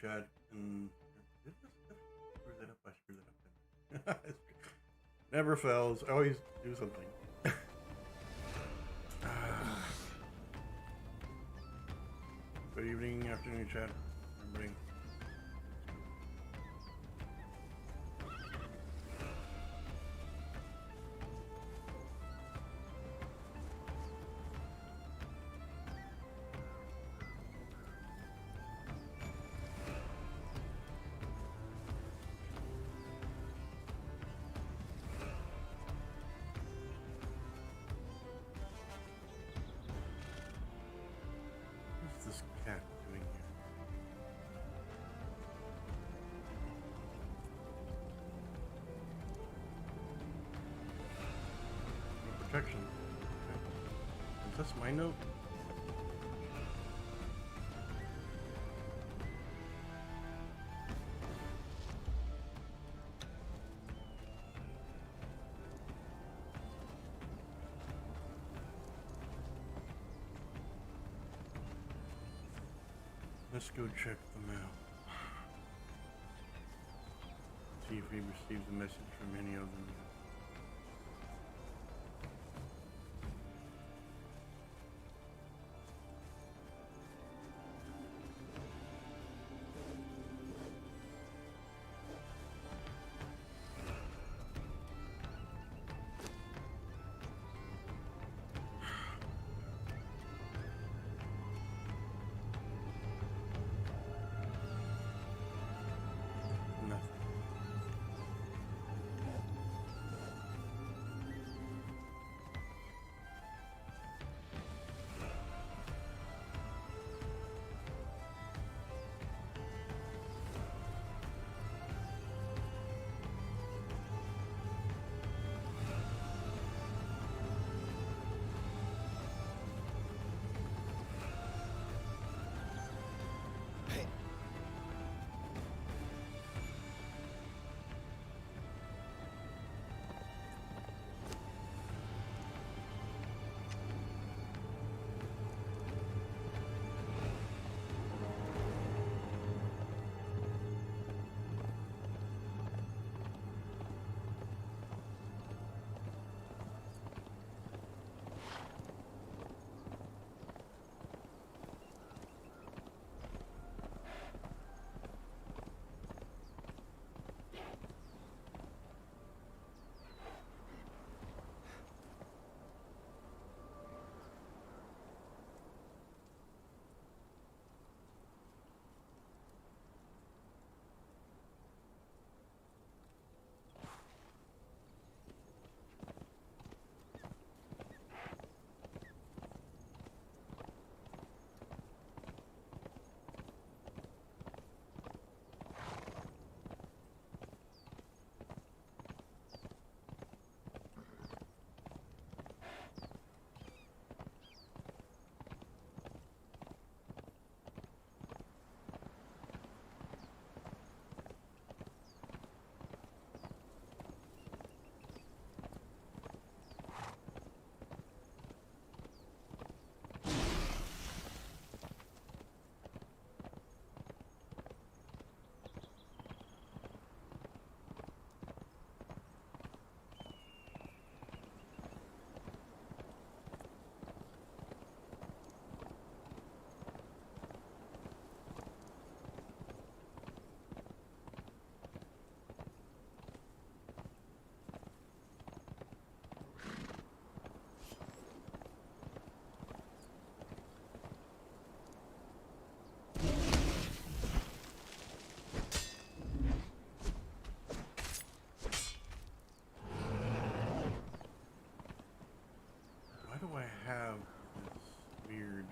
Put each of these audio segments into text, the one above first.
chat and screw that up. I screw that up. Never fails. I always do something. Good evening, afternoon, chat. Everybody. What's this cat doing here? No protection. Okay. Is this my note? Let's go check the mail. See if we received a message from any of them. Nothing. Why do I have these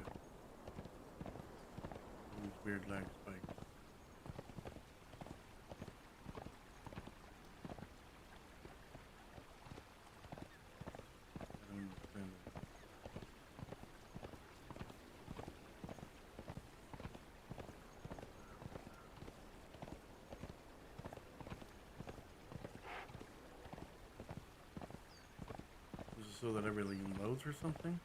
weird lag spikes? I don't understand that. Is it so that everything loads or something?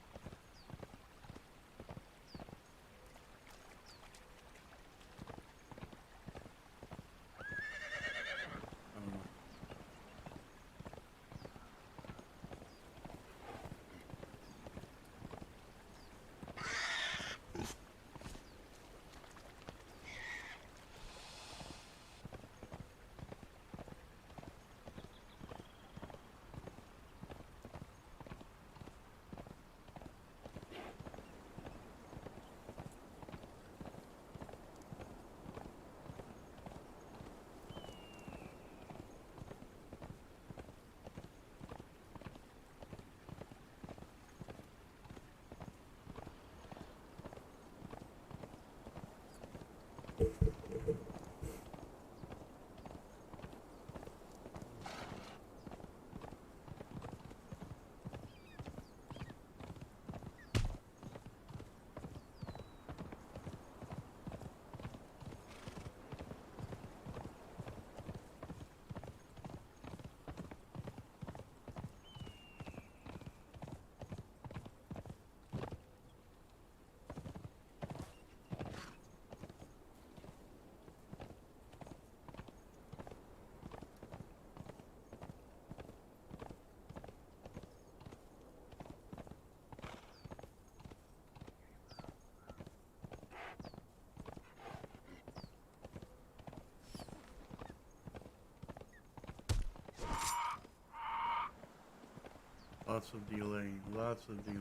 Lots of delay, lots of delay.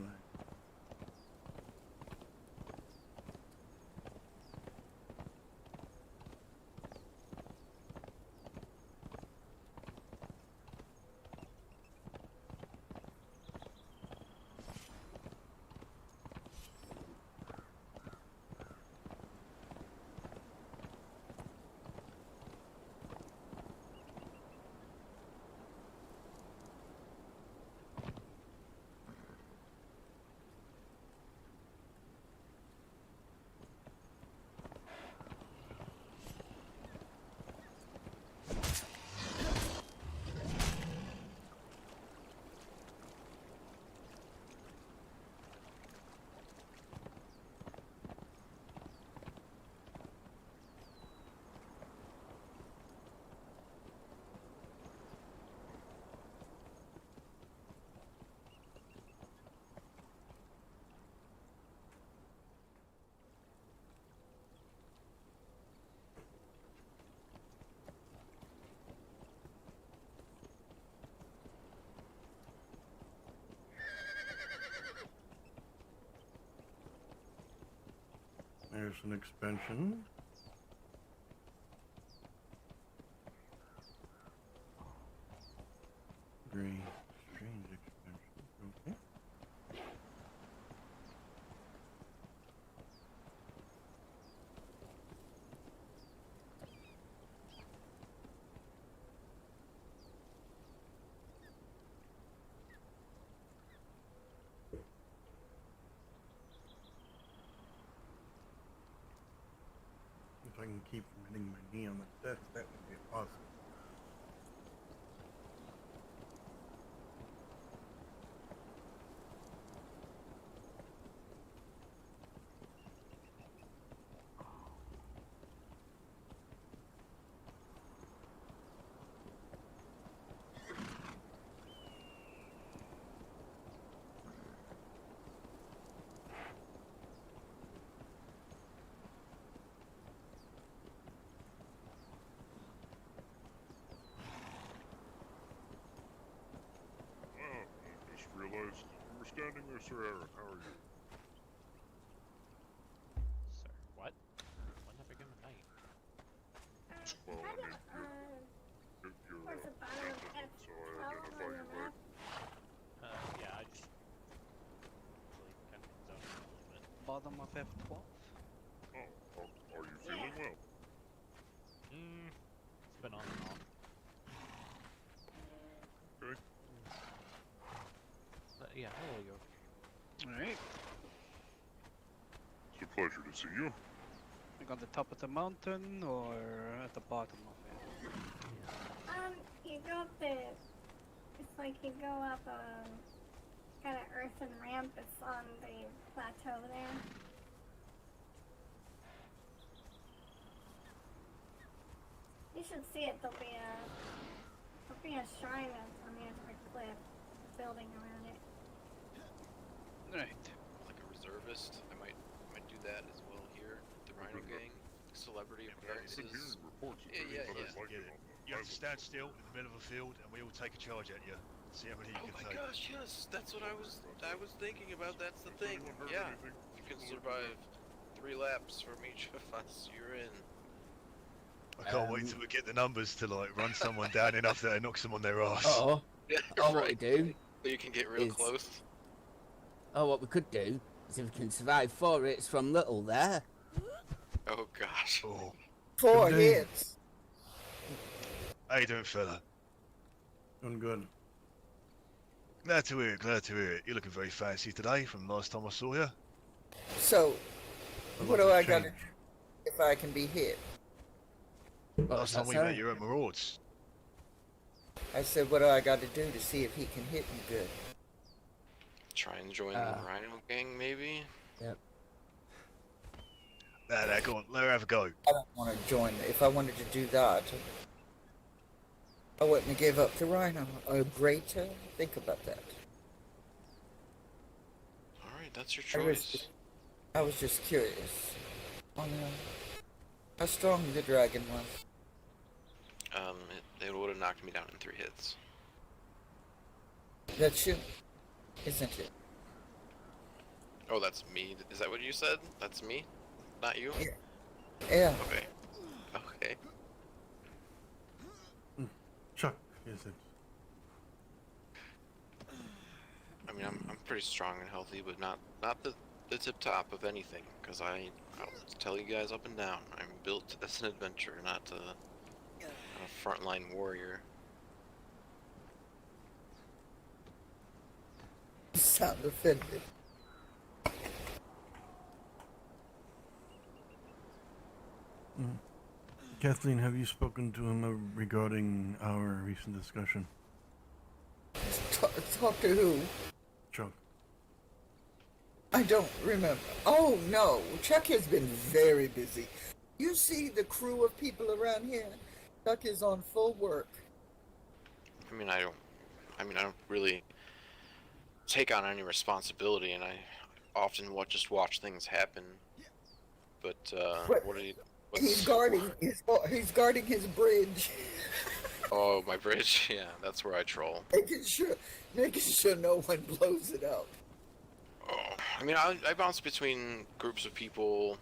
There's an expansion. Very strange expansion. Okay. If I can keep from hitting my knee on the desk, that would be awesome. Realized you were standing there, Sir Aaron. How are you? Sir, what? When have I given a night? Well, I mean, you're gentleman, so I identify you right. Yeah, I just really kind of zoned out a little bit. Bottom of F12. Oh, are you feeling well? It's been on and off. Okay. But yeah, hello, yo. Alright, It's a pleasure to see you. like on the top of the mountain or at the bottom of it? You go up the, it's like you go up a kind of earthen ramp. It's on the plateau there. You should see it. There'll be a shrine on the edge of a cliff, building around it. Right. Like a reservist, I might do that as well here. The Rhino Gang, celebrity I've been appearances. hearing reports of Yeah, it, but yeah. I'd like Get it it. on the You have to island. stand still in the middle of a field, and we all take a charge at you. See how many you Oh can my take. gosh, yes, that's what I was thinking about. That's the Has thing. anyone heard Yeah, anything you can similar to survive 3 laps from each of us. You're in. I can't wait till we get the numbers to like run someone down enough that it knocks them on their ass. Or, Yeah, or what we right. do, So you can get real is- close. or what we could do, is if we can survive 4 hits from Little there. Oh gosh. Oh. 4 Indeed. hits. How you doing, fella? Doing good. Glad to hear it, glad to hear it. You're looking very fancy today from last time I saw you. So, A what lot do has I gotta changed. do if I can be hit? What Last was time that, we sorry? met, you were at Marauds. I said, what do I gotta do to see if he can hit me good? Try and join Uh. the Rhino Gang, maybe? Nah, go on, let her have a go. I don't want to join. If I wanted to do that, I wouldn't have gave up to Rhino. Greater. Think about that. Alright, that's your I was, choice. I was just curious on how strong the dragon was. It would have knocked me down in 3 hits. That's you. isn't it? Oh, that's me. Is that what you said? That's me? Not you? Yeah. Okay. Okay. Chuck, is it? I mean, I'm pretty strong and healthy, but not the tip top of anything. Cause I'll tell you guys up and down, I'm built as an adventurer, not a frontline warrior. You sound offended. Kathleen, have you spoken to him regarding our recent discussion? Talk to who? Chuck. I don't remember. Oh, no. Chuck has been very busy. You see the crew of people around here? Chuck is on full work. I mean, I don't really take on any responsibility, and I often just watch things happen. But what are you? He's guarding his bridge. Oh, my bridge. Yeah, that's where I troll. Making sure no one blows it up. Oh, I mean, I bounce between groups of people,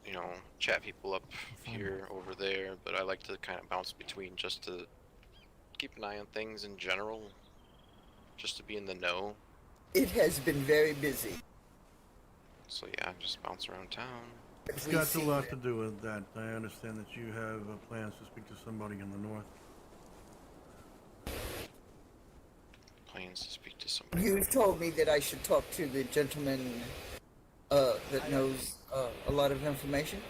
you know, chat people up here, over there, but I like to kind of bounce between just to keep an eye on things in general, just to be in the know. It has been very busy. So yeah, I just bounce around town. It's got a lot to do with that. I understand that you have plans to speak to somebody in the north. Plans to speak to somebody. You told me that I should talk to the gentleman that knows a lot of information.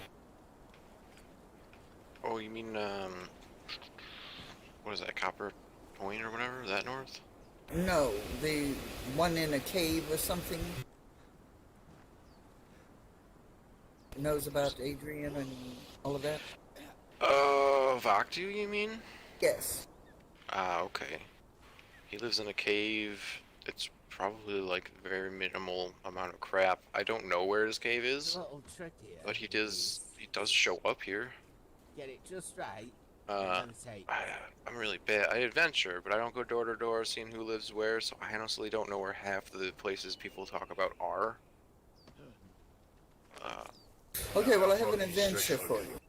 Oh, you mean what is that, Copper Point or whatever? That north? No, the one in a cave or something. Knows about Adrian and all of that? Vecna, you mean? Yes. Ah, okay. He lives in a cave. It's probably like very minimal amount of crap. I don't know where his cave is, but he does show up here. Get it just right. I'm really bad. I adventure, but I don't go door to door seeing who lives where, so I honestly don't know where half the places people talk about are. Okay, well I have an adventure for you.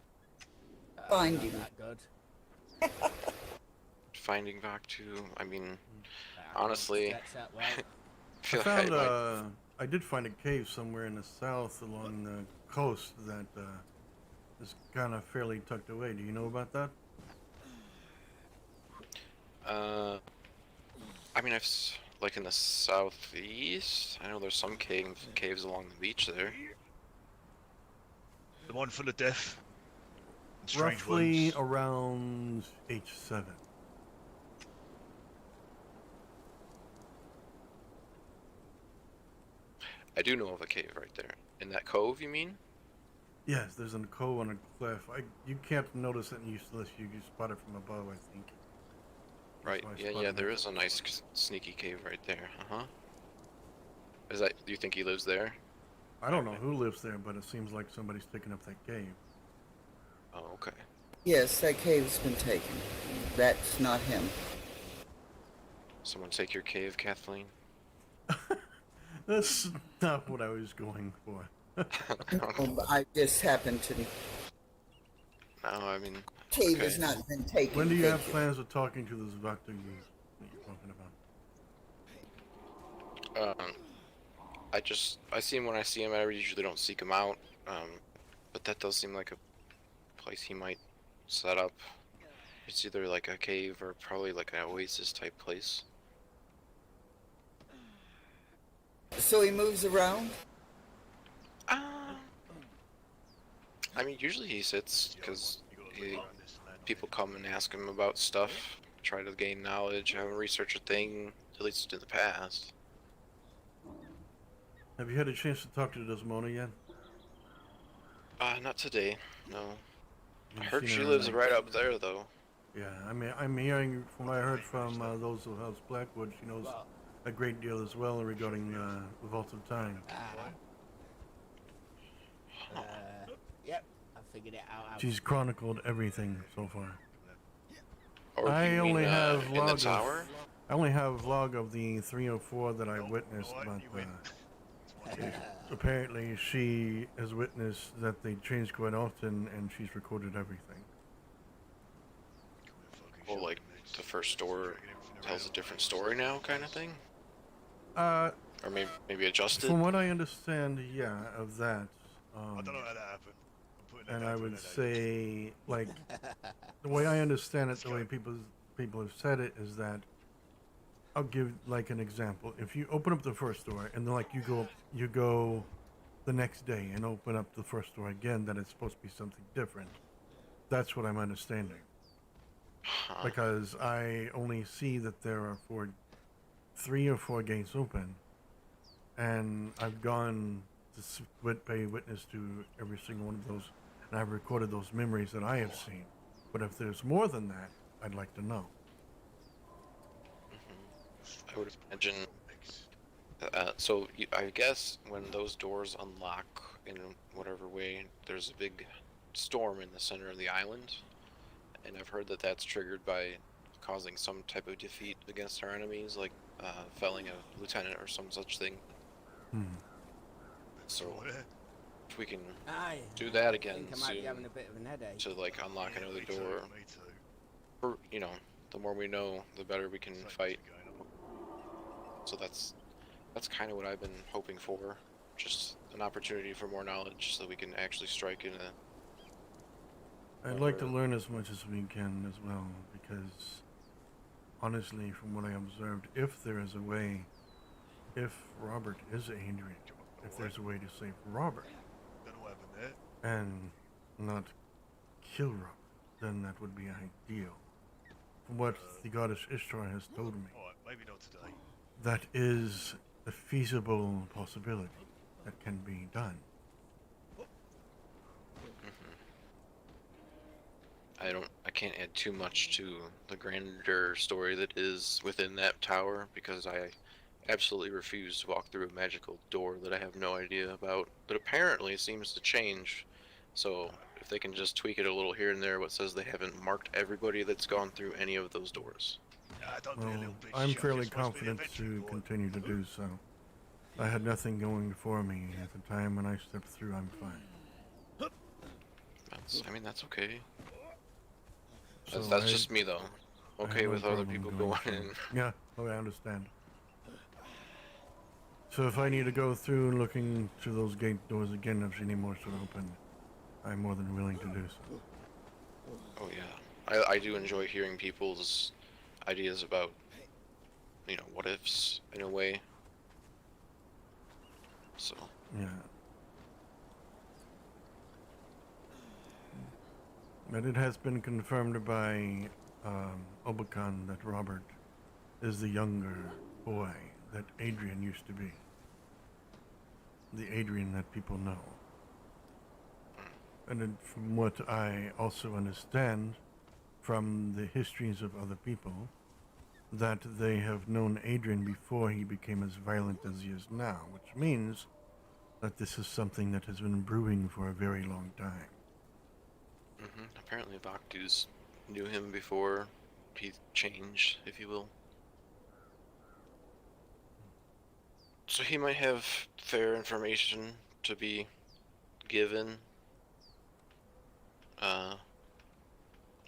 Finding. Good. Finding Vecna, I mean, honestly, I found, I did find a cave somewhere in the south along the coast that is kind of fairly tucked away. Do you know about that? I mean, like in the southeast, I know there's some caves along the beach there. The one full of death. And strange Roughly ones. around H7. I do know of a cave right there. In that cove, you mean? Yes, there's a cove on a cliff. You can't notice it unless you spot it from above, I think. Right. That's why I Yeah, spotted there it. is a nice sneaky cave right there. Is that? Do you think he lives there? I don't know who lives there, but it seems like somebody's taking up that cave. Oh, okay. Yes, that cave's been taken. That's not him. Someone take your cave, Kathleen. That's not what I was going for. I just happened to. No, I mean. Cave okay. has not been taken. When do you thank have plans of talking to this Vecna you're talking about? I see him when I see him. I usually don't seek him out. But that does seem like a place he might set up. It's either like a cave or probably like an oasis type place. So he moves around? I mean, usually he sits because people come and ask him about stuff, try to gain knowledge, have him research a thing, at least in the past. Have you had a chance to talk to Desmona yet? Not today, no. Have I you heard seen she her, lives like- right up there, though. Yeah, I mean, I'm hearing from what I heard from those who house Blackwood, she knows a great deal as well regarding the Vault of Time. Yep, I figured it out. She's chronicled everything so far. Or I you mean, only have in the log of- tower? I only have log of the 304 that I Nope, witnessed, alright, but you win. It's one of you. apparently she has witnessed that they change quite often, and she's recorded everything. Well, like the first store tells a different story now, kind of thing, Uh, or maybe adjusted. from what I understand, yeah, of that. I don't know how that happened. I'm putting that And down I to would an headache. say, like, the way I understand it, the way people have said it is that, I'll give like an example. If you open up the first door and then like you go the next day and open up the first door again, that it's supposed to be something different. That's what I'm understanding. Huh. Because I only see that there are 3 or 4 gates open, and I've gone to pay witness to every single one of those, and I've recorded those memories that I have seen. But if there's more than that, I'd like to know. I would imagine. So I guess when those doors unlock in whatever way, there's a big storm in the center of the island, and I've heard that that's triggered by causing some type of defeat against our enemies, like felling a lieutenant or some such thing. So if we can Aye. do that I again think I might be soon having a bit of an headache. to like unlock Yeah, another me too, door, me too. for, you know, the more we know, the better we can Same fight. thing going on. So that's kind of what I've been hoping for, just an opportunity for more knowledge so we can actually strike in a. I'd like to learn as much as we can as well, because honestly, from what I observed, if there is a way, if Robert is Adrian, if there's a way to save Robert Don't know what happened there. and not kill Robert, then that would be ideal. From what the goddess Ishtar has told me, Alright, maybe not today. that is a feasible possibility that can be done. I can't add too much to the grander story that is within that tower, because I absolutely refuse to walk through a magical door that I have no idea about, but apparently seems to change. So if they can just tweak it a little here and there, what says they haven't marked everybody that's gone through any of those doors. Don't be a Well, little bitch. I'm Jack fairly just wants to be confident adventurous, to boy. continue to do so. I had nothing going for me at the time when I stepped through. I'm fine. I mean, that's okay. So That's just me though. I have Okay no with other problem people going going through. in. Yeah, oh, I understand. So if I need to go through looking to those gate doors again, if any more should open, I'm more than willing to do so. Oh yeah, I do enjoy hearing people's ideas about, you know, what ifs in a way. So Yeah. But it has been confirmed by Obakan that Robert is the younger boy that Adrian used to be. The Adrian that people know. And then from what I also understand from the histories of other people, that they have known Adrian before he became as violent as he is now, which means that this is something that has been brewing for a very long time. apparently Vaktus knew him before he changed, if you will. So he might have fair information to be given.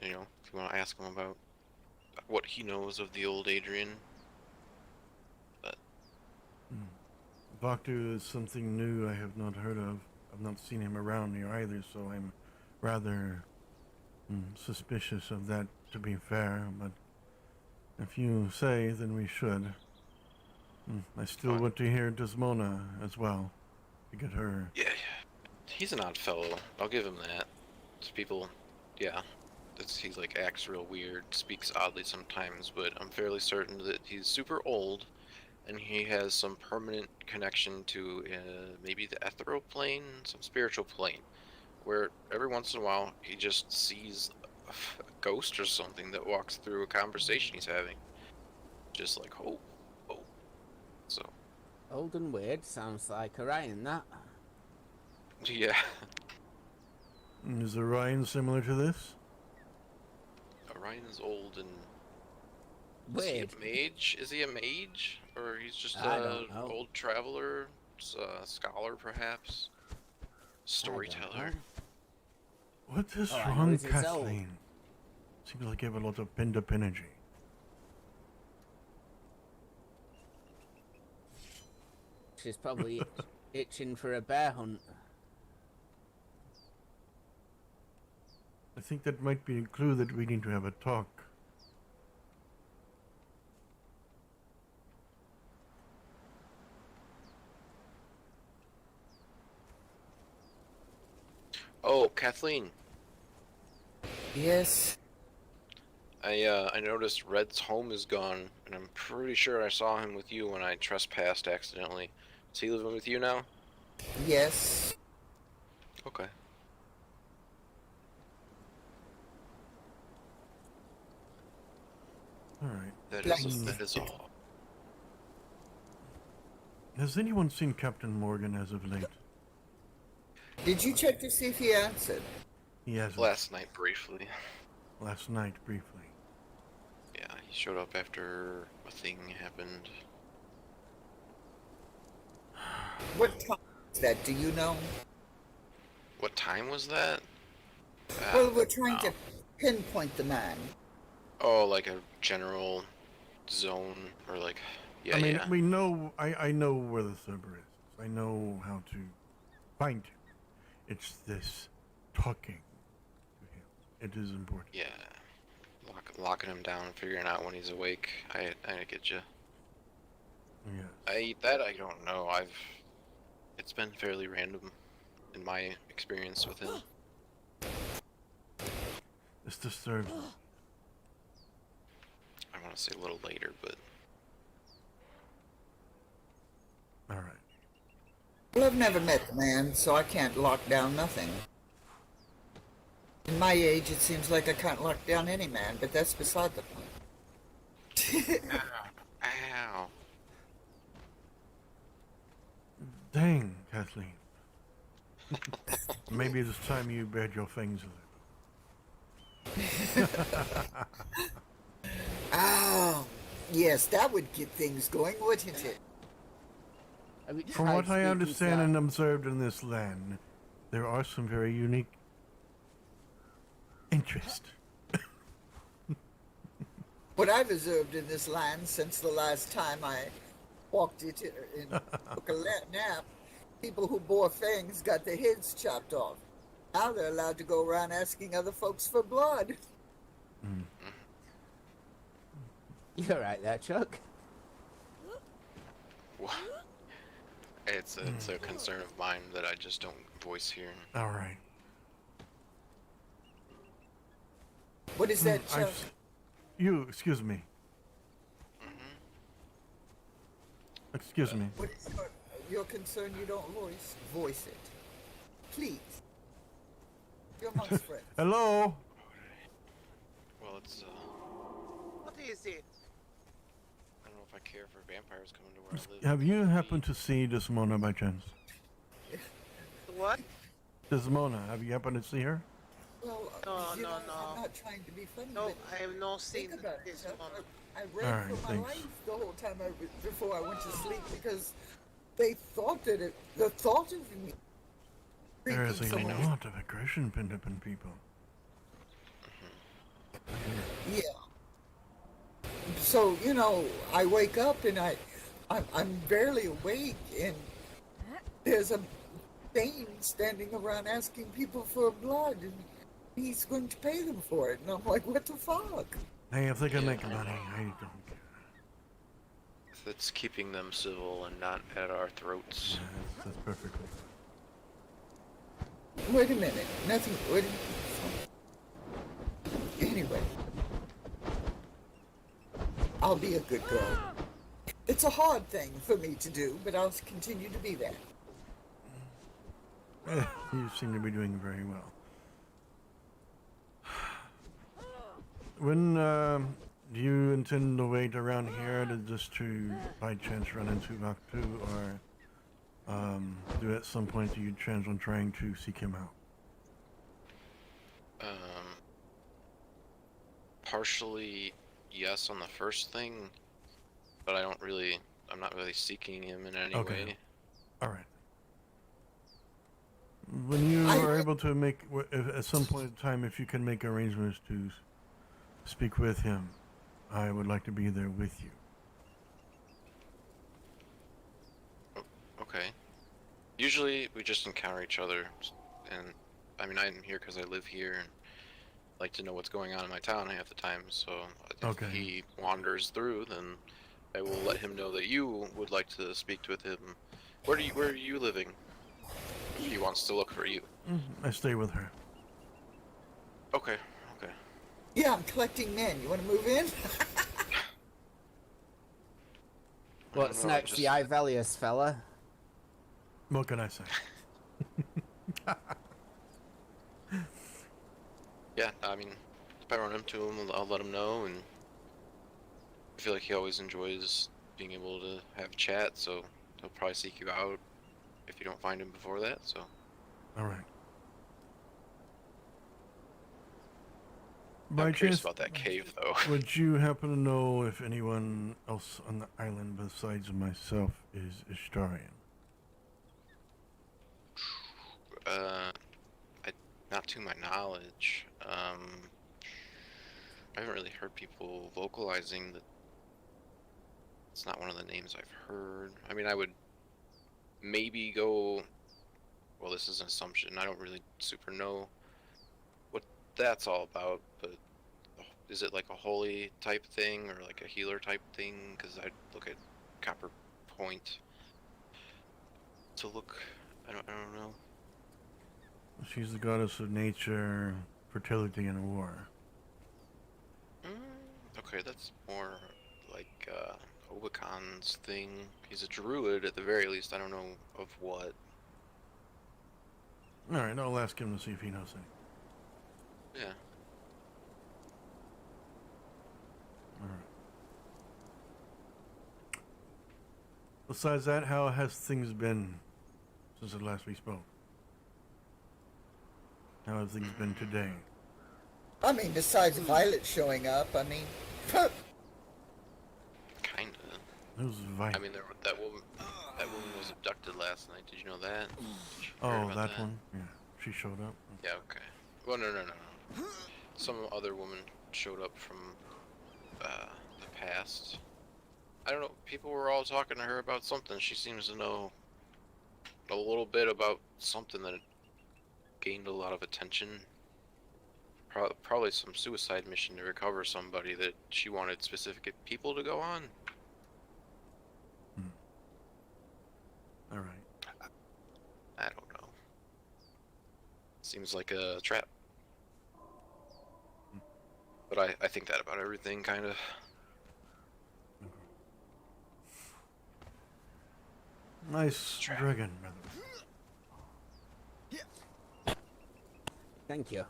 You know, if you want to ask him about what he knows of the old Adrian. Vaktu is something new I have not heard of. I've not seen him around here either, so I'm rather suspicious of that, to be fair. But if you say, then we should. I still Fine. want to hear Desmona as well, to get her. Yeah, he's an odd fellow. I'll give him that. People, yeah, he like acts real weird, speaks oddly sometimes, but I'm fairly certain that he's super old, and he has some permanent connection to maybe the ethereal plane, some spiritual plane, where every once in a while he just sees a ghost or something that walks through a conversation he's having, just like oh. So. Old and weird sounds like Orion, that. Yeah. Is Orion similar to this? Orion's old and Weird. Is he a mage? Is he a mage? Or he's just I a don't know. old traveler? Scholar, perhaps? I don't Storyteller? know. What is All I know wrong, is it's old. Kathleen? Seems like you have a lot of pinned-up energy. She's probably itching for a bear hunt. I think that might be a clue that we need to have a talk. Oh, Kathleen. Yes. I noticed Red's home is gone, and I'm pretty sure I saw him with you when I trespassed accidentally. Is he living with you now? Yes. Okay. Alright. That is all. Has anyone seen Captain Morgan as of late? Did you check to see if he answered? He hasn't. Last night, briefly. Last night, briefly. Yeah, he showed up after a thing happened. What time is that? Do you know? What time was that? Well, we're trying to pinpoint the man. Oh, like a general zone, or like, yeah, I mean, yeah. we know. I know where the server is. I know how to find him. It's this talking to him. It is important. Yeah. Locking him down, figuring out when he's awake. I get you. Yes. I don't know. It's been fairly random in my experience with him. It's disturbing. I want to say a little later, but All right. Well, I've never met the man, so I can't lock down nothing. In my age, it seems like I can't lock down any man, but that's beside the point. ow. Dang, Kathleen. Maybe it's time you bared your fangs a little. Oh, yes, that would get things going, wouldn't it? Have you From tried what I speaking understand to and observed in this land, there are some very unique interests. What I've observed in this land since the last time I walked it and took a nap, people who bore fangs got their heads chopped off. Now they're allowed to go around asking other folks for blood. You're right there, Chuck. What? It's a concern of mine that I just don't voice here. All right. What is that, Chuck? Excuse me. Excuse me. What is your concern you don't voice it? Please. You're amongst friends. Hello? Well, it's What is it? I don't know if I care for vampires coming to where I live. Have you happened to see Desmona by chance? What? Desmona, have you happened to see her? Well, No, you no, know, no. I'm not trying to be funny, No, but I have not seen think about it, this Chuck. one. I ran Alright, for my thanks. life the whole time before I went to sleep because they thought that the thought of me. There is a freaking someone- lot of aggression pinned up in people. Yeah. So you know, I wake up and I'm barely awake, and there's a Bane standing around asking people for blood, and he's going to pay them for it. And I'm like, what the fuck? Hey, if they can make money, I don't care. That's keeping them civil and not at our throats. Yeah, that's perfectly fine. Wait a minute. Nothing. Wait a Anyway. I'll be a good girl. It's a hard thing for me to do, but I'll continue to be that. You seem to be doing very well. When do you intend to wait around here to just to by chance run into Vecna, or do at some point do you chance on trying to seek him out? Partially yes on the first thing, but I'm not really seeking him in any Okay. way. All right. When you I- are able to make, at some point in time, if you can make arrangements to speak with him, I would like to be there with you. Okay. Usually we just encounter each other, and I mean I'm here because I live here and like to know what's going on in my town half the time. So if Okay. he wanders through, then I will let him know that you would like to speak with him. Where are you living? If he wants to look for you. I stay with her. Okay. Okay. Yeah, I'm collecting men. You want to move in? I What's don't know, next, the Ivelius fella? What can I say? Yeah, I mean, if I run into him, I'll let him know, and I feel like he always enjoys being able to have a chat, so he'll probably seek you out if you don't find him before that, so. All right. I'm By curious chance, about that cave, though. would you happen to know if anyone else on the island besides myself is Ishtarian? Not to my knowledge. I haven't really heard people vocalizing that it's not one of the names I've heard. I mean, I would maybe go. Well, this is an assumption. I don't really super know what that's all about, but is it like a holy type thing or like a healer type thing? Because I'd look at Copper Point to look. I don't know. She's the goddess of nature, fertility, and war. Okay, that's more like Obacon's thing. He's a druid at the very least. I don't know of what. All right, I'll ask him to see if he knows anything. Yeah. All right. Besides that, how has things been since the last we spoke? How have things been today? I mean, besides Violet showing up, I mean, Kinda. Who's Violet? I mean, that woman was abducted last night. Did you know that? Did you hear Oh, about that one? Yeah. She showed up? Yeah, okay. Well, no. Some other woman showed up from the past. I don't know. People were all talking to her about something. She seems to know a little bit about something that gained a lot of attention. Probably some suicide mission to recover somebody that she wanted specific people to go on. All right. I don't know. Seems like a trap. But I think that about everything, kind of. Nice Trap. dragon, brother. Thank you.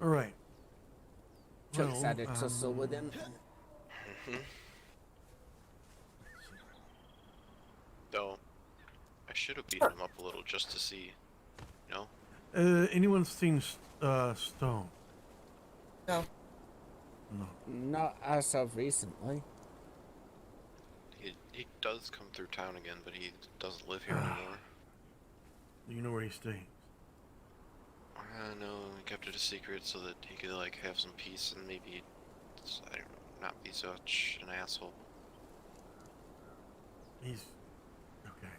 All right. Chuck's Well, had a tussle with him. Though, I should have beaten him up a little just to see, you know? Anyone seen Stone? no. No. Not as of recently. He does come through town again, but he doesn't live here anymore. Do you know where he stays? No, he kept it a secret so that he could like have some peace and maybe not be such an asshole. He's okay.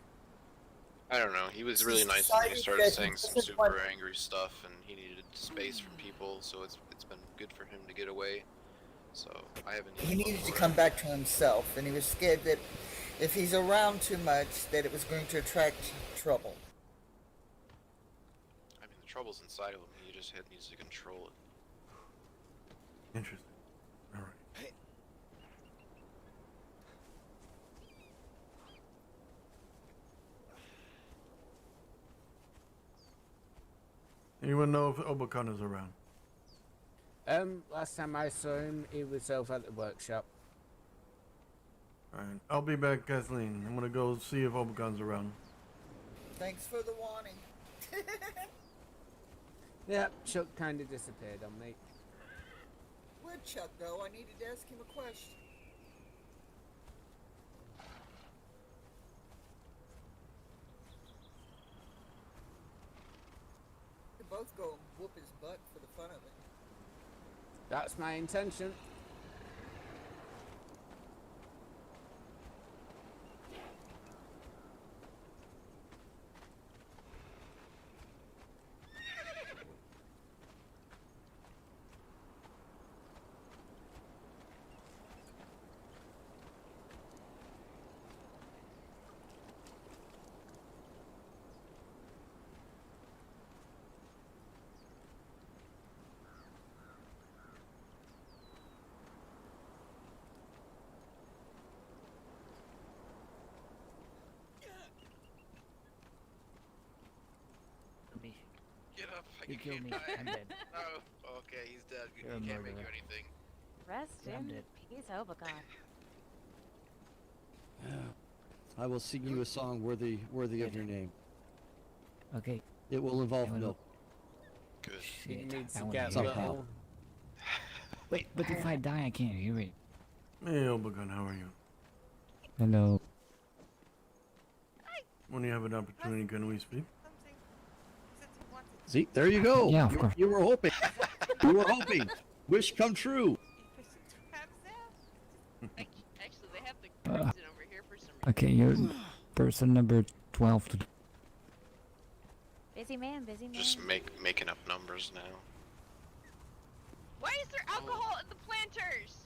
I don't know. He was really He's nice and he decided started that saying he some doesn't super want- angry stuff, and he needed space from people. So it's been good for him to get away. So I haven't. He needed to come back to himself, and he was scared that if he's around too much, that it was going to attract trouble. I mean, the trouble's inside of him. He just needs to control it. Interesting. All right. Anyone know if Obacon is around? Last time I saw him, he was over at the workshop. All right. I'll be back, Kathleen. I'm gonna go see if Obacon's around. Thanks for the warning. Yep, Chuck kind of disappeared on me. Where'd Chuck go? I needed to ask him a question. We could both go and whoop his butt for the fun of it. That's my intention. Get up. You killed me. I'm dead. Oh, okay, he's dead. He You're a can't make you murderer. anything. Rest Yeah, I'm in dead. peace, Obacon. I will sing you a song worthy of your name. Okay. It will involve I will- milk. Good. He Shit. needs I to wanna get hear it. Somehow. little. Wait, but if I die, I can't hear it. Hey, Obagon, how are you? Hello. When you have an opportunity, can we speak? Something. Said he wanted. See, there you go. Yeah, of you, course. you were hoping. You were hoping. Wish come true. He put two hands there. Actually, they have the crimson over here for some reason. Okay, you're person number 12 to... Busy man, busy man. Just making up numbers now. Why is there alcohol in the planters?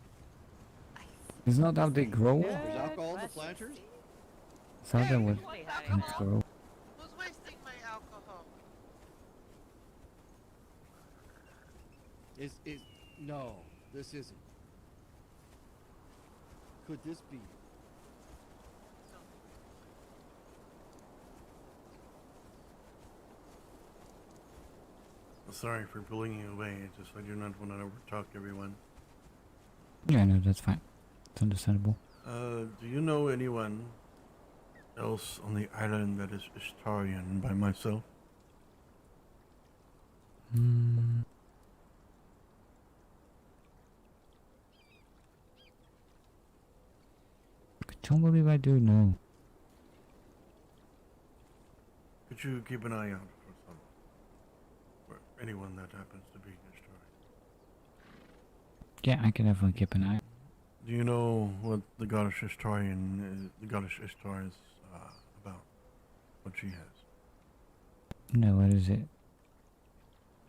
It's not how they grow. There's alcohol in the planters? It's how they would What's things alcohol? grow. Who's wasting my alcohol? Is no, this isn't. Could this be? Sorry for pulling you away. It's just I do not want to overtalk everyone. Yeah, no, that's fine. It's understandable. Do you know anyone else on the island that is Istarian by myself? Hmm. I don't believe I do know. Could you keep an eye out for someone? Or anyone that happens to be Istarian? Yeah, I can definitely keep an eye. Do you know what the goddess Istarian, the goddess Ishtar is about? What she has? No, what is it?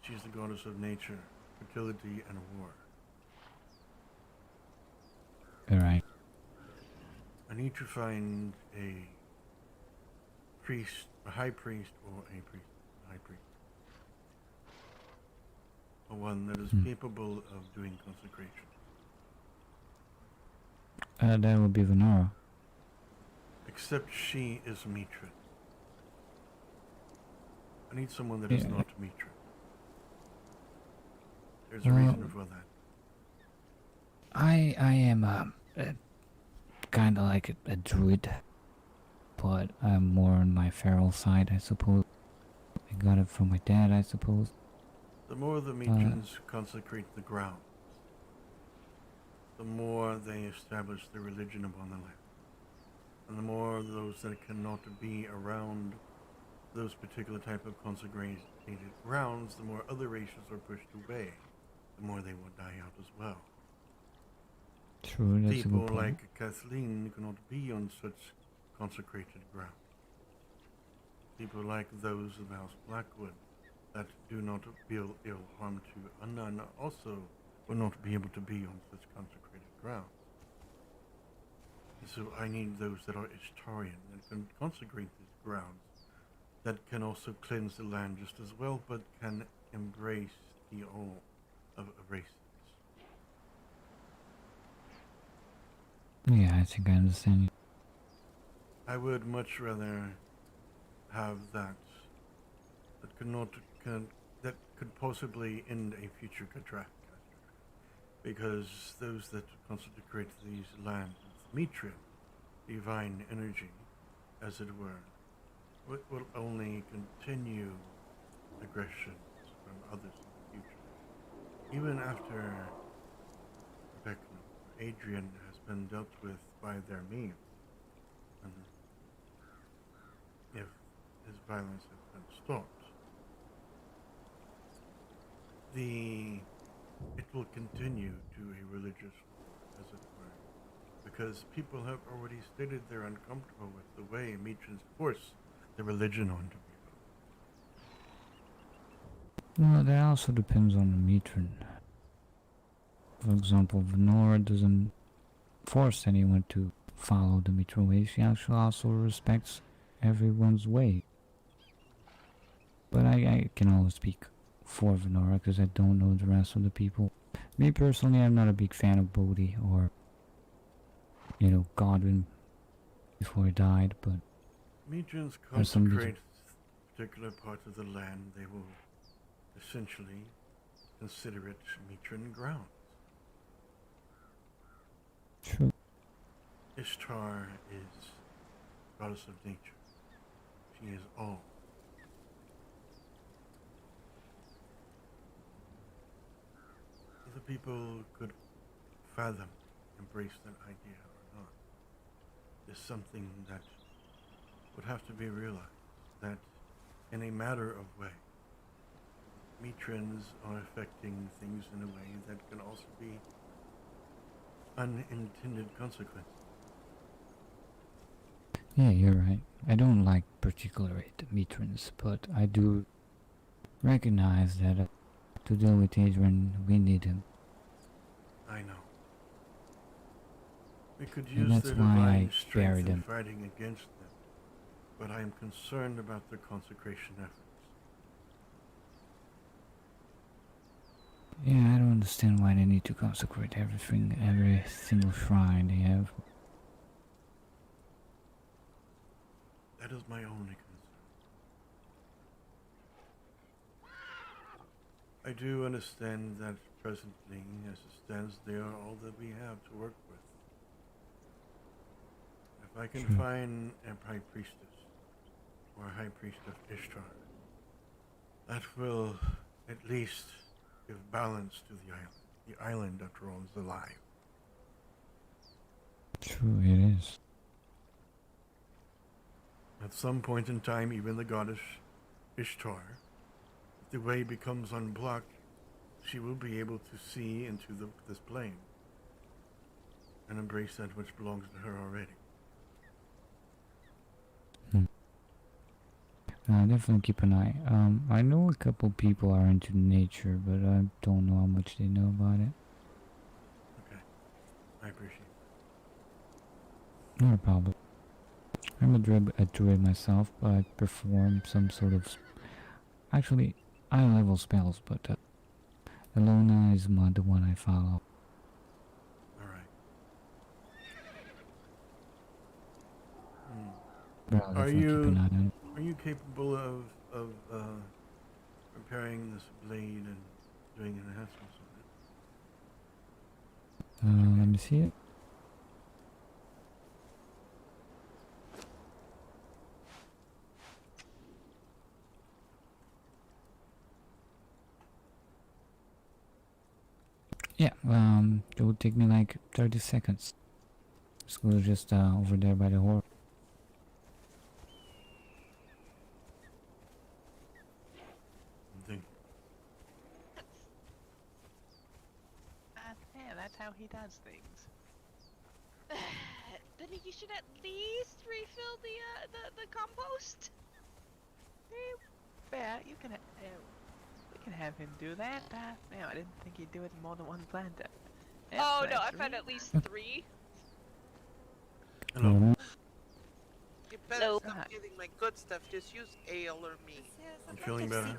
She's the goddess of nature, fertility, and war. Alright. I need to find a priest, a high priest, or a priest, high priest. A one that is capable of doing consecration. That would be Venara. Except she is Mitra. I need someone that is Yeah. not Mitra. There's a Well- reason for that. I am kind of like a druid, but I'm more on my feral side, I suppose. I got it from my dad, I suppose. The more the Mitrans consecrate the ground, the more they establish their religion upon the land. And the more those that cannot be around those particular type of consecrated grounds, the more other races are pushed away, the more they will die out as well. True, that's a People good point. like Kathleen cannot be on such consecrated ground. People like those of House Blackwood that do not feel ill harm to Annan also will not be able to be on such consecrated ground. So I need those that are Ishtarian that can consecrate these grounds, that can also cleanse the land just as well, but can embrace the all of races. Yeah, I think I understand you. I would much rather have that that could possibly end a future contract, because those that consecrate these lands, Mitra, divine energy, as it were, will only continue aggressions from others in the future. Even after Vecna, Adrian has been dealt with by their means, and if his violence has been stopped, it will continue to a religious war, as it were, because people have already stated they're uncomfortable with the way Metrans force the religion onto people. Well, that also depends on the matron. For example, Venora doesn't force anyone to follow the matron way. She actually also respects everyone's way. But I can only speak for Venora because I don't know the rest of the people. Me personally, I'm not a big fan of Bodhi or, Godwin before he died, but Metrans Or some consecrate particular parts of the land. They will essentially consider it Metran grounds. true. Ishtar is goddess of nature. She is all. Whether people could fathom, embrace that idea or not, is something that would have to be realized, that in a matter of way, Metrans are affecting things in a way that can also be unintended consequences. Yeah, you're right. I don't like particularly the matrons, but I do recognize that to deal with Adrian, we need him. I know. We could And use that's their why divine I strength buried in him. fighting against them, but I am concerned about their consecration efforts. Yeah, I don't understand why they need to consecrate everything, every single shrine they have. That is my only concern. I do understand that presently, as it stands, they are all that we have to work with. If I can Sure. find a high priestess, or a high priest of Ishtar, that will at least give balance to the island. The island, after all, is alive. True, it is. At some point in time, even the goddess Ishtar, if the way becomes unblocked, she will be able to see into this plane and embrace that which belongs to her already. Definitely keep an eye. I know a couple people are into nature, but I don't know how much they know about it. Okay, I appreciate Not a problem. I'm a druid myself, but I perform some sort of... Actually, high level spells, but Alona is the one I follow. it. Alright. But I'll Are definitely keep an eye on it. Are you capable of repairing this blade and doing enhancements on it? Let me see it. Yeah, it would take me like 30 seconds. Let's go just over there by the horse. Yeah, that's how he does things. Then you should at least refill the compost. Yeah, you can. We can have him do that. Man, I didn't think he'd do it in more than one plant. Oh no, I've had at least 3. Hello. You better Hello. stop getting my good stuff. Just use ale or me. I'm feeling better.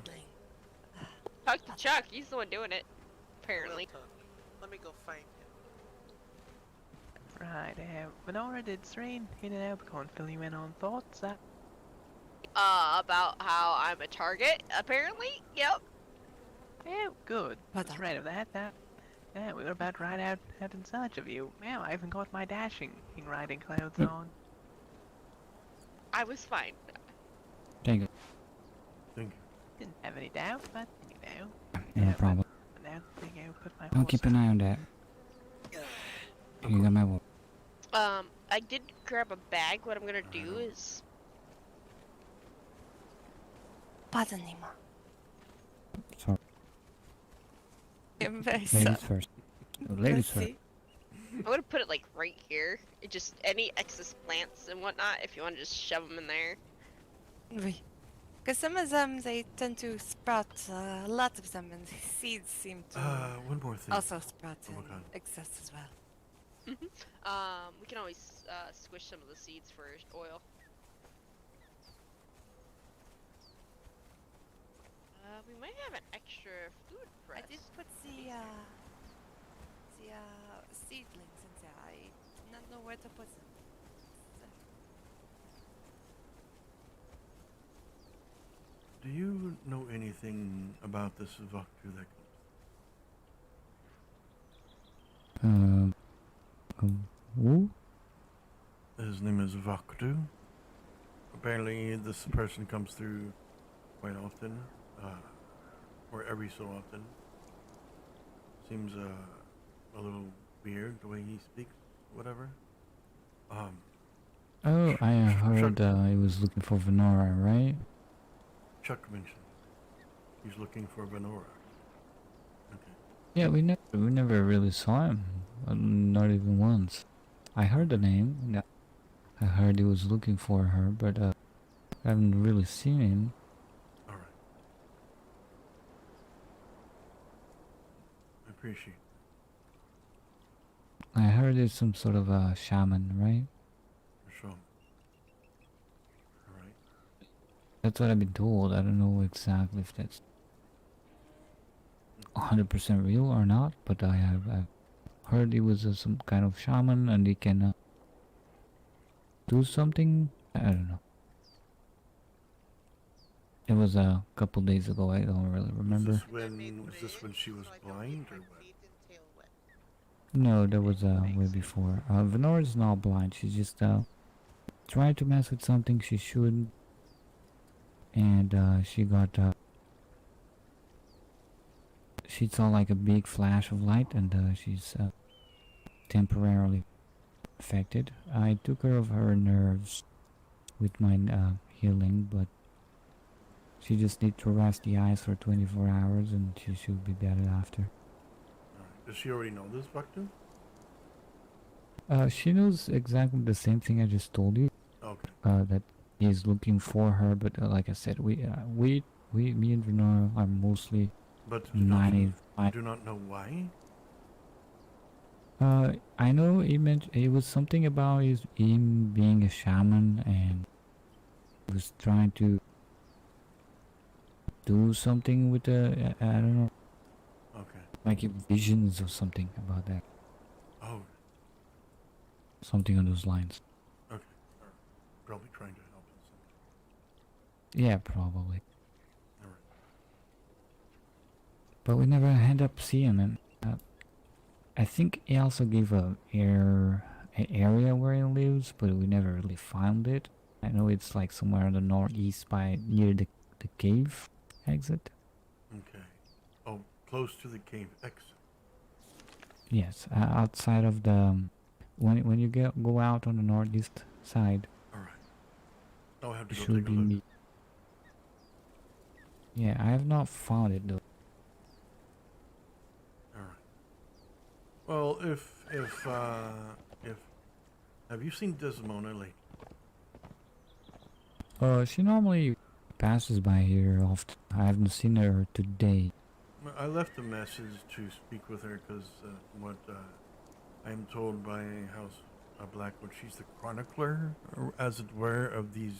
Talk to Chuck. He's the one doing it. Apparently. Let me go find him. Right, Venora, did Serene in and out go and fill you in on thoughts? About how I'm a target, apparently? Yep. Yeah, good. That's right of that. Yeah, we were about right out in search of you. Yeah, I even got my dashing riding clothes on. I was fine. Thank you. Thank you. Didn't have any doubt, but you know. No problem. Now, there you go, put my I'll horse keep an out. eye on that. You got my word. I did grab a bag. What I'm gonna do is. Pardonnez-moi. Sorry. I'm very Ladies sorry. first. No, ladies first. Merci. I'm gonna put it like right here. It just any excess plants and whatnot. If you want to just shove them in there. Oui. Because some of them, they tend to sprout, a lot of them, and the seeds seem to One more thing. also sprout Oh my in God. excess as well. We can always squish some of the seeds for oil. We might have an extra food press. I did put the seedlings in there. I do not know where to put them. Do you know anything about this Vecna that Who? his name is Vecna? Apparently, this person comes through quite often, or every so often. Seems a little weird the way he speaks, whatever. Oh, I heard he was looking for Venora, right? Chuck mentioned he's looking for Venora. Yeah, we never really saw him, not even once. I heard the name. Yeah. I heard he was looking for her, but I haven't really seen him. All right. I appreciate. I heard he's some sort of a shaman, right? Sure. All right. That's what I've been told. I don't know exactly if that's 100% real or not, but I've heard he was some kind of shaman and he can do something. I don't know. It was a couple days ago. I don't really remember. Was this when she was blind or what? No, that was way before. Venora's not blind. She just tried to mess with something she shouldn't, and she got she saw like a big flash of light, and she's temporarily affected. I took care of her nerves with my healing, but she just needs to rest the eyes for 24 hours, and she should be better after. Does she already know this, Vecna? She knows exactly the same thing I just told you. Okay. That he's looking for her, but like I said, me and Venora are mostly But 95. do not know why. I know he mentioned it was something about him being a shaman, and he was trying to do something with the I don't know. Okay. Like visions or something about that. Oh. Something on those lines. Okay. Probably trying to help in some. Yeah, probably. All right. But we never end up seeing him, and I think he also gave an area where he lives, but we never really found it. I know it's like somewhere in the northeast near the cave exit. Okay. Oh, close to the cave exit. Yes, outside of the when you go out on the northeast side. All right. I'll have to go should take a look. Yeah, I have not found it though. All right. Well, if have you seen Desmona lately? She normally passes by here often. I haven't seen her today. I left a message to speak with her because what I am told by House Blackwood, she's the chronicler, as it were, of the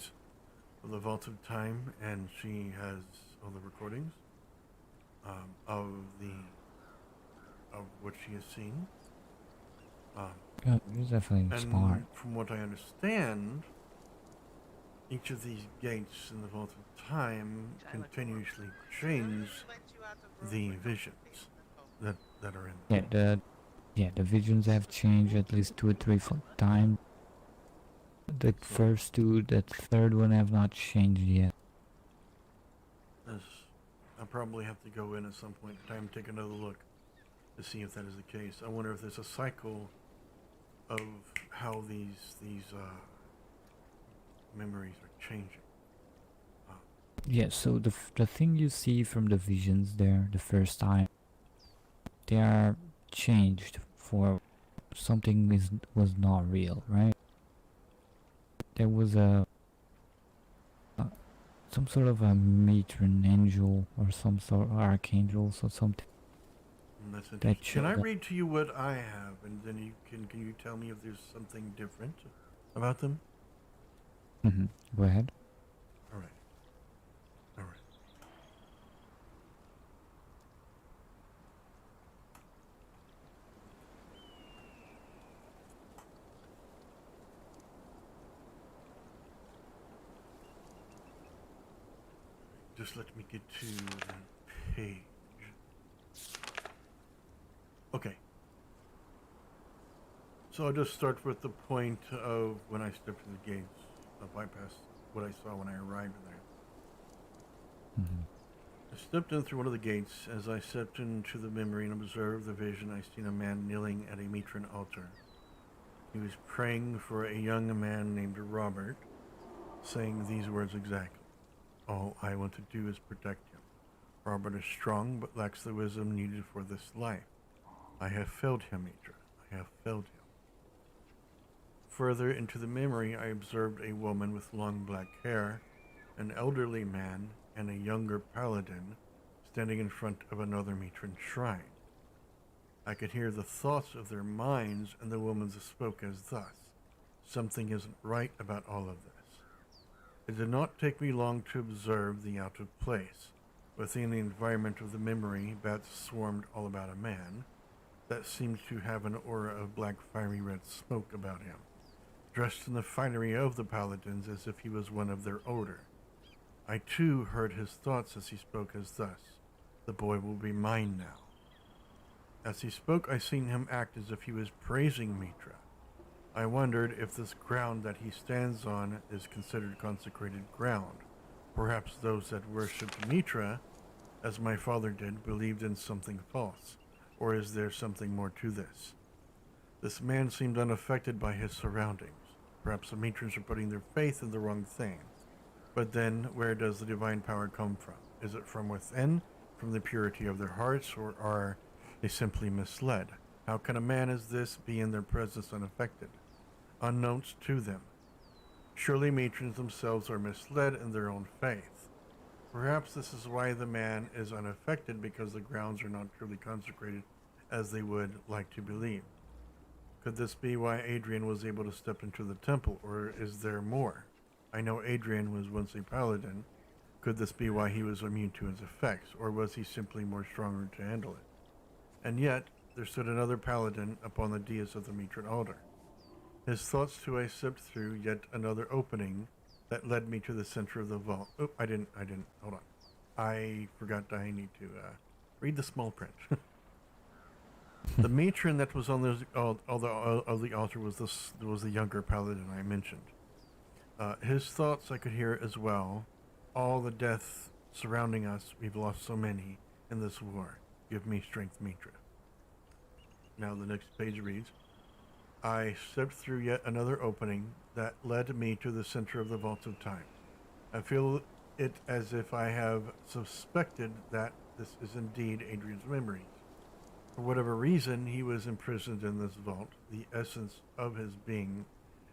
Vault of Time, and she has all the recordings of what she has seen. Yeah, he's definitely and smart. From what I understand, each of these gates in the Vault of Time continuously change the visions that are in them. The visions have changed at least 2 or 3 times. The first 2, that third one have not changed yet. Yes. I'll probably have to go in at some point in time, take another look to see if that is the case. I wonder if there's a cycle of how these memories are changing. Yeah, so the thing you see from the visions there the first time, they are changed for something was not real, right? There was some sort of a matron angel or some sort of archangel or something. That's That interesting. Can I showed up. read to you what I have, and then can you tell me if there's something different about them? Go ahead. All right. All right. Just let me get to the page. Okay. So I'll just start with the point of when I stepped through the gates. I'll bypass what I saw when I arrived there. I stepped in through one of the gates. As I stepped into the memory and observed the vision, I seen a man kneeling at a matron altar. He was praying for a young man named Robert, saying these words exactly. All I want to do is protect him. Robert is strong, but lacks the wisdom needed for this life. I have failed him, Mitra. I have failed him. Further into the memory, I observed a woman with long black hair, an elderly man, and a younger paladin standing in front of another matron shrine. I could hear the thoughts of their minds, and the woman spoke as thus. Something isn't right about all of this. It did not take me long to observe the out of place. Within the environment of the memory, bats swarmed all about a man that seemed to have an aura of black fiery red smoke about him, dressed in the finery of the paladins as if he was one of their order. I too heard his thoughts as he spoke as thus, the boy will be mine now. As he spoke, I seen him act as if he was praising Mitra. I wondered if this ground that he stands on is considered consecrated ground. Perhaps those that worshipped Mitra, as my father did, believed in something false. Or is there something more to this? This man seemed unaffected by his surroundings. Perhaps the matrons are putting their faith in the wrong thing. But then, where does the divine power come from? Is it from within, from the purity of their hearts, or are they simply misled? How can a man as this be in their presence unaffected? Unknowns to them. Surely matrons themselves are misled in their own faith. Perhaps this is why the man is unaffected, because the grounds are not truly consecrated as they would like to believe. Could this be why Adrian was able to step into the temple, or is there more? I know Adrian was once a paladin. Could this be why he was immune to its effects, or was he simply more stronger to handle it? And yet, there stood another paladin upon the dais of the matron altar. His thoughts too I sipped through yet another opening that led me to the center of the vault. Oh, I didn't, hold on. I forgot I need to read the small print. The matron that was on the altar was the younger paladin I mentioned. His thoughts I could hear as well. All the death surrounding us, we've lost so many in this war. Give me strength, Mitra. Now the next page reads, I stepped through yet another opening that led me to the center of the vault of time. I feel it as if I have suspected that this is indeed Adrian's memories. For whatever reason, he was imprisoned in this vault. The essence of his being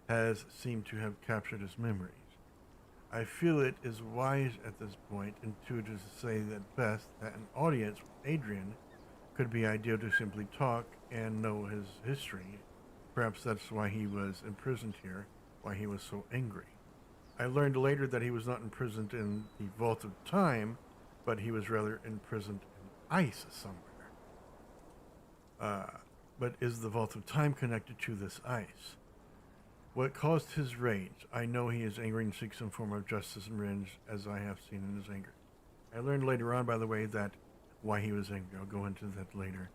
has seemed to have captured his memories. I feel it is wise at this point, intuitive to say that best that an audience with Adrian could be ideal to simply talk and know his history. Perhaps that's why he was imprisoned here, why he was so angry. I learned later that he was not imprisoned in the Vault of Time, but he was rather imprisoned in ice somewhere. But is the Vault of Time connected to this ice? What caused his rage? I know he is angry and seeks some form of justice and revenge, as I have seen in his anger. I learned later on, by the way, that why he was angry. I'll go into that later.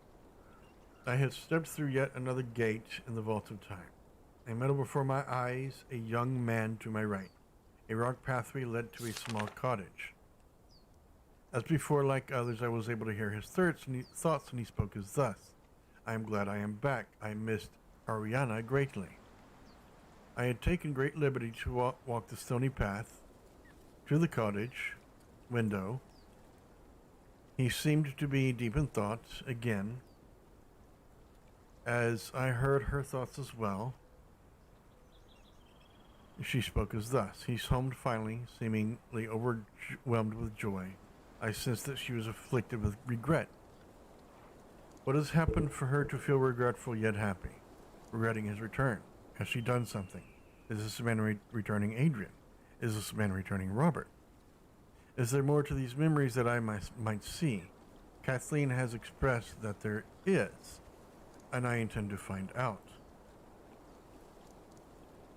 I had stepped through yet another gate in the Vault of Time. I met before my eyes a young man to my right. A rock pathway led to a small cottage. As before, like others, I was able to hear his thoughts, and he spoke as thus. I am glad I am back. I missed Ariana greatly. I had taken great liberty to walk the stony path to the cottage window. He seemed to be deep in thought again, as I heard her thoughts as well. She spoke as thus. He hummed finally, seemingly overwhelmed with joy. I sensed that she was afflicted with regret. What has happened for her to feel regretful yet happy? Regretting his return. Has she done something? Is this man returning Adrian? Is this man returning Robert? Is there more to these memories that I might see? Kathleen has expressed that there is, and I intend to find out.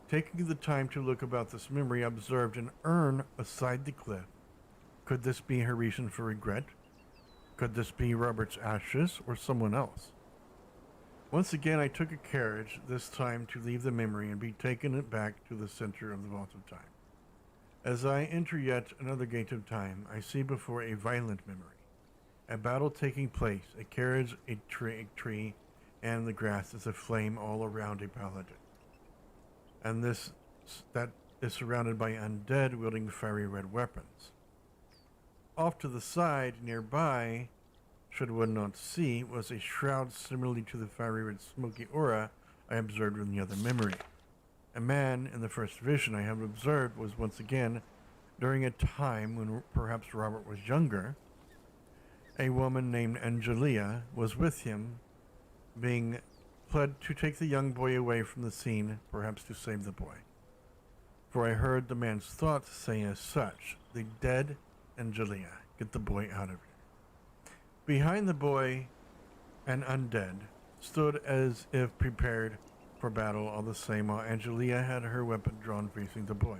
Taking the time to look about this memory, I observed an urn beside the cliff. Could this be her reason for regret? Could this be Robert's ashes or someone else? Once again, I took a carriage, this time to leave the memory and be taken back to the center of the vault of time. As I enter yet another gate of time, I see before a violent memory. A battle taking place, a carriage, a tree, and the grass is aflame all around a paladin. And that is surrounded by undead wielding fiery red weapons. Off to the side, nearby, should one not see, was a shroud similarly to the fiery red smoky aura I observed in the other memory. A man in the first vision I have observed was once again during a time when perhaps Robert was younger. A woman named Angelia was with him, being pled to take the young boy away from the scene, perhaps to save the boy. For I heard the man's thoughts say as such, the dead Angelia, get the boy out of here. Behind the boy, an undead stood as if prepared for battle, all the same, while Angelia had her weapon drawn facing the boy.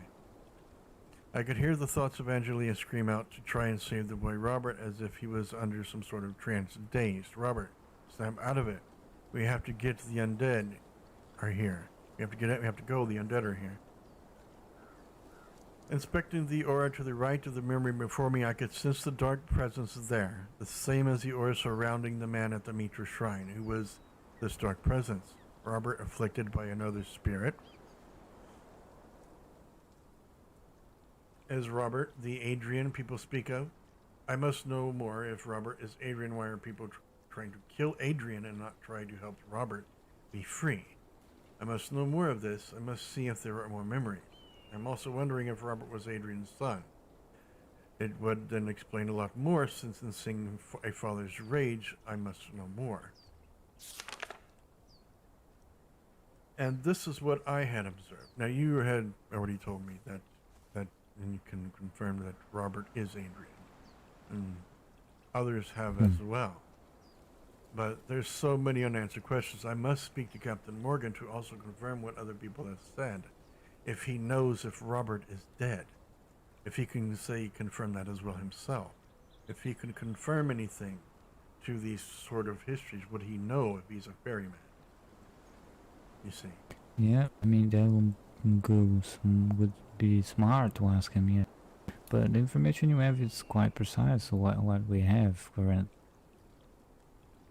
I could hear the thoughts of Angelia scream out to try and save the boy Robert as if he was under some sort of trance, dazed. Robert, snap out of it. We have to get to the undead are here. We have to get out, we have to go, the undead are here. Inspecting the aura to the right of the memory before me, I could sense the dark presence there, the same as the aura surrounding the man at the Mitra shrine. Who was this dark presence? Robert afflicted by another spirit? Is Robert the Adrian people speak of? I must know more. If Robert is Adrian, why are people trying to kill Adrian and not try to help Robert be free? I must know more of this. I must see if there are more memories. I'm also wondering if Robert was Adrian's son. It would then explain a lot more, since in seeing a father's rage, I must know more. And this is what I had observed. Now, you had already told me that and you can confirm that Robert is Adrian. And others have as well. But there's so many unanswered questions. I must speak to Captain Morgan to also confirm what other people have said. If he knows if Robert is dead. If he can confirm that as well himself. If he can confirm anything to these sort of histories, would he know if he's a ferryman? You see. Yeah, I mean, would be smart to ask him, yeah. But the information you have is quite precise, so what we have current.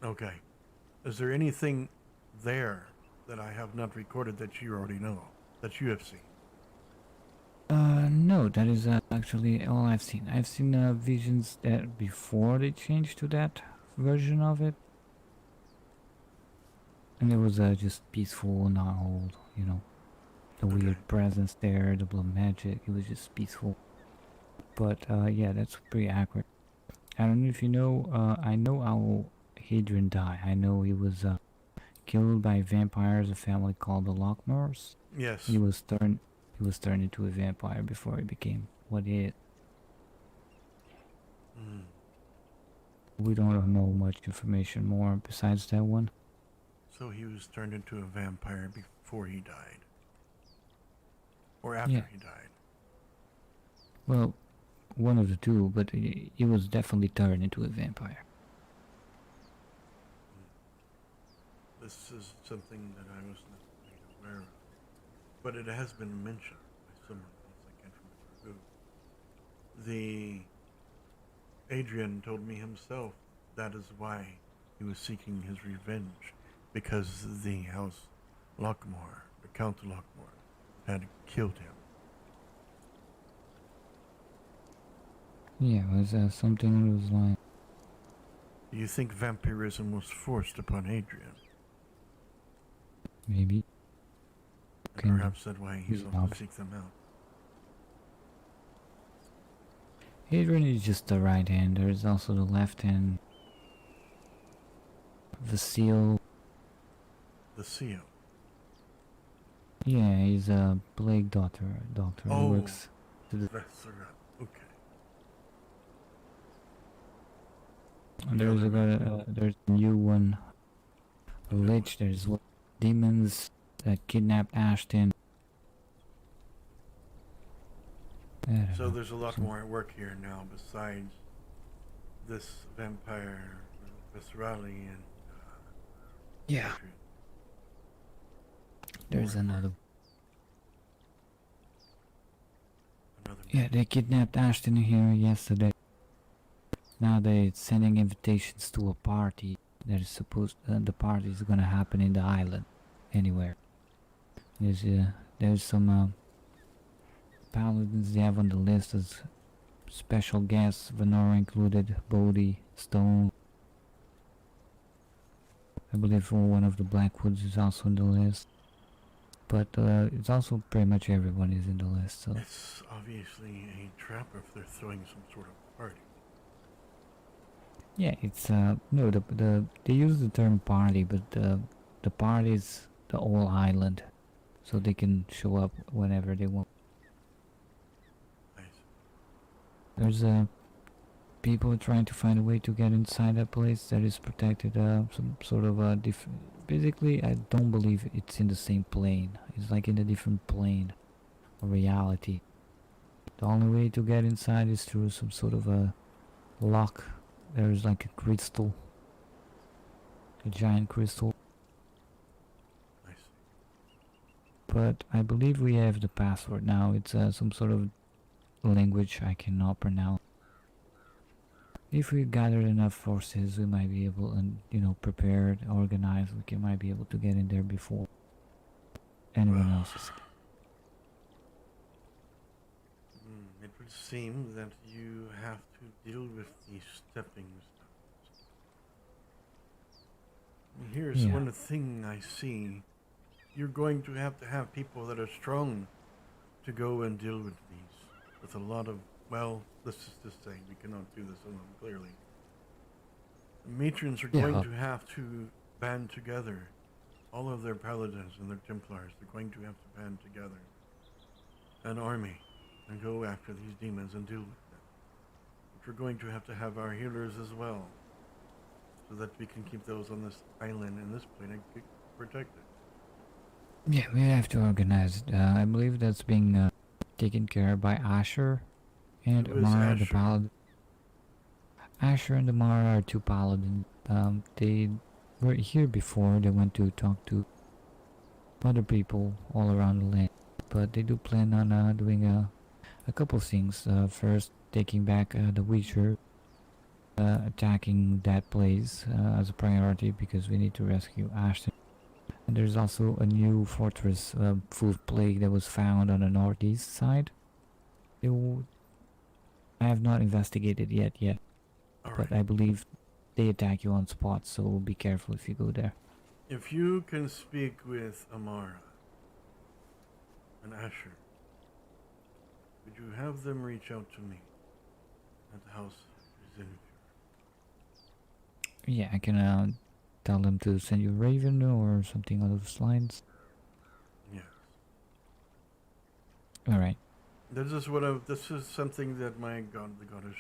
Okay. Is there anything there that I have not recorded that you already know, that you have seen? No, that is actually all I've seen. I've seen visions that before they changed to that version of it. And it was just peaceful, not old, you know. The weird presence there, the blood magic, it was just peaceful. But yeah, that's pretty accurate. I don't know if you know, I know how Hadrian died. I know he was killed by vampires, a family called the Lockmores. Yes. He was turned into a vampire before he became what he is. We don't know much information more besides that one. So he was turned into a vampire before he died? Or after he died? Well, one of the two, but he was definitely turned into a vampire. This is something that I was not made aware of. But it has been mentioned by someone else, I can't remember who. Adrian told me himself that is why he was seeking his revenge, because the House Lockmore, the Count Lockmore, had killed him. Yeah, it was something that was like. Do you think vampirism was forced upon Adrian? Maybe. And Kind of perhaps that's why he's the also opposite. seek them out. Adrian is just the right hand. There is also the left hand. The seal. The seal. Yeah, he's a plague doctor. He Oh, works to the. Vecna. Okay. There's there's a new one. A lich. There's demons that kidnapped Ashton. I don't So know. there's a lot more at work here now besides this vampire, Viscerali, and Yeah. Patriot. There's another. Another Yeah, they kidnapped Ashton here yesterday. Now they're sending invitations to a party that is supposed. The party is gonna happen in the island, anywhere. There's some paladins they have on the list as special guests. Venora included, Bodhi, Stone. I believe one of the Blackwoods is also on the list. But it's also pretty much everyone is in the list. So It's obviously a trap if they're throwing some sort of party. yeah, it's no they use the term party, but the party is the whole island, so they can show up whenever they want. Nice. There's people trying to find a way to get inside that place that is protected. Some sort of basically, I don't believe it's in the same plane. It's like in a different plane of reality. The only way to get inside is through some sort of a lock. There's like a crystal, a giant crystal. Nice. But I believe we have the password now. It's some sort of language I cannot pronounce. If we gathered enough forces, we might be able, and prepared, organized, might be able to get in there before anyone else is. It would seem that you have to deal with these stepping stones. Here's Yeah. one thing I see. You're going to have people that are strong to go and deal with these. With a lot of, well, let's just say we cannot do this alone, clearly. The matrons are going to have to band together. All of their paladins and their templars, they're going to have to band together. An army. And go after these demons and deal with them. But we're going to have our healers as well, so that we can keep those on this island and this planet protected. Yeah, we have to organize it. I believe that's being taken care of by Asher and Who is Amara, the Asher? paladin. Asher and Amara are two paladins. They were here before. They went to talk to other people all around the land, but they do plan on doing a couple of things. First, taking back the Witcher, attacking that place as a priority because we need to rescue Ashton. And there's also a new fortress full of plague that was found on the northeast side. I have not investigated yet, but I believe they attack you on spot, so be careful if you go there. If you can speak with Amara and Asher, would you have them reach out to me at the house of Zenithor? Yeah, I can tell them to send you a raven or something along those lines. Yes. All right. This is something that my god, the goddess,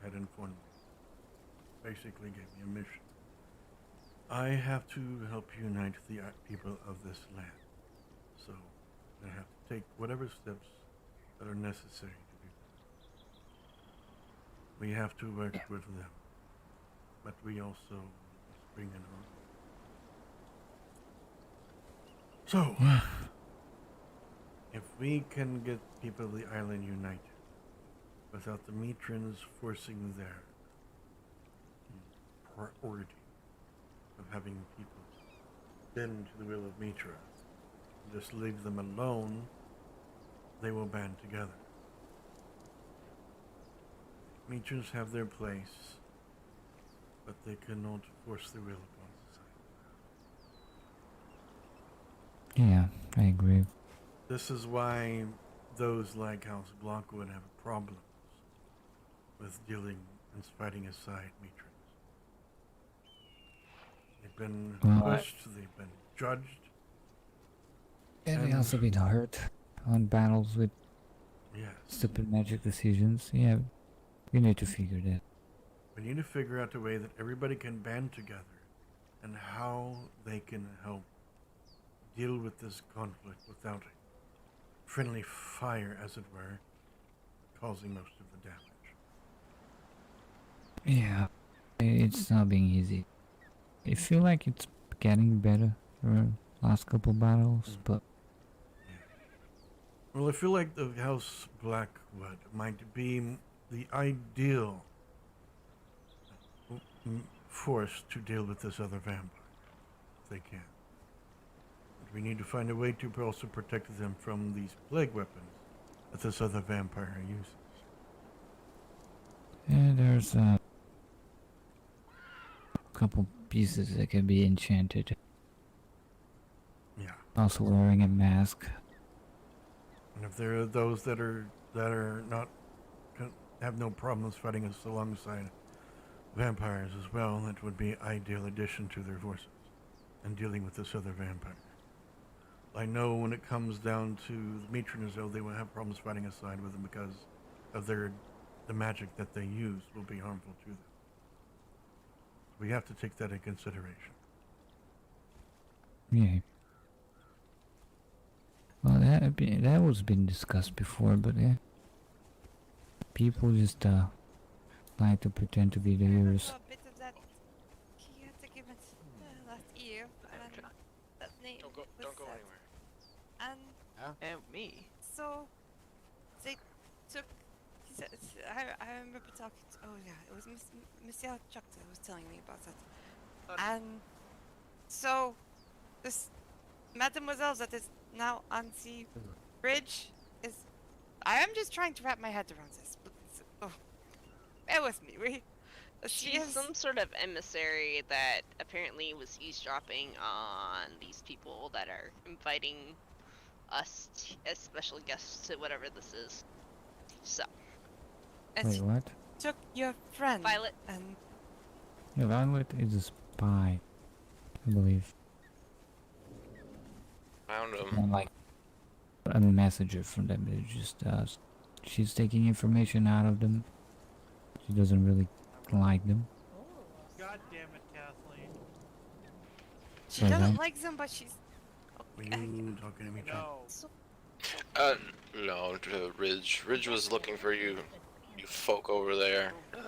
had informed me. Basically gave me a mission. I have to help unite the people of this land. So I have to take whatever steps that are necessary to do that. We have to work with them. But we also must bring in our... So, if we can get people of the island united, without the matrons forcing their priority of having people bend to the will of Mitra, just leave them alone, they will band together. Matrons have their place, but they cannot force their will upon society. Yeah, I agree. This is why those like House Blockwood have problems with dealing and fighting aside matrons. They've been pushed, they've been judged. And they also been hurt on battles with stupid magic decisions. Yeah, we need to figure that. We need to figure out a way that everybody can band together and how they can help deal with this conflict without friendly fire, as it were, causing most of the damage. Yeah, it's not being easy. I feel like it's getting better for last couple battles, but well, I feel like the House Blackwood might be the ideal force to deal with this other vampire, if they can. But we need to find a way to also protect them from these plague weapons that this other vampire uses. yeah, there's a couple pieces that can be enchanted. Yeah. Also wearing a mask. And if there are those that are not have no problems fighting us alongside vampires as well, that would be ideal addition to their forces and dealing with this other vampire. I know when it comes down to the matrons, though, they will have problems fighting aside with them because of the magic that they use will be harmful to them. We have to take that in consideration. Yeah. Well, that was been discussed before, but yeah, people just like to pretend to be the heroes. A bit of that chaotic argument last year, and that name Don't go was anywhere. And me? so they took. I remember talking to. Oh yeah, it was Monsieur Chukta who was telling me about that. And so this Mademoiselle that is now on the bridge is. I am just trying to wrap my head around this. Oh, bear with me. She's some sort of emissary that apparently was eavesdropping on these people that are inviting us as special guests to whatever this is. So. Wait, what? Took your friend. Violet. And Yeah, Violet is a spy, I believe. Found him. Not like a messenger from them. It's just she's taking information out of them. She doesn't really like them. God damn it, Kathleen. she Right, doesn't right. like them, but she's. Were you talking to me, John? No, to Ridge. Ridge was looking for you folk over there. You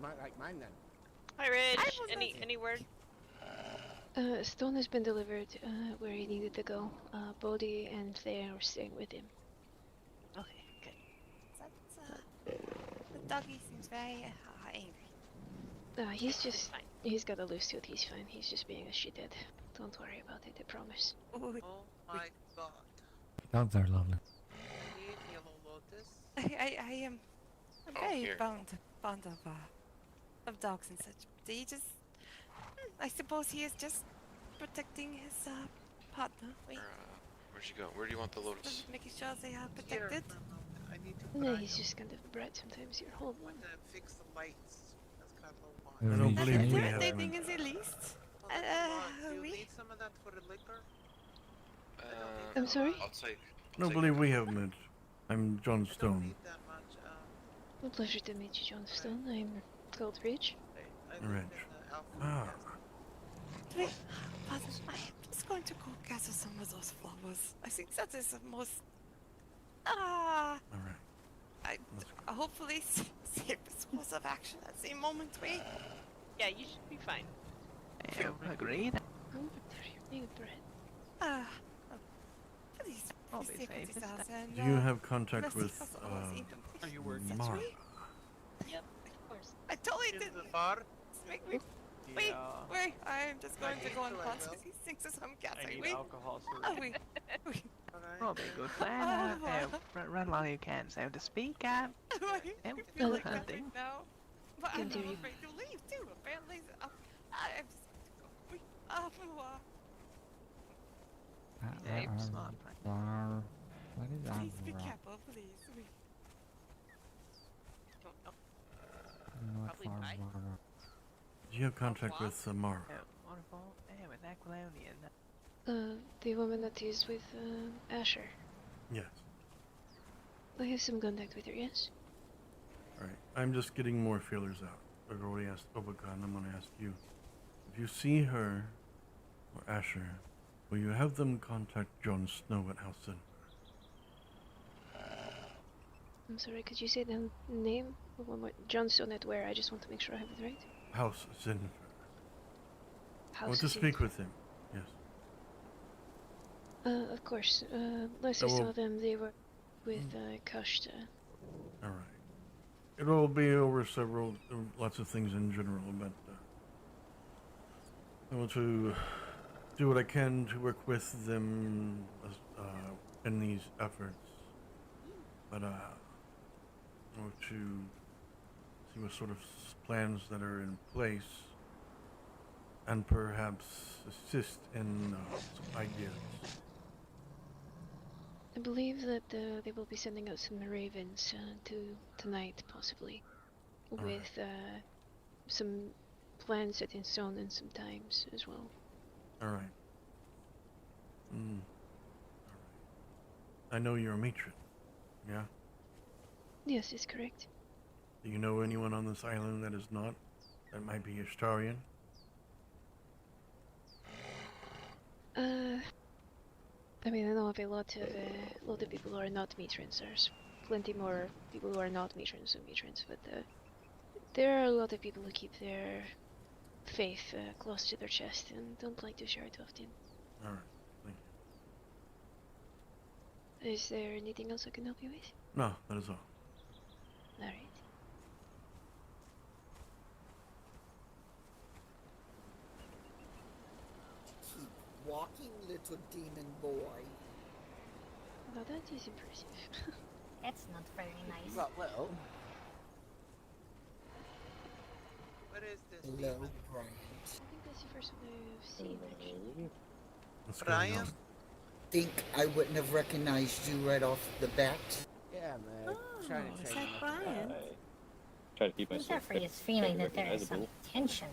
might like mine then. Hi, Ridge. Any word? Stone has been delivered where he needed to go. Bodhi and Thea are staying with him. Okay, good. The doggy seems very angry. He's got a loose tooth, he's fine. He's just being a shithead. Don't worry about it, I promise. Oh my god. Dogs are lovely. Need Yellow Lotus? I am. I'm very here. fond of dogs and such. They just. I suppose he is just protecting his partner. Wait, Where'd you go? Where do you want the lotus? just making sure they are protected. I need to No, try he's just kind of bright sometimes. You're hold one. to fix the lights. That's kind of I don't believe we They're have dating them. is the least. Do you we. need some of that for the liquor? I'm sorry? I'll take. I don't believe we have met. I'm John Stone. That much. A pleasure to meet you, John Stone. I'm called Ridge. Ridge. Ah. Wait, pardon, I'm just going to go gather some of those flowers. I think that is the most. Alright. Hopefully safest course of action at the moment. Wait. Yeah, you should be fine. Agreed. Oh, there you need bread. Please I'll be be safe safe with this yourselves time. and Do you have contact with Are you working? Mara? Yep, of course. I totally In didn't. the bar? Just make me. Wait, wait. I'm just going to go on pause because he thinks I'm guessing. Wait. alcohol, Oh, wait. Probably a good plan. Run while you can, so to speak. I And feel good like that hunting. right now. But I'm not Continue. afraid to leave too. Apparently, I'm just going to go. Wait. What is Please be Avra? careful, please. Wait. Not Probably far bye. Mara. Do you have contact with Mara? Waterfall? Yeah, with Aquilonian. The woman that is with Asher. Yes. I have some contact with her, yes? Alright. I'm just getting more feelers out. I've already asked Obakan, I'm gonna ask you. If you see her, or Asher, will you have them contact Jon Snow at House Inn? I'm sorry, could you say the name? One more. Johnson at where? I just want to make sure I have it right. House Inn. I want House to speak with him. Yes. Of course. Last I I will- saw them, they were with Kashta. Alright. It will be over lots of things in general, but I want to do what I can to work with them in these efforts. But I want to see what sort of plans that are in place and perhaps assist in some ideas. I believe that they will be sending out some ravens tonight, possibly, with some plans set in stone and some times as well. Alright. Alright. I know you're a matron, yeah? Yes, it's correct. Do you know anyone on this island that is not? That might be Ishtarian? I mean, I know of a lot of people who are not matrons. There's plenty more people who are not matrons than matrons, but there are a lot of people who keep their faith close to their chest and don't like to share it often. Alright, thank Is there anything else I can help you with? you. No, that is all. Alright. Keep walking, little demon boy. Now that is impressive. That's not very nice. Well, well. What is this? Hello, demon? Brian. I think that's the first one I've seen, actually. What's going Brian? on? Think I wouldn't have recognized you right off the bat? Yeah, man. Trying to is train that my- Brian? Try to keep myself Jeffrey is feeling that there is some recognizable. tension.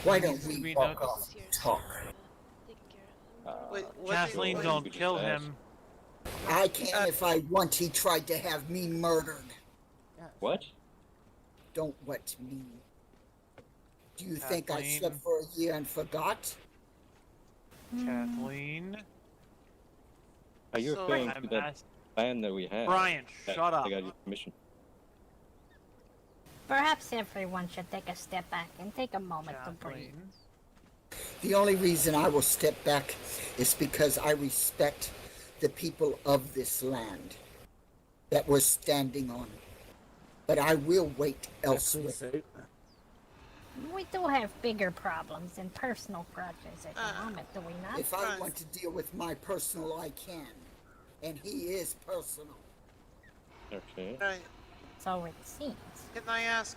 Why don't we walk off and talk? Wait, what Kathleen, did- don't kill him. I can if I want. He tried to have me murdered. What? Don't what me. Do you think I Kathleen? slept for a year and forgot? Kathleen? Are you So- referring I'm to that ask- plan that we had? Brian, that shut up. I got your permission. Perhaps everyone should take a step back and take a moment to breathe. Kathleen? The only reason I will step back is because I respect the people of this land that we're standing on. But I will wait elsewhere. We do have bigger problems than personal grudges at the moment, do we not? If I want to deal with my personal, I can. And he is personal. Okay. Brian, So it seems. can I ask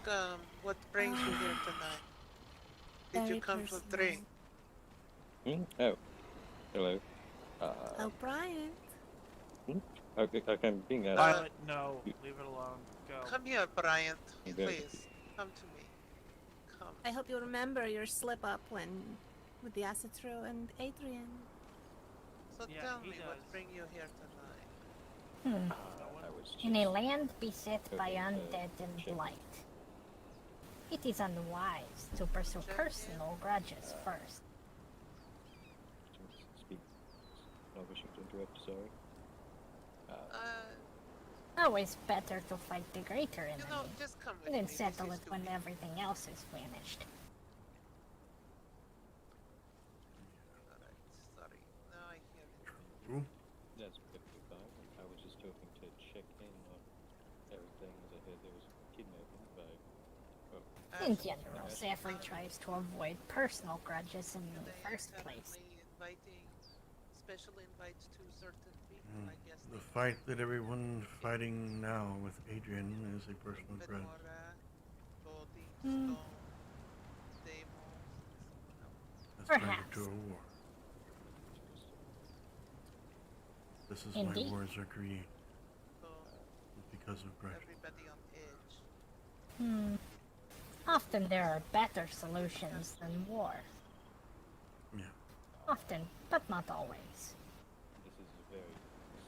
what brings you here tonight? Did Very you come to personal. drink? Oh. Hello. Oh, Brian. Okay, I'm being asked. Violet, no. Leave it alone. Go. Come here, Brian. Okay. Please, come to me. Come. I hope you remember your slip up when with the acid throw and Adrian. So Yeah, tell he me what does. bring you here tonight. I was In a just- land beset by Okay, undead and check. blight, it is unwise to pursue personal grudges first. Speak. Not wishing to interrupt, sorry. Always better to fight the greater enemy, You know, just come with and then me. settle This it is when stupid. everything else is finished. Alright, sorry. Now I hear Cool. That's perfectly fine. I was just hoping to check in on everything as I heard there was kidnapping by. Oh, In general, Zephyr tries to avoid personal grudges in the first place. Inviting special invites to certain people, I guess. The fight that everyone's fighting now with Adrian is a personal grudge. Hmm. That's Perhaps. to a war. This is Indeed. why wars are created. Because of grudge. Everybody on edge. Hmm. Often there are better solutions than war. Yeah. Often, but not always. This is a very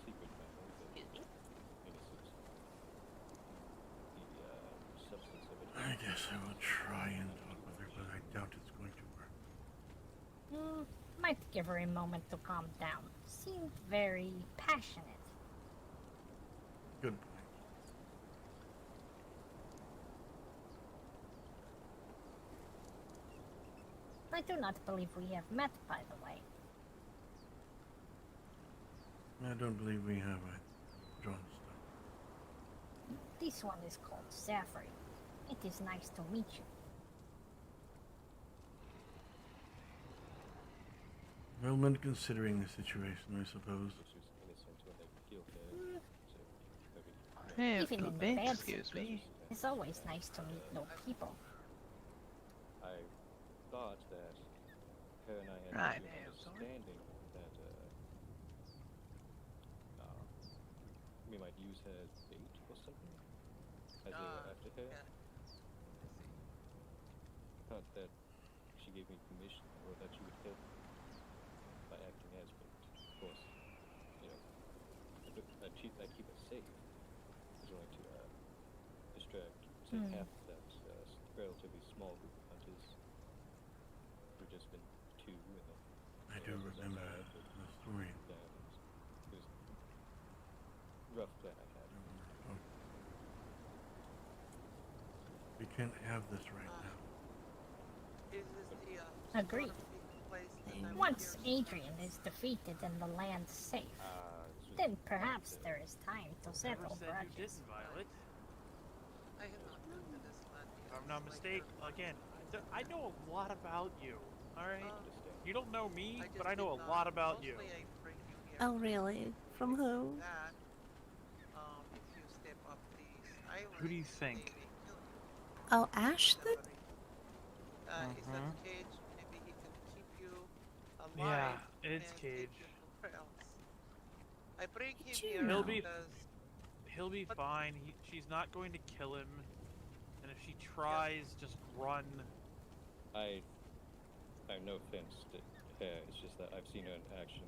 secret matter, but in a sense, the substance of it. I guess I will try and talk with her, but I doubt it's going to work. Might give her a moment to calm down. Seemed very passionate. Good point. I do not believe we have met, by the way. I don't believe we have John stuff. This one is called Zephyr. It is nice to meet you. Well, when considering the situation, I suppose. Even in the bad situation, it's always nice to meet new people. I thought that her and I had Right, an understanding that we might use her as bait or something as they were after her. Yeah. I thought that she gave me permission, or that she would help by acting as bait. Of course, you know, I'd keep her safe. I was going to distract, say, half of that relatively small group of hunters. We've just been two, and then I do remember the story. it was a rough plan I had. Oh. We can't have this right now. Is this the, Agreed. Once Adrian is defeated and the land safe, then perhaps there is time to settle grudges. I have not been to this land yet. If I'm not mistaken, again, I know a lot about you. All right, you don't know me, but I know a lot about you. Oh, really? From who? That, if you step up these islands, Who do you think? Oh, Ashton? Is that Cage? Maybe he can keep you alive. Yeah, it's and Cage. take you somewhere else. I bring him you here know? because He'll be fine. She's not going to kill him, and if she tries, just run. I have no offense to her. It's just that I've seen her in action.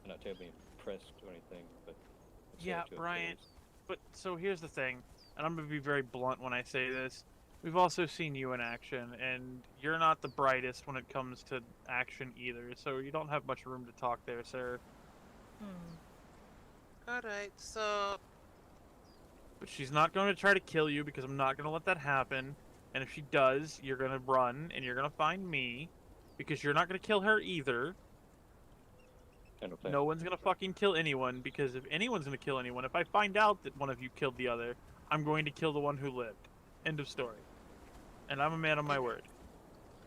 I'm not terribly impressed or anything, but I'm Yeah, sorry to Brian. oppose. But so here's the thing, and I'm gonna be very blunt when I say this. We've also seen you in action, and you're not the brightest when it comes to action either. So you don't have much room to talk there, sir. alright, so But she's not going to try to kill you because I'm not going to let that happen. And if she does, you're going to run and you're going to find me because you're not going to kill her either. No one's going to fucking kill anyone because if anyone's going to kill anyone, if I find out that one of you killed the other, I'm going to kill the one who lived. End of story. And I'm a man of my word.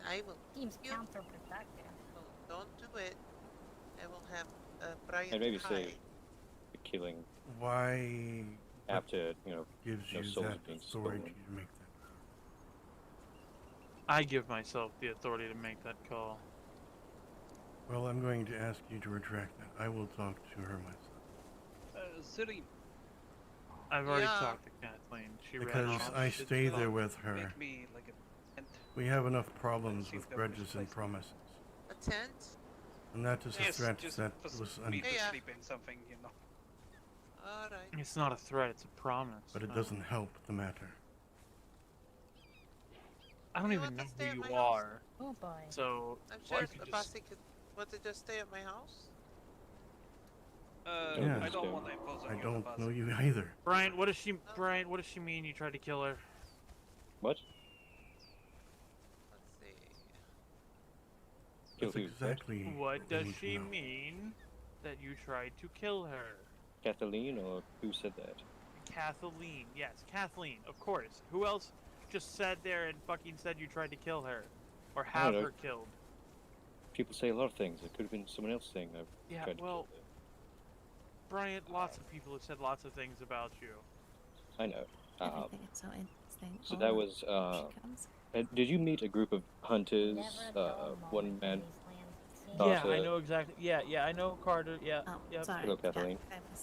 I will. Seems counterproductive. Oh, don't do it. I will have Brian And maybe hide. say the killing Why after, you know, gives no you souls that being authority stolen. to make that? I give myself the authority to make that call. Well, I'm going to ask you to retract that. I will talk to her myself. City. I've already Yeah. talked to Kathleen. She ran Because off. I stay there with her. Make me like a tent. We have enough problems See with if there was grudges and place. promises. A tent? And that is a Yes, threat just that for was me to Yeah. sleep in something, you know. Alright. It's not a threat, it's a promise. But it doesn't help the matter. I don't You even want know to stay who at you my house? are. Oh boy. So, I'm why sure don't you the just... bossy could want to just stay at my house. Yeah. I don't want to impose on I you. don't boss. know you either. Brian, what does she mean you tried to kill her? What? Let's see. Kill That's who? exactly What we does need to she know. mean? that you tried to kill her. Kathleen, or who said that? Kathleen, yes, Kathleen, of course. Who else just sat there and fucking said you tried to kill her? Or I don't have know. her killed? People say a lot of things. It could have been someone else saying I've Yeah, tried to well, kill her. Bryant, lots of people have said lots of things about you. I know. I think it's so interesting. So that was, She comes. did you meet a group of hunters, one man? Yeah, I know exactly. Yeah, I know Carter. Yeah, yep. Sorry. Hello, Kathleen.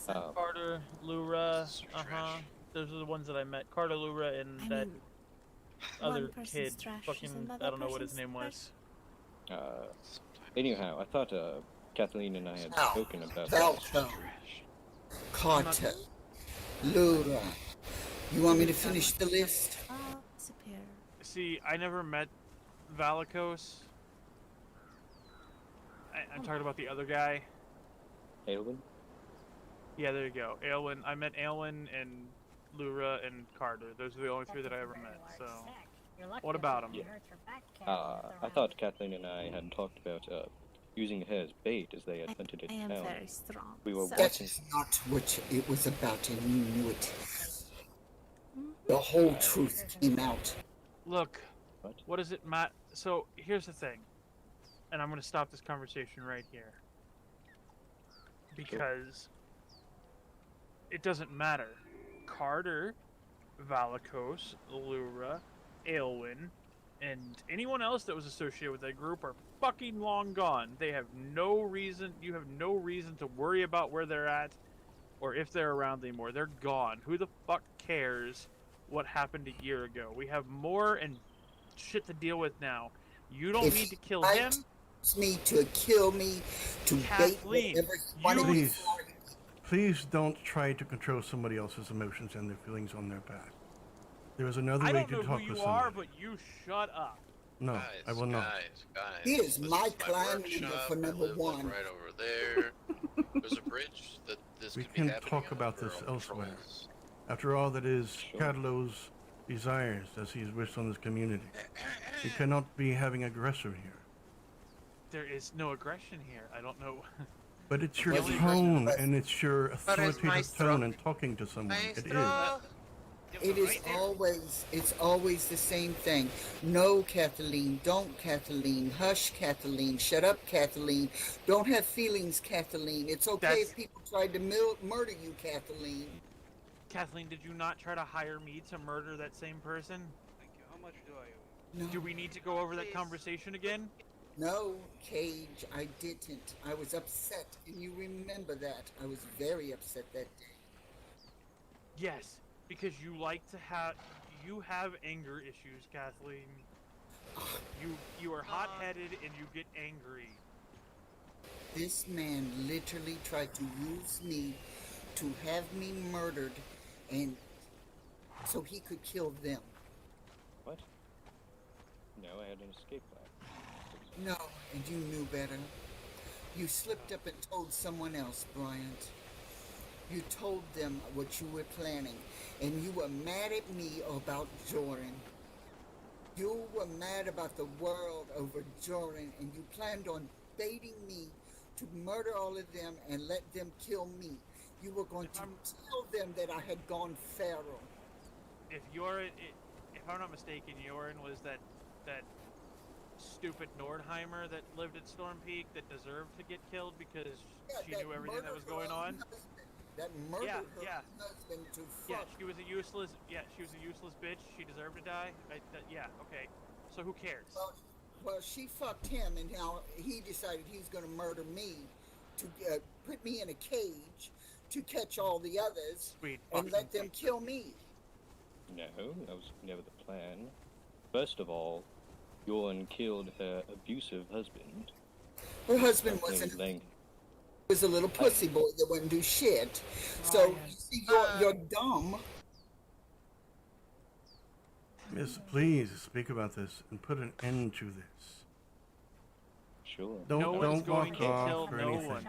Carter, Lura. Those are the ones that I met. Carter, Lura, and that other kid. Fucking, I don't know what his name was. Anyhow, I thought Kathleen and I had spoken about Falco, Carter, Lura. You want me to finish the list? See, I never met Valicos. I'm talking about the other guy. Aelwyn? Yeah, there you go. Aelwyn. I met Aelwyn and Lura and Carter. Those are the only three that I ever met. So, what about them? I thought Kathleen and I had talked about using her as bait as they had hunted it I am down. very strong. We were That watching. is not what it was about, and you knew it. The whole truth came out. Look, what does it matter? So, here's the thing. And I'm going to stop this conversation right here. Because it doesn't matter. Carter, Valicos, Lura, Aelwyn, and anyone else that was associated with that group are fucking long gone. They have no reason, you have no reason to worry about where they're at or if they're around anymore. They're gone. Who the fuck cares what happened a year ago? We have more and shit to deal with now. You don't need to kill him. Me to kill me, to Kathleen, bait whatever you Please don't try to control somebody else's emotions and their feelings on their path. There is another I way don't to know talk who with you are, somebody. but you shut up. No, I will not. Guys, He is this my is clan workshop. leader for I number live, one. like, right over there. There's a bridge that this We could be can happening talk on about for this our elsewhere. patrols. After all, that is Cadlo's desires as he has wished on this community. We cannot be having aggressor here. There is no aggression here. I don't know. But it's your The only tone aggression- and it's your But it's authoritative maestro. tone in talking to someone. It is. It is always, it's always the same thing. No, Kathleen, don't, Kathleen. Hush, Kathleen. Shut up, Kathleen. Don't have feelings, Kathleen. It's okay if people tried to murder you, Kathleen. Kathleen, did you not try to hire me to murder that same person? Thank you. How much do I owe? No. Do we need to go over that conversation again? No, Cage, I didn't. I was upset, and you remember that. I was very upset that day. Yes, because you like to have anger issues, Kathleen. You are hot-headed and you get angry. This man literally tried to use me to have me murdered, and so he could kill them. What? No, I had an escape plan. No, and you knew better. You slipped up and told someone else, Bryant. You told them what you were planning, and you were mad at me about Jordan. You were mad about the world over Jordan, and you planned on baiting me to murder all of them and let them kill me. You were going to tell them that I had gone feral. If I'm not mistaken, Yorin was that stupid Nordheimer that lived at Storm Peak that deserved to get killed because she knew everything that was going on. That murdered yeah. her husband to Yeah, fuck. she was a useless bitch. She deserved to die. Yeah, okay. So who cares? Well, she fucked him, and now he decided he's going to murder me to put me in a cage to catch all the others and let them kill me. No, that was never the plan. First of all, Yoren killed her abusive husband. Her husband was a little pussy boy that wouldn't do shit. So you see, you're dumb. Miss, please speak about this and put an end to this. Sure. Don't walk off or anything.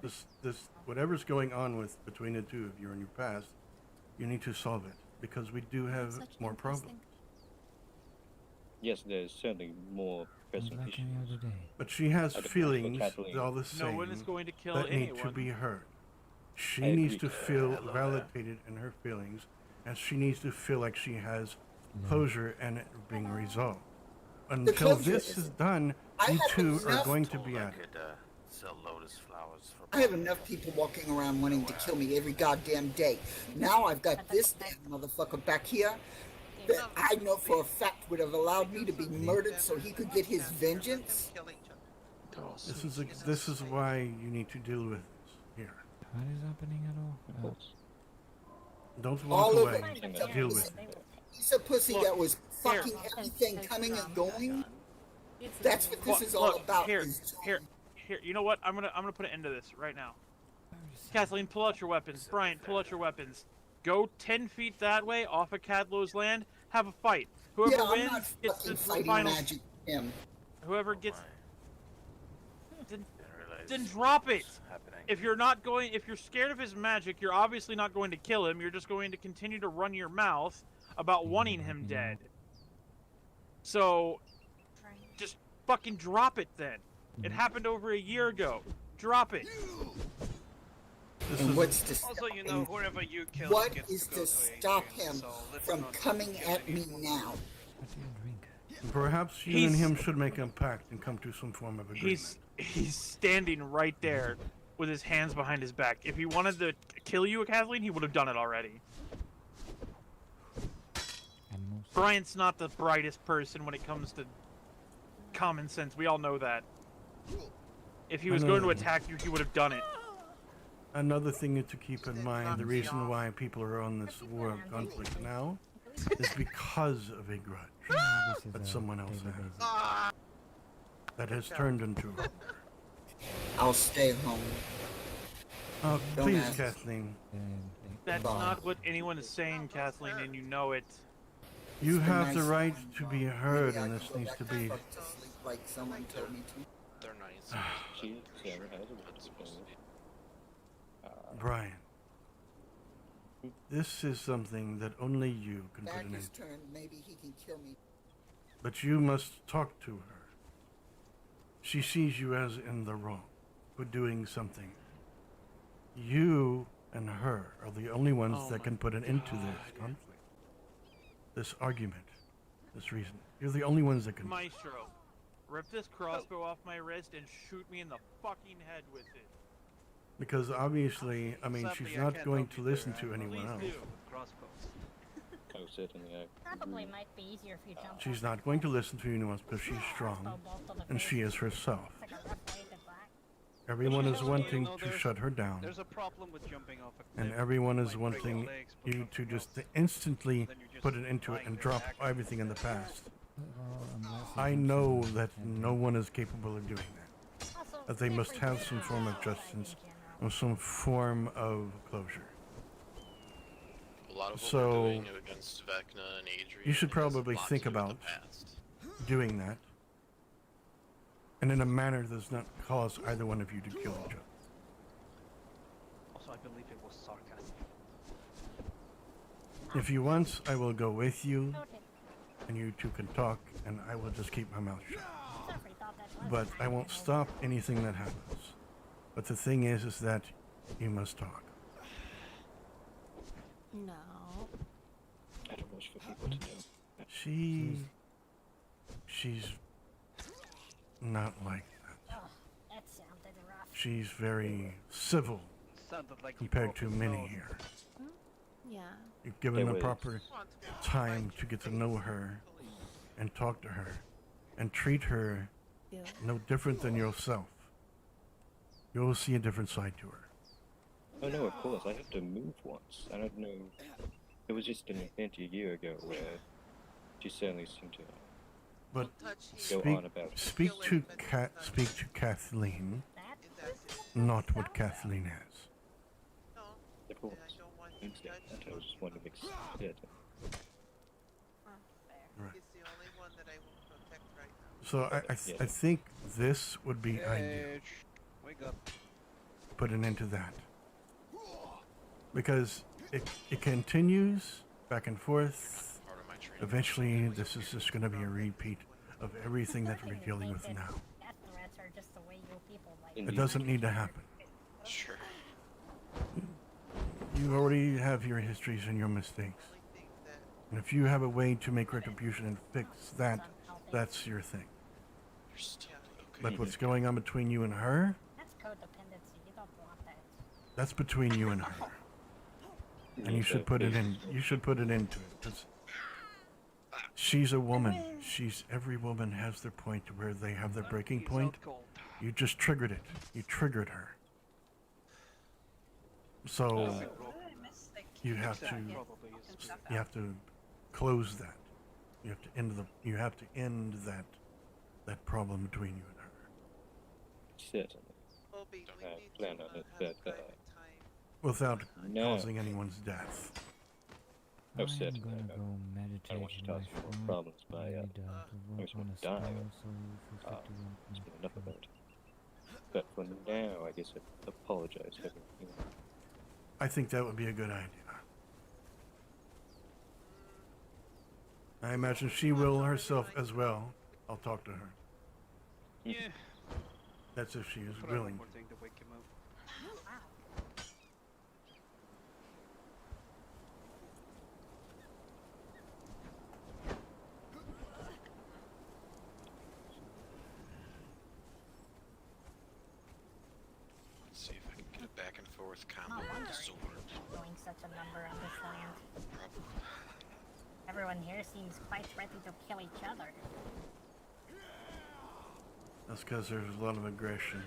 This whatever's going on between the two of you in your past, you need to solve it because we do have more problems. Yes, there's certainly more pressing like issues. any other day. But she has I don't know for feelings, Kathleen. all the No same, one is going to kill that need to anyone. be heard. She I needs agree. to feel validated in her feelings, and she needs to feel like she has closure and it being resolved. Until closure this is done, I you have two are enough- going to be at it. Sell lotus flowers for I have enough people walking around wanting to kill me every goddamn day. Now I've got this damn motherfucker back here that I know for a fact would have allowed me to be murdered so he could get his vengeance. This is why you need to deal with this here. What is happening at all? Don't walk All away. over. Deal with it. He's a pussy Look, that was fucking here. everything coming and going. That's what this is all Look, about. Here. You know what? I'm gonna put an end to this right now. Kathleen, pull out your weapons. Brian, pull out your weapons. Go 10 feet that way, off of Cadlo's land. Have a fight. Whoever Yeah, I'm wins not gets fucking the fighting final. magic him. Whoever gets. Then drop it. If you're scared of his magic, you're obviously not going to kill him. You're just going to continue to run your mouth about wanting him dead. So, just fucking drop it then. It happened over a year ago. Drop it. And what's to Also, you know, whoever you kill what gets is to go to to stop Adrian, him so let's from not coming kill at me anyone. now? Perhaps you and him should make a pact and come to some form of agreement. He's standing right there with his hands behind his back. If he wanted to kill you, Kathleen, he would have done it already. Brian's not the brightest person when it comes to common sense. We all know that. If he was going to attack you, he would have done it. Another thing to keep in mind, the reason why people are on this war of conflict now is because of a grudge that someone else has. That has turned into a war. I'll stay home. Oh, Don't please, ask. Kathleen. That's not what anyone is saying, Kathleen, and you know it. You have the right to be heard, and this needs to be... Like someone told me to. They're nice. Brian, this is something that only you can put Back an his end to. turn, maybe he can kill me. But you must talk to her. She sees you as in the wrong for doing something. You and her are the only ones that can put an end to this conflict. This argument. This reason. You're the only ones that can. Maestro, rip this crossbow off my wrist and shoot me in the fucking head with it. Because obviously, I mean, she's not going to listen to anyone else. Oh, certainly. Probably might be easier if you jump. She's not going to listen to anyone else because she's strong, and she is herself. Everyone is wanting to shut her down, There's a problem with jumping off a and cliff. everyone is Like, wanting break your legs, but you nothing to just else. instantly Then you're just put it into it lying and there drop acting everything in the past. Unless I know that no one is capable of doing that. That they must have some form of justice or some form of closure. A lot of what So, we're doing against Vecna and Adrian. You should has probably a lot think to do with about the past. doing that, and in a manner that does not cause either one of you to kill each other. Also, I believe it was sarcastic. If you want, I will go with you, and you two can talk, and I will just keep my mouth shut. But I won't stop anything that happens. But the thing is that you must talk. No. I don't wish for people to know. She's not like that. That sounded rough. She's very civil Sounded like compared to many here. Yeah. You've given It the was- proper time to get to know her and talk to her and treat her Yeah. no different than yourself. You'll see a different side to her. Oh no, of course. I had to move once. I don't know. It was just an event a year ago where she certainly seemed to But go speak, on about. speak to Kathleen, not what Kathleen has. Of course. I understand that. I was just wondering if it's it. Right. He's the only one that I will protect right now. So I think this would be ideal. Wake up. Put an end to that. Because it continues back and forth, Eventually, this is just going to be a repeat of everything that we're dealing with now. Death threats are just the way you people like. It doesn't need to happen. Sure. You already have your histories and your mistakes. And if you have a way to make retribution and fix that, that's your thing. You're still okay. But what's going on between you and her, That's codependency. You don't want that. that's between you and her. And you should put it in. You should put it into it. 'Cause she's a woman. Every woman has their point where they have their breaking point. You just triggered it. You triggered her. So you have to close that. You have to end that problem between you and her. Certainly. Obi, we I need plan to on it, have but private time. Without No. causing anyone's death. Oh, I'm certainly. gonna go meditate I don't want you in to my cause more room. problems by I need I'm to just work on gonna a die. spell, so you feel free to It's been enough of it. But for now, I guess I apologize for everything. I think that would be a good idea. I imagine she will herself as well. I'll talk to her. Yeah. That's if she is But I like willing. one thing to wake him up. Let's see if I can get a back and forth No combo wonder with the sword. doing such a number on this land. Everyone here seems quite ready to kill each other. That's because there's a lot of aggression.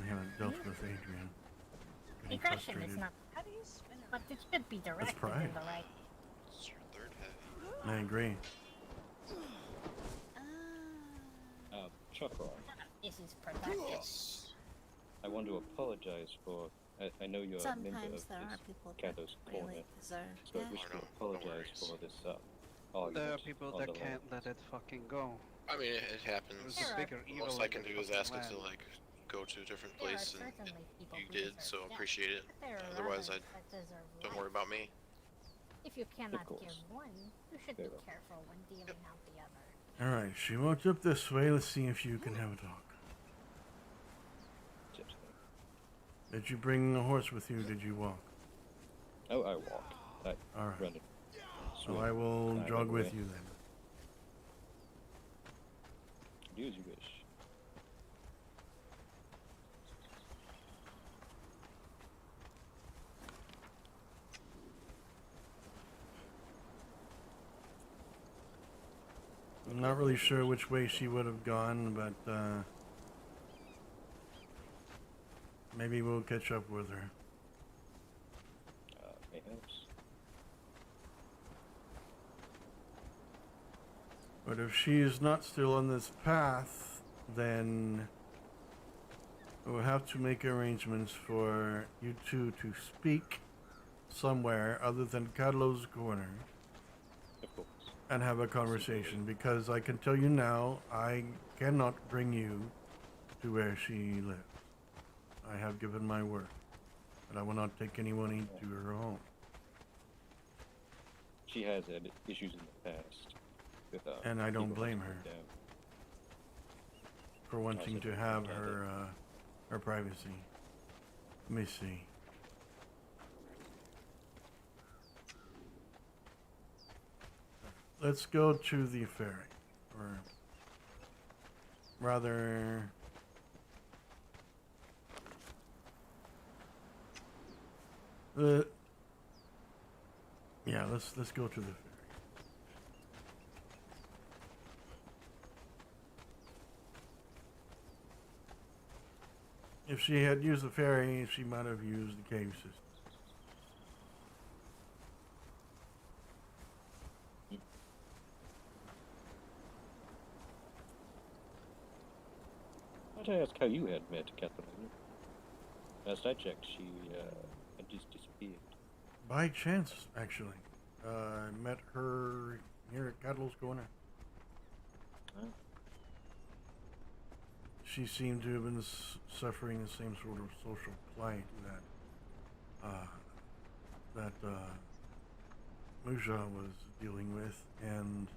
We haven't dealt with Adrian. Getting Aggression is frustrated. not. But it should be directed pride. in the right. It's your third heavy. I agree. Chakra, This is productive. I want to apologize for. I know you're a member Sometimes of there are this people that Katos Corner, really deserve so I wish to apologize for this argument. There are people on that the can't land. let it fucking go. I mean, it happens. There's a bigger evil Most I in can the do is fucking ask it to land. like go to a different There are place, and certainly people you who did, deserve so death, appreciate it. but there are Otherwise, others I that deserve don't life. worry about me. If you cannot course. give one, you should Very be well. careful when dealing out the other. All right, she walked up this way. Let's see if you can have a talk. Did you bring a horse with you? Did you walk? Oh, I walk. I All right. run it. So I will Swing. jog with Away. you then. Do as you wish. I'm not really sure which way she would have gone, but maybe we'll catch up with her. Perhaps. But if she is not still on this path, then we'll have to make arrangements for you two to speak somewhere other than Carlo's Corner Of course. and have a conversation, because I can tell you now, I cannot bring you to where she lives. I have given my word, but I will not take anyone into her home. She has had issues in the past with And I don't people blame hunting her. down. For wanting to have her privacy. Let me see. Let's go to the ferry, or rather, yeah, let's go to the ferry. If she had used the ferry, she might have used the cave system. Might I ask how you had met Kathleen? Last I checked, she had just disappeared. By chance, actually. I met her here at Cadlo's Corner. Oh. She seemed to have been suffering the same sort of social plight that Muja was dealing with, and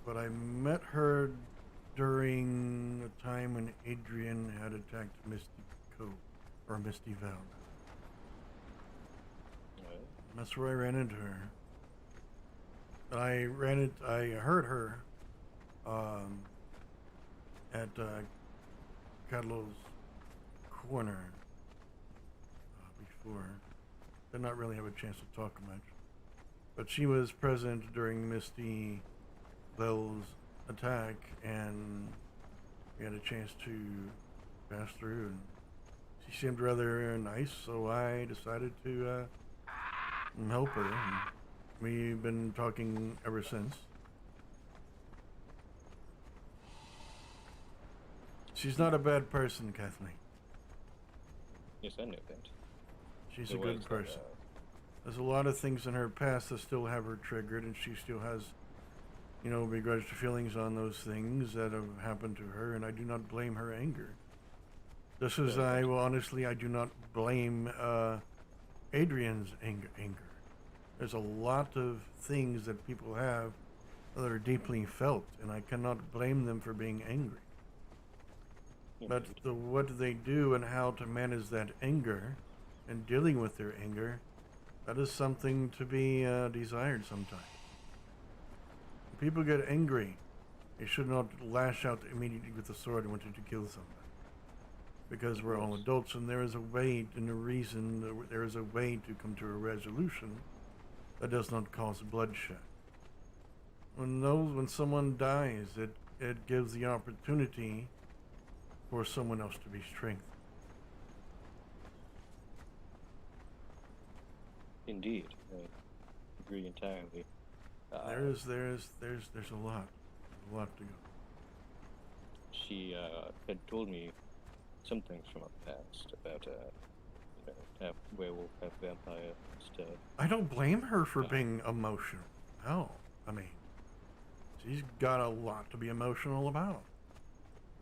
but I met her during a time when Adrian had attacked Misty Cove, or Misty Valley. That's where I ran into her. I heard her at Cadlo's corner before. Did not really have a chance to talk much. But she was present during Misty Bell's attack, and we had a chance to pass through, and she seemed rather nice, so I decided to help her. And we've been talking ever since. She's not a bad person, Kathleen. Yes, I know that. She's There a good was, person. There's a lot of things in her past that still have her triggered, and she still has, you know, begrudged feelings on those things that have happened to her, and I do not blame her anger. Just as I do not blame Adrian's anger. There's a lot of things that people have that are deeply felt, and I cannot blame them for being angry. But what they do and how to manage that anger and dealing with their anger, that is something to be desired sometimes. When people get angry, they should not lash out immediately with the sword and wanting to kill somebody. Because we're all adults, and there is a way and a reason, there is a way to come to a resolution that does not cause bloodshed. When someone dies, it gives the opportunity for someone else to be strengthened. Indeed, I agree entirely. There's a lot to go. She had told me some things from her past about half werewolf, half vampire stuff. I don't blame her for being emotional. No, I mean, she's got a lot to be emotional about.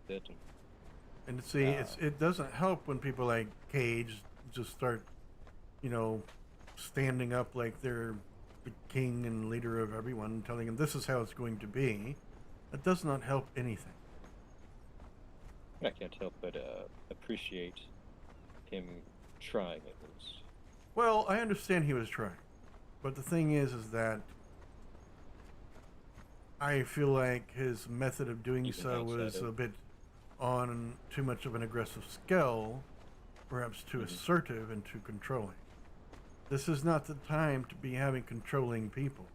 Certain. And see, it doesn't help when people like Cage just start, you know, standing up like they're the king and leader of everyone, telling them this is how it's going to be. That does not help anything. I can't help but appreciate him trying at least. Well, I understand he was trying, but the thing is that I feel like his method of doing so was a bit on too much of an aggressive scale, perhaps too assertive and too controlling. This is not the time to be having controlling people.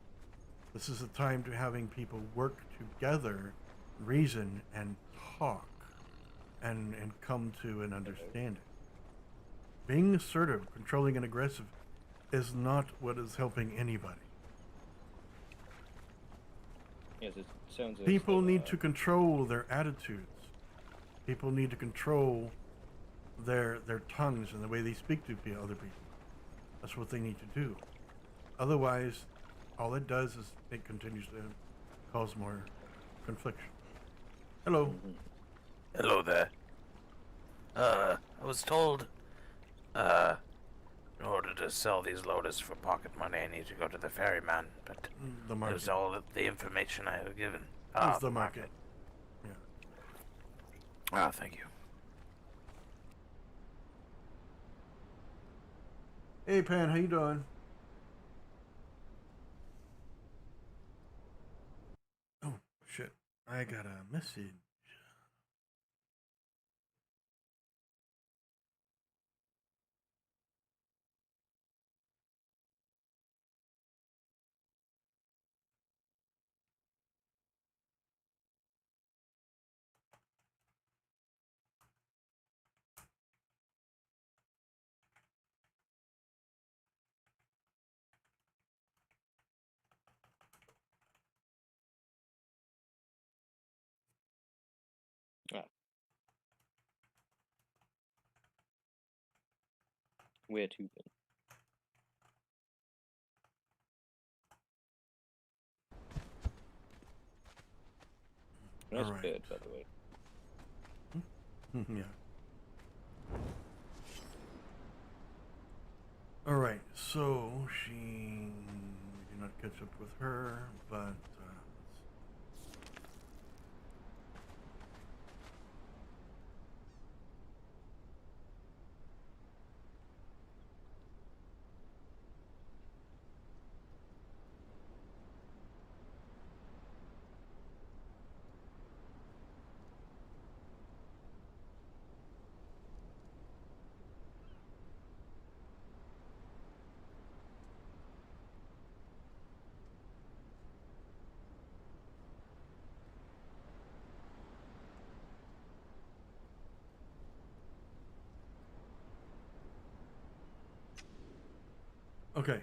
This is the time to having people work together, reason, and talk, and come to an understanding. Being assertive, controlling, and aggressive is not what is helping anybody. Yes, it sounds. People need to control their attitudes. People need to control their tongues and the way they speak to other people. That's what they need to do. Otherwise, all it does is it continues to cause more confliction. Hello. Hello there. I was told, in order to sell these lotus for pocket money, I need to go to the ferryman, but the market. There's all of the information I have given. It's the market. Yeah. Ah, thank you. Hey, Pan, how you doing? Oh, shit. I got a message. Where to then? Nice All right. bed, by the way. Yeah. All right, so we did not catch up with her, but okay.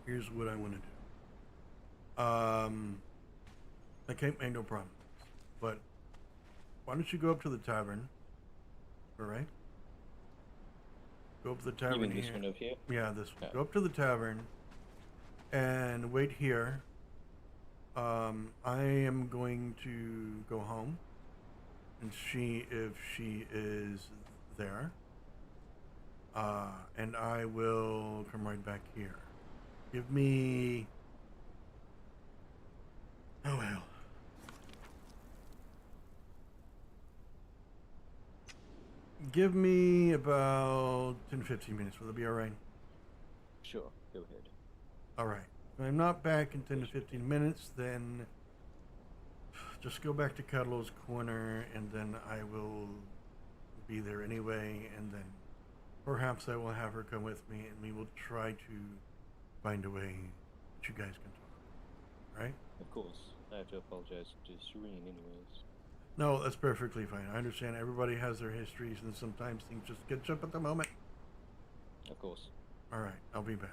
Here's what I want to do. I can't make no promise, but why don't you go up to the tavern? All right. Go up to the tavern. You mean this here. one over here? Yeah, this one. Yeah. Go up to the tavern and wait here. I am going to go home and see if she is there. And I will come right back here. Give me... Oh, well. Give me about 10-15 minutes. Will it be all right? Sure, go ahead. All right. If I'm not back in 10 to 15 minutes, then just go back to Cuddler's Corner, and then I will be there anyway, and then perhaps I will have her come with me, and we will try to find a way that you guys can talk. Right? Of course. I have to apologize to Serene anyways. No, that's perfectly fine. I understand everybody has their histories, and sometimes things just catch up at the moment. Of course. All right, I'll be back.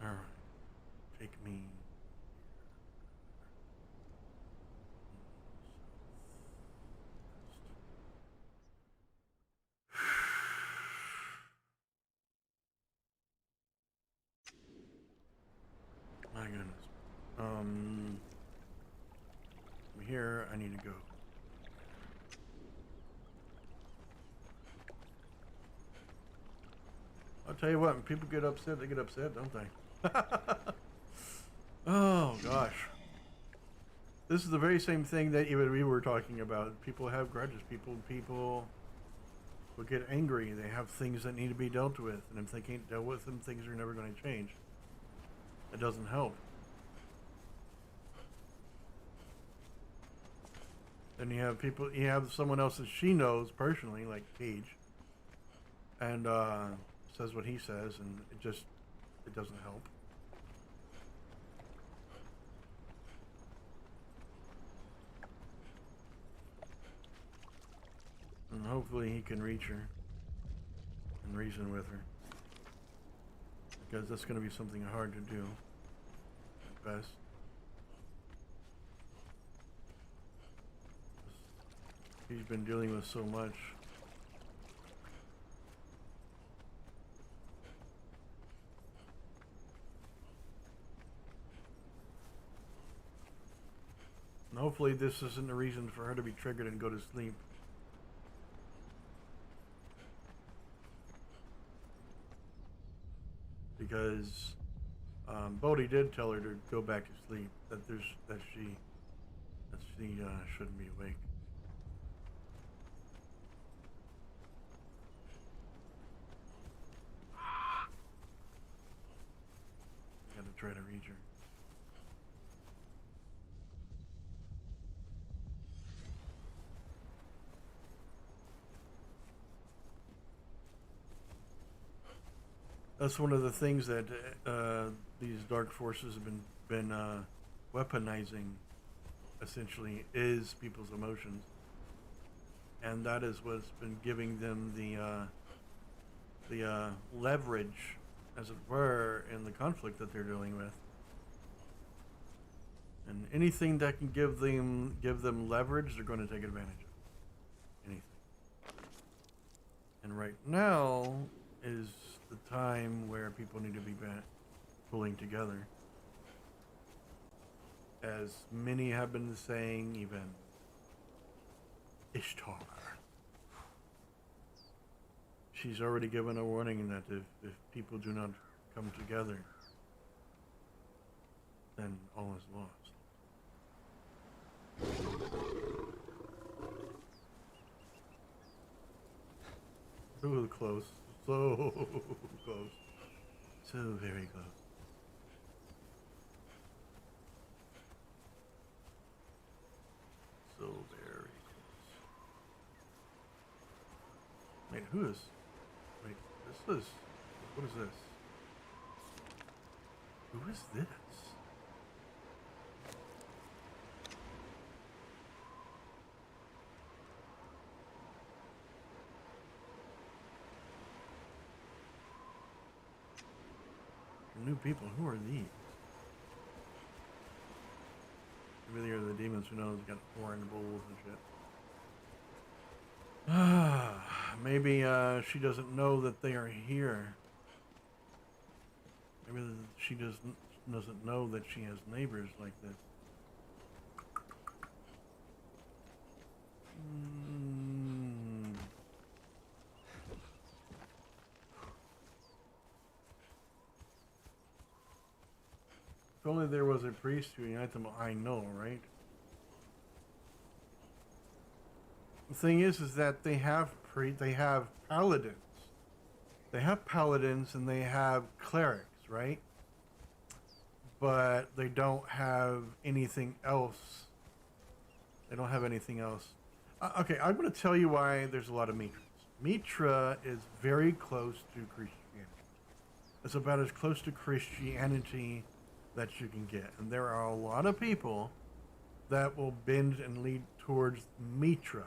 All right, take me. My goodness. From here, I need to go. I'll tell you what, when people get upset, they get upset, don't they? Oh, gosh. This is the very same thing that even we were talking about. People have grudges. People will get angry. They have things that need to be dealt with. And if they can't deal with them, things are never going to change. It doesn't help. Then you have someone else that she knows personally, like Cage, and says what he says, and it doesn't help. And hopefully he can reach her and reason with her, because that's going to be something hard to do at best. He's been dealing with so much. And hopefully this isn't a reason for her to be triggered and go to sleep. Because Bodhi did tell her to go back to sleep, that she shouldn't be awake. Gotta try to reach her. That's one of the things that these dark forces have been weaponizing, essentially, is people's emotions, and that is what's been giving them the leverage, as it were, in the conflict that they're dealing with. And anything that can give them leverage, they're going to take advantage of. Anything. And right now is the time where people need to be pulling together. as many have been saying, even Ishtar. She's already given a warning that if people do not come together, then all is lost. So close. So close. So very close. So very close. Wait, who is? Wait, this is. What is this? Who is this? New people. Who are these? Maybe they are the demons. Who knows? Got horn bulls and shit. Maybe she doesn't know that they are here. Maybe she doesn't know that she has neighbors like this. If only there was a priest to unite them. I know, right? The thing is that they have paladins. They have paladins and they have clerics, right? But they don't have anything else. They don't have anything else. Okay, I'm going to tell you why there's a lot of Mitrans. Mitra is very close to Christianity. It's about as close to Christianity that you can get. And there are a lot of people that will bend and lead towards Mitra.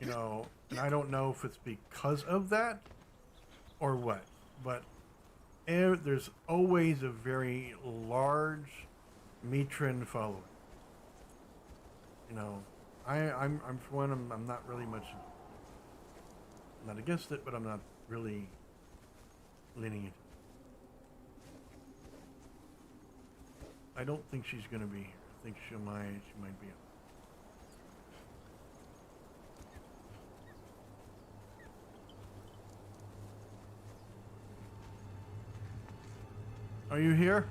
You know, and I don't know if it's because of that or what, but there's always a very large Mitran following. You know, I'm for one, I'm not really much, I'm not against it, but I'm not really leaning into it. I don't think she's going to be here. I think she might be. Are you here?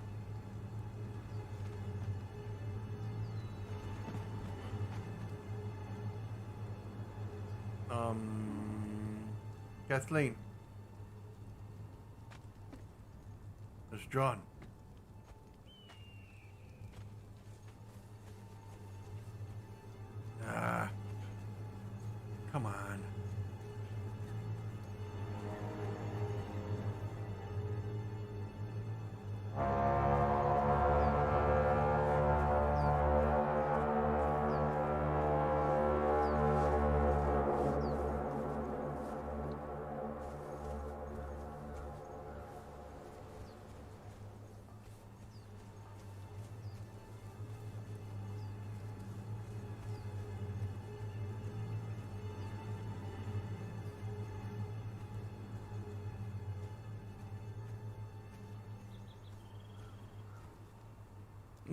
Kathleen. There's John. Come on.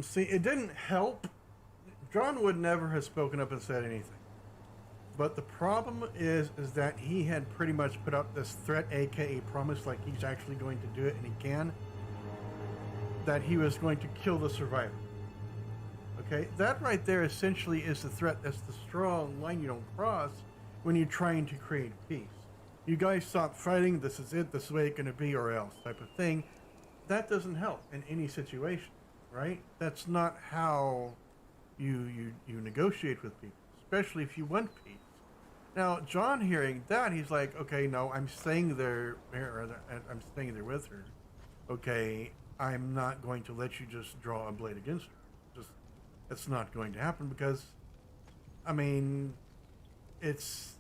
See, it didn't help. John would never have spoken up and said anything. But the problem is that he had pretty much put up this threat, aka promise, like he's actually going to do it and he can, that he was going to kill the survivor. Okay, that right there essentially is the threat. That's the strong line you don't cross when you're trying to create peace. You guys stop fighting, this is it, this is the way it's going to be, or else type of thing. That doesn't help in any situation. Right? That's not how you negotiate with people, especially if you want peace. Now, John hearing that, he's like, okay, no, I'm staying there, I'm staying there with her. Okay, I'm not going to let you just draw a blade against her. It's not going to happen because, I mean, it's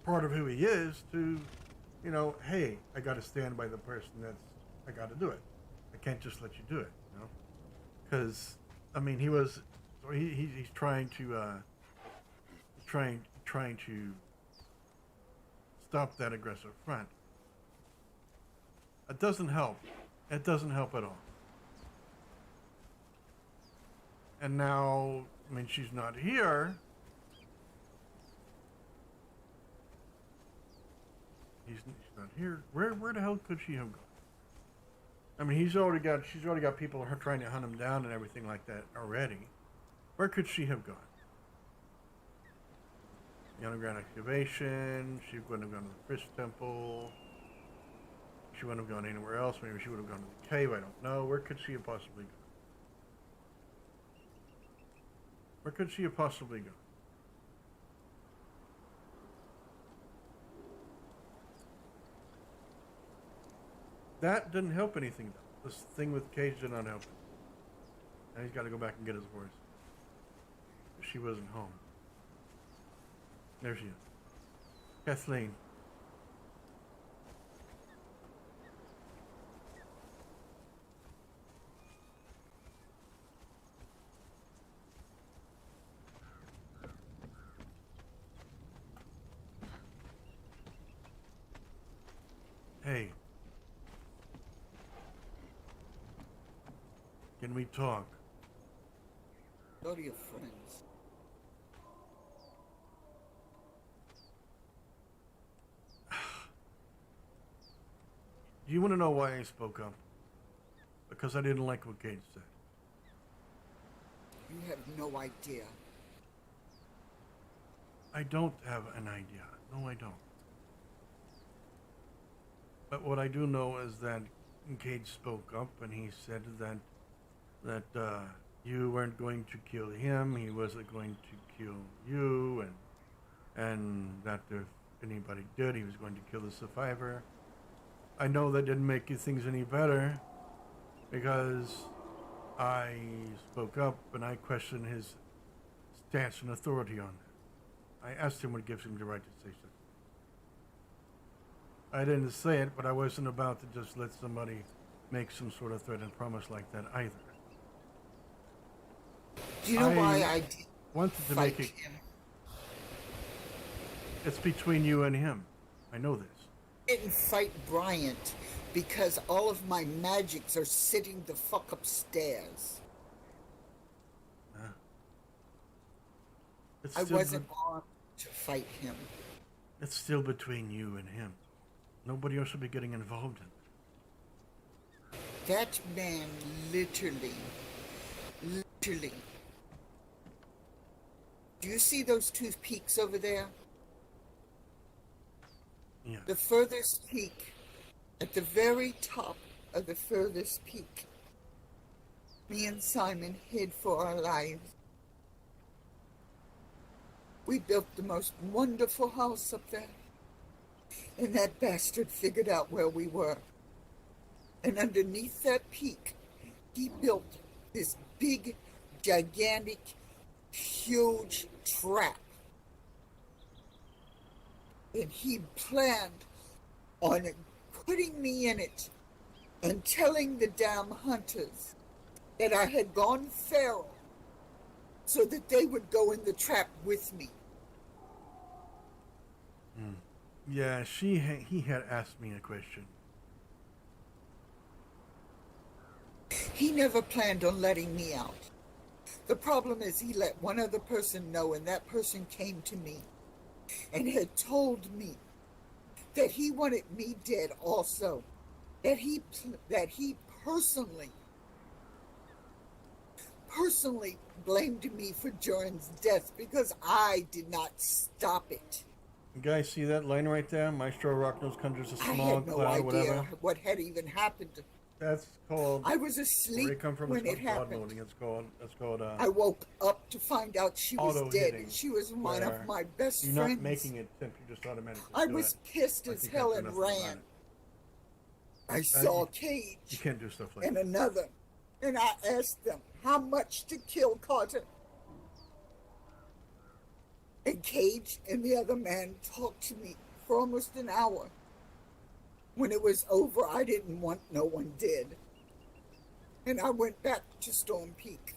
part of who he is to, you know, hey, I got to stand by the person I got to do it. I can't just let you do it, you know, because I mean he's trying to trying to stop that aggressive front. It doesn't help. It doesn't help at all. And now, I mean, she's not here. She's not here. Where the hell could she have gone? I mean, she's already got people trying to hunt him down and everything like that already. Where could she have gone? The underground excavation. She wouldn't have gone to the Fish Temple. She wouldn't have gone anywhere else. Maybe she would have gone to the cave. I don't know. Where could she have possibly gone? Where could she have possibly gone? That didn't help anything, though. This thing with Cage did not help him. Now he's got to go back and get his horse. She wasn't home. There she is. Kathleen. Hey. Can we talk? Go to your friends. Do you want to know why I spoke up? Because I didn't like what Cage said. You have no idea. I don't have an idea. No, I don't. But what I do know is that Cage spoke up and he said that you weren't going to kill him. He wasn't going to kill you, and that if anybody did, he was going to kill the survivor. I know that didn't make things any better because I spoke up and I questioned his stance and authority on that. I asked him what gives him the right to say something. I didn't say it, but I wasn't about to just let somebody make some sort of threat and promise like that either. Do you know why I wanted to fight make it? him? It's between you and him. I know this. I didn't fight Bryant because all of my magics are sitting the fuck upstairs. I wasn't armed to fight him. It's still between you and him. Nobody else should be getting involved in it. That man literally. Do you see those two peaks over there? Yeah. The furthest peak, at the very top of the furthest peak, me and Simon hid for our lives. We built the most wonderful house up there, and that bastard figured out where we were. And underneath that peak, he built this big, gigantic, huge trap. And he planned on putting me in it and telling the damn hunters that I had gone feral so that they would go in the trap with me. Yeah, he had asked me a question. He never planned on letting me out. The problem is he let one other person know, and that person came to me and had told me that he wanted me dead also. That he personally blamed me for Joran's death because I did not stop it. You guys see that line right there? Maestro Rocknose conjures a I small had no cloud, idea whatever. what had even happened. That's called. I was asleep where you come from, when it's it called happened. loading. It's called. I woke up to find out she was dead, auto-hitting, and she was one where of my best you're friends. not making it attempt, you just automatically I do was it. pissed Like as you hell can't do and nothing about ran. it. I saw Cage You can't do stuff like and that. another, and I asked them how much to kill Carter. And Cage and the other man talked to me for almost an hour. When it was over, I didn't want no one dead. And I went back to Storm Peak.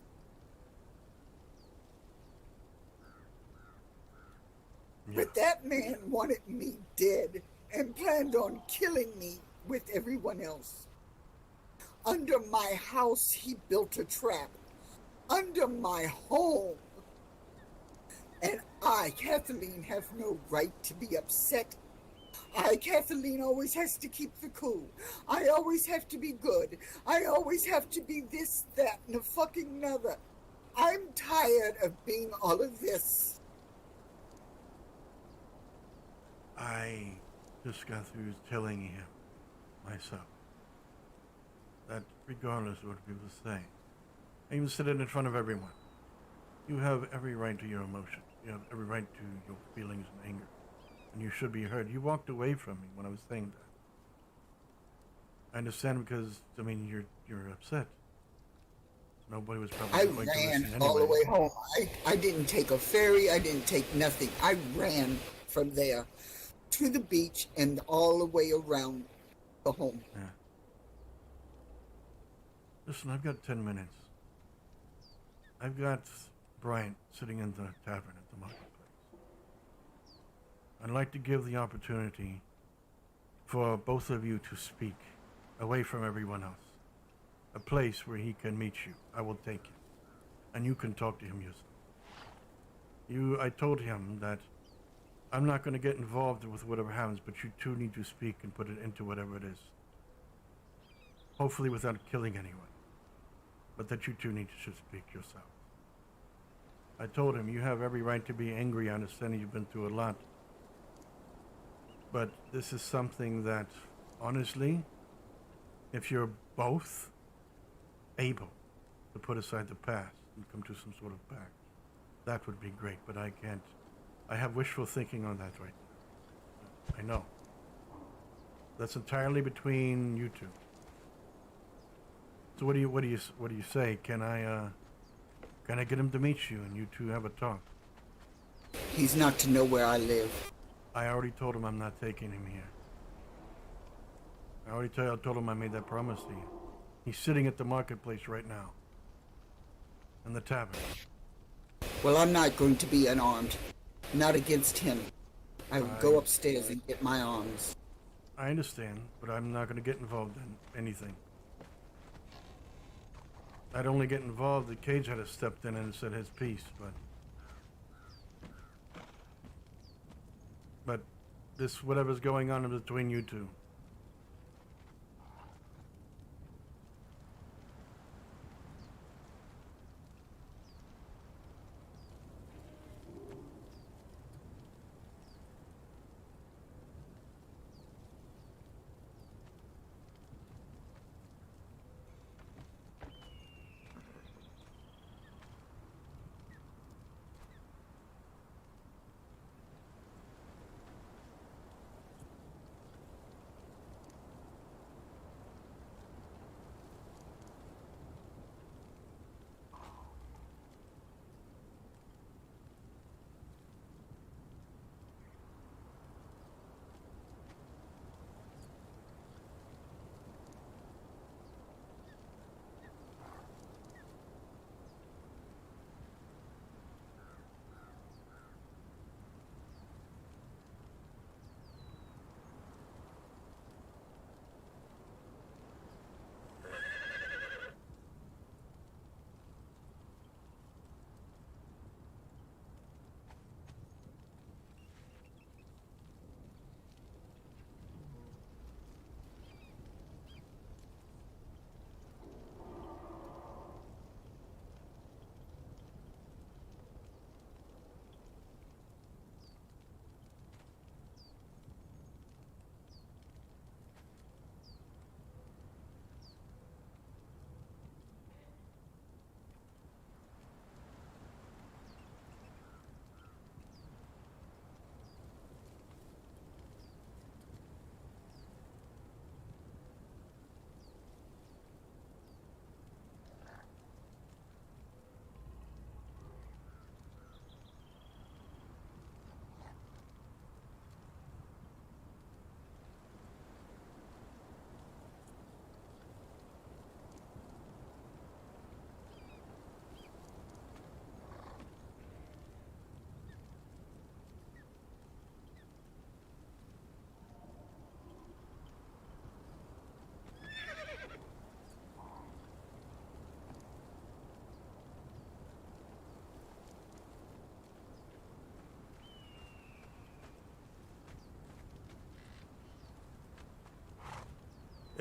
But that man wanted me dead and planned on killing me with everyone else. Under my house, he built a trap. under my home. And I, Kathleen, have no right to be upset. I, Kathleen, always has to keep the cool. I always have to be good. I always have to be this, that, and a fucking another. I'm tired of being all of this. I just got through telling him myself that regardless of what people say, I even said it in front of everyone. You have every right to your emotions. You have every right to your feelings and anger. And you should be heard. You walked away from me when I was saying that. I understand because, I mean, you're upset. Nobody was probably I going to ran listen all the anyway. way home. I didn't take a ferry. I didn't take nothing. I ran from there to the beach and all the way around the home. Yeah. Listen, I've got 10 minutes. I've got Bryant sitting in the tavern at the marketplace. I'd like to give the opportunity for both of you to speak away from everyone else. A place where he can meet you. I will take you. And you can talk to him yourself. I told him that I'm not going to get involved with whatever happens, but you two need to speak and put it into whatever it is. Hopefully without killing anyone. But that you two need to speak yourself. I told him, you have every right to be angry. I understand you've been through a lot. But this is something that, honestly, if you're both able to put aside the past and come to some sort of pact, that would be great. But I can't. I have wishful thinking on that right now. I know. That's entirely between you two. So what do you say? Can I get him to meet you and you two have a talk? He's not to know where I live. I already told him I'm not taking him here. I told him I made that promise to you. He's sitting at the marketplace right now. In the tavern. Well, I'm not going to be unarmed. Not against him. I will go upstairs and get my arms. I understand, but I'm not going to get involved in anything. I'd only get involved if Cage had stepped in and said his piece, but this, whatever's going on in between you two.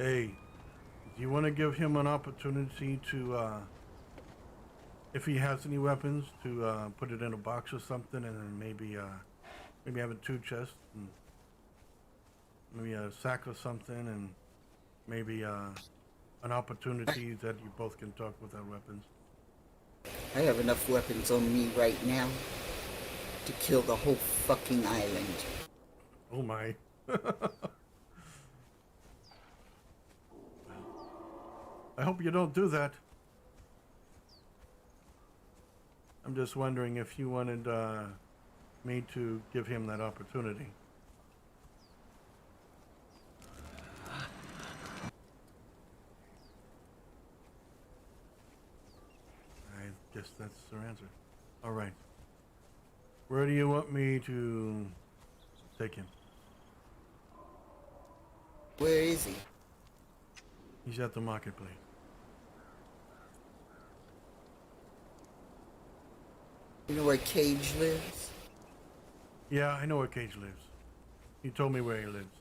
Hey, do you want to give him an opportunity to, if he has any weapons, to put it in a box or something, and then maybe have a 2 chest, and maybe a sack or something, and maybe an opportunity that you both can talk without weapons. I have enough weapons on me right now to kill the whole fucking island. Oh my. I hope you don't do that. I'm just wondering if you wanted me to give him that opportunity. I guess that's their answer. All right. Where do you want me to take him? Where is he? He's at the marketplace. You know where Cage lives? Yeah, I know where Cage lives. He told me where he lives.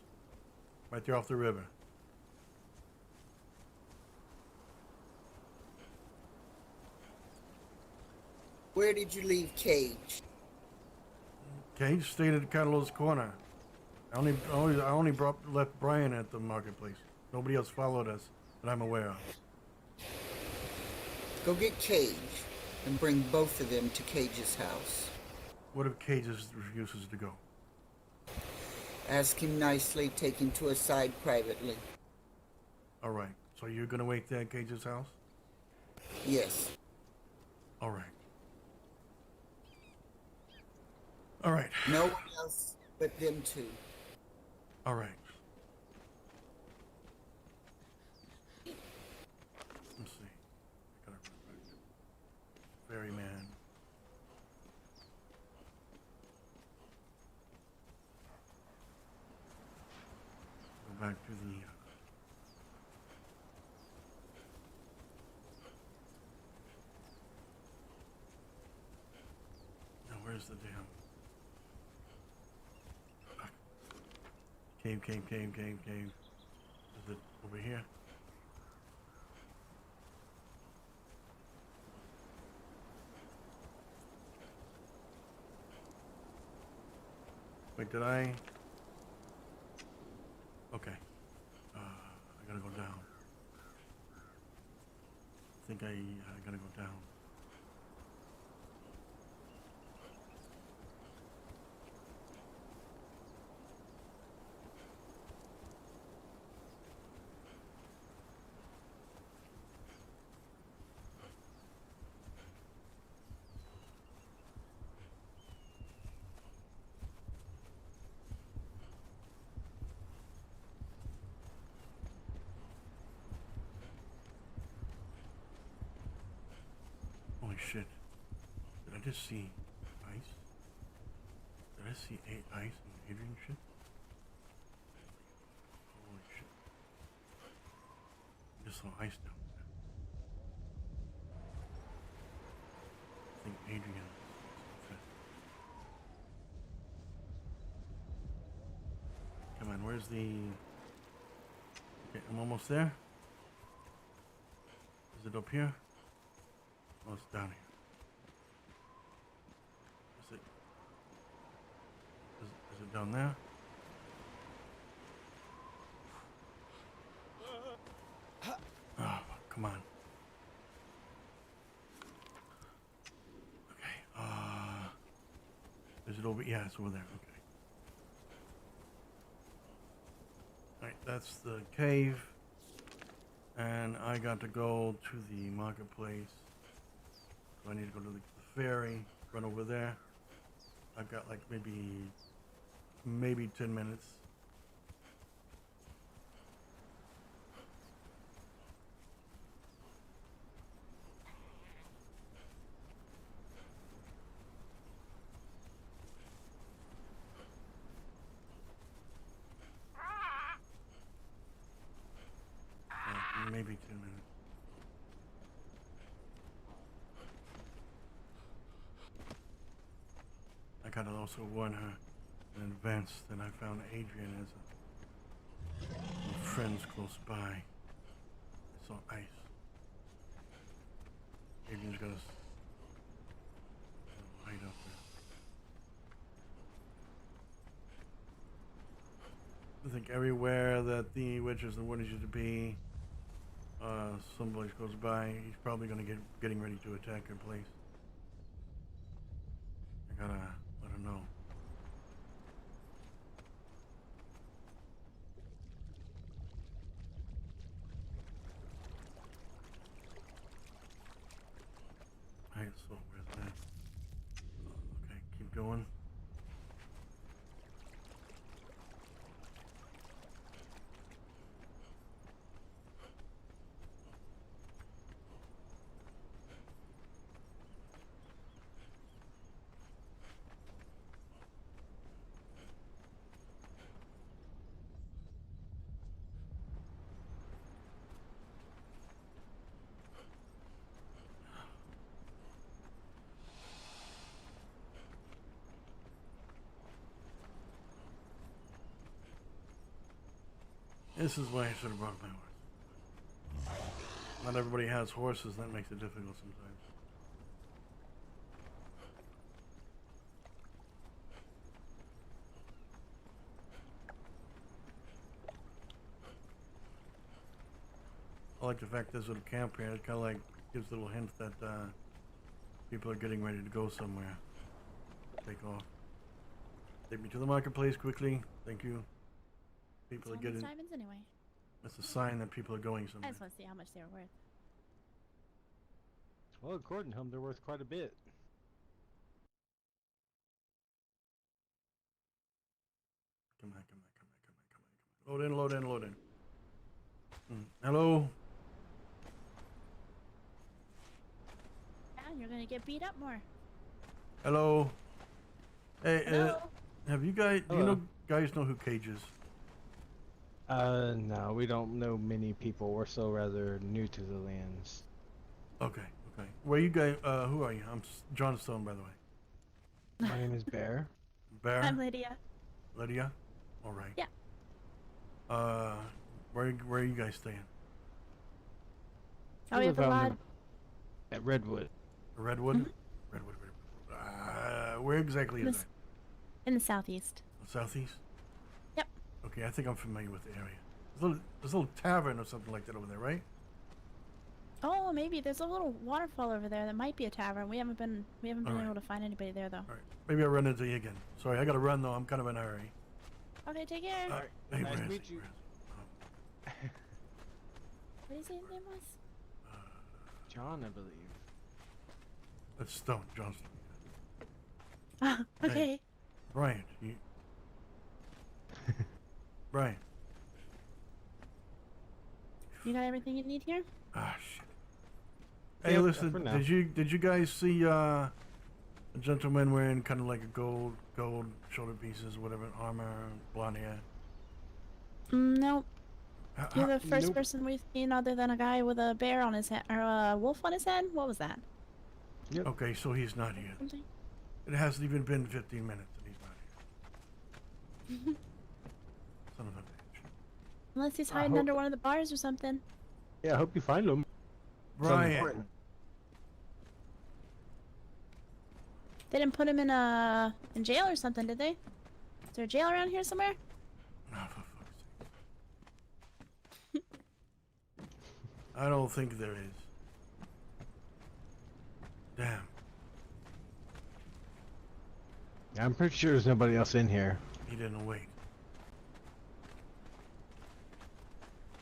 Right there off the river. Where did you leave Cage? Cage stayed at Catalyst Corner. I only left Brian at the marketplace. Nobody else followed us that I'm aware of. Go get Cage and bring both of them to Cage's house. What if Cage refuses to go? Ask him nicely, take him to a side privately. All right. So you're gonna wait there at Cage's house? Yes. All right. All right. No one else but them two. All right. Let's see. I gotta run back to Ferryman. Go back to the. Now where's the damn? Cave. Is it over here? Wait, did I? Okay. I gotta go down. I think I gotta go down. Holy shit. Did I just see ice? Did I see ice and Adrian shit? Holy shit. I just saw ice down there. I think Adrian. Come on, where's the... Okay, I'm almost there. Is it up here? Oh, it's down here. Is it down there? Oh, come on. Okay, is it over? Yeah, it's over there, okay. Alright, that's the cave. And I got to go to the marketplace. So I need to go to the ferry, run over there. I've got like maybe 10 minutes. Maybe 10 minutes. I gotta also warn her in advance that I found Adrian as a friends close by. I saw ice. Adrian's got us hide up there. I think everywhere that the witches and witches used to be, somebody goes by, he's probably gonna getting ready to attack your place. I gotta let him know. Alright, so where's that? Okay, keep going. This is why I should have brought my horse. Not everybody has horses, that makes it difficult sometimes. I like the fact there's a little camp here. It kind of like gives a little hint that people are getting ready to go somewhere. Take off. Take me to the marketplace quickly. Thank you. People are getting. Diamonds anyway. That's a sign that people are going I somewhere. just want to see how much they were worth. Well, according to him, they're worth quite a bit. Come on. Load in. Hello? Yeah, you're gonna get beat up more. Hello? Hey, Hello? have you guys, do you Hello. know, guys know who Cage is? No, we don't know many people. We're so rather new to the lands. Okay. Where you guys, who are you? I'm John Stone, by the way. My name is Bear. Bear? I'm Lydia. Lydia? Alright. Yeah. Where are you guys staying? Oh, we have a lot. At Redwood. Redwood? Mhm. Redwood. Where exactly is that? In the southeast. Southeast? Yep. Okay, I think I'm familiar with the area. There's a little tavern or something like that over there, right? Oh, maybe there's a little waterfall over there that might be a tavern. We haven't been Alright. able to find anybody there though. Alright. Maybe I'll run into you again. Sorry, I gotta run though. I'm kind of in a hurry. Okay, take care. Alright. Hey, Nice where to is meet he? you. What did you say his name was? John, I believe. That's Stone, John Stone. Ah, okay. Brian, Brian. You got everything you need here? Ah, shit. Hey, Yep, listen, for now. did you guys see a gentleman wearing kind of like a gold shoulder pieces, whatever, armor, blonde hair? Nope. You're the first Nope. person we've seen other than a guy with a bear on his head or a wolf on his head. What was that? Yep. Okay, so he's not here. Something? It hasn't even been 15 minutes and he's not here. Son of a bitch. Unless he's I hiding hope- under one of the bars or something. Yeah, I hope you find him. Sounds Brian. important. They didn't put him in jail or something, did they? Is there a jail around here somewhere? Oh, for fuck's sake. I don't think there is. Damn. I'm pretty sure there's nobody else in here. He didn't wait.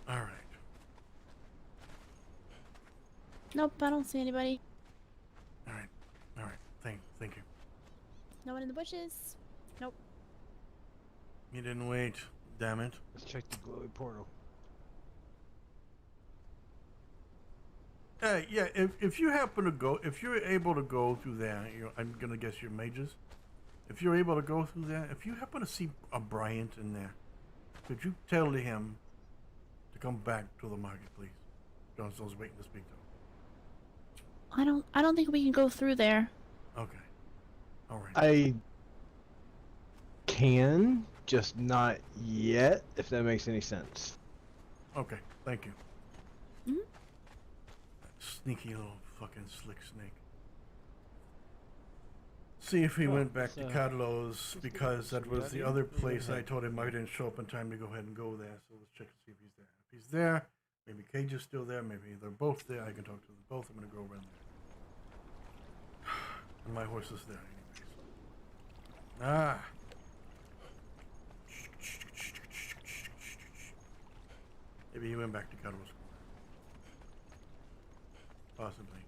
Alright. Nope, I don't see anybody. Alright. Thank you. No one in the bushes. Nope. He didn't wait. Damn it. Let's check the glowy portal. Yeah, if you happen to go, if you're able to go through there, I'm gonna guess you're mages. If you're able to go through there, if you happen to see a Bryant in there, could you tell him to come back to the market, please? Johnstone's waiting to speak to him. I don't think we can go through there. Okay. Alright. I can, just not yet, if that makes any sense. Okay, thank you. Mhm. Sneaky little fucking slick snake. See if he Well, went back to so- Cadlo's, because that so we was got the you. other We'll go place I ahead. told him I didn't show up in time to go ahead and go there. So let's check and see if he's there. If he's there, maybe Cage is still there, maybe they're both there. I can talk to them both. I'm gonna go around there. And my horse is there anyways. Ah. Maybe he went back to Cadlo's. Possibly.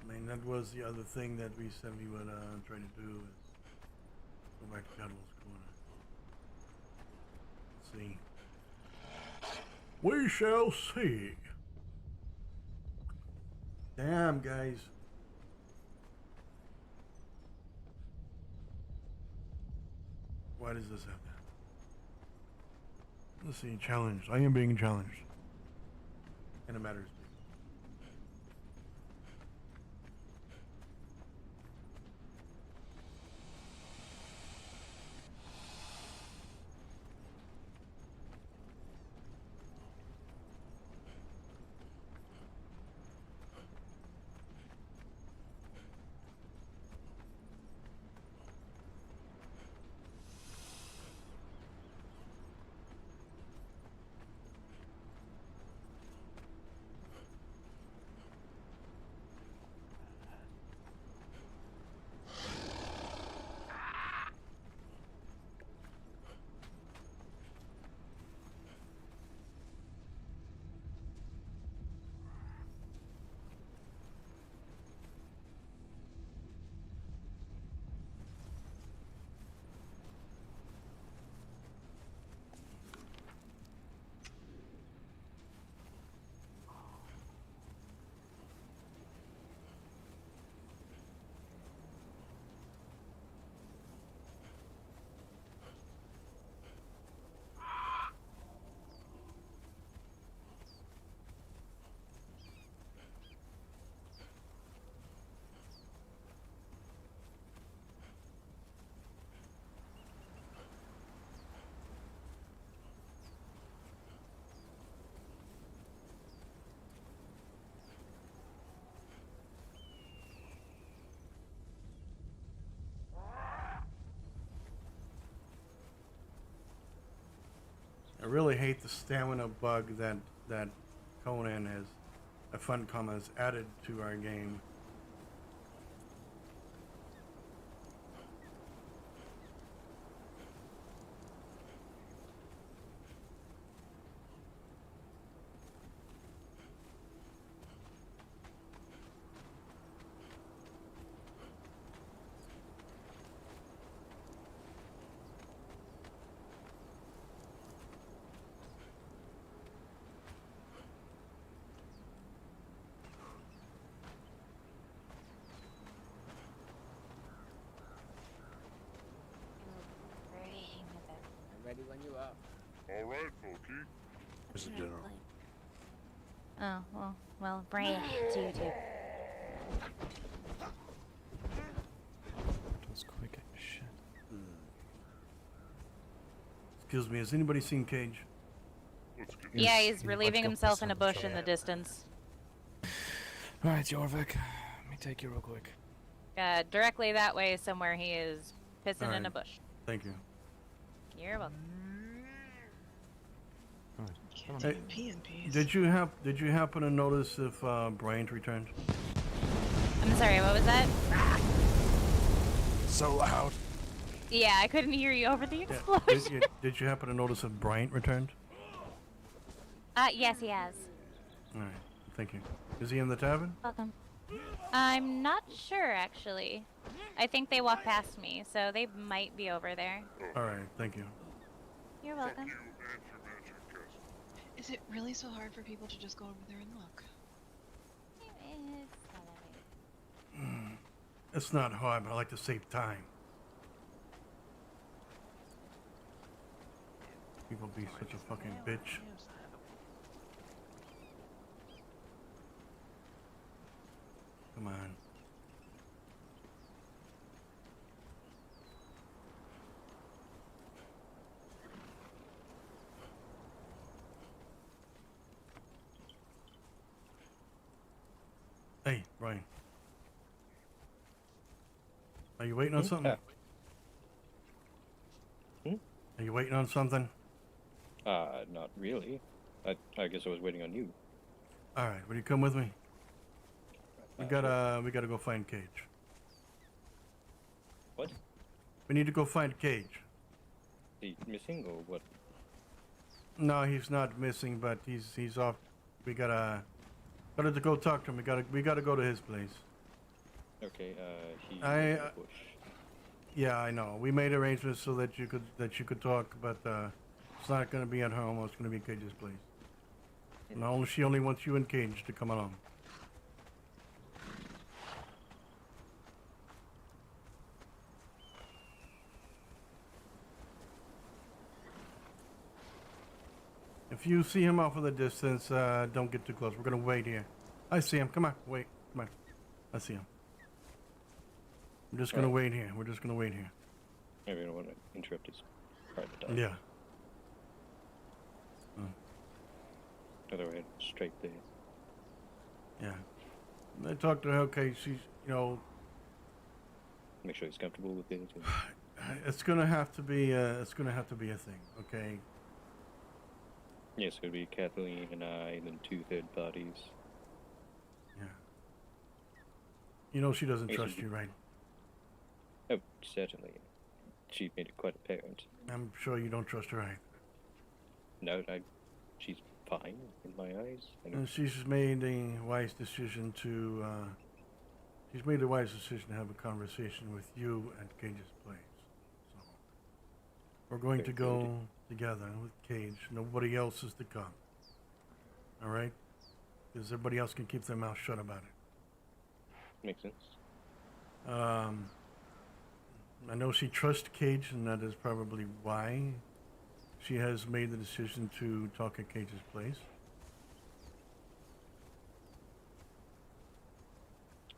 I mean, that was the other thing that we said we would try to do is go back to Cadwell's Corner. See. We shall see. Damn, guys. Why does this have that? Let's see, challenged. I am being challenged. And it matters. I really hate the stamina bug that Conan has, Funcom has added to our game. I'm ready when you are. All right, Pokey. Mr. General. Oh, well, brave to you too. That was quick as shit. Excuse me, has anybody seen Cage? Yeah, he's relieving himself in a bush in the distance. Alright, Jorvik. Let me take you real quick. Directly that way somewhere he is pissing in Alright. a bush. Thank you. You're welcome. Hey, did you happen to notice if Bryant returned? I'm sorry, what was that? So loud. Yeah, I couldn't hear you over the Yeah. explosion. Did you happen to notice if Bryant returned? Yes, he has. All right, thank you. Is he in the tavern? Welcome. I'm not sure, actually. I think they walked past me, so they might be over there. All right, thank you. You're welcome. Is it really so hard for people to just go over there and look? It's not hard, but I like to save time. People be such a fucking bitch. Come on. Hey, Brian. Are you waiting on something? Are you waiting on something? Not really. I guess I was waiting on you. All right, will you come with me? We gotta go find Cage. What? We need to go find Cage. Is he missing or what? No, he's not missing, but he's off. We gotta to go talk to him. We gotta go to his place. Okay, he's in I the bush. yeah, I know. We made arrangements so that you could talk, but it's not gonna be at home. It's gonna be Cage's place. No, she only wants you and Cage to come along. If you see him off in the distance, don't get too close. We're gonna wait here. I see him. Come on, wait. Come on. I see him. I'm just gonna wait here. We're just gonna wait here. Maybe I don't want to interrupt his private time. Yeah. Otherwise, straight there. Yeah. I talked to her. Okay, she's Make sure he's comfortable with it. It's gonna have to be. It's gonna have to be a thing. Okay. Yes, it would be Kathleen and I, and then 2 third parties. Yeah. You know she doesn't Yes, trust you, right? Oh, certainly. She made it quite apparent. I'm sure you don't trust her, right? No, she's fine in my eyes. And she's made a wise decision to. She's made a wise decision to have a conversation with you at Cage's place. So we're going to go together with Cage. Nobody else is to come. All right? Because everybody else can keep their mouth shut about it. Makes sense. I know she trusts Cage, and that is probably why she has made the decision to talk at Cage's place.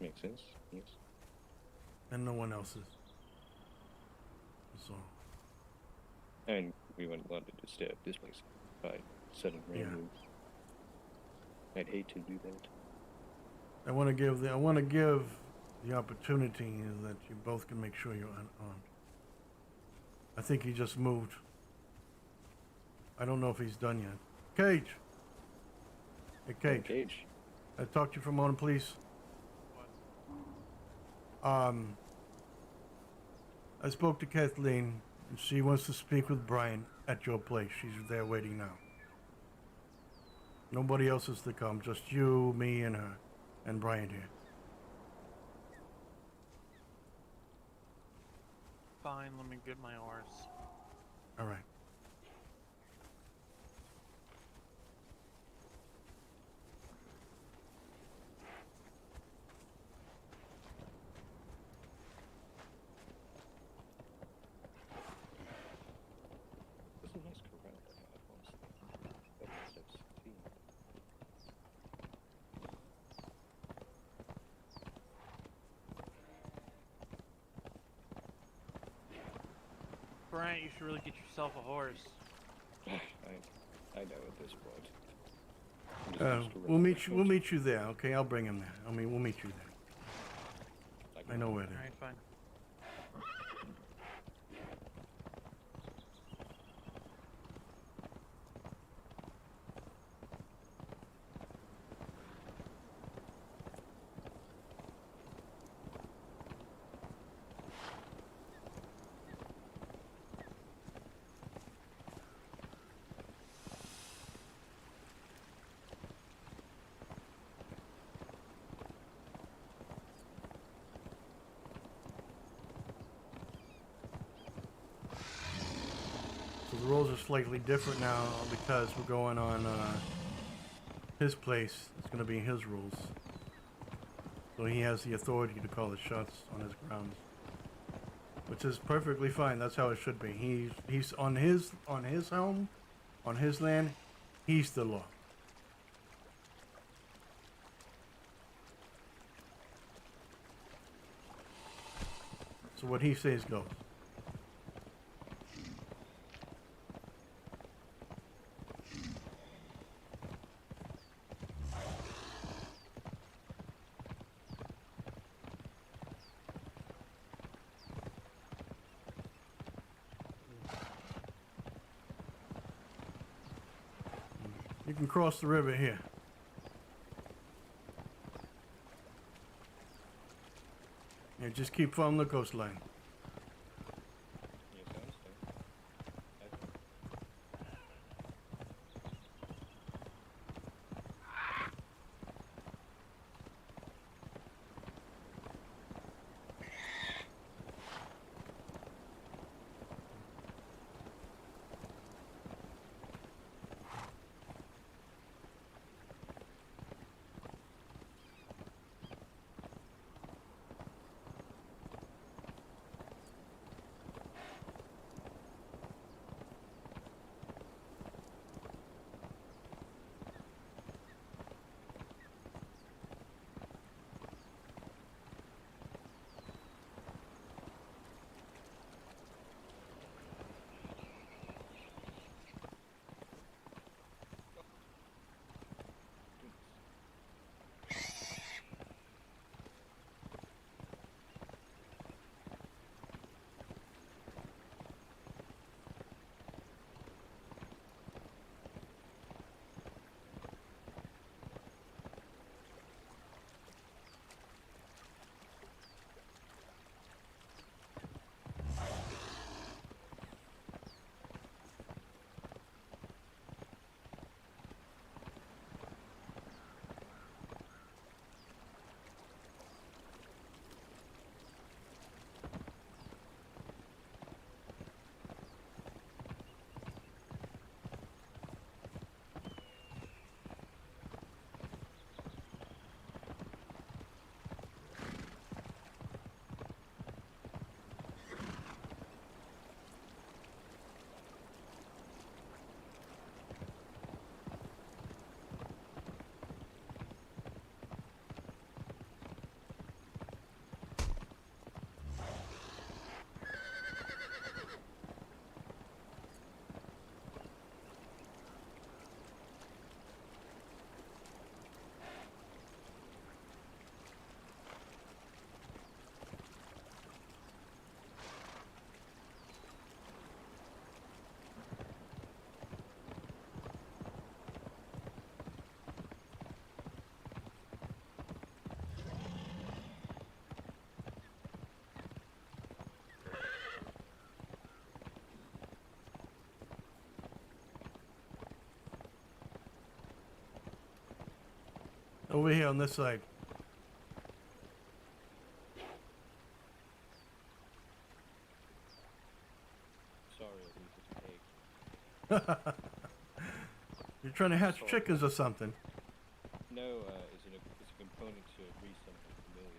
Makes sense, yes. And no one else's. So. And we wouldn't want to disturb this place by sudden rain. I'd hate to do that. I want to give the opportunity that you both can make sure you're unarmed. I think he just moved. I don't know if he's done yet. Cage! Hey, Cage. Cage. I talk to you for a moment, please. I spoke to Kathleen, and she wants to speak with Brian at your place. She's there waiting now. Nobody else is to come, just you, me, and her, and Brian here. Fine, let me get my oars. All right. That's a nice corral they had once. That's 16. Brian, you should really get yourself a horse. I know at this point. We'll meet you there, okay? I'll bring him there. We'll meet you there. I know where they are. Alright, fine. So the rules are slightly different now because we're going on his place. It's going to be his rules. So he has the authority to call the shots on his grounds, which is perfectly fine. That's how it should be. He's on his home. On his land, he's the law. So what he says goes. You can cross the river here. Yeah, just keep following the coastline. Yes, I understand. Over here on this side. Sorry, I lose this egg. You're trying to hatch chickens or something. No, it's a component to read something familiar.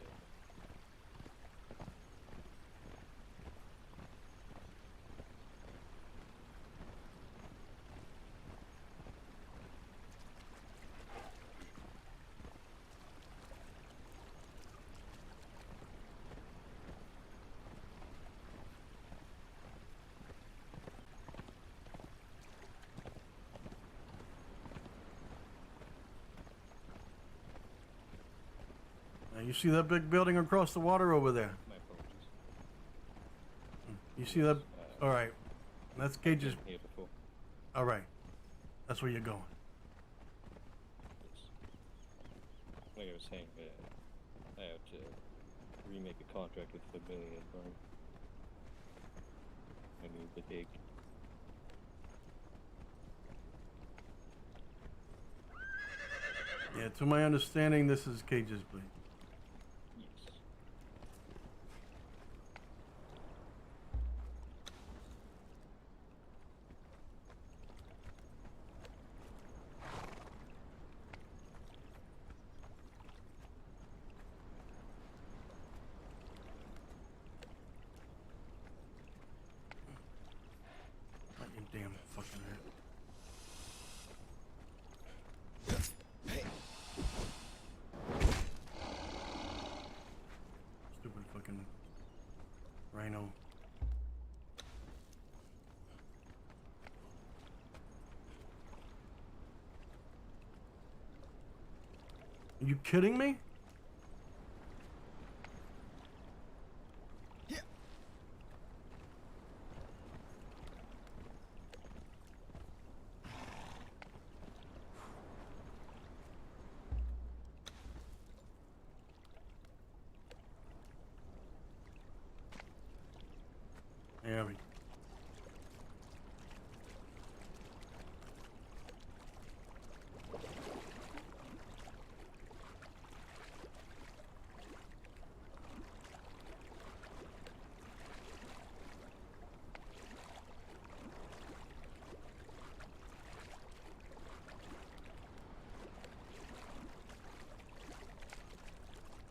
Now you see that big building across the water over there? My apologies. You see that? All right. That's Cage's. I've been here before. All right. That's where you're going. Yes. Like I was saying, I have to remake a contract with Familiar Farm. I need the dig. Yeah, to my understanding, this is Cage's place. Yes. Not you damn fucking hurt. Rhino. Are you kidding me? There we go.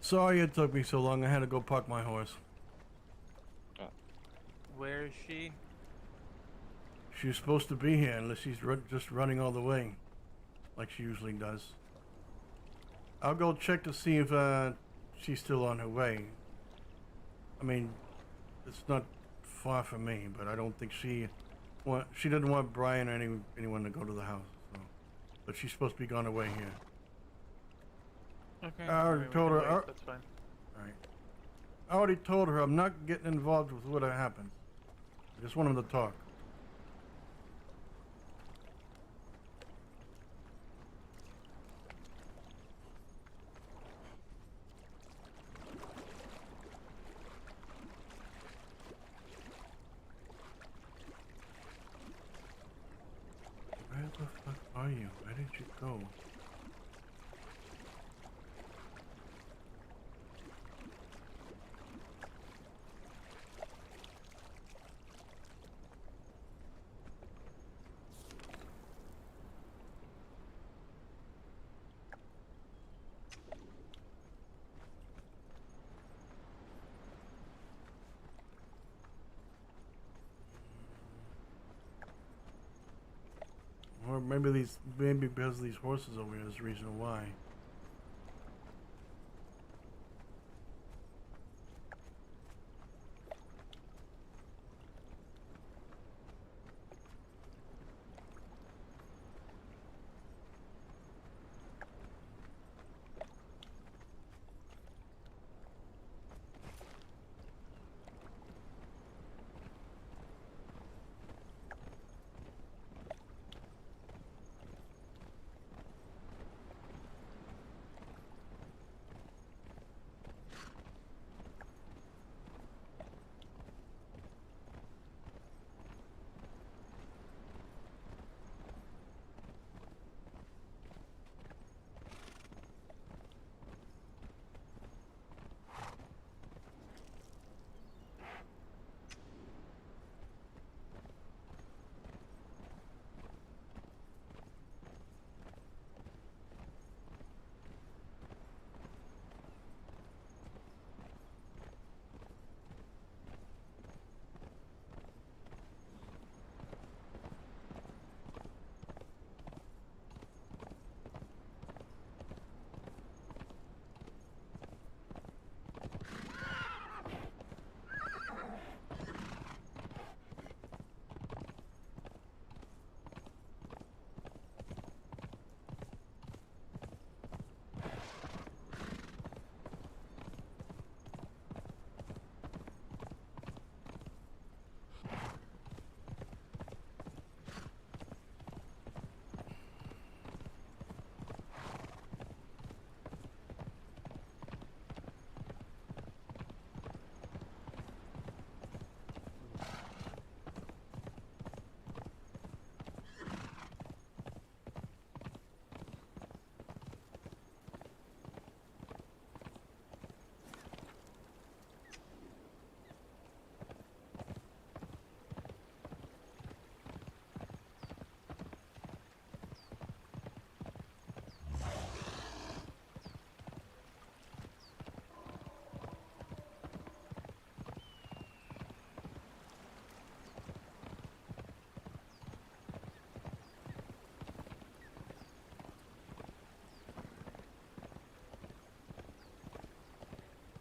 Sorry it took me so long. I had to go park my horse. Where is she? She was supposed to be here unless she's just running all the way, like she usually does. I'll go check to see if she's still on her way. I mean, it's not far from me, but I don't think she didn't want Brian or anyone to go to the house. So. But she's supposed to be on her way here. Okay. I already told her. That's fine. All right. I already told her I'm not getting involved with what happened. I just want him to talk. Where the fuck are you? Where did you go? Or maybe because these horses over here is the reason why.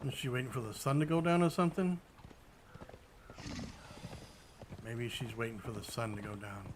Is she waiting for the sun to go down or something? Maybe she's waiting for the sun to go down.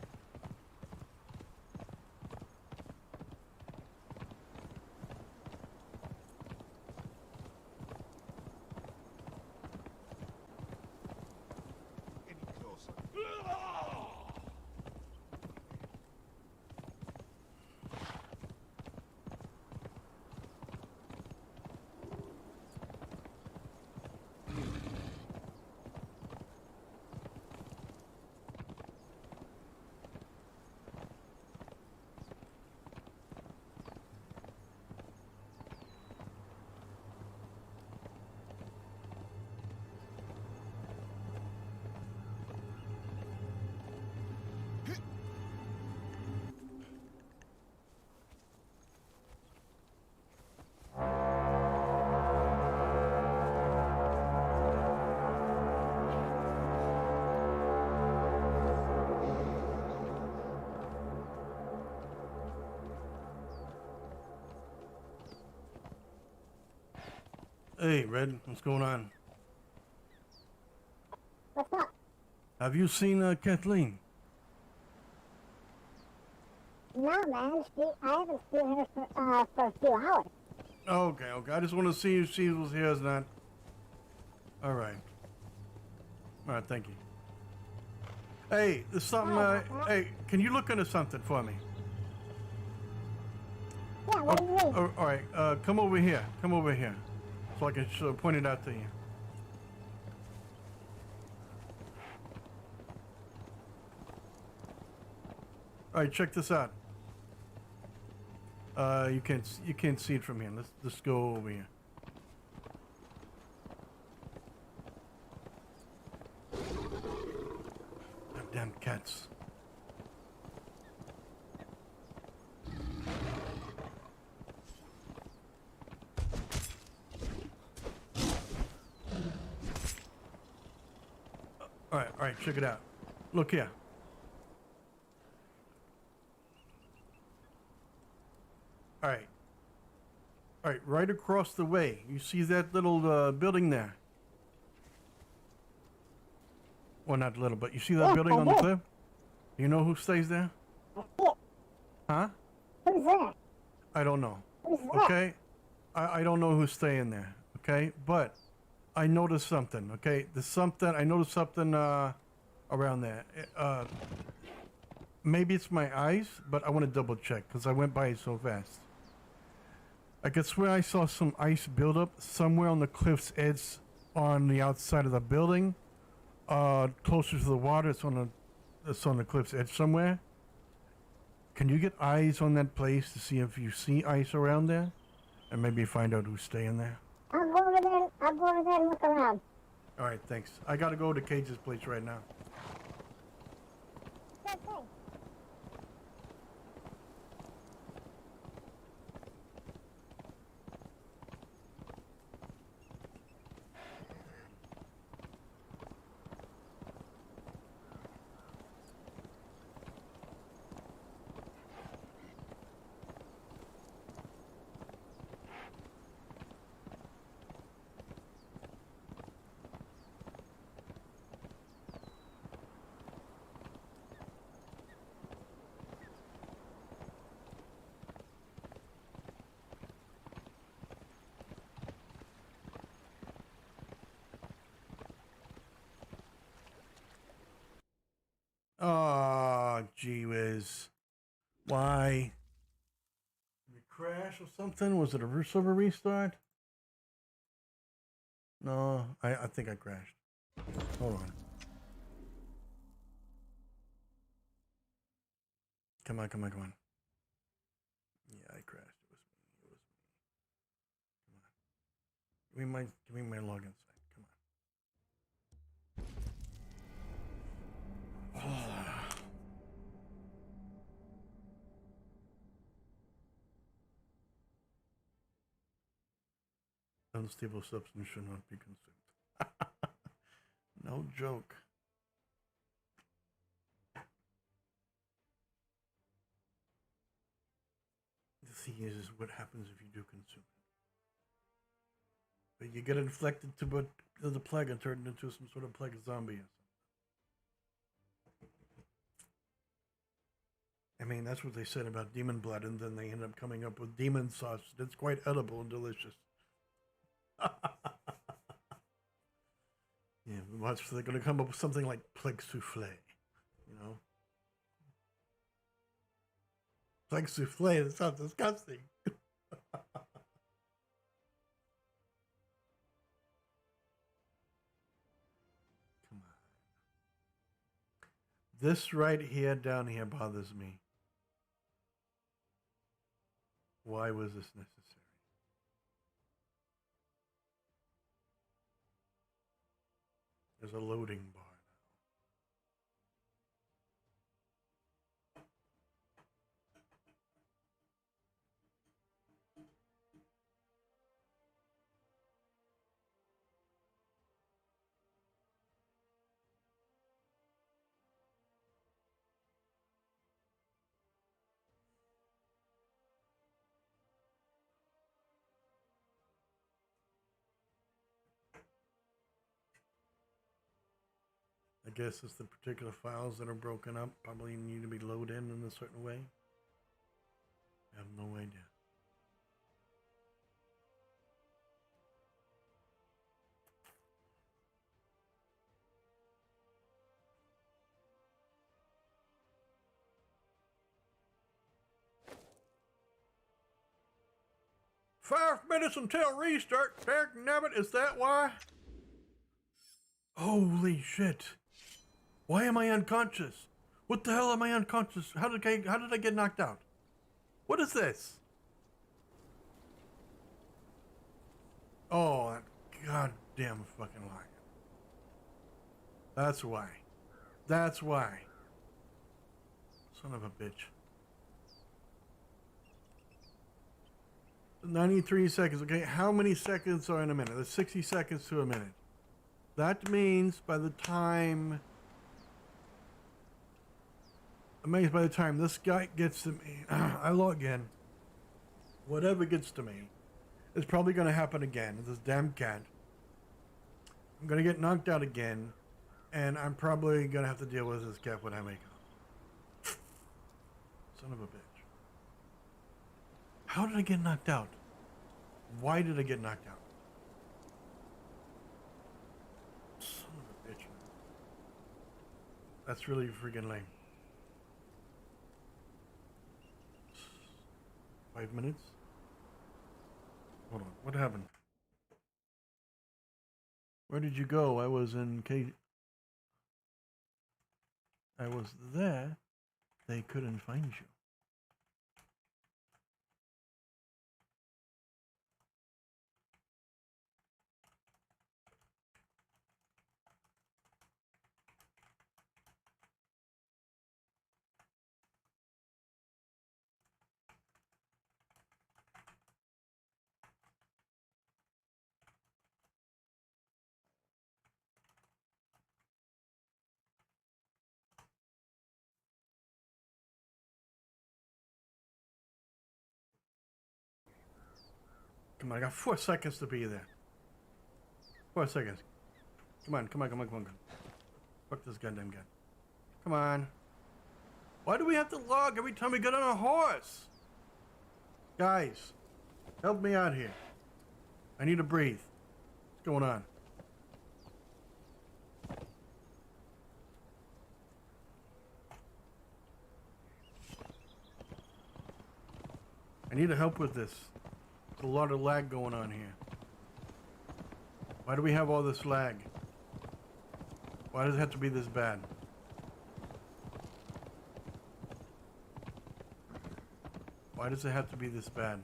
Hey, Red, what's going on? What's up? Have you seen Kathleen? No, man. I haven't seen her for a few hours. Okay. I just want to see if she was here or not. All right. Thank you. Hey, there's something. Hey, can you look into something for me? Yeah, what do you mean? All right. Come over here. Come over here, so I can point it out to you. All right, check this out. You can't see it from here. Let's go over here. Damn cats. All right, check it out. Look here. All right, right across the way. You see that little building there? Well, not little, but you see that building on the cliff? You know who stays there? Huh? Who's there? I don't know. Who's there? Okay? I don't know who's staying there. Okay? But I noticed something. Okay? I noticed something around there. Maybe it's my eyes, but I want to double check because I went by it so fast. I could swear I saw some ice buildup somewhere on the cliff's edge on the outside of the building. Closer to the water. It's on the cliff's edge somewhere. Can you get eyes on that place to see if you see ice around there? And maybe find out who's staying there? I'll go over there and look around. All right, thanks. I gotta go to Cage's place right now. Sure thing. Oh, gee whiz. Why? Did it crash or something? Was it a server restart? No, I think I crashed. Hold on. Come on. Yeah, I crashed. It was me. Come on. Give me my login site. Come on. Unstable substance should not be consumed. No joke. The thing is what happens if you do consume it. But you get inflected to the plague and turned into some sort of plague zombie or something. mean, that's what they said about demon blood, and then they end up coming up with demon sauce. It's quite edible and delicious. Yeah, watch, they're going to come up with something like plague souffle, you know? Plague souffle, that sounds disgusting. This right here, down here, bothers me. Why was this necessary? There's a loading bar now. I guess it's the particular files that are broken up probably need to be loaded in a certain way. I have no idea. "5 minutes until restart. Dagnabbit, is that why?" Holy shit. Why am I unconscious? What the hell am I unconscious? How did I get knocked out? What is this? Oh, that goddamn fucking lie. That's why. That's why. Son of a bitch. 93 seconds. Okay, how many seconds are in a minute? That's 60 seconds to a minute. That means by the time this guy gets to me, I log in, whatever gets to me, it's probably going to happen again. This damn cat. I'm going to get knocked out again, and I'm probably going to have to deal with this cat when I wake up. Son of a bitch. How did I get knocked out? Why did I get knocked out? Son of a bitch. That's really freaking lame. 5 minutes? Hold on, what happened? Where did you go? I was in I was there. They couldn't find you. Come on, I got 4 seconds to be there. 4 seconds. Come on. Fuck this goddamn guy. Come on. Why do we have to log every time we get on a horse? Guys, help me out here. I need to breathe. What's going on? I need help with this. There's a lot of lag going on here. Why do we have all this lag? Why does it have to be this bad? Why does it have to be this bad?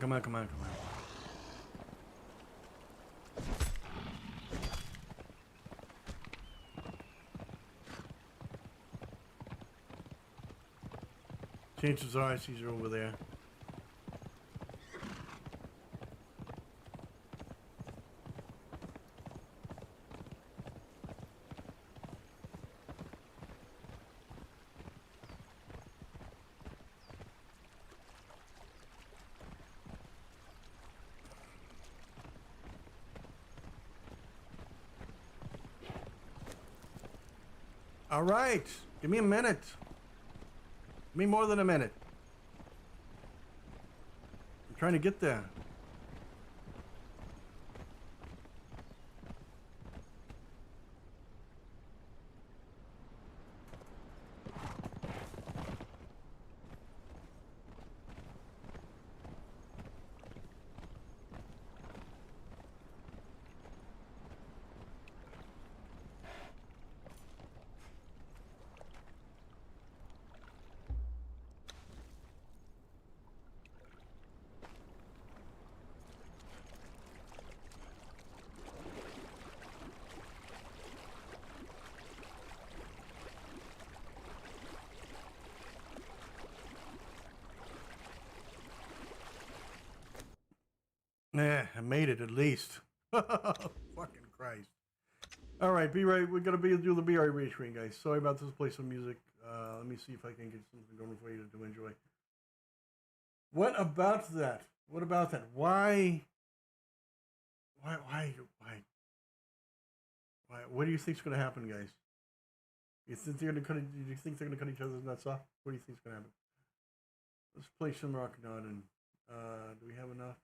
Come on. Chances are I see you over there. All right. Give me a minute. Give me more than a minute. I'm trying to get there. Nah, I made it at least. Fucking Christ. All right, B-Ray, we're gonna do the B-Ray rescreen, guys. Sorry about this. Play some music. Let me see if I can get something going for you to enjoy. What about that? What about that? Why? What do you think's gonna happen, guys? You think they're gonna cut? Do you think they're gonna cut each other's nuts off? What do you think's gonna happen? Let's play some rock now. And do we have enough?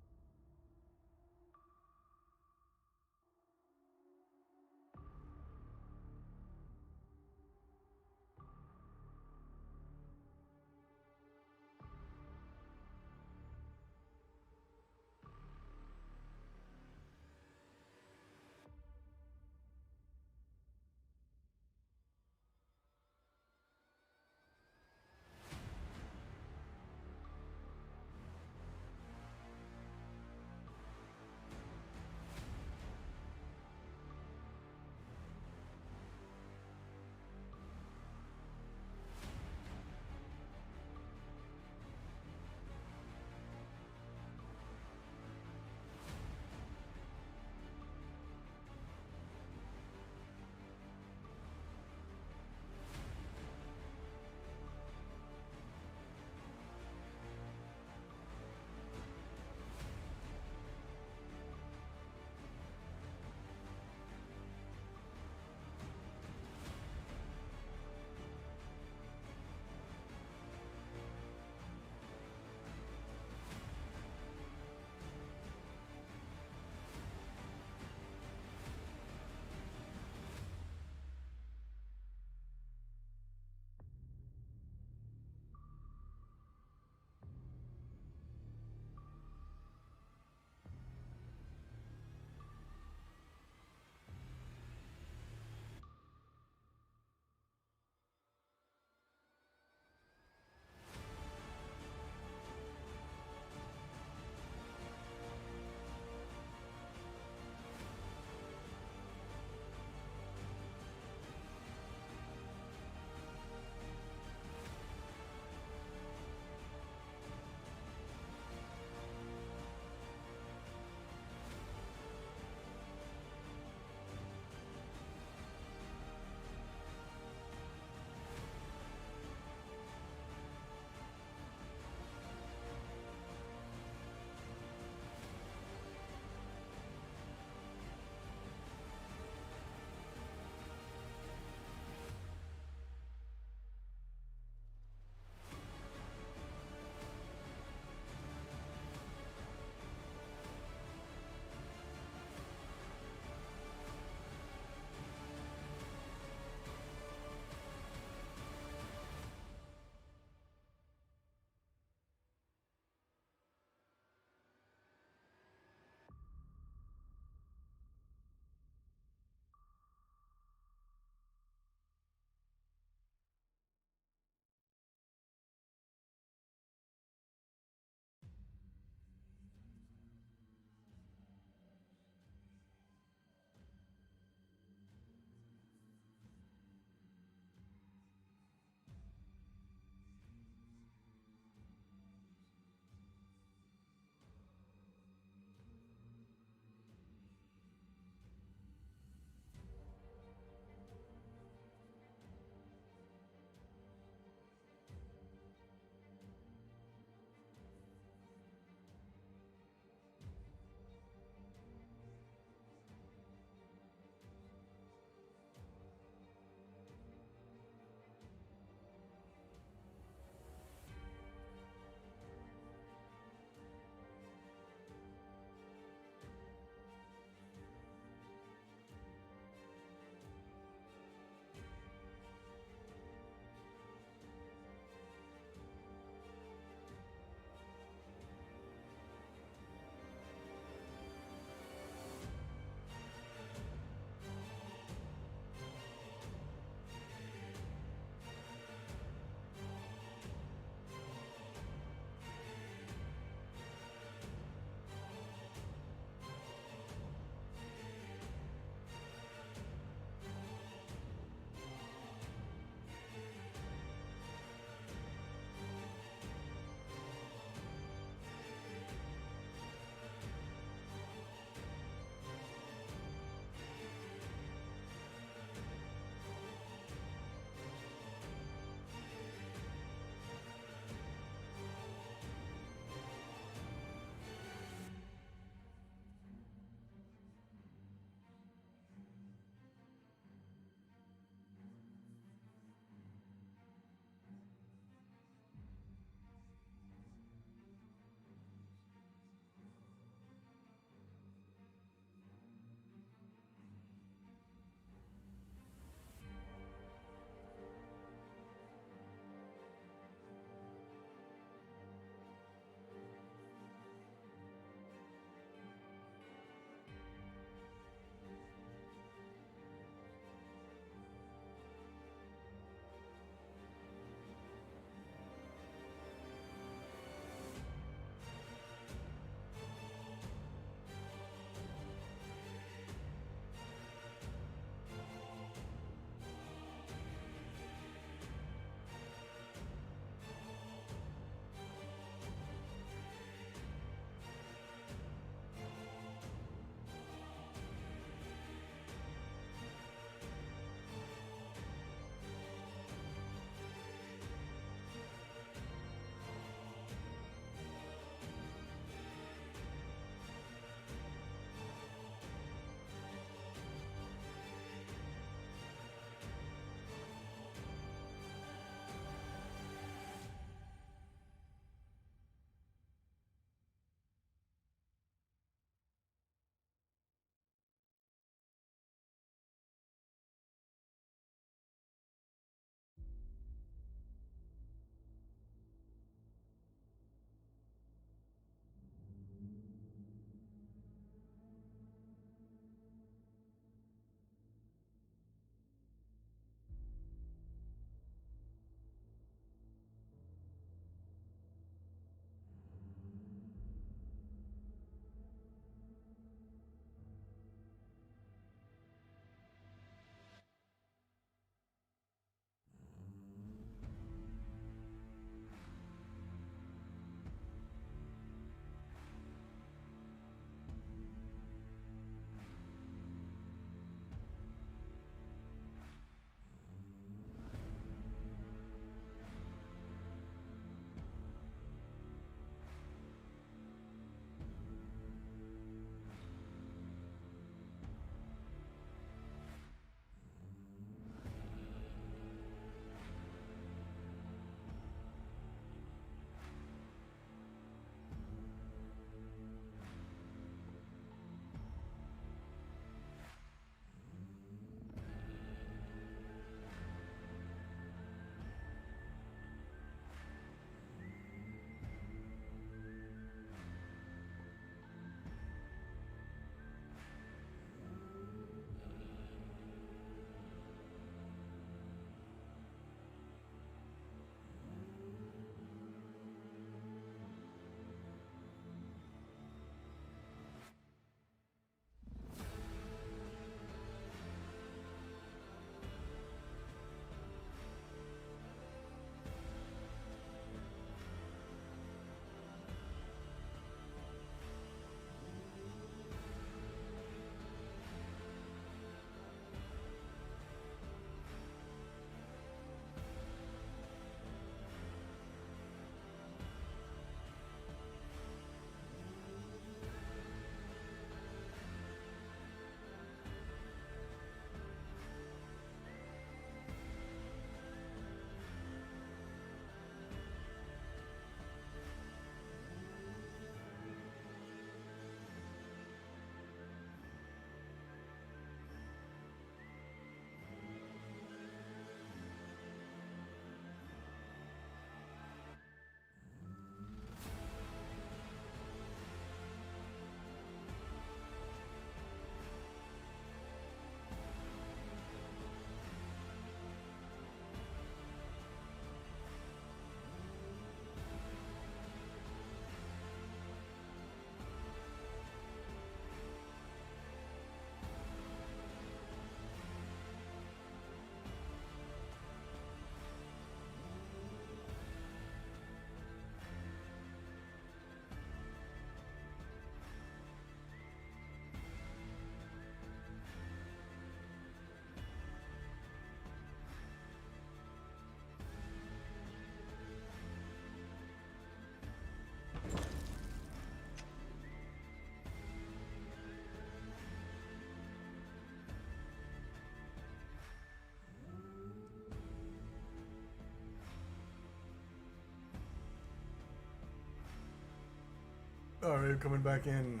Alright, coming back in.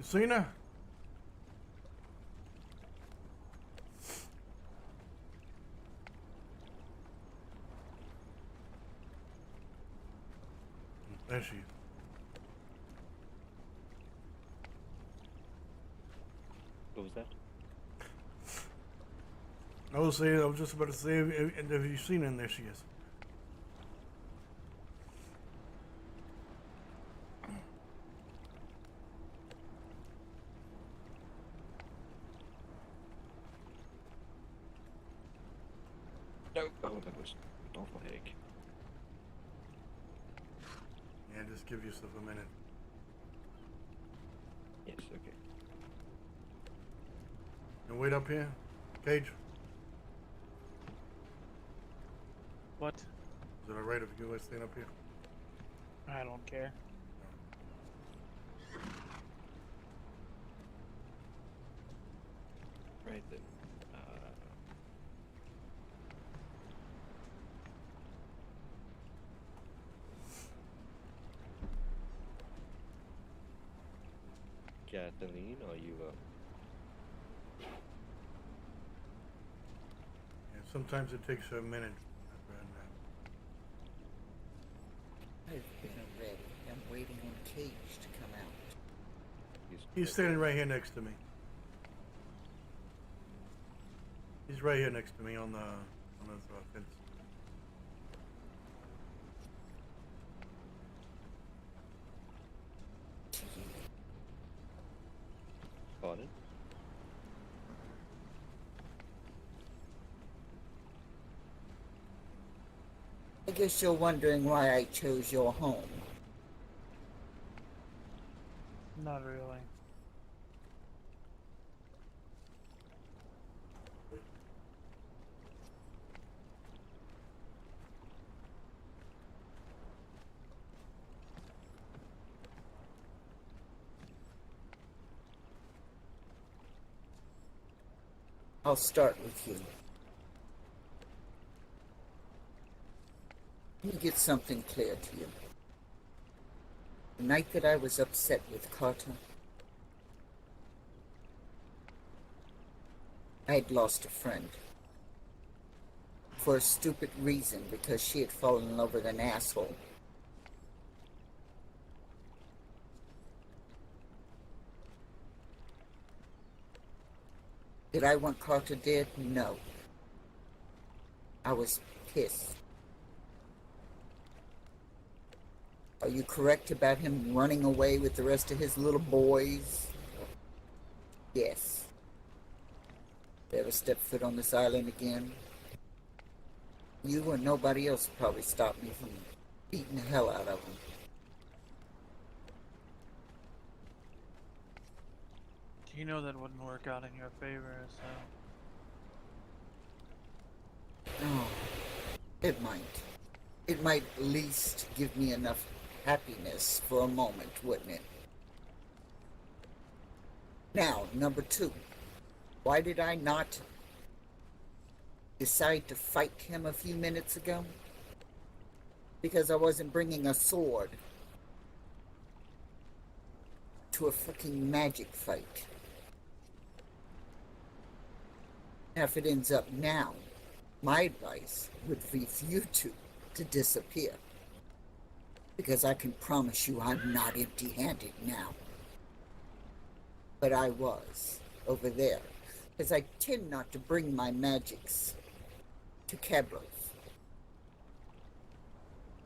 Cena? There she is. What was that? I was just about to say, have you seen her? And there she is. No. Oh, that was an awful headache. Yeah, just give yourself a minute. Yes, okay. And wait up here, Cage. What? Is it alright if you guys stand up here? I don't care. Right then. Kathleen, are you Yeah, sometimes it takes her a minute. I've been ready. I'm waiting on Cage to come out. He's standing right here next to me. He's right here next to me on the fence. Pardon? I guess you're wondering why I chose your home. Not really. I'll start with you. Let me get something clear to you. The night that I was upset with Carter, I had lost a friend. For a stupid reason, because she had fallen in love with an asshole. Did I want Carter dead? No. I was pissed. Are you correct about him running away with the rest of his little boys? Yes. If I ever step foot on this island again, you or nobody else will probably stop me from beating the hell out of him. You know that wouldn't work out in your favor, so... Oh, it might. It might at least give me enough happiness for a moment, wouldn't it? Now, number two. Why did I not decide to fight him a few minutes ago? Because I wasn't bringing a sword to a fucking magic fight. Now, if it ends up now, my advice would be for you two to disappear. Because I can promise you I'm not empty-handed now. But I was over there. Because I tend not to bring my magics to Cabros.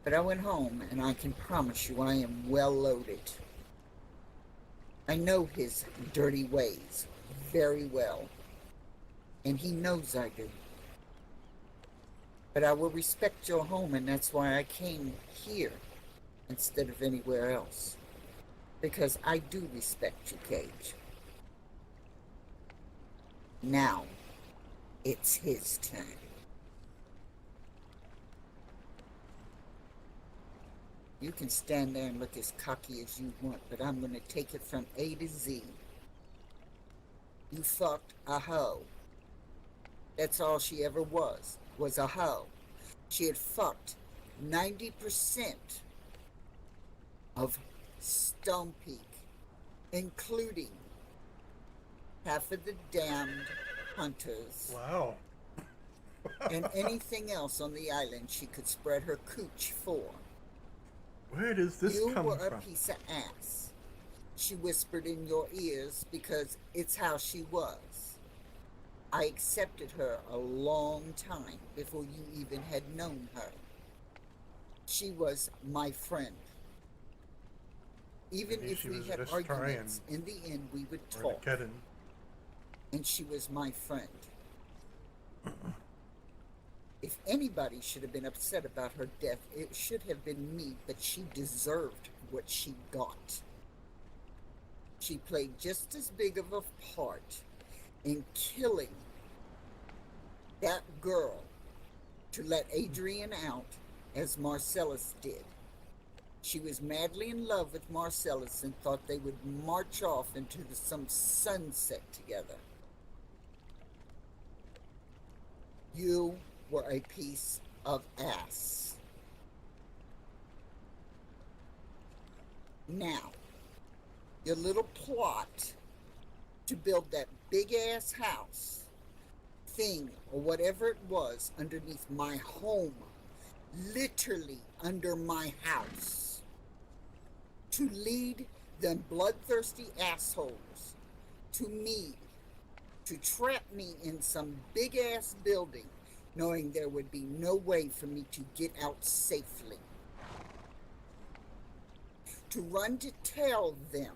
But I went home, and I can promise you I am well loaded. I know his dirty ways very well. And he knows I do. But I will respect your home, and that's why I came here instead of anywhere else. Because I do respect you, Cage. Now, it's his turn. You can stand there and look as cocky as you want, but I'm going to take it from A to Z. You fucked a hoe. That's all she ever was a hoe. She had fucked 90% of Stone Peak, including half of the damned hunters. Wow. And anything else on the island she could spread her cooch for. Where does this you come were from? a piece of ass. She whispered in your ears because it's how she was. I accepted her a long time before you even had known her. She was my friend. Even Maybe if she we was had just arguments, in the end we would Or talk. the kitten. And she was my friend. If anybody should have been upset about her death, it should have been me, but she deserved what she got. She played just as big of a part in killing that girl to let Adrian out as Marcellus did. She was madly in love with Marcellus and thought they would march off into some sunset together. You were a piece of ass. Now, your little plot to build that big ass house thing or whatever it was underneath my home, literally under my house, to lead them bloodthirsty assholes to me, to trap me in some big ass building, knowing there would be no way for me to get out safely. To run to tell them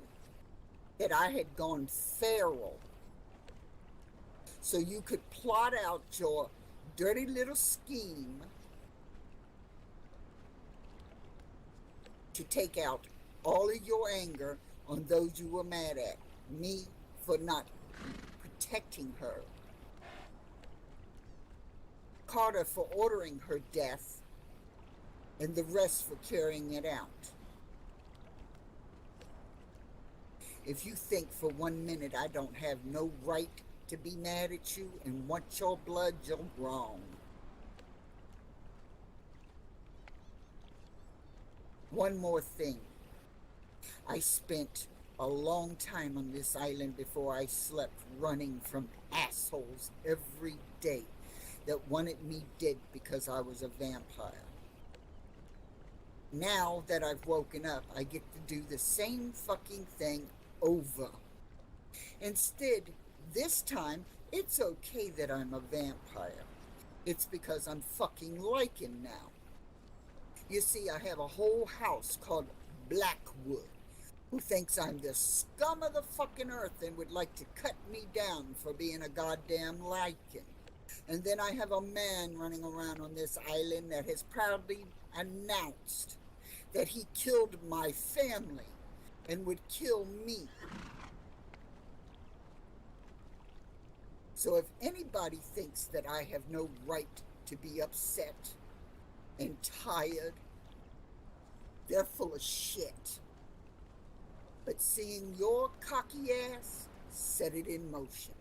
that I had gone feral so you could plot out your dirty little scheme to take out all of your anger on those you were mad at. Me for not protecting her. Carter for ordering her death, and the rest for carrying it out. If you think for 1 minute I don't have no right to be mad at you and want your blood, you're wrong. One more thing. I spent a long time on this island before I slept running from assholes every day that wanted me dead because I was a vampire. Now that I've woken up, I get to do the same fucking thing over. Instead, this time, it's okay that I'm a vampire. It's because I'm fucking like him now. You see, I have a whole house called Blackwood, who thinks I'm the scum of the fucking earth and would like to cut me down for being a goddamn Lycan. And then I have a man running around on this island that has proudly announced that he killed my family and would kill me. So if anybody thinks that I have no right to be upset and tired, they're full of shit. But seeing your cocky ass set it in motion.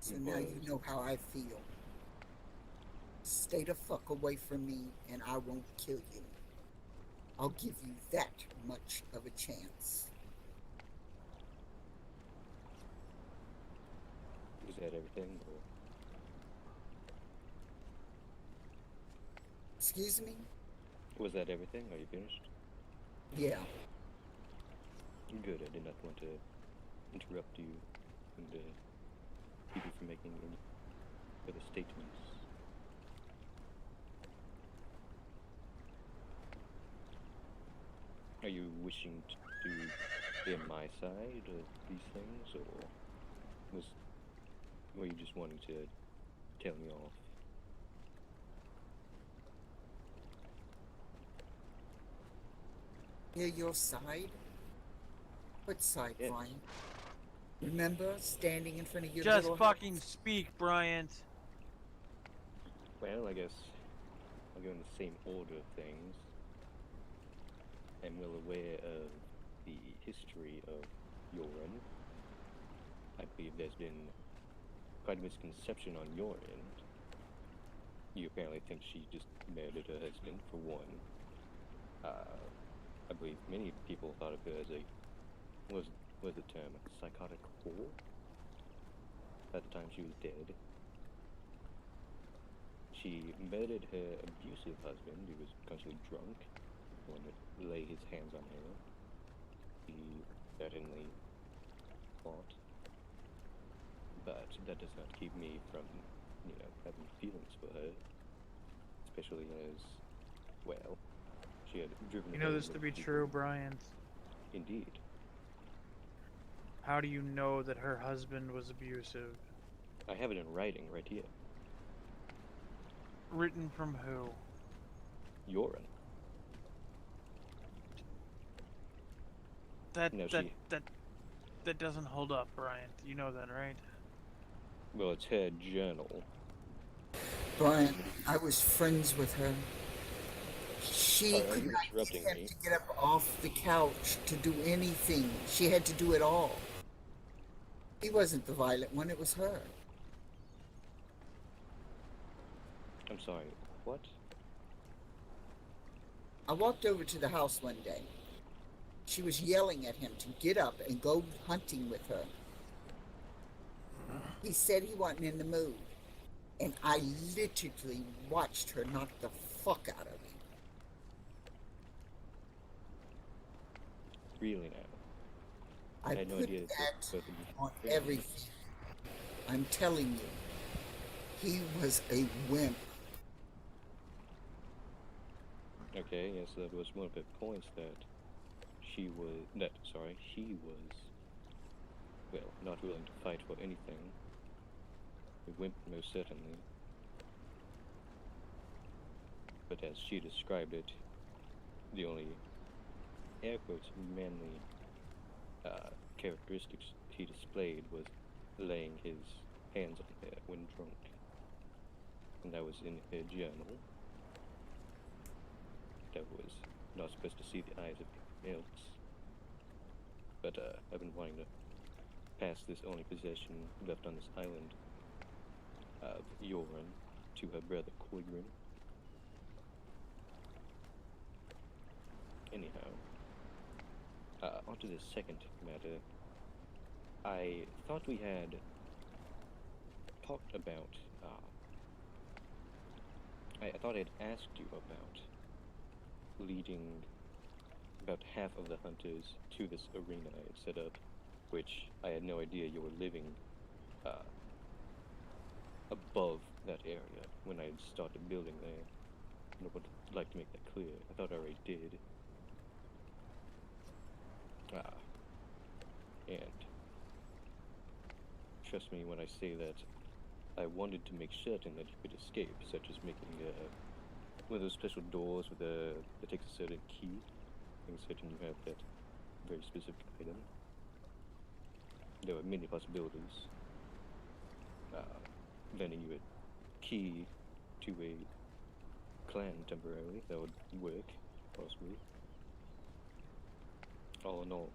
So now you know how I feel. Stay the fuck away from me and I won't kill you. I'll give you that much of a chance. Is that everything? Or... Excuse me? Was that everything? Are you finished? Yeah. Good, I did not want to interrupt you and keep you from making any further statements. Are you wishing to be on my side of these things, or were you just wanting to tell me off? Hear your side? What side, Yes. Brian? Remember standing in front of your Just little fucking house? speak, Bryant. Well, I guess I'll go in the same order of things. I'm well aware of the history of Yoren. I believe there's been quite a misconception on your end. You apparently think she just murdered her husband, for one. I believe many people thought of her as a, what was the term, psychotic whore? At the time she was dead. She murdered her abusive husband, who was constantly drunk, and would lay his hands on her. He certainly fought. But that does not keep me from, having feelings for her. Especially as, well, she had driven You know away this to many be people. true, Bryant. Indeed. How do you know that her husband was abusive? I have it in writing right here. Written from who? Yoren. That No, that doesn't hold up, Bryant. You know that, right? Well, it's her journal. Brian, I was friends with her. She Sorry, are could you not interrupting get him me? to get up off the couch to do anything. She had to do it all. He wasn't the violent one, it was her. I'm sorry, what? I walked over to the house one day. She was yelling at him to get up and go hunting with her. He said he wasn't in the mood. And I literally watched her knock the fuck out of him. Really now? I had no put idea that that both of you on were friends. everything. I'm telling you, he was a wimp. Okay, yes, that was one of the points that he was, well, not willing to fight for anything. A wimp, most certainly. But as she described it, the only, air quotes, manly characteristics he displayed was laying his hands on her when drunk. And that was in her journal. That was not supposed to see the eyes of anyone else. But I've been wanting to pass this only possession left on this island of Yoren to her brother Koigrin. Anyhow, onto the second matter. I thought we had talked about, I thought I'd asked you about leading about half of the hunters to this arena I had set up, which I had no idea you were living above that area when I had started building there. And I would like to make that clear. I thought I already did. And trust me when I say that I wanted to make certain that you could escape, such as making one of those special doors with that takes a certain key, making certain you have that very specific item. There were many possibilities. Lending you a key to a clan temporarily, that would work, possibly. All in all,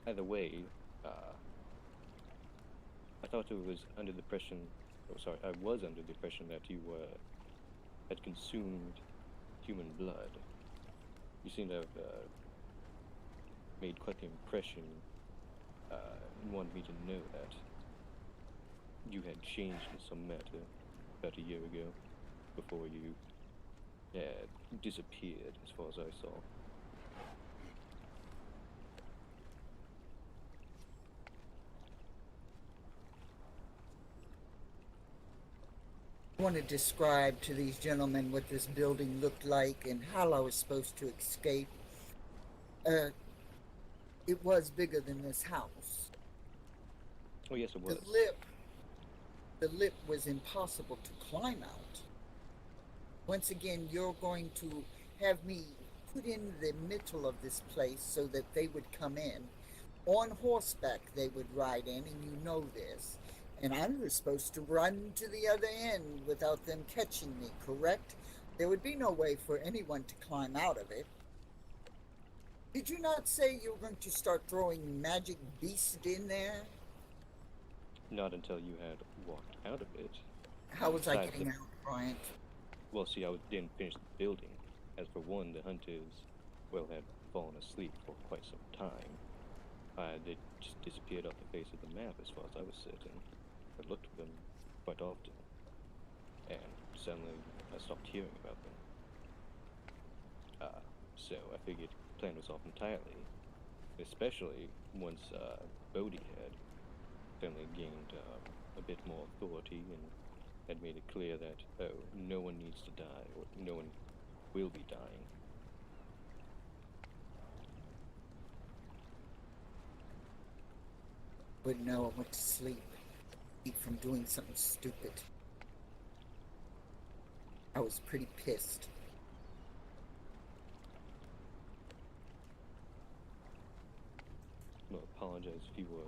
either way, thought I was under the impression, oh sorry, I was under the impression that you had consumed human blood. You seem to have made quite the impression and wanted me to know that you had changed in some matter about a year ago before you disappeared, as far as I saw. I want to describe to these gentlemen what this building looked like and how I was supposed to escape. It was bigger than this house. Oh yes, it was. The lip was impossible to climb out. Once again, you're going to have me put in the middle of this place so that they would come in. On horseback they would ride in, and you know this. And I was supposed to run to the other end without them catching me, correct? There would be no way for anyone to climb out of it. Did you not say you were going to start throwing magic beasts in there? Not until you had walked out of it. How was I getting out, Bryant? Well, see, didn't finish the building. As for one, the hunters, well, had fallen asleep for quite some time. They just disappeared off the face of the map, as far as I was certain. I looked for them quite often, and suddenly I stopped hearing about them. So I figured the plan was off entirely, especially once Bodhi had suddenly gained a bit more authority and had made it clear that, oh, no one needs to die, or no one will be dying. Wouldn't know I went to sleep. Keep from doing something stupid. I was pretty pissed. Well, apologize if you were,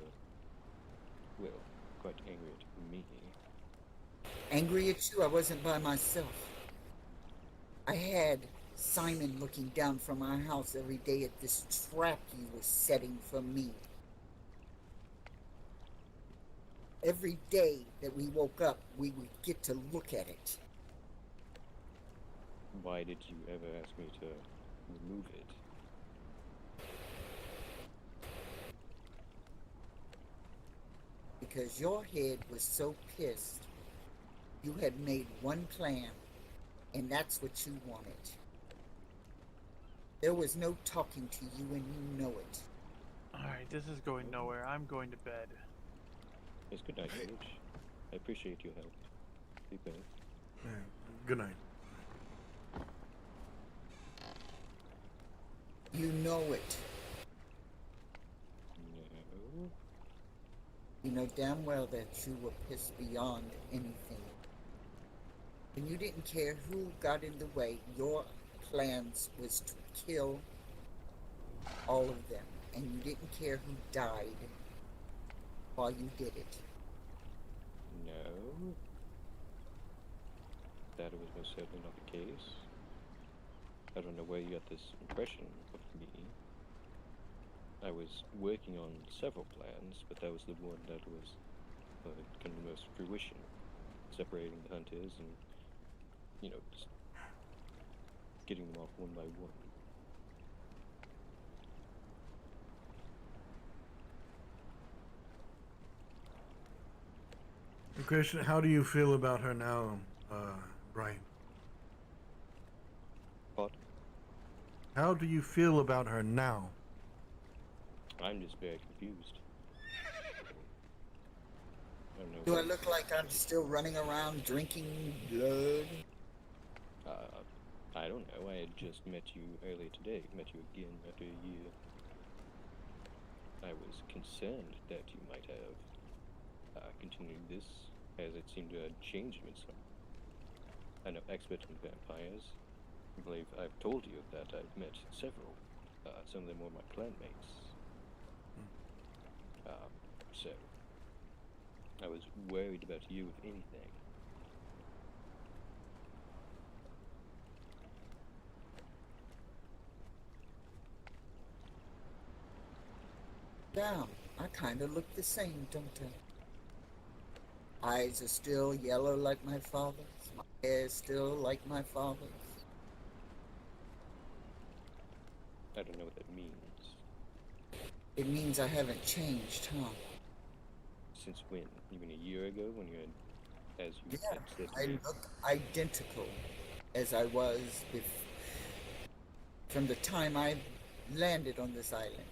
well, quite angry at me. Angry at you? I wasn't by myself. I had Simon looking down from our house every day at this trap you were setting for me. Every day that we woke up, we would get to look at it. Why did you ever ask me to remove it? Because your head was so pissed. You had made one plan, and that's what you wanted. There was no talking to you, and you know it. Alright, this is going nowhere. I'm going to bed. Yes, good night, George. I appreciate your help. Sleep well. Yeah, good night. You know it. No. You know damn well that you were pissed beyond anything. And you didn't care who got in the way. Your plans was to kill all of them. And you didn't care who died while you did it. No. That was most certainly not the case. I don't know where you got this impression of me. I was working on several plans, but that was the one that was kind of the most fruition. Separating the hunters and, you know, just getting them off one by one. The question: how do you feel about her now, Brian? What? How do you feel about her now? I'm just very confused. I don't know. Do I look like I'm still running around drinking blood? I don't know. I had just met you earlier today. Met you again after a year. I was concerned that you might have continued this, as it seemed to have changed you in some. I know expert in vampires. I believe I've told you that I've met several. Some of them were my clanmates. So I was worried about you, if anything. Damn, I kinda look the same, don't I? eyes are still yellow like my father's. My hair is still like my father's. I don't know what that means. It means I haven't changed, huh? Since when? Even a year ago when you had, as you Yeah, had said to I me? look identical as I was from the time I landed on this island.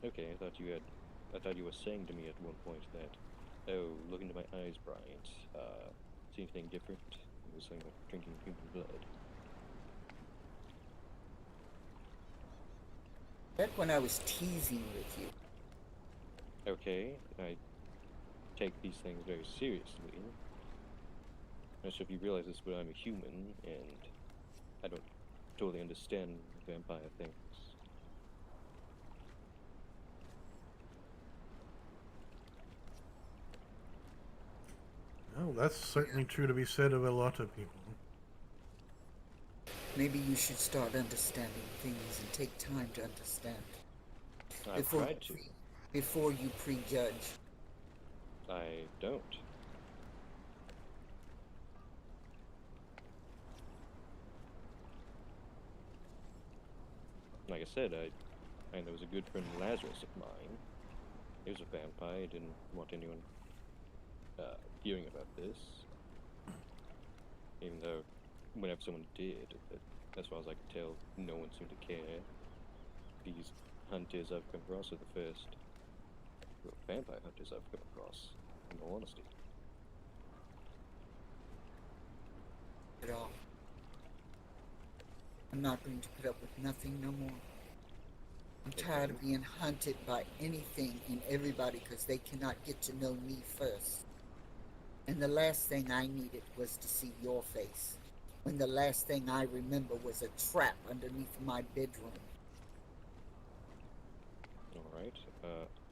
Okay, I thought you were saying to me at one point that, oh, look into my eyes, Bryant. See anything different? It was something like drinking human blood. Back when I was teasing with you. Okay, I take these things very seriously. I'm not sure if you realize this, but I'm a human, and I don't totally understand vampire things. Well, that's certainly true to be said of a lot of people. Maybe you should start understanding things and take time to understand. I've tried to. Before you prejudge. I don't. Like I said, there was a good friend Lazarus of mine. He was a vampire. I didn't want anyone hearing about this. Even though, whenever someone did, as far as I could tell, no one seemed to care. These hunters I've come across are the first vampire hunters I've come across, in all honesty. At all. I'm not going to put up with nothing no more. I'm tired of being hunted by anything and everybody because they cannot get to know me first. And the last thing I needed was to see your face, when the last thing I remember was a trap underneath my bedroom. Alright,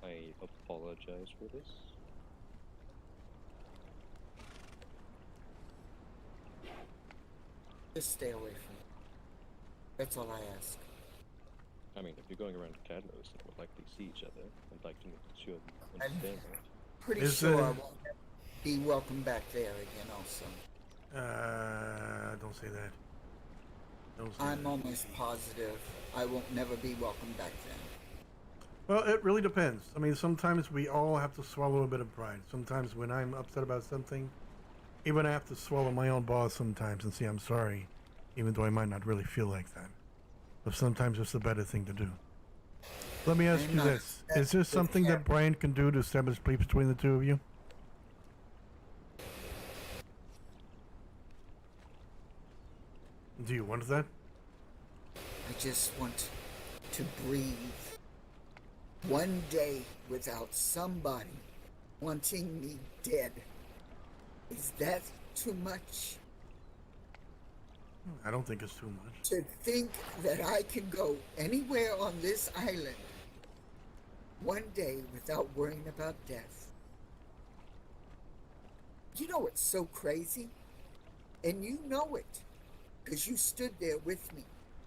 I apologize for this. Just stay away from me. That's all I ask. I mean, if you're going around Cadmos and would likely see each other, I'd like to make sure you understand that. Pretty sure I won't be welcome back there again also. Don't say that. I'm almost positive I won't never be welcome back then. Well, it really depends. I mean, sometimes we all have to swallow a bit of pride. Sometimes when I'm upset about something, even I have to swallow my own balls sometimes and say I'm sorry, even though I might not really feel like that. But sometimes it's the better thing to do. Let me ask you this. Is there something that Brian can do to establish peace between the two of you? Do you want that? I just want to breathe. One day without somebody wanting me dead. Is that too much? I don't think it's too much. To think that I can go anywhere on this island one day without worrying about death. You know it's so crazy? And you know it, because you stood there with me.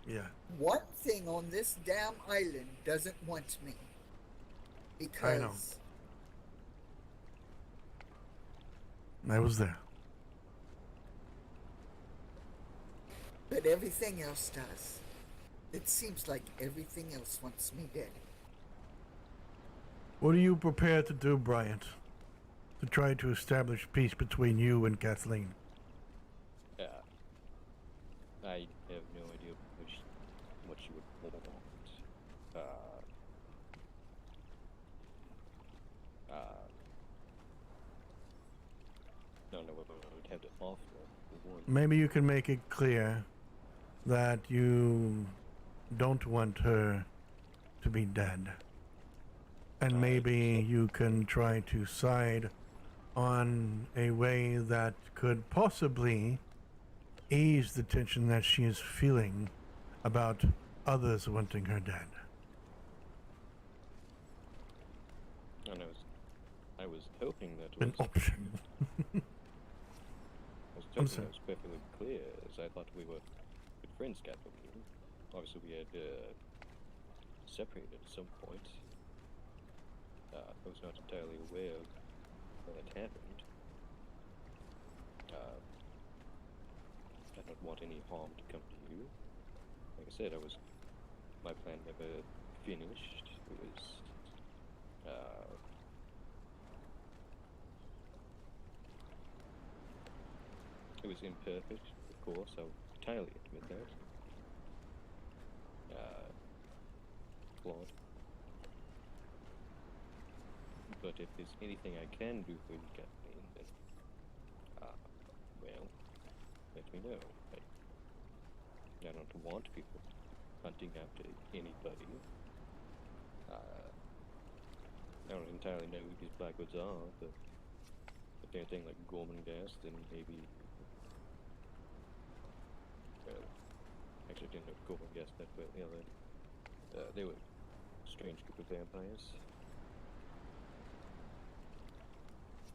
Yeah. One thing on this damn island doesn't want me. Because I know. I was there. But everything else does. It seems like everything else wants me dead. What are you prepared to do, Bryant, to try to establish peace between you and Kathleen? I have no idea what you would want. Don't know what I would have to offer. Maybe you can make it clear that you don't want her to be dead. And maybe you can try to side on a way that could possibly ease the tension that she is feeling about others wanting her dead. And I was hoping that was an option. I was hoping that was perfectly clear, as I thought we were good friends, Kathleen. Obviously, we had separated at some point. I was not entirely aware of when it happened, I don't want any harm to come to you. Like I said, my plan never finished. It was imperfect, of course, I'll entirely admit that. Flawed. But if there's anything I can do for you, Kathleen, then, well, let me know. I don't want people hunting after anybody. I don't entirely know who these Blackwoods are, but if they're anything like Gorman-Gas, then maybe... Well, actually I didn't know Gorman-Gas that well. Yeah, they were a strange group of vampires.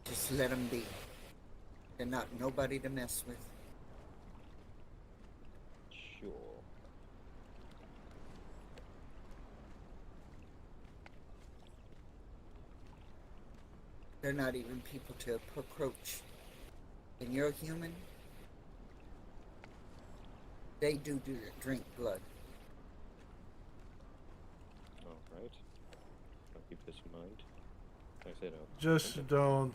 Just let them be. They're not nobody to mess with. Sure. They're not even people to approach. And you're human. They do drink blood. Alright. I'll keep this in mind. Like I said, Just don't,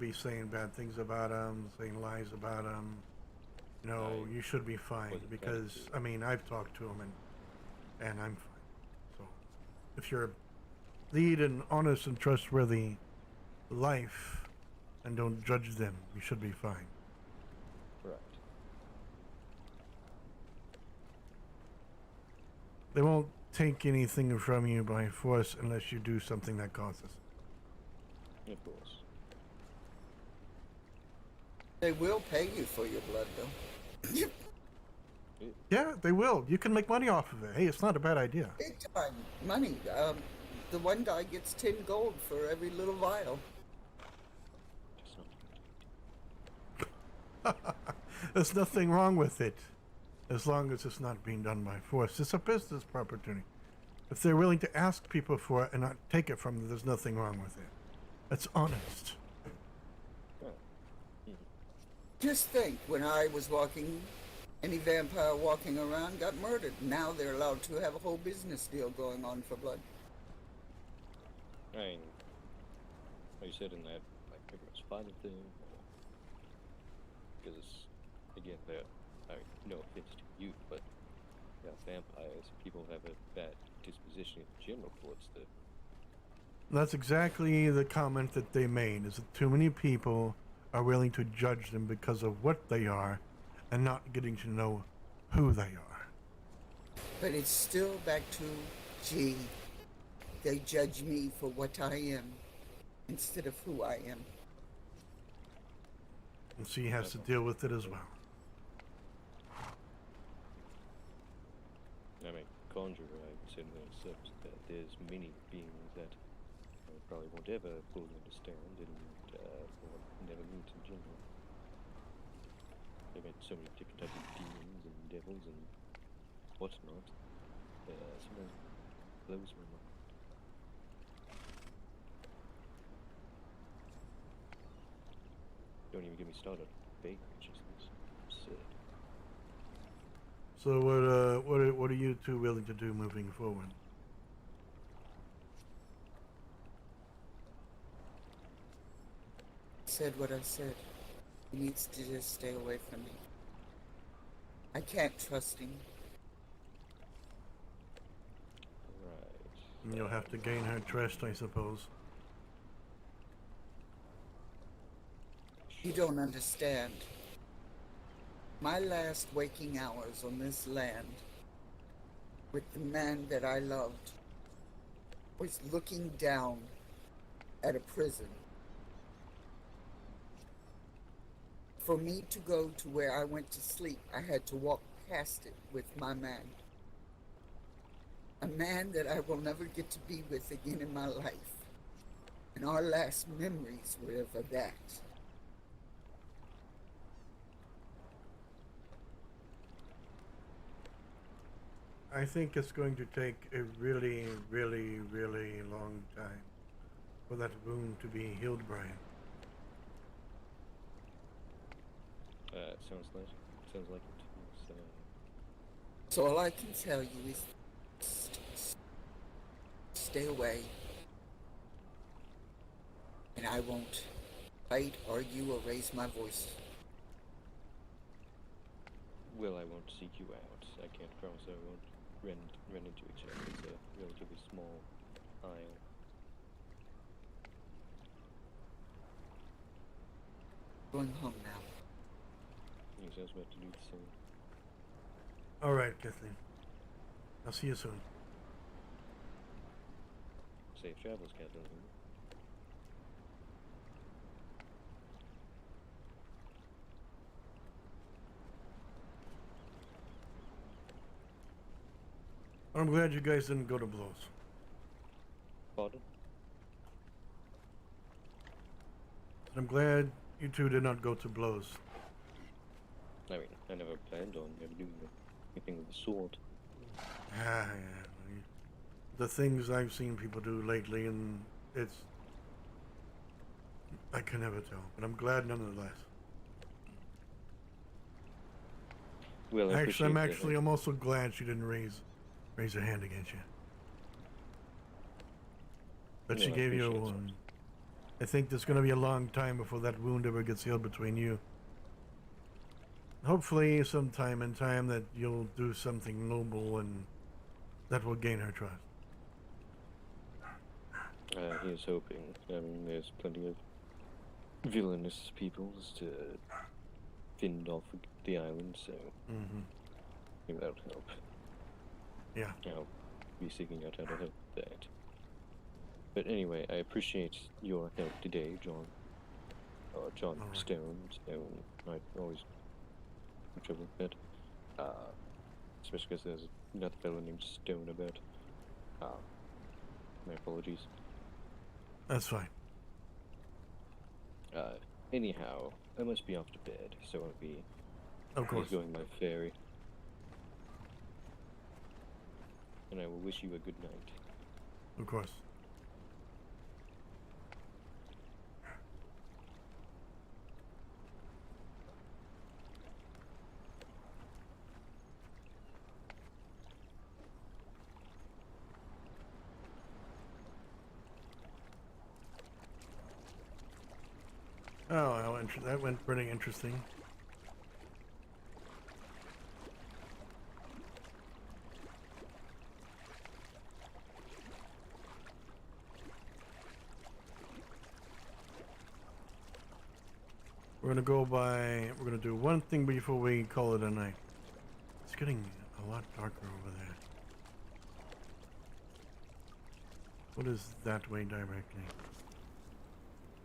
be saying bad things about them, saying lies about them. You should be fine because, I've talked to them and I'm fine. So, if you're lead an honest and trustworthy life and don't judge them, you should be fine. Right. They won't take anything from you by force unless you do something that causes it. Of course. They will pay you for your blood, though. Yeah, they will. You can make money off of it. Hey, it's not a bad idea. Big time money. The one guy gets 10 gold for every little vial. There's nothing wrong with it, as long as it's not being done by force. It's a business opportunity. If they're willing to ask people for it and not take it from them, there's nothing wrong with it. That's honest. Just think, when I was walking, any vampire walking around got murdered. Now they're allowed to have a whole business deal going on for blood. I mean, like you said in that, pretty much fighting thing, because, again, no offense to you, but vampires, people have a bad disposition in general towards them. That's exactly the comment that they made, is that too many people are willing to judge them because of what they are and not getting to know who they are. But it's still back to, gee, they judge me for what I am instead of who I am. And she has to deal with it as well. Conjurer, I certainly accept that there's many beings that I probably won't ever fully understand and will never meet in general. I've met so many different types of demons and devils and whatnot. Sometimes it blows my mind. Don't even get me started on fake consciousness. Absurd. So what are you two willing to do moving forward? I said what I said. He needs to just stay away from me. I can't trust him. Right. You'll have to gain her trust, I suppose. You don't understand. My last waking hours on this land with the man that I loved was looking down at a prison. For me to go to where I went to sleep, I had to walk past it with my man. A man that I will never get to be with again in my life. And our last memories were of that. I think it's going to take a really, really, really long time for that wound to be healed, Brian? Sounds like it. So all I can tell you is stay away. And I won't fight, argue, or raise my voice. Well, I won't seek you out. I can't promise I won't run into each other. It's a relatively small isle. Going home now. Yes, I was about to do the same. All right, Kathleen. I'll see you soon. Safe travels, Kathleen. I'm glad you guys didn't go to blows. Pardon? I'm glad you two did not go to blows. I mean, I never planned on ever doing anything with the sword. Yeah. The things I've seen people do lately, and I can never tell, but I'm glad nonetheless. Well, I'm also glad she didn't raise her hand against you. But Yeah, she I gave you a appreciate wound. I think there's going to be a long time before that wound ever gets healed between you. Hopefully, sometime in time that you'll do something noble and that will gain her trust. Here's hoping. I mean, there's plenty of villainous peoples to fend off the island, so maybe that'll help. Yeah. I'll be seeking out how to help that. But anyway, I appreciate your help today, John. John Stone. I always have trouble with that. Especially because there's another fellow named Stone about. My apologies. That's fine. Anyhow, I must be off to bed, so I'll be Of course. going by ferry. And I will wish you a good night. Of course. Oh, that went pretty interesting. We're gonna do one thing before we call it a night. It's getting a lot darker over there. What is that way directly?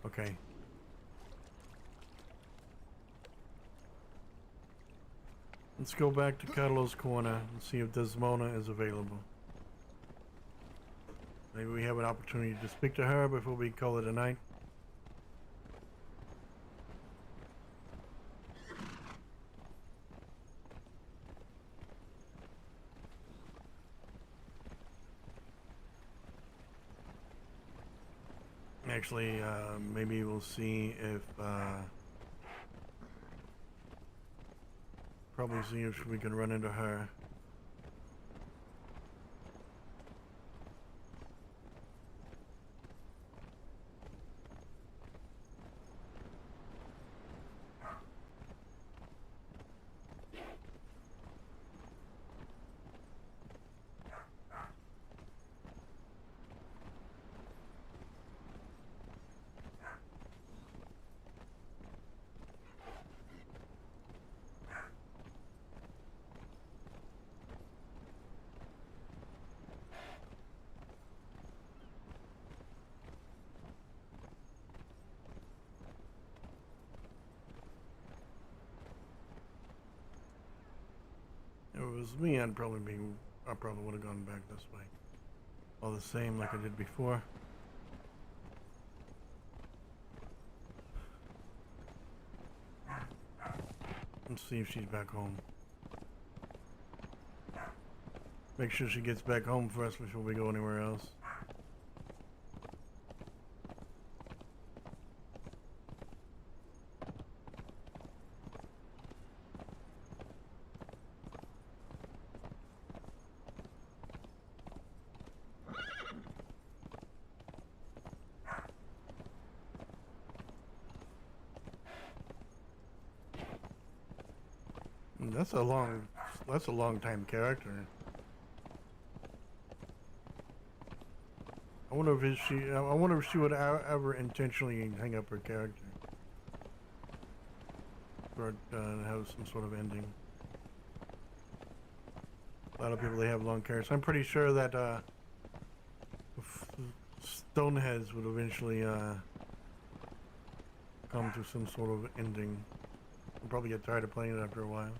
Okay. Let's go back to Carlos Corner and see if Desmona is available. Maybe we have an opportunity to speak to her before we call it a night. Actually, maybe we'll see if, probably see if we can run into her. If it was me, I probably would have gone back this way. All the same, like I did before. Let's see if she's back home. Make sure she gets back home first before we go anywhere else. That's a long time character. I wonder if she would ever intentionally hang up her character. Or have some sort of ending. A lot of people, they have long characters. I'm pretty sure that Stoneheads would eventually come to some sort of ending. I'll probably get tired of playing it after a while.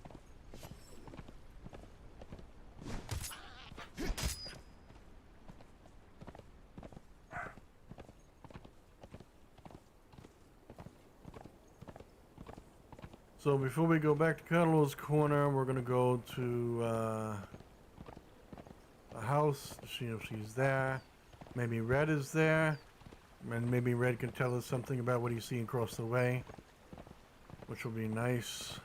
So before we go back to Cuddle's Corner, we're gonna go to a house to see if she's there. Maybe Red is there, and maybe Red can tell us something about what he's seeing across the way, which will be nice.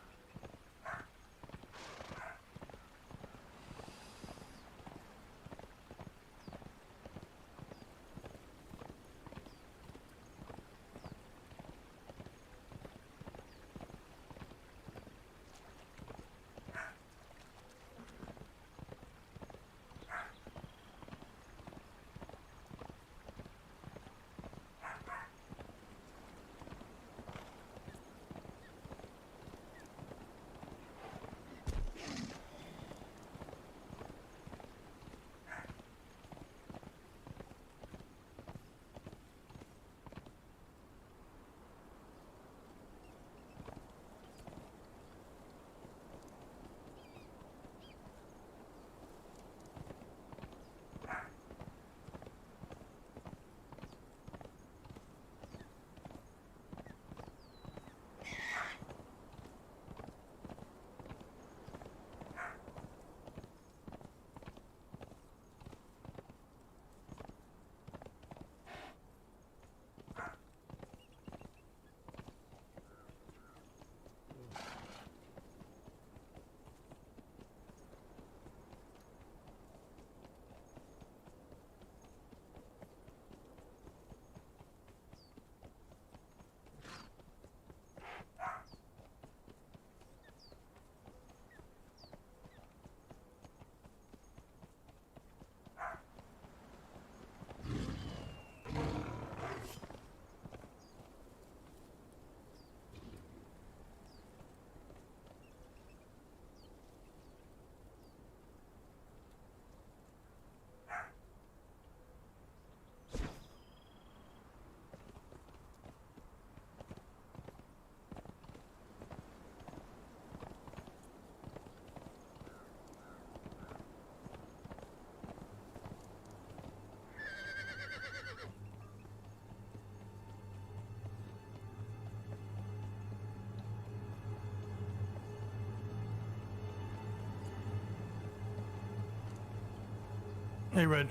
Hey, Red.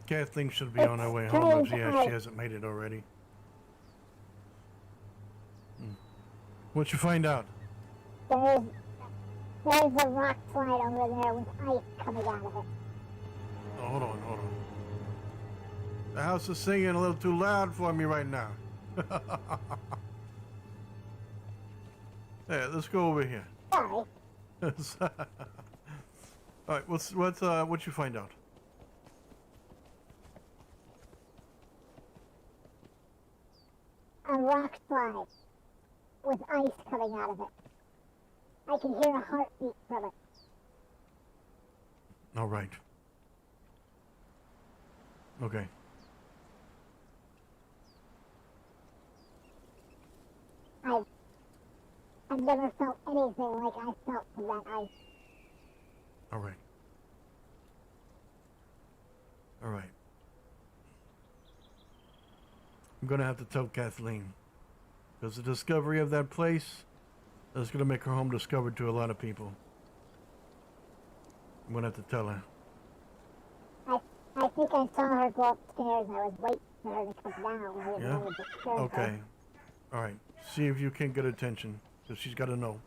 Kathleen should be on her way home if she hasn't made it already. What'd you find out? There's a rock slide over there with ice coming out of it. Oh, hold on. The house is singing a little too loud for me right now. Hey, let's go over here. Sorry. All right, what you find out? A rock slide with ice coming out of it. I can hear a heartbeat from it. All right. Okay. I've never felt anything like I felt from that ice. All right. I'm gonna have to tell Kathleen, because the discovery of that place is gonna make her home discovered to a lot of people. I'm gonna have to tell her. I think I saw her go upstairs. I was waiting for her to come down. I didn't want to disturb her. Okay. All right. See if you can get attention, because she's got to know.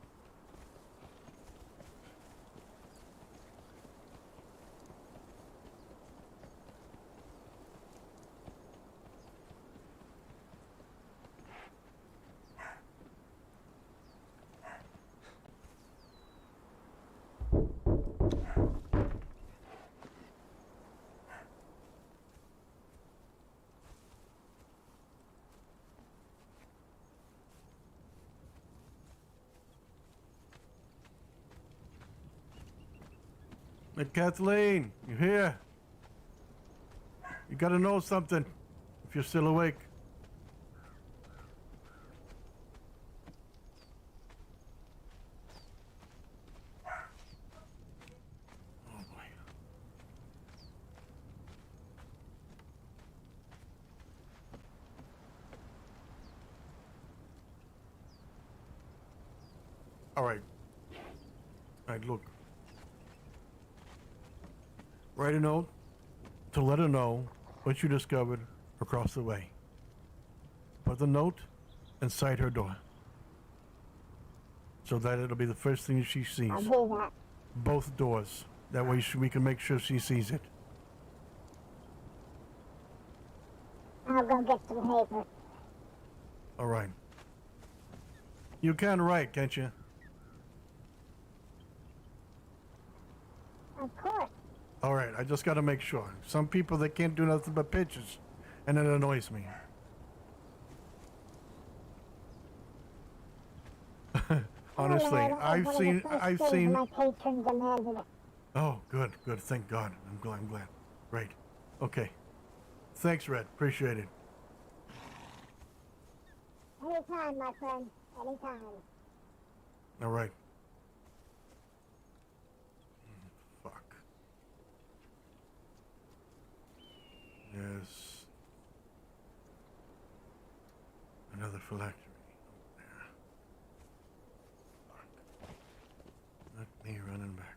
Hey, Kathleen, you here? You gotta know something if you're still awake. Oh boy. All right. All right, look. Write a note to let her know what you discovered across the way. Put the note inside her door so that it'll be the first thing she sees. I'll do that. Both doors. That way we can make sure she sees it. I'll go get some paper. All right. You can write, can't you? Of course. All right, I just got to make sure. Some people, they can't do nothing but pictures, and it annoys me. Honestly, I've seen. My patron demanded it. Oh, good. Thank God. I'm glad. Great. Okay. Thanks, Red. Appreciate it. Anytime, my friend. Anytime. All right. Fuck. Yes. Another phylactery. There. Fuck. Not me running backwards.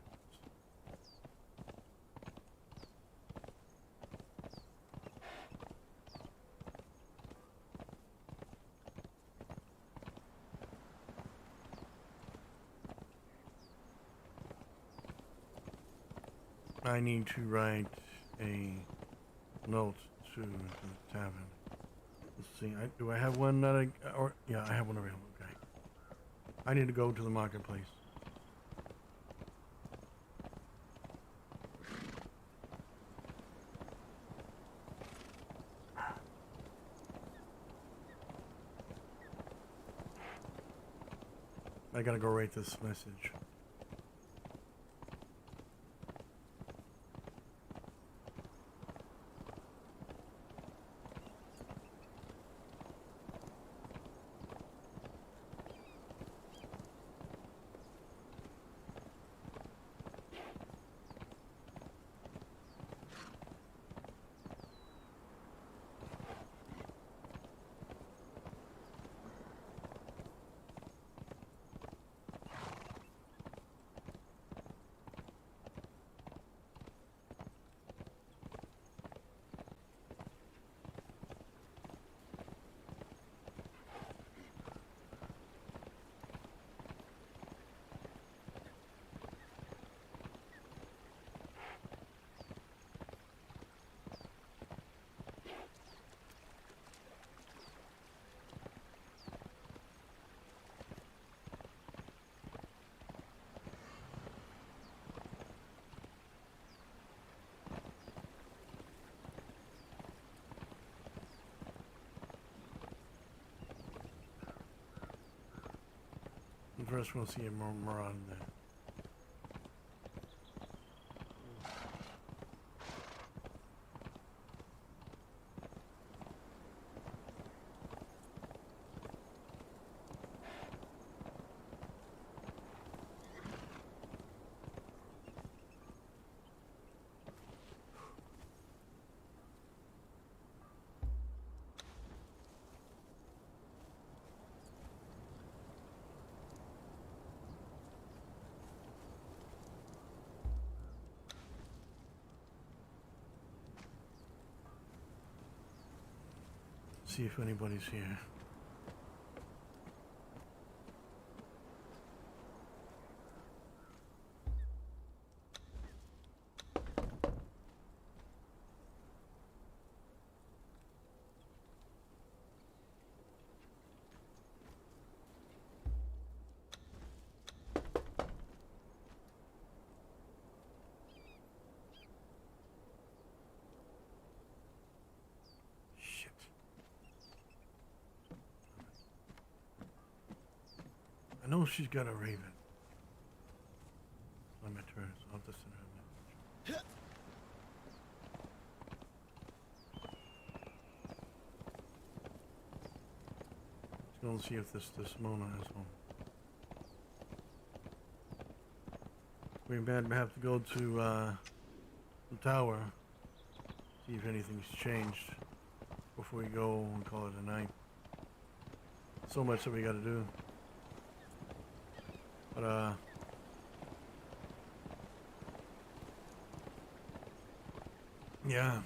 I need to write a note to the tavern. Let's see. Do I have one that yeah, I have one available. Okay. I need to go to the marketplace. I gotta go write this message. First, we'll see a Moran there. See if anybody's here. I know she's got a raven. Limit her, so I'll just send her a message. Let's go and see if this Mona has one. We bad have to go to the tower, see if anything's changed before we go and call it a night. So much that we gotta do. But yeah.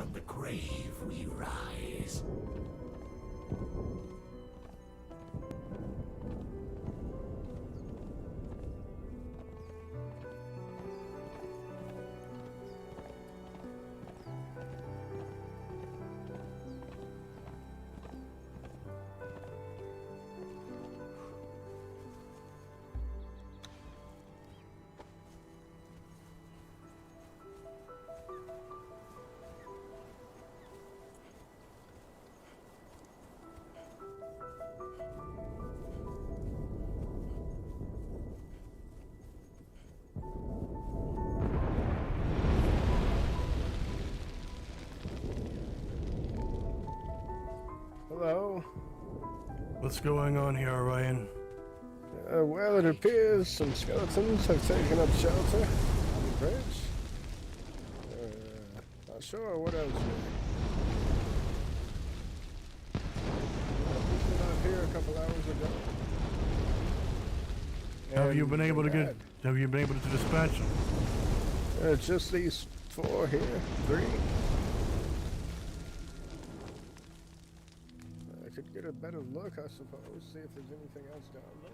from the grave we rise. Hello. What's going on here, Orion? Well, it appears some skeletons have taken up shelter on the bridge. Not sure what else. People not here a couple hours ago. Have you And been able to they get? Have you been able to dispatch them? just these 4 here, 3. I could get a better look, I suppose, see if there's anything else down there.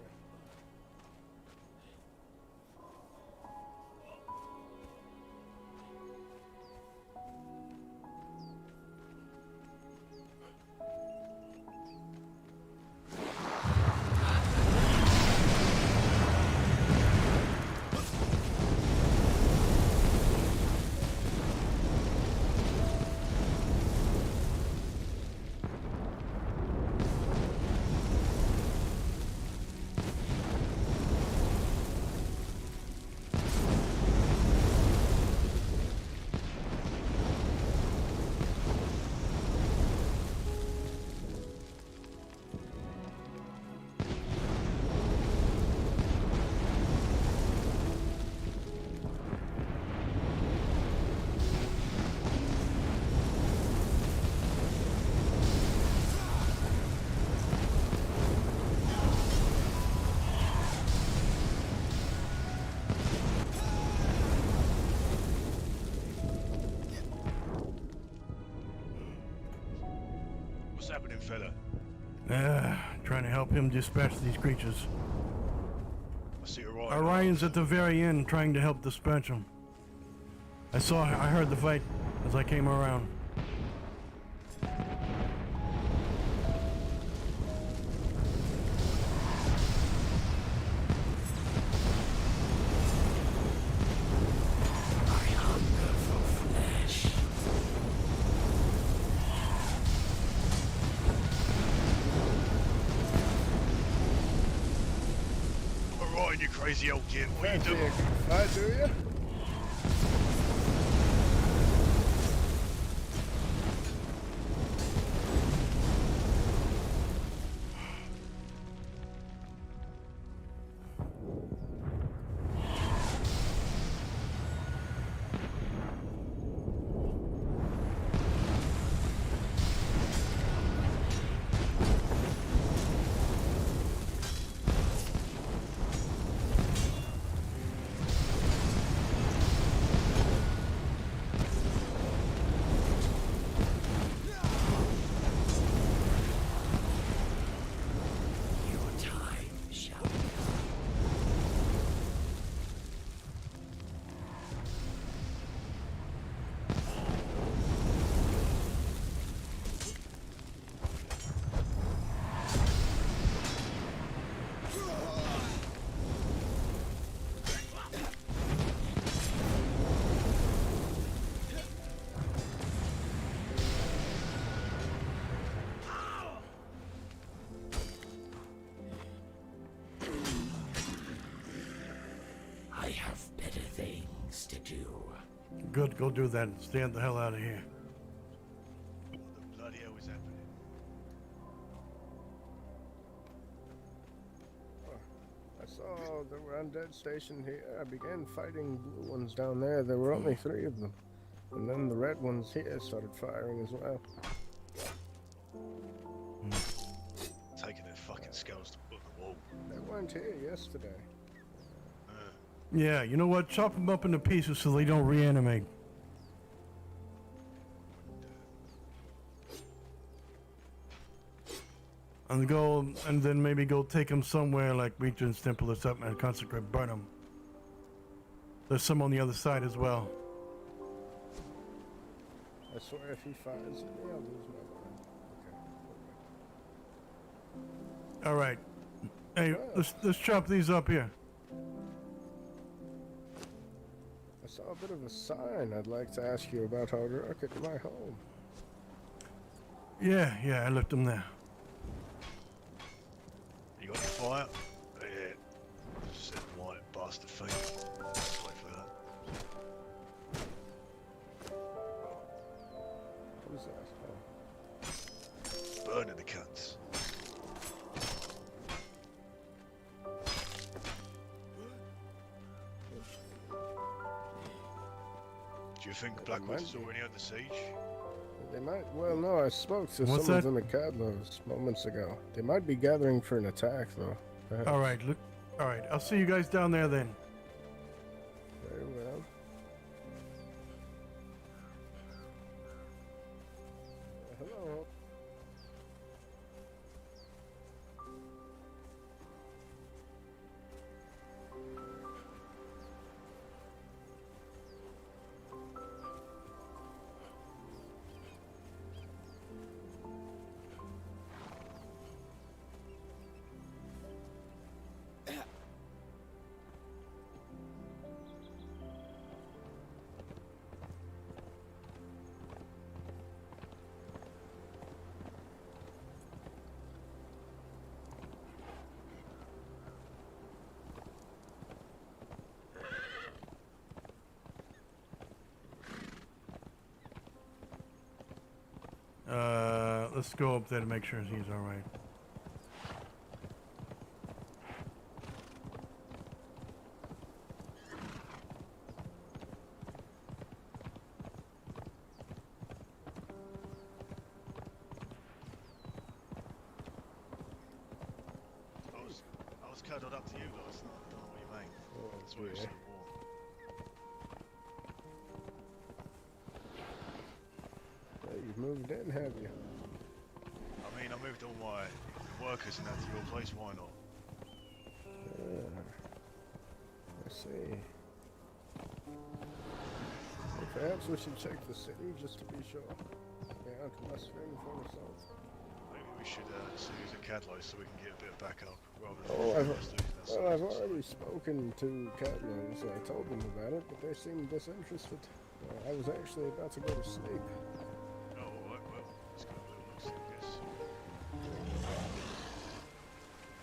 What's happening, fella? Trying to help him dispatch these creatures. I see Orion. Orion's at the very end trying to help dispatch them. I heard the fight as I came around. Orion, you crazy old git. What are you doing? I do you? I have better things to do. Good, go do that. Stay the hell out of here. What the bloody hell is happening? I saw the undead station here. I began fighting blue ones down there. There were only 3 of them. And then the red ones here started firing as well. Taking their fucking skulls to put on the wall. They weren't here yesterday. Yeah, you know what? Chop them up into pieces so they don't reanimate. And then maybe go take them somewhere like Regent's Temple or something and consecrate, burn them. There's some on the other side as well. I swear if he fires at me, I'll lose my mind. All right. Hey, let's chop these up here. I saw a bit of a sign. I'd like to ask you about how to rocket my home. Yeah, I left them there. You got the fire? Yeah. Set white bastard feet. Let's wait for that. Who's that? Oh. Burning the cunts. Do you think Blackwater's already under siege? They might. Well, no, I spoke to What's some of that? them at Cadlo's moments ago. They might be gathering for an attack, though. Perhaps. All right, look. All right, I'll see you guys down there then. Very well. Hello. Let's go up there to make sure he's all right. I was cuddled up to you last night. I don't know what you mean. That's why it's so warm. Hey, you've moved in, have you? I mean, I moved all my workers and that to your place. Why not? I see. Well, perhaps we should check the city just to be sure. They aren't mustering for assault. Maybe we should see who's at Cadlo so we can get a bit of backup rather than Oh, I've us already spoken to Cadlo's. I told them about it, but they seemed disinterested. I was actually about to go to sleep. Oh, alright, well, let's go a little look-see, I guess.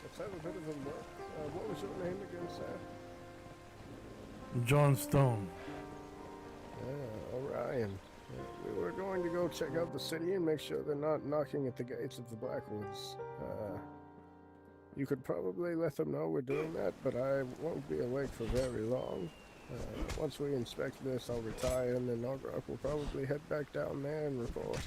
Let's have a bit of a look. What was your name again, sir? John Stone. Orion. We were going to go check out the city and make sure they're not knocking at the gates of the Blackwoods. You could probably let them know we're doing that, but I won't be awake for very long. Once we inspect this, I'll retire, and then Ograk will probably head back down there and report.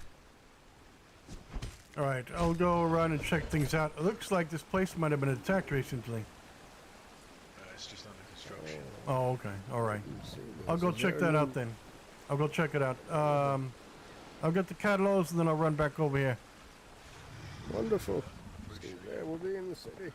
All right, I'll go around and check things out. It looks like this place might have been attacked recently. It's just under construction. Oh, okay. All right. I'll go check that out then. I'll go check it out. I'll get the catalogs and then I'll run back over here. Wonderful. Yeah, we'll be in the city.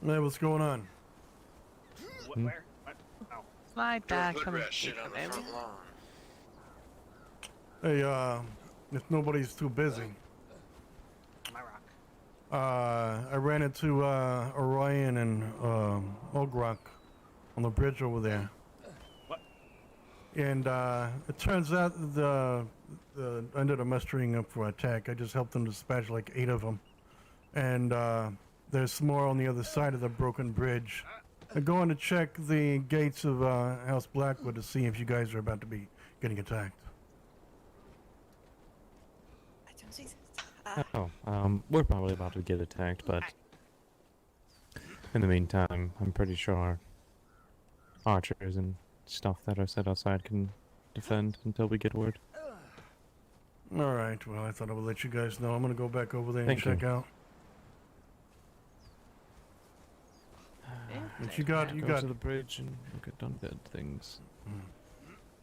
Hey, what's going on? Where? What? Oh. My dad coming to Shit on the front lawn. Hey, if nobody's too busy. My rock. I ran into Orion and Ogrok on the bridge over there. What? And it turns out I ended up mustering up for attack. I just helped them dispatch like 8 of them. And there's more on the other side of the broken bridge. I'm going to check the gates of House Blackwood to see if you guys are about to be getting attacked. I don't think We're probably about to get attacked, but in the meantime, I'm pretty sure archers and stuff that are set outside can defend until we get word. Alright, well, I thought I would let you guys know. I'm going to go back over there and Thank check you. out. What you got? You Go got to the bridge and look at undead things.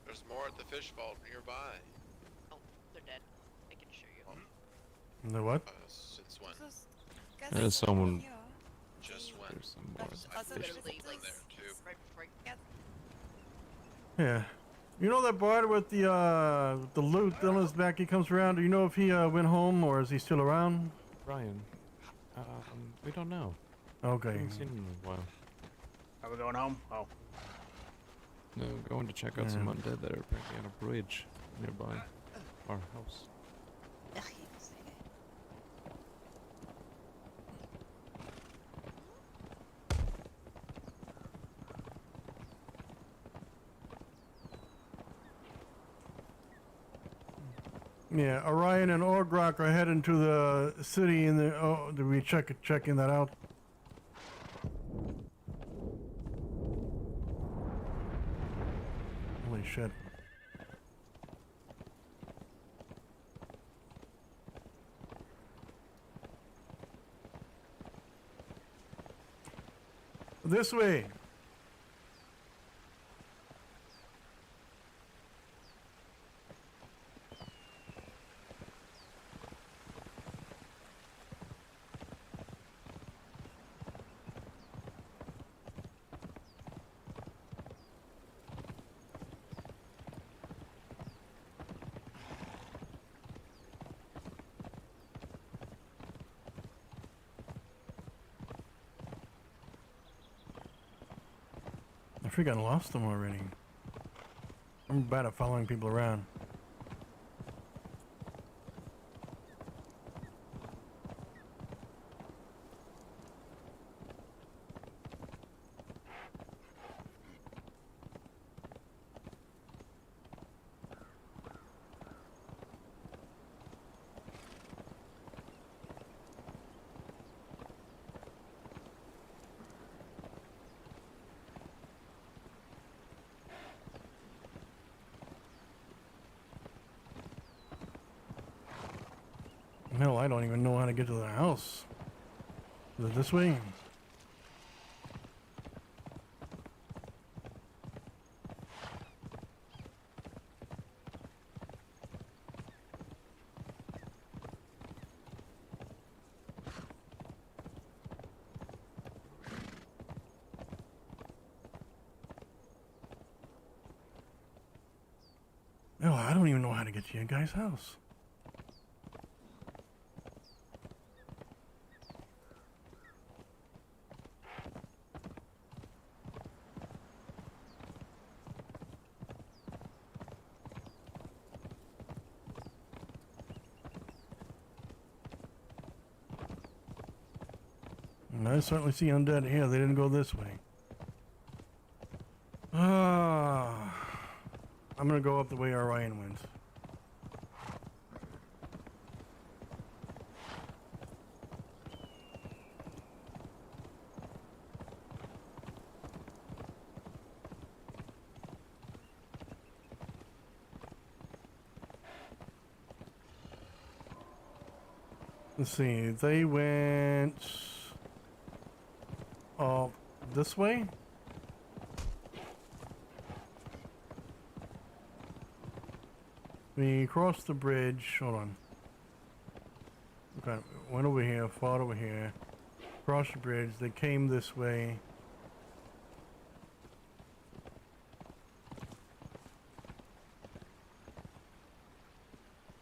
There's more at the fish vault nearby. Oh, they're dead. I can assure you. the what? Since when? There's someone. Just when? There's some more. I Also, fish literally, vault like, there too. right before I get Yeah. You know that bard with the loot on his back he comes around? Do you know if he went home or is he still around? Ryan. We don't know. Okay. Haven't seen him in a while. Are we going home? Oh. No, going to check out some undead that are apparently on a bridge nearby our house. Yeah, Orion and Orgrok are heading to the city in the... Oh, did we checking that out? Holy shit. This way. I freaking lost them already. I'm bad at following people around. Hell, I don't even know how to get to the house. Is it this way? No, I don't even know how to get to your guy's house. I certainly see undead here. They didn't go this way. I'm gonna go up the way Orion went. Let's see. They went... this way? We crossed the bridge. Hold on. Okay, went over here, fought over here. crossed the bridge. They came this way.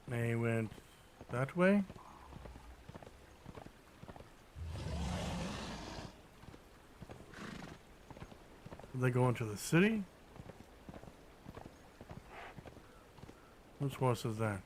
They went that way. Did they go into the city? Whose horse is that?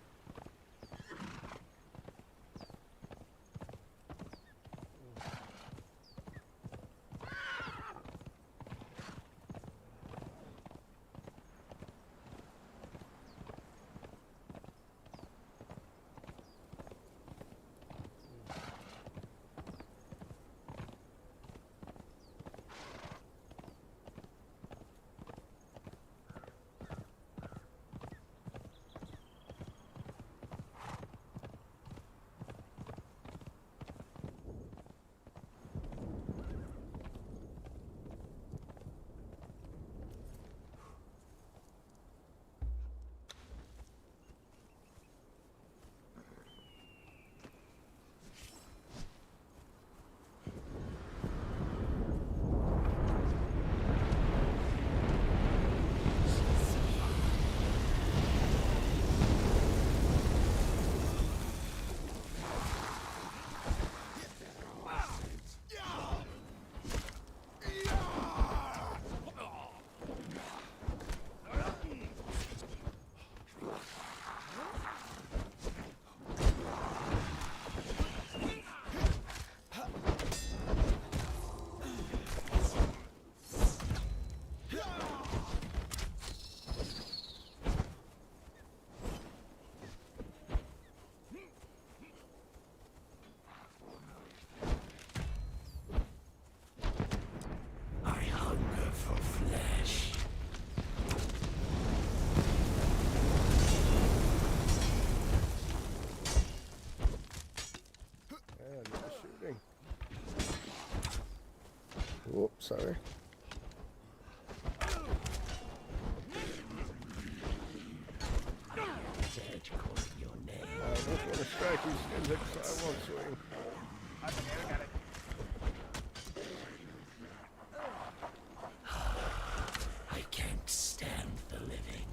Oh, sorry. I don't want to strike you, Skinzik, so I won't swing. I can't stand the living.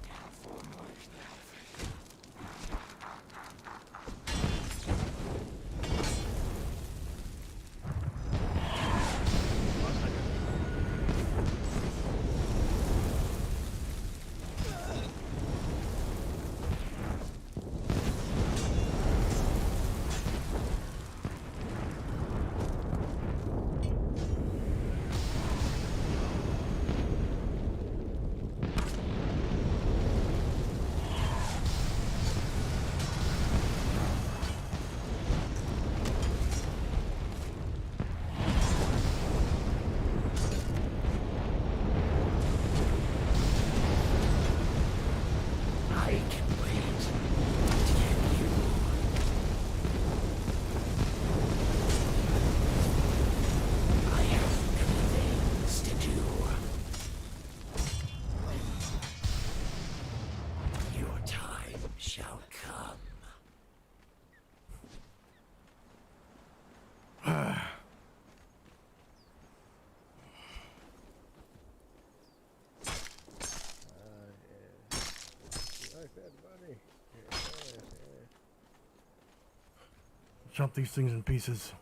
Chop these things in pieces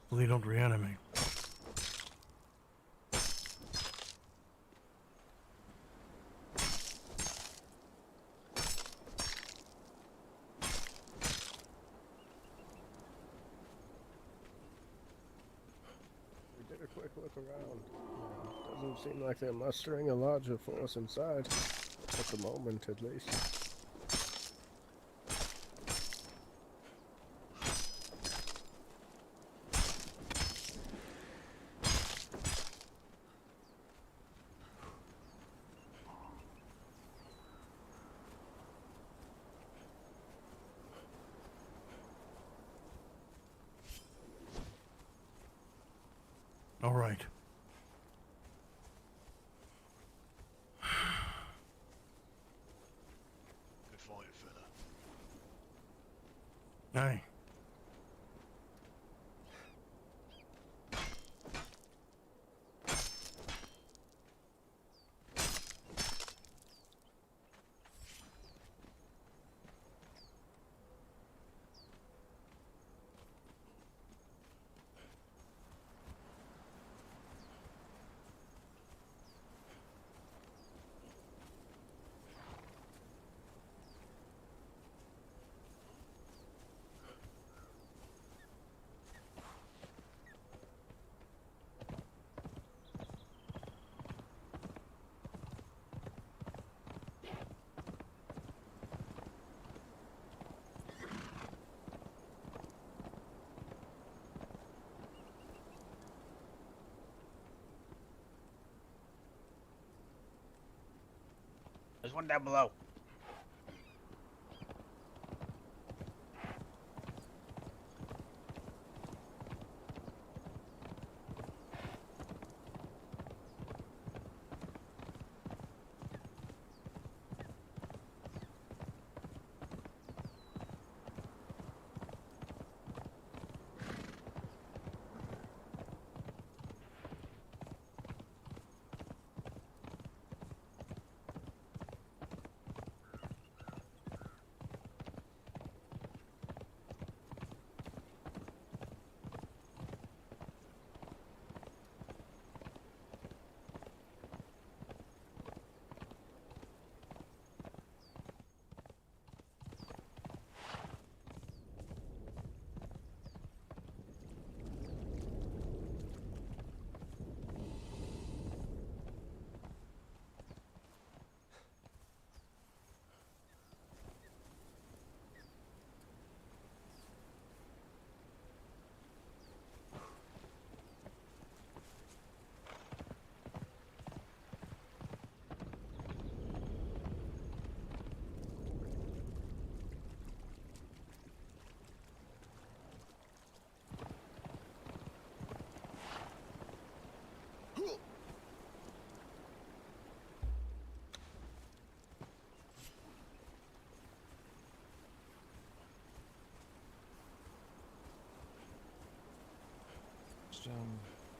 so they don't reanimate. We did a quick look around. Doesn't seem like they're mustering a larger force inside. At the moment, at least. All right. Good fight, fella. Aye. There's one down below.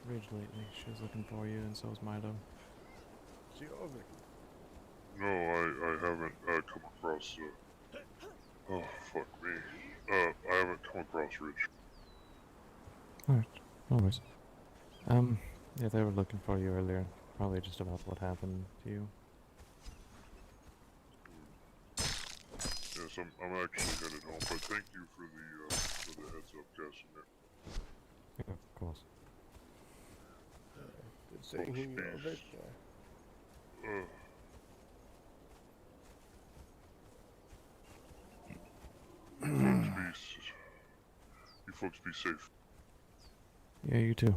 Ridge lately. She was looking for you, and so was Milo. No, I haven't come across. Oh, fuck me. I haven't come across Rich. Alright, no worries. Yeah, they were looking for you earlier. Probably just about what happened to you. Yes, I'm actually headed home, but thank you for the heads up, Casimir. Yeah, of course. Good seeing you, Vecna. You folks be safe. Yeah, you too.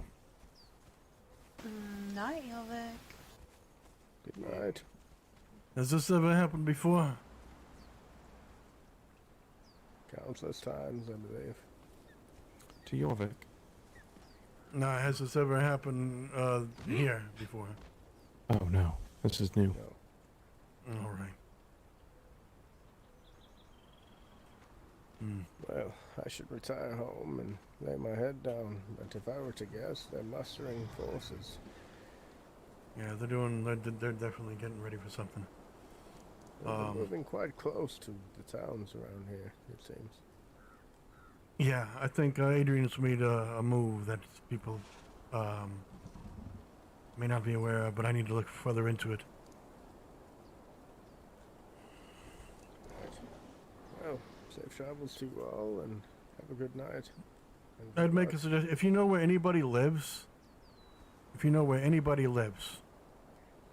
Night, Helvik. Good night. Has this ever happened before? Countless times, I believe. To Jorvik. No, has this ever happened here before? Oh no, this is new. All right. Well, I should retire home and lay my head down, but if I were to guess, they're mustering forces. Yeah, they're definitely getting ready for something. They're moving quite close to the towns around here, it seems. Yeah, I think Adrian's made a move that people may not be aware of, but I need to look further into it. Well, safe travels to you all, and have a good night. I'd make a suggestion. If you know where anybody lives,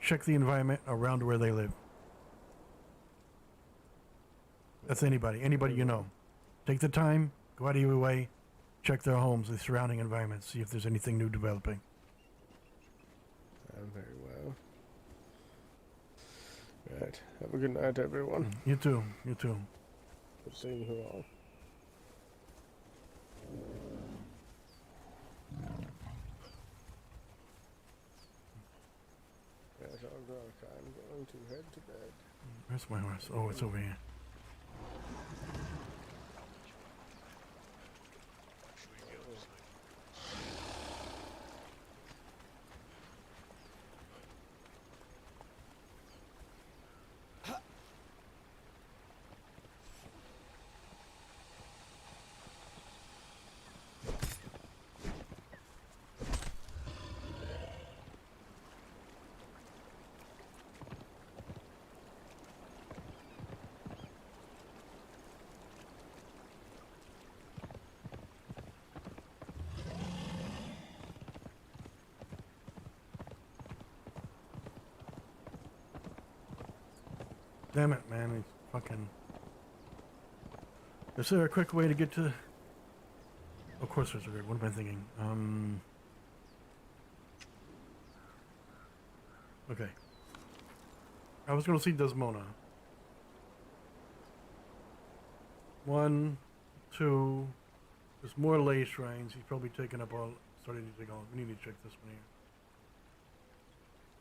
check the environment around where they live. That's anybody you know. Take the time, go out of your way, check their homes, the surrounding environments, see if there's anything new developing. Very well. Right. Have a good night, everyone. You too. You too. Good seeing you all. Yes, I'm going to head to bed. Where's my horse? Oh, it's over here. Damn it, man. It's fucking... Is there a quick way to get to... Of course there's a way. What am I thinking? Okay. I was gonna see Desmona. 1, 2. There's more lay shrines. He's probably taken up all. Starting to take all. We need to check this one here.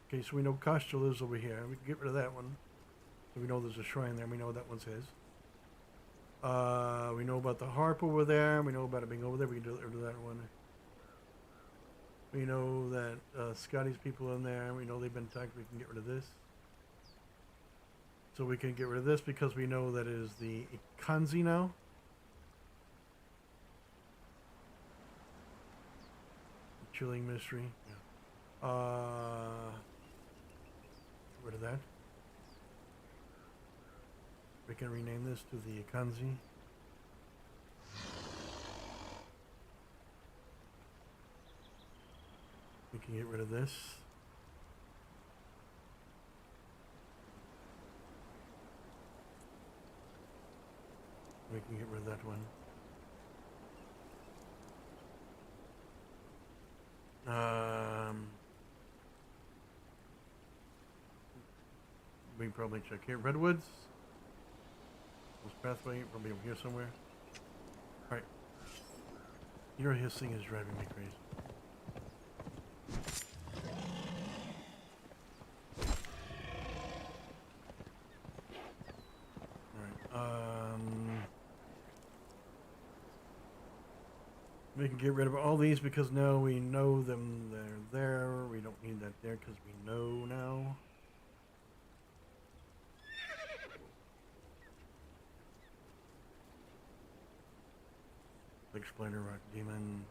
Okay, so we know Kostra lives over here. We can get rid of that one. So we know there's a shrine there. We know that one's his. We know about the harp over there. We know about it being over there. We can get rid of that one. We know that Scotty's people in there. We know they've been attacked. We can get rid of this. So we can get rid of this because we know that is the Ikanzi now. Chilling mystery. Yeah. Get rid of that. We can rename this to the Ikanzi. We can get rid of this. We can get rid of that one. We can probably check here. Redwoods. This pathway, probably over here somewhere. Alright. Your hissing is driving me crazy. We can get rid of all these because now we know them. They're there. We don't need that there because we know now. Big Spider Rock Demon.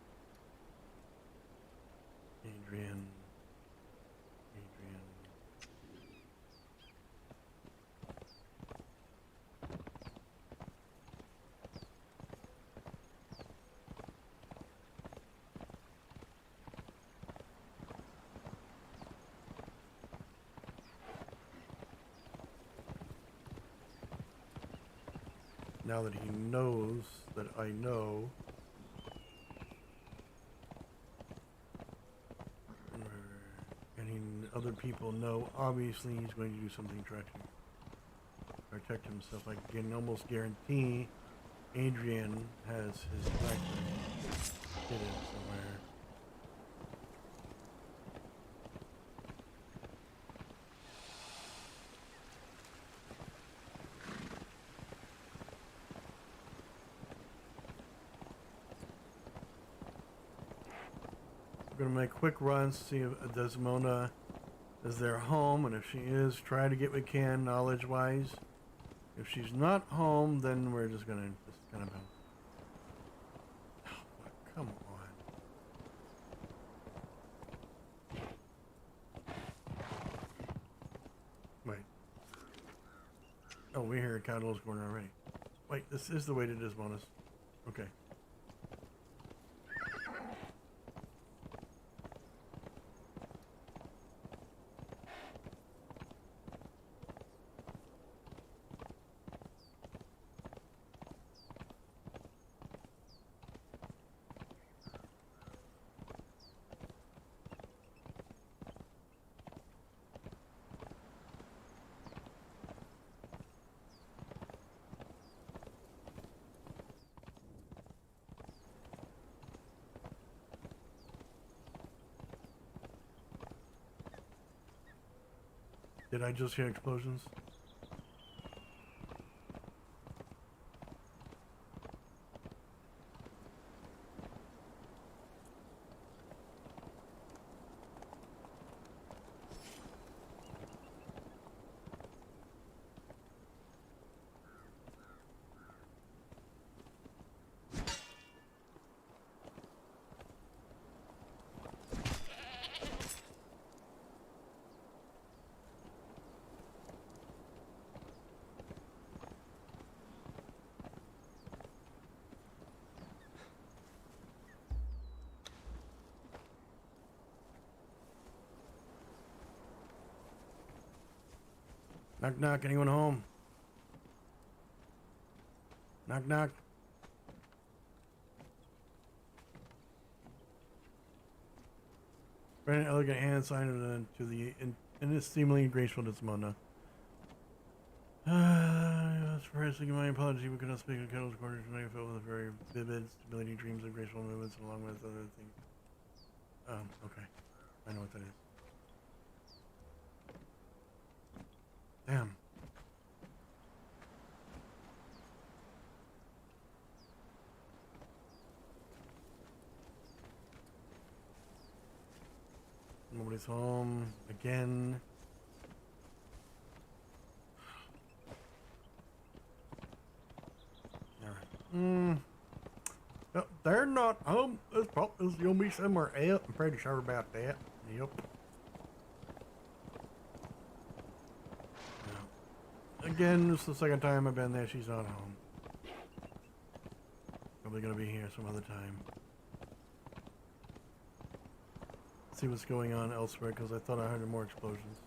Adrian. Now that he knows that I know, and other people know, obviously he's going to do something to try to protect himself. I can almost guarantee Adrian has his Phylactery hidden somewhere. We're gonna make quick runs, see if Desmona is their home, and if she is, try to get what we can knowledge-wise. If she's not home, then we're just gonna kind of. Oh, come on. Wait. Oh, we hear a Cowdle's going already. Wait, this is the way to Desmona's. Okay. Did I just hear explosions? Knock knock, anyone home? Knock knock. Very elegant hand sign to the inestimably graceful Desmona. Pressing my apology, we could not speak in Kettle's quarters tonight. Filled with very vivid stability, dreams of graceful movements, along with other things. Okay. I know what that is. Damn. Nobody's home again. Alright. No, they're not home. This probably is gonna be somewhere else. I'm pretty sure about that. Yep. Yeah. Again, this is the second time I've been there. She's not home. Probably gonna be here some other time. See what's going on elsewhere, because I thought I heard more explosions.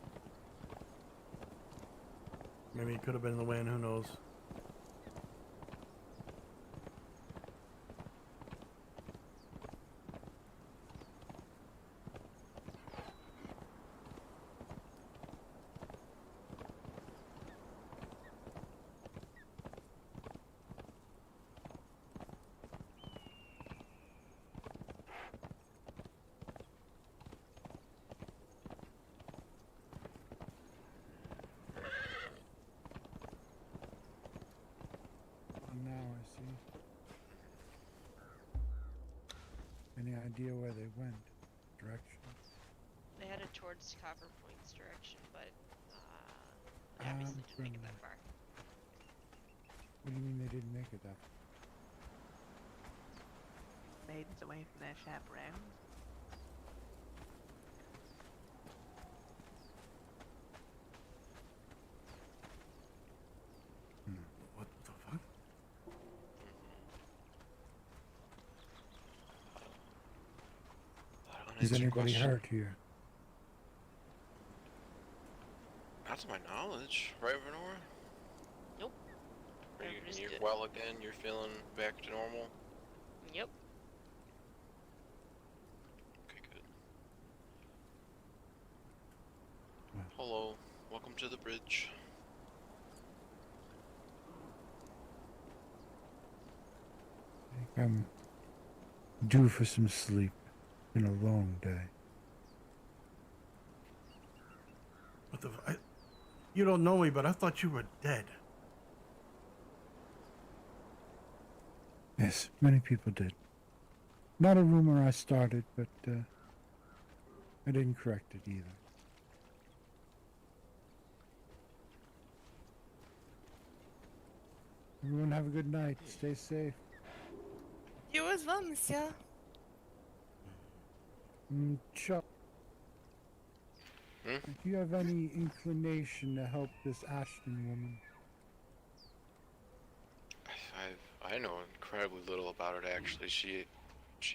Maybe it could have been the wind, who knows. Now I see. Any idea where they went? Direction? They headed towards Copper Point's direction, but they obviously didn't make it that far. What do you mean they didn't make it that far? Maidens away from their chaperones. What the fuck? Is anybody hurt here? Not to my knowledge, right, Venora? Nope. You're well again. You're feeling back to normal. Yep. Okay, good. Hello, welcome to the bridge. I think I'm due for some sleep. Been a long day. What the? You don't know me, but I thought you were dead. Yes, many people did. Not a rumor I started, but I didn't correct it either. Everyone have a good night. Stay safe. You as well, monsieur. Chuck, if you have any inclination to help this Ashton woman, I know incredibly little about it actually. She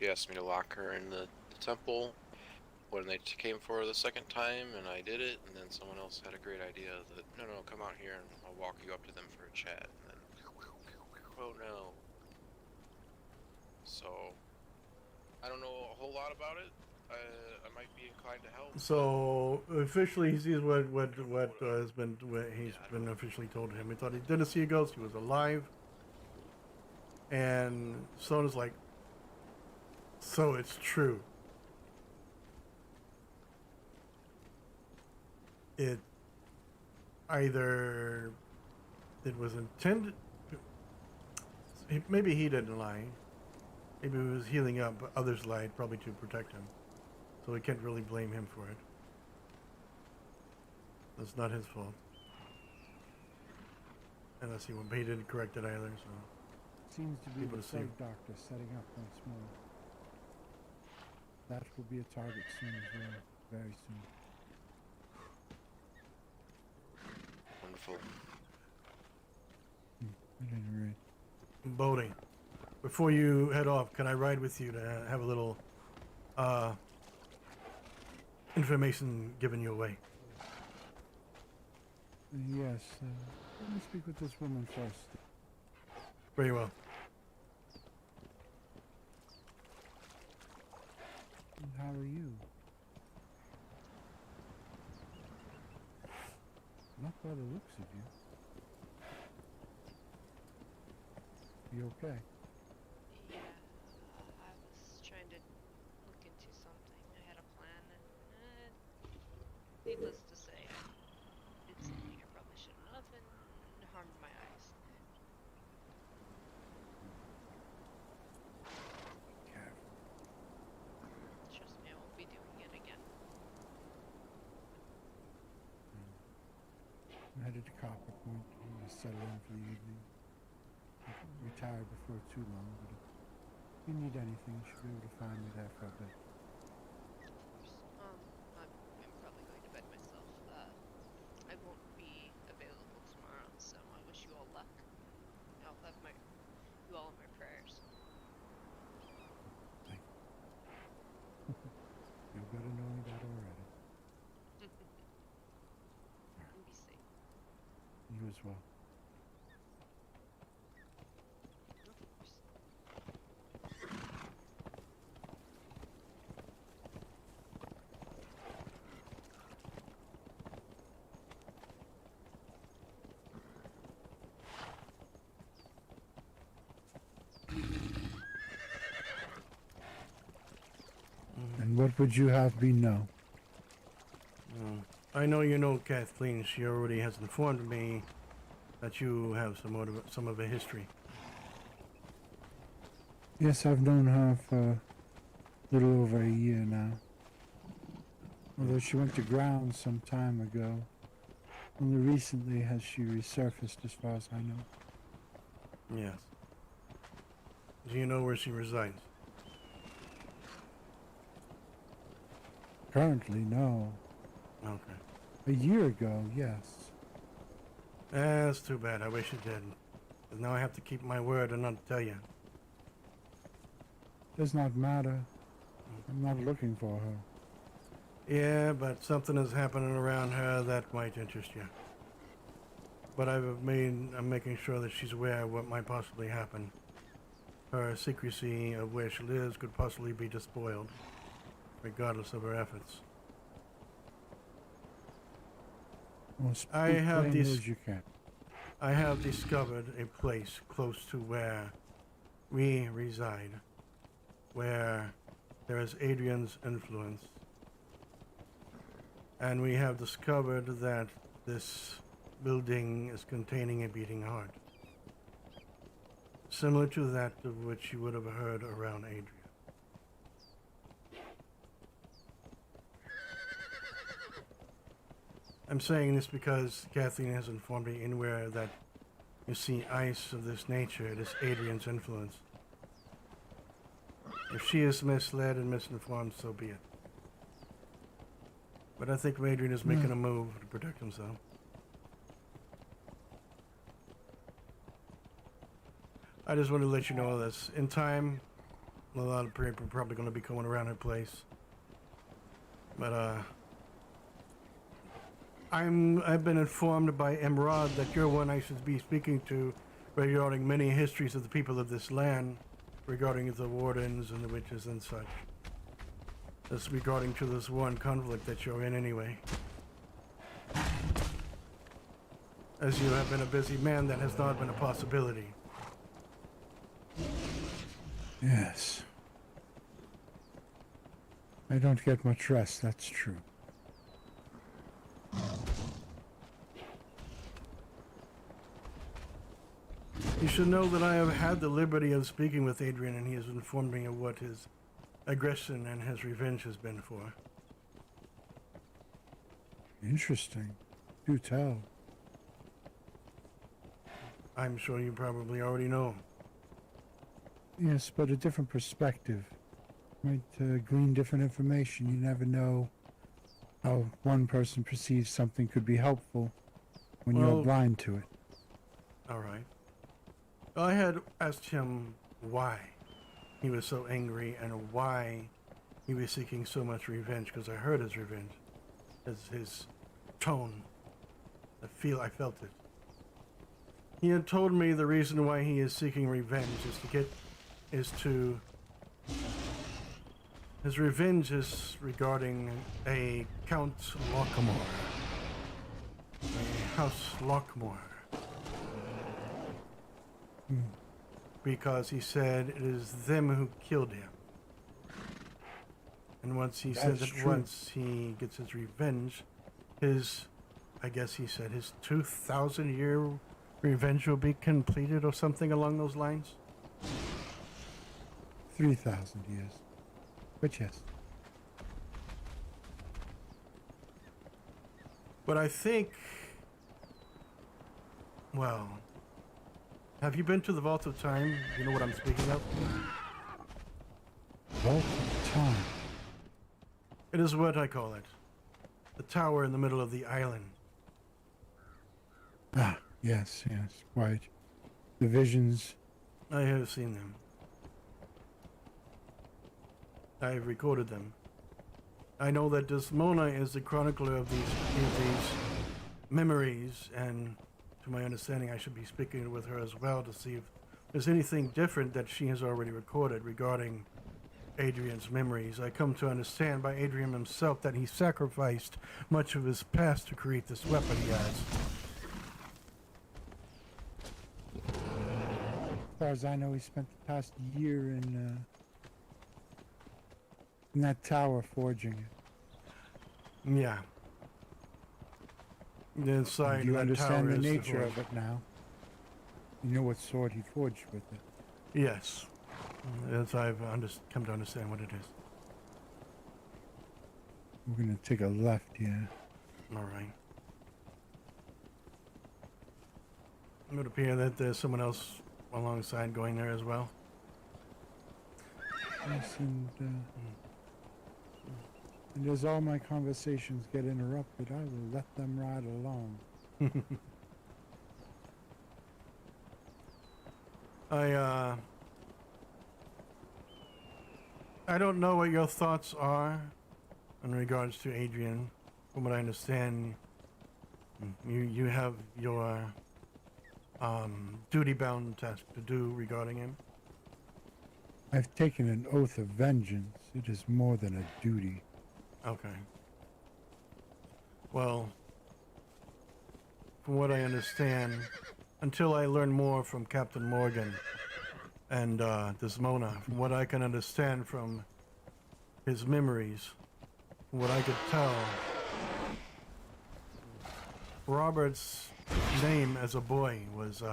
asked me to lock her in the temple when they came for her the second time, and I did it. And then someone else had a great idea that no, come out here and I'll walk you up to them for a chat. And then, oh no. So I don't know a whole lot about it. I might be inclined to help. So officially, he sees what has been he's been officially told to him. He thought he didn't see a ghost. He was alive. And Sona's like, so it's true. It either it was intended. Maybe he didn't lie. Maybe he was healing up, but others lied, probably to protect him. So we can't really blame him for it. That's not his fault. Unless he didn't correct it either, so. seems to be People the to see. third doctor setting up once more. That will be a target soon as well. Very soon. Wonderful. At any rate. Bodie, before you head off, can I ride with you to have a little information given you away? Yes, let me speak with this woman first. Very well. And how are you? Not by the looks of you. okay? Yeah, I was trying to look into something. I had a plan, and needless to say, I did something I probably shouldn't have and harmed my eyes. Trust me, I won't be doing it again. I'm headed to Copper Point. I'm going to settle in for the evening. I'll retire before too long, but if you need anything, you should be able to find me there for a bit. I'm probably going to bed myself. I won't be available tomorrow, so I wish you all luck. I'll have you all in my prayers. Feel better knowing that already. And be safe. You as well. And what would you have me know? I know you know Kathleen. She already has informed me that you have some of a history. Yes, I've known her for a little over a year now. Although she went to ground some time ago. Only recently has she resurfaced as far as I know. Yes. Do you know where she resides? Currently, no. Okay. A year ago, yes. That's too bad. I wish it did. But now I have to keep my word and not tell you. Does not matter. I'm not looking for her. Yeah, but something is happening around her that might interest you. But I'm making sure that she's aware of what might possibly happen. Her secrecy of where she lives could possibly be despoiled, regardless of her efforts. Well, speak I have plainly as you can. I have discovered a place close to where we reside, where there is Adrian's influence. And we have discovered that this building is containing a beating heart, similar to that of which you would have heard around Adrian. I'm saying this because Kathleen has informed me anywhere that you see ice of this nature, it is Adrian's influence. If she is misled and misinformed, so be it. But I think Adrian is making a move to protect himself. I just want to let you know this. In time, a lot of people are probably going to be coming around her place. But, I've been informed by Emrod that you're one I should be speaking to regarding many histories of the people of this land, regarding the wardens and the witches and such. That's regarding to this one conflict that you're in anyway. As you have been a busy man, that has not been a possibility. Yes. I don't get much rest, that's true. You should know that I have had the liberty of speaking with Adrian, and he has informed me of what his aggression and his revenge has been for. Interesting. Do tell. I'm sure you probably already know. Yes, but a different perspective. Might glean different information. You never know how one person perceives something could be helpful when you're blind to it. All right. I had asked him why he was so angry and why he was seeking so much revenge, because I heard his revenge, his tone. I felt it. He had told me the reason why he is seeking revenge his revenge is regarding a Count Lockmore, a House Lockmore. because he said it is them who killed him. And once he said That's that true. once he gets his revenge, I guess he said his 2,000-year revenge will be completed or something along those lines. 3,000 years. But yes. But I think, well, have you been to the Vault of Time? You know what I'm speaking of? Vault of Time. It is what I call it. The tower in the middle of the island. Ah, yes, quite. The visions. I have seen them. I have recorded them. I know that Desmona is the chronicler of these memories, and to my understanding, I should be speaking with her as well to see if there's anything different that she has already recorded regarding Adrian's memories. I come to understand by Adrian himself that he sacrificed much of his past to create this weapon he has. As far as I know, he spent the past year in that tower forging it. Yeah. The inside Do you that understand tower the is nature forge. of it now? You know what sword he forged with it. Yes. As I've come to understand what it is. We're gonna take a left here. All right. It would appear that there's someone else alongside going there as well. Yes, and as all my conversations get interrupted, I will let them ride along. I don't know what your thoughts are in regards to Adrian. From what I understand, you have your duty-bound task to do regarding him. I've taken an oath of vengeance. It is more than a duty. Okay. Well, from what I understand, until I learn more from Captain Morgan and Desmona, from what I can understand from his memories, from what I could tell, Robert's name as a boy was,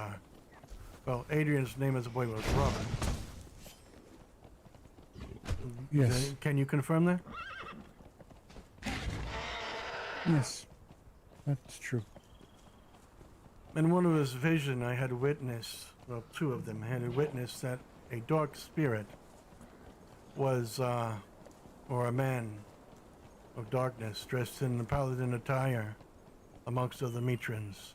well, Adrian's name as a boy was Robert. Yes. Can you confirm that? Yes, that's true. In one of his visions, I had witnessed, well, two of them, had witnessed that a dark spirit was, or a man of darkness dressed in the paladin attire amongst other matrons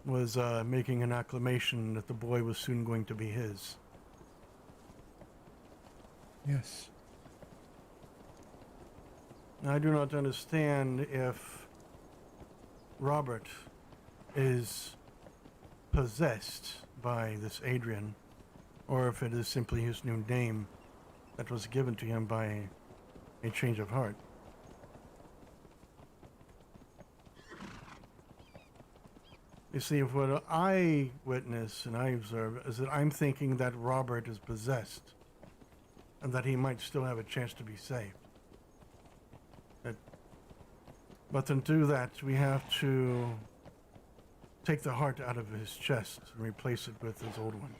was making an acclamation that the boy was soon going to be his. Yes. I do not understand if Robert is possessed by this Adrian, or if it is simply his new name that was given to him by a change of heart. You see, what I witness and I observe is that I'm thinking that Robert is possessed, and that he might still have a chance to be saved. But to do that, we have to take the heart out of his chest and replace it with his old one.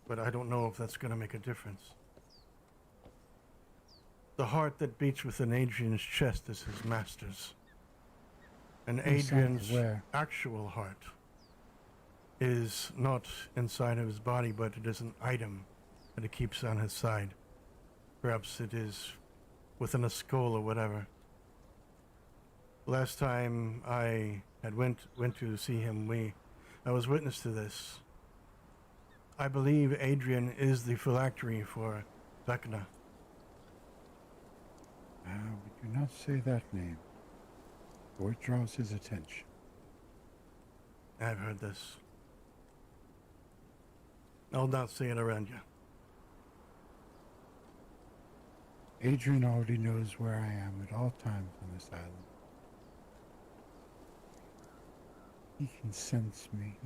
But I don't know if that's going to make a difference. The heart that beats within Adrian's chest is his master's. And Adrian's actual heart is not inside of his body, but it is an item that he keeps on his side. Perhaps it is within a skull or whatever. Last time I had went to see him, I was witness to this. I believe Adrian is the phylactery for Vecna. We do not say that name, or it draws his attention. I've heard this. I'll not say it around you. Adrian already knows where I am at all times on this island. He can sense me.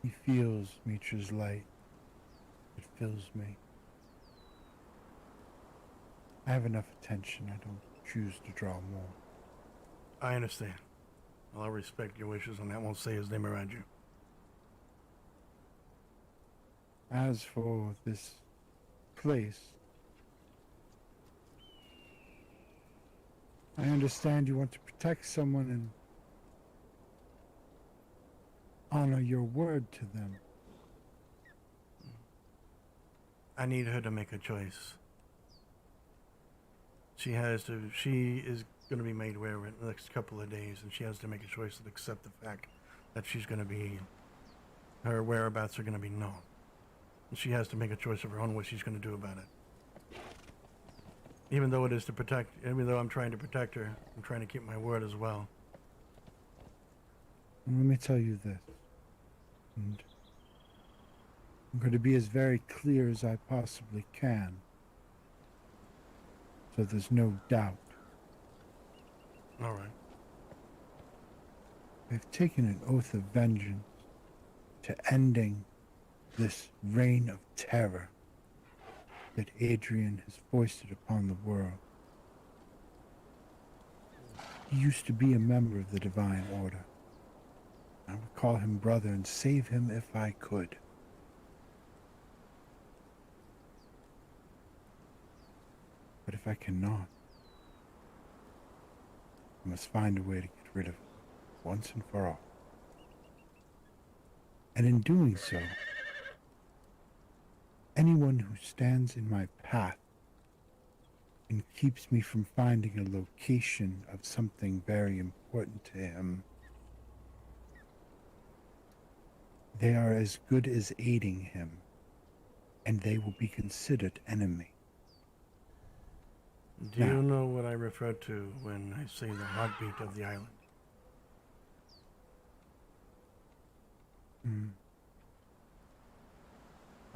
He feels Mitra's light. It fills me. I have enough attention. I don't choose to draw more. I understand. Well, I'll respect your wishes, and I won't say his name around you. As for this place, I understand you want to protect someone and honor your word to them. I need her to make a choice. She is going to be made aware of it in the next couple of days, and she has to make a choice and accept the fact that her whereabouts are going to be known. And she has to make a choice of her own what she's going to do about it. Even though I'm trying to protect her, I'm trying to keep my word as well. And let me tell you this, and I'm going to be as very clear as I possibly can, so there's no doubt. All right. I've taken an oath of vengeance to ending this reign of terror that Adrian has foisted upon the world. He used to be a member of the Divine Order. I would call him brother and save him if I could. But if I cannot, I must find a way to get rid of it once and for all. And in doing so, anyone who stands in my path and keeps me from finding a location of something very important to him, they are as good as aiding him, and they will be considered enemy. Do you know what I refer to when I say the heartbeat of the island?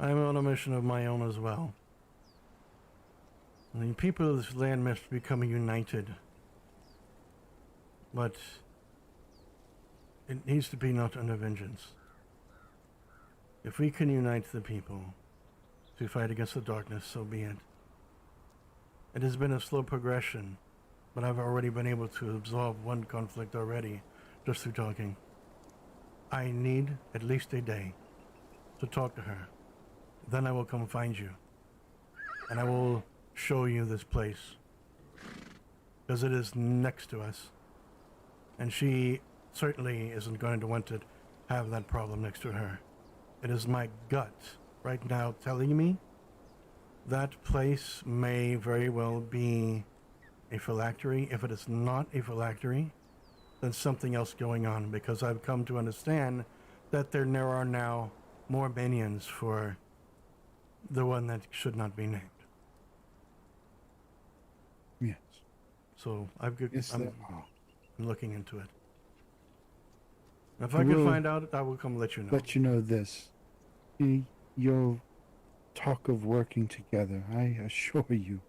I'm on a mission of my own as well. The people of this land must become united. But it needs to be not under vengeance. If we can unite the people to fight against the darkness, so be it. It has been a slow progression, but I've already been able to absolve one conflict already, just through talking. I need at least a day to talk to her. Then I will come find you. And I will show you this place. Because it is next to us. And she certainly isn't going to want to have that problem next to her. It is my gut right now telling me that place may very well be a phylactery. If it is not a phylactery, then something else going on, because I've come to understand that there are now more minions for the one that should not be named. Yes. So I'm looking into it. If I I can will find out, I will come let you know. Let you know this. You'll talk of working together. I assure you,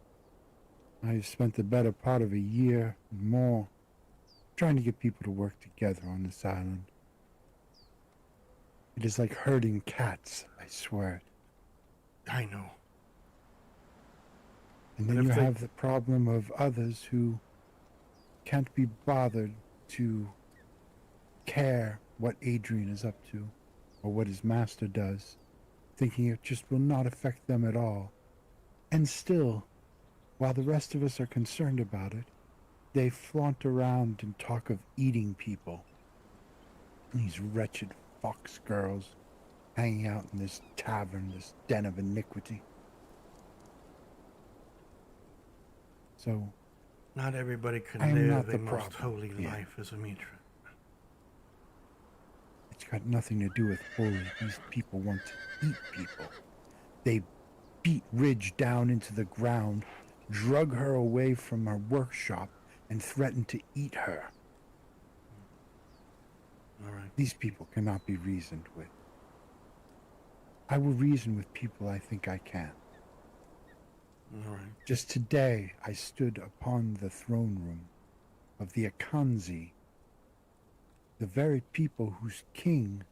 I've spent the better part of a year and more trying to get people to work together on this island. It is like herding cats, I swear it. I know. And then you have the problem of others who can't be bothered to care what Adrian is up to or what his master does, thinking it just will not affect them at all. And still, while the rest of us are concerned about it, they flaunt around and talk of eating people. These wretched fox girls hanging out in this tavern, this den of iniquity. So, not everybody can I am live not a the most problem. holy life as a Mitra. It's got nothing to do with holy. These people want to eat people. They beat Ridge down into the ground, drug her away from her workshop, and threatened to eat her. All right. These people cannot be reasoned with. I will reason with people I think I can. All right. Just today, I stood upon the throne room of the Akanzi, the very people whose king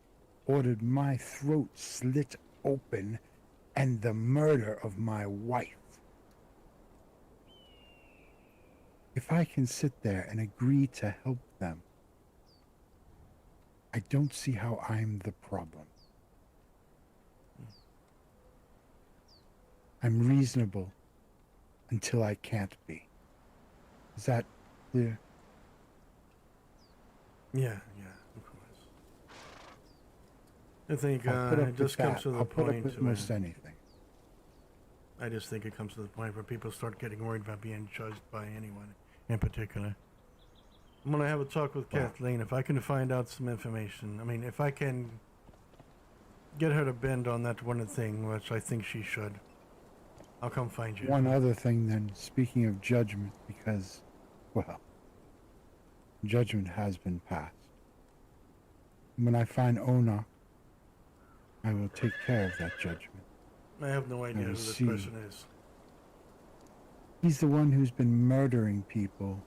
ordered my throat slit open and the murder of my wife. If I can sit there and agree to help them, I don't see how I'm the problem. I'm reasonable until I can't be. Is that clear? Yeah, of course. I think I'll put up it with just comes that. to the I'll put up point with where most anything. I just think it comes to the point where people start getting worried about being judged by anyone in particular. I'm gonna have a talk with Kathleen if I can find out some information. I mean, if I can get her to bend on that one thing, which I think she should, I'll come find you. One other thing then, speaking of judgment, because, well, judgment has been passed. When I find Ona, I will take care of that judgment. I have no idea will who this see. person is. He's the one who's been murdering people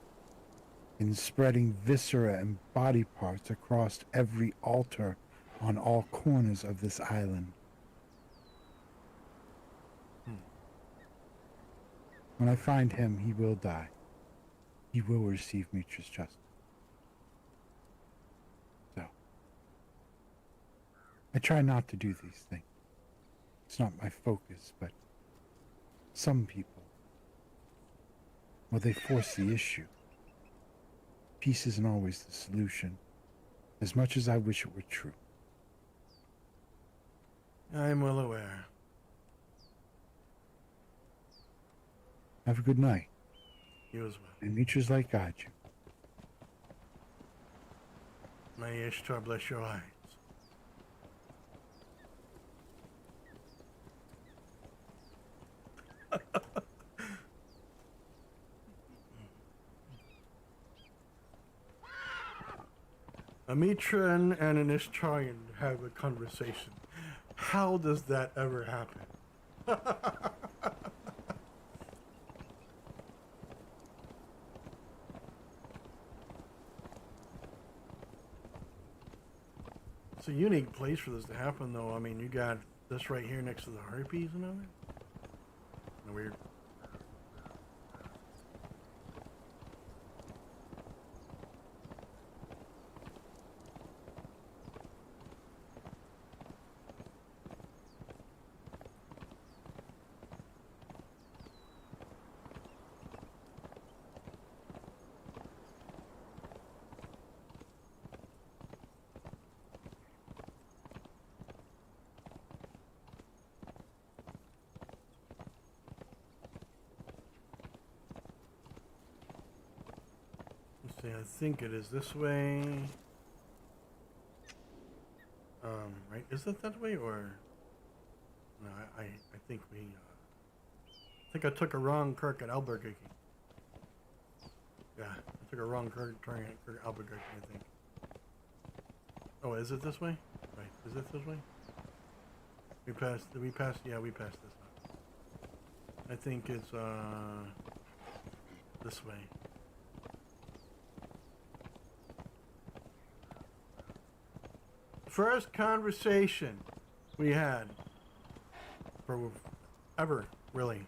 and spreading viscera and body parts across every altar on all corners of this island. When I find him, he will die. He will receive Mitra's justice. So, I try not to do these things. It's not my focus, but some people, well, they force the issue. Peace isn't always the solution, as much as I wish it were true. I'm well aware. Have a good night. You as well. And Mitra's light guide you. May Ishtar bless your eyes. A Mitran and an Ishtarian have a conversation. How does that ever happen? It's a unique place for this to happen, though. I mean, you got this right here next to the harpies and all that. Weird. See, I think it is this way. Right? Is it that way or? No, I think we. I think I took a wrong Kirk at Albuquerque. Yeah, I took a wrong turn at Albuquerque, I think. Oh, is it this way? Right, is it this way? We passed. Did we pass? Yeah, we passed this one. I think it's this way. First conversation we had for ever, really.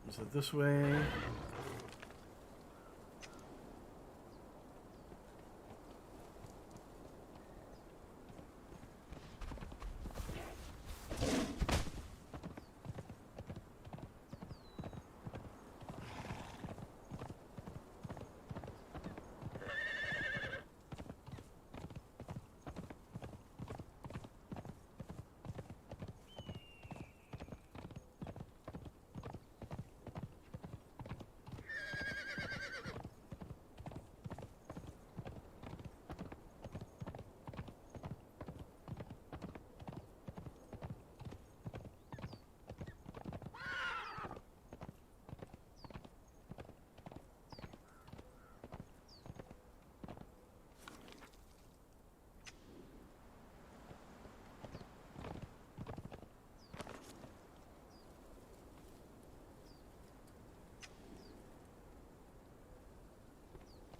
Is it this way?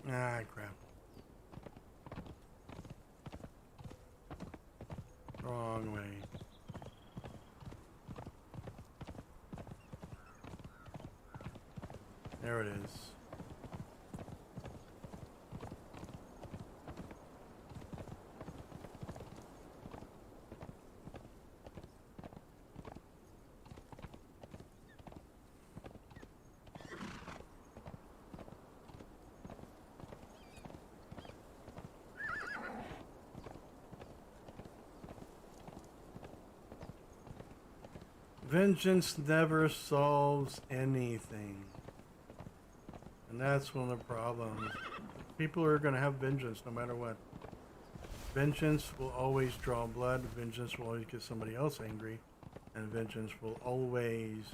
Ah, crap. Wrong way. There it is. Vengeance never solves anything. And that's one of the problems. People are going to have vengeance no matter what. Vengeance will always draw blood. Vengeance will always get somebody else angry. And vengeance will always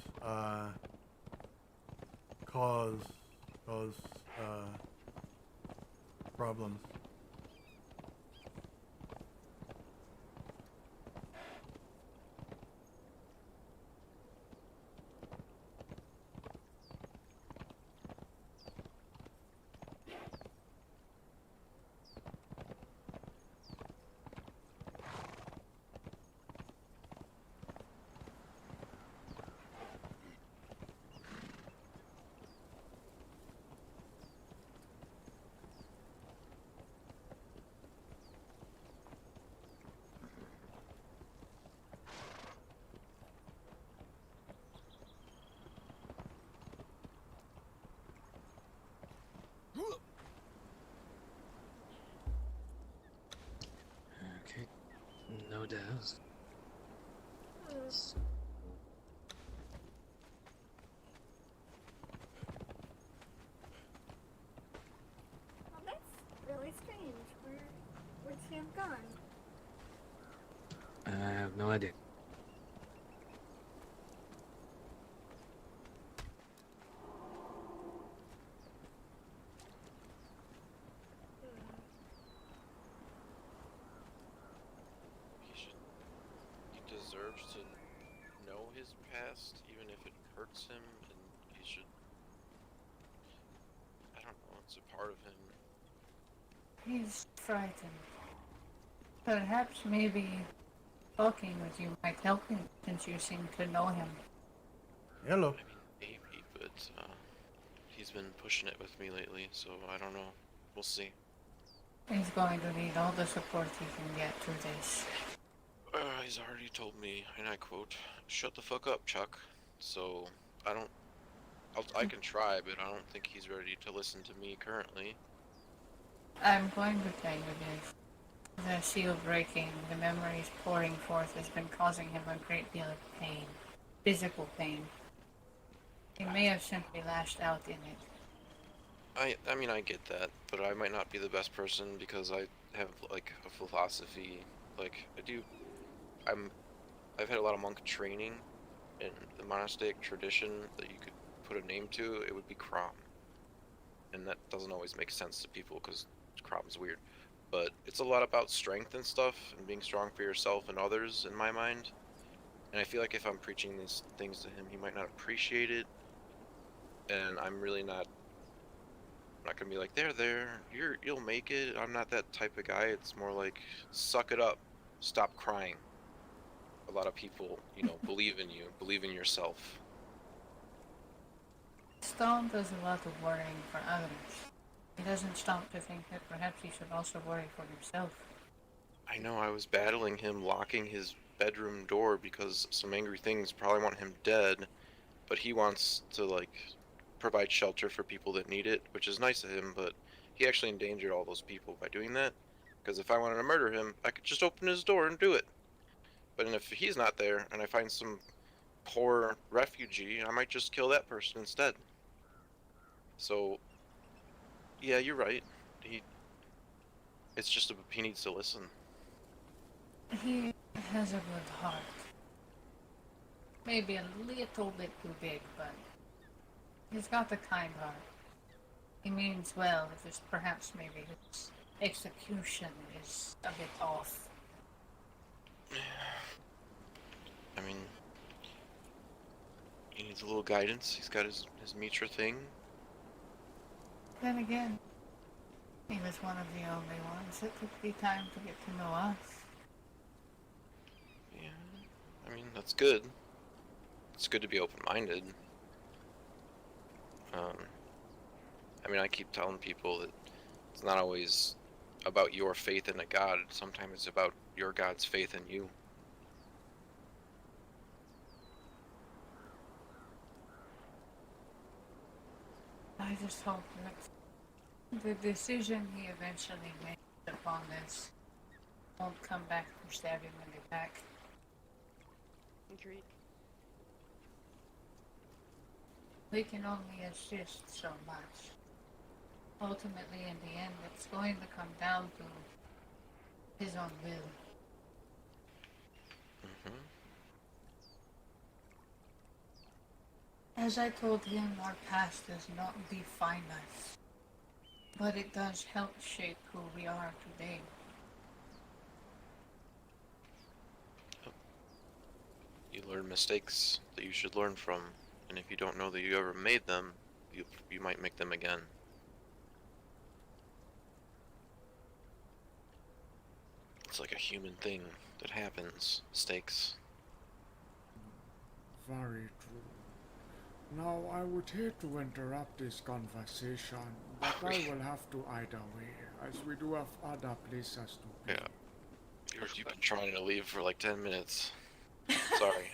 cause problems. Okay, no doubt. Well, that's really strange. Where'd she have gone? I have no idea. He deserves to know his past, even if it hurts him, and he should. I don't know, it's a part of him. He's frightened. Perhaps maybe talking with you might help him, since you seem to know him. Hello. I mean, maybe, but he's been pushing it with me lately, so I don't know. We'll see. He's going to need all the support he can get through this. He's already told me, and I quote, "Shut the fuck up, Chuck." So I can try, but I don't think he's ready to listen to me currently. I'm going to tell you this. The seal breaking, the memories pouring forth has been causing him a great deal of pain. Physical pain. He may have simply lashed out in it. I mean, I get that, but I might not be the best person because I have, like, a philosophy. Like, I've had a lot of monk training in the monastic tradition that you could put a name to. It would be Crom. And that doesn't always make sense to people because Crom's weird. But it's a lot about strength and stuff and being strong for yourself and others in my mind. And I feel like if I'm preaching these things to him, he might not appreciate it. And I'm really not gonna be like, there, you'll make it. I'm not that type of guy. It's more like, suck it up, stop crying. A lot of people, believe in you, believe in yourself. Stone does a lot of worrying for others. He doesn't stop to think that perhaps he should also worry for himself. I know, I was battling him locking his bedroom door because some angry things probably want him dead, but he wants to, like, provide shelter for people that need it, which is nice of him, but he actually endangered all those people by doing that, because if I wanted to murder him, I could just open his door and do it. But if he's not there, and I find some poor refugee, I might just kill that person instead. So, yeah, you're right. It's just he needs to listen. He has a good heart. Maybe a little bit too big, but he's got a kind heart. He means well, it's just perhaps maybe his execution is a bit off. I mean, he needs a little guidance. He's got his Mitra thing. Then again, He was one of the only ones. It took me time to get to know us. Yeah, I mean, that's good. It's good to be open-minded. I mean, I keep telling people that it's not always about your faith in a god. Sometimes it's about your god's faith in you. I just hope that the decision he eventually made upon this won't come back to stab him in the back. Agreed. We can only assist so much. Ultimately, in the end, it's going to come down to his own will. As I told him, our past does not define us, but it does help shape who we are today. You learn mistakes that you should learn from, and if you don't know that you ever made them, you might make them again. It's like a human thing that happens. Mistakes. Very true. Now, I would hate to interrupt this conversation, but I will have to either way, as we do have other places to be. Yeah. You've been trying to leave for like 10 minutes. Sorry.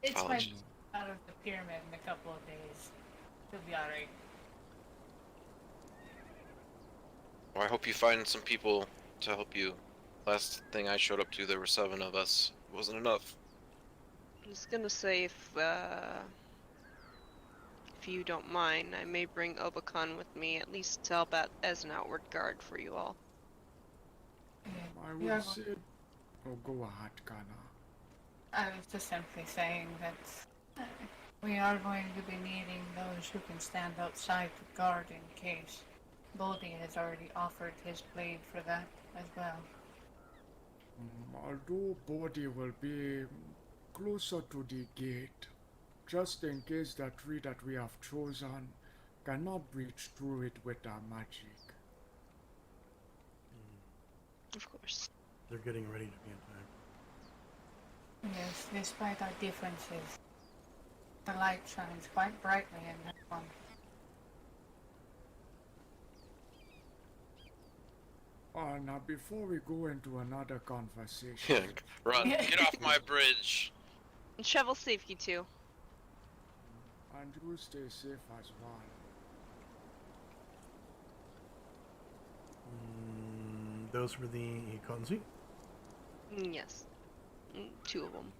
It's my Apologies. out of the pyramid in a couple of days. He'll be alright. Well, I hope you find some people to help you. Last thing I showed up to, there were 7 of us. It wasn't enough. I'm just gonna say if you don't mind, I may bring Obakan with me, at least to help out as an outward guard for you all. I would say... Oh, go ahead, Kana. I was just simply saying that we are going to be needing those who can stand outside to guard in case. Bodhi has already offered his blade for that as well. Although Bodhi will be closer to the gate, just in case the tree that we have chosen cannot breach through it with our magic. Of course. They're getting ready to be attacked. Yes, despite our differences, the light shines quite brightly in that one. Now before we go into another conversation... Yeah, run! Get off my bridge! And travel safe, you two. And you stay safe as well. Those were the Ikonzi. Yes. 2 of them.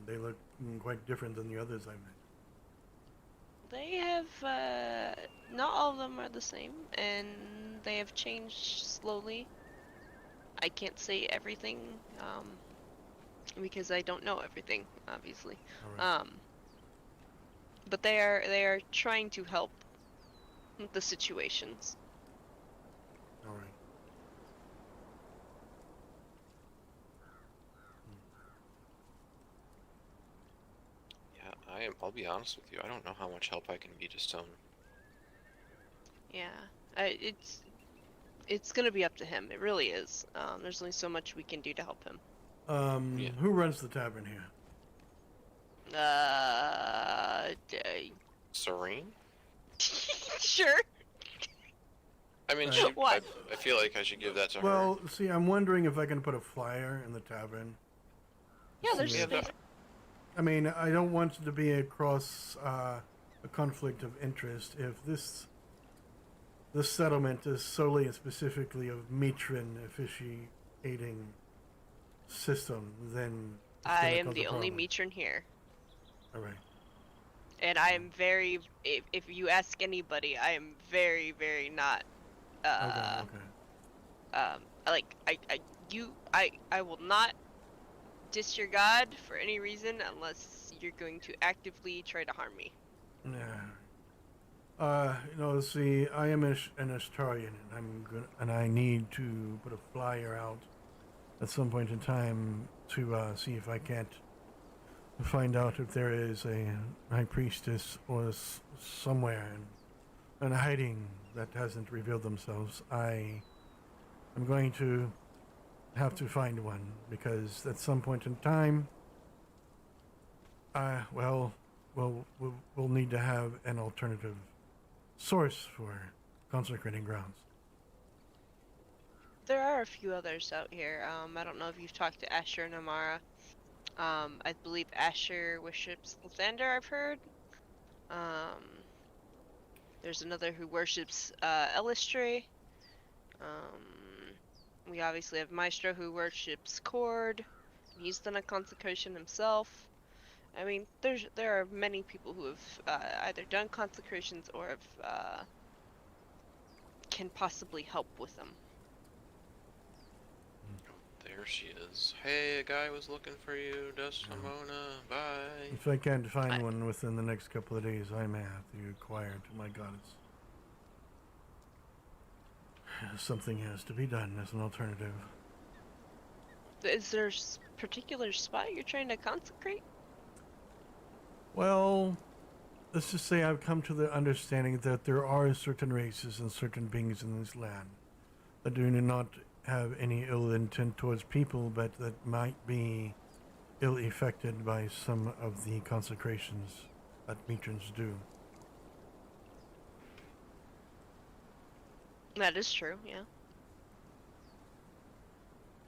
They look quite different than the others I met. They have, not all of them are the same, and they have changed slowly. I can't say everything, because I don't know everything, obviously. Right. But they are trying to help the situations. All right. Yeah, I'll be honest with you. I don't know how much help I can be to Stone. Yeah, it's gonna be up to him. It really is. There's only so much we can do to help him. Who runs the tavern here? Serene? Sure. I mean, What? I feel like I should give that to her. Well, see, I'm wondering if I can put a flyer in the tavern. Yeah, there's See if- space. I mean, I don't want it to be across a conflict of interest. If this settlement is solely and specifically of matron officiating system, then it's I gonna am cause the a only problem. matron here. All right. And I am very, if you ask anybody, I am very, very not, like, I will not disregard for any reason unless you're going to actively try to harm me. Yeah. See, I am an Astarian, and I need to put a flyer out at some point in time to see if I can't find out if there is a high priestess or somewhere in hiding that hasn't revealed themselves, I'm going to have to find one, because at some point in time, we'll need to have an alternative source for consecrating grounds. There are a few others out here. I don't know if you've talked to Asher and Amara. I believe Asher worships Lathander, I've heard. There's another who worships Elistray. We obviously have Maestro who worships Cord. He's done a consecration himself. I mean, there are many people who have either done consecrations or have can possibly help with them. There she is. Hey, a guy was looking for you, Desdemona. Bye. If I can't find one within the next couple of days, I may have to inquire to my goddess. Something has to be done as an alternative. Is there a particular spot you're trying to consecrate? Well, let's just say I've come to the understanding that there are certain races and certain beings in this land that do not have any ill intent towards people, but that might be ill affected by some of the consecrations that matrons do. That is true, yeah.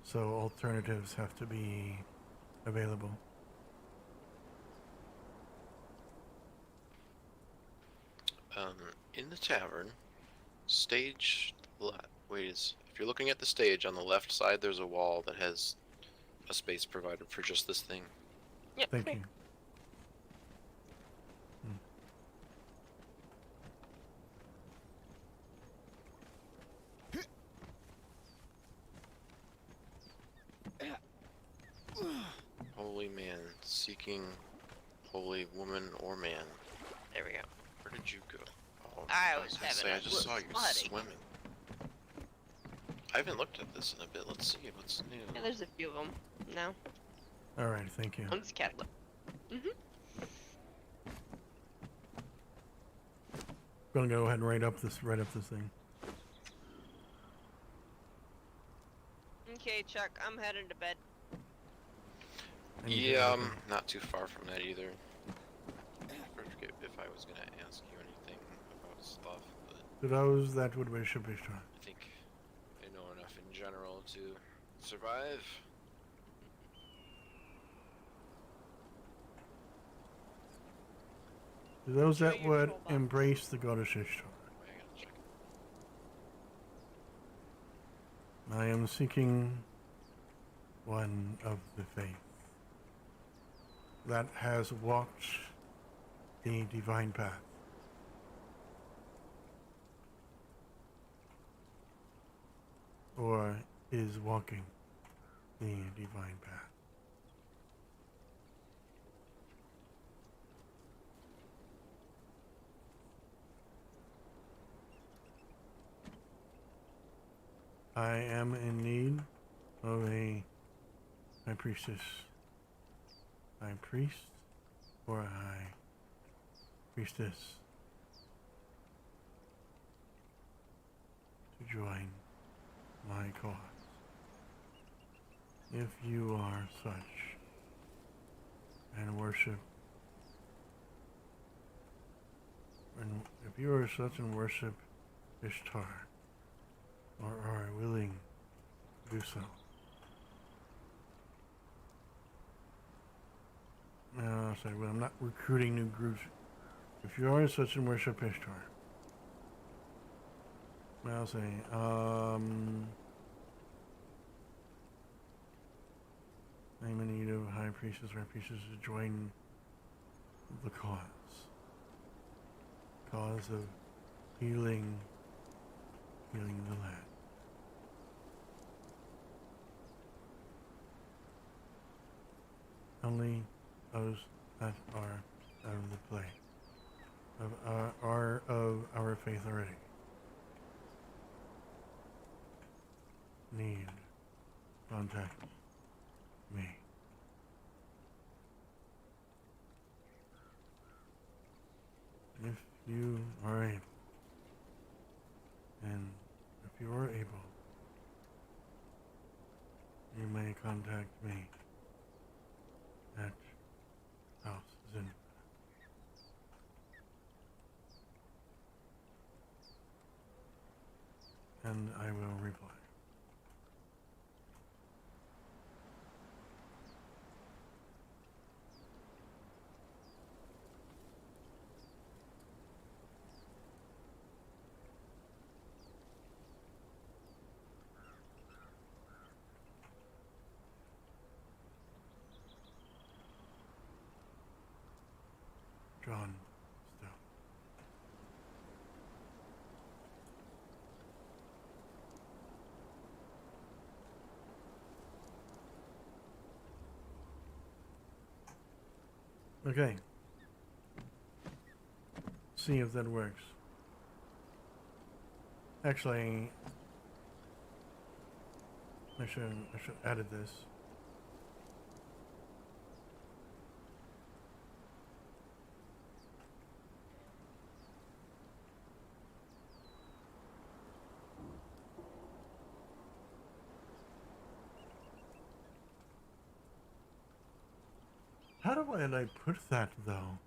So alternatives have to be available. In the tavern, stage left. If you're looking at the stage on the left side, there's a wall that has a space provided for just this thing. Yep. Thank you. Holy man, seeking holy woman or man. There we go. Where did you go? Oh, I was was gonna having say, a I just saw you buddy. swimming. I haven't looked at this in a bit. Let's see what's new. Yeah, there's a few of them now. All right, thank you. One's Catholic. Gonna go ahead and write up this thing. Okay, Chuck, I'm heading to bed. Yeah, I'm not too far from that either. I forget if I was gonna ask you anything about stuff, but To those that would wish a bishop. I think I know enough in general to survive. To those that would embrace the goddess Ishtar. I am seeking one of the faith that has walked the divine path. Or is walking the divine path. I am in need of a high priestess, high priest, or a high priestess to join my cause. If you are such and worship, and if you are such and worship Ishtar, or are willing to do so. No, sorry, well, I'm not recruiting new groups. If you are such and worship Ishtar, I'll say, I'm in need of high priestess or priestess to join the cause of healing the land. Only those that are of the play, are of our faith already, need contact me. If you are able you are able, you may contact me at House Zin. And I will reply. John Stone. Okay. See if that works. Actually, I should edit this. How do I put that though?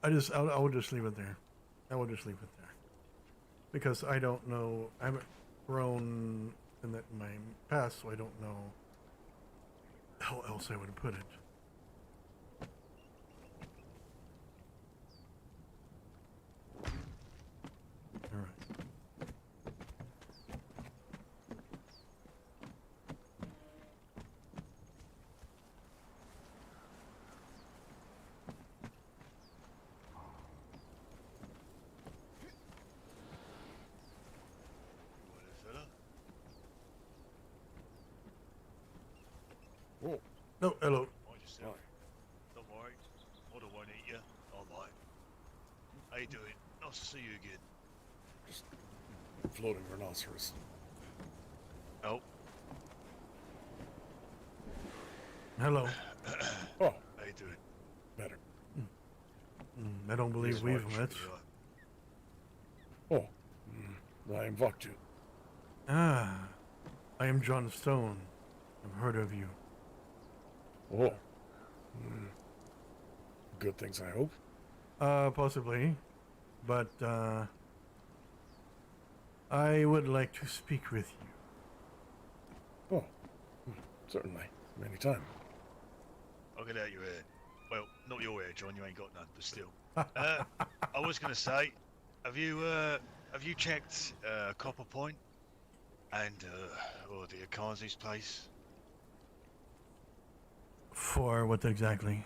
I will just leave it there. I will just leave it there because I don't know. I haven't grown in my past, so I don't know how else I would put it. All right. What, fella? Oh, hello. Mind yourself. Don't worry. I won't eat you. I might. How you doing? Nice to see you again. Just floating rhinoceros. Oh. Hello. Oh, How you doing? better. I don't believe Yes, we've right, met. sure Oh, I am Vecna. Ah, I am John Stone. I've heard of you. Oh, good things, I hope. Possibly, but I would like to speak with you. Oh, certainly, anytime. I'll get out your hair. Well, not your hair, John. You ain't got none, but still. I was gonna say, have you checked Copper Point and or the Akanzi's place? For what exactly?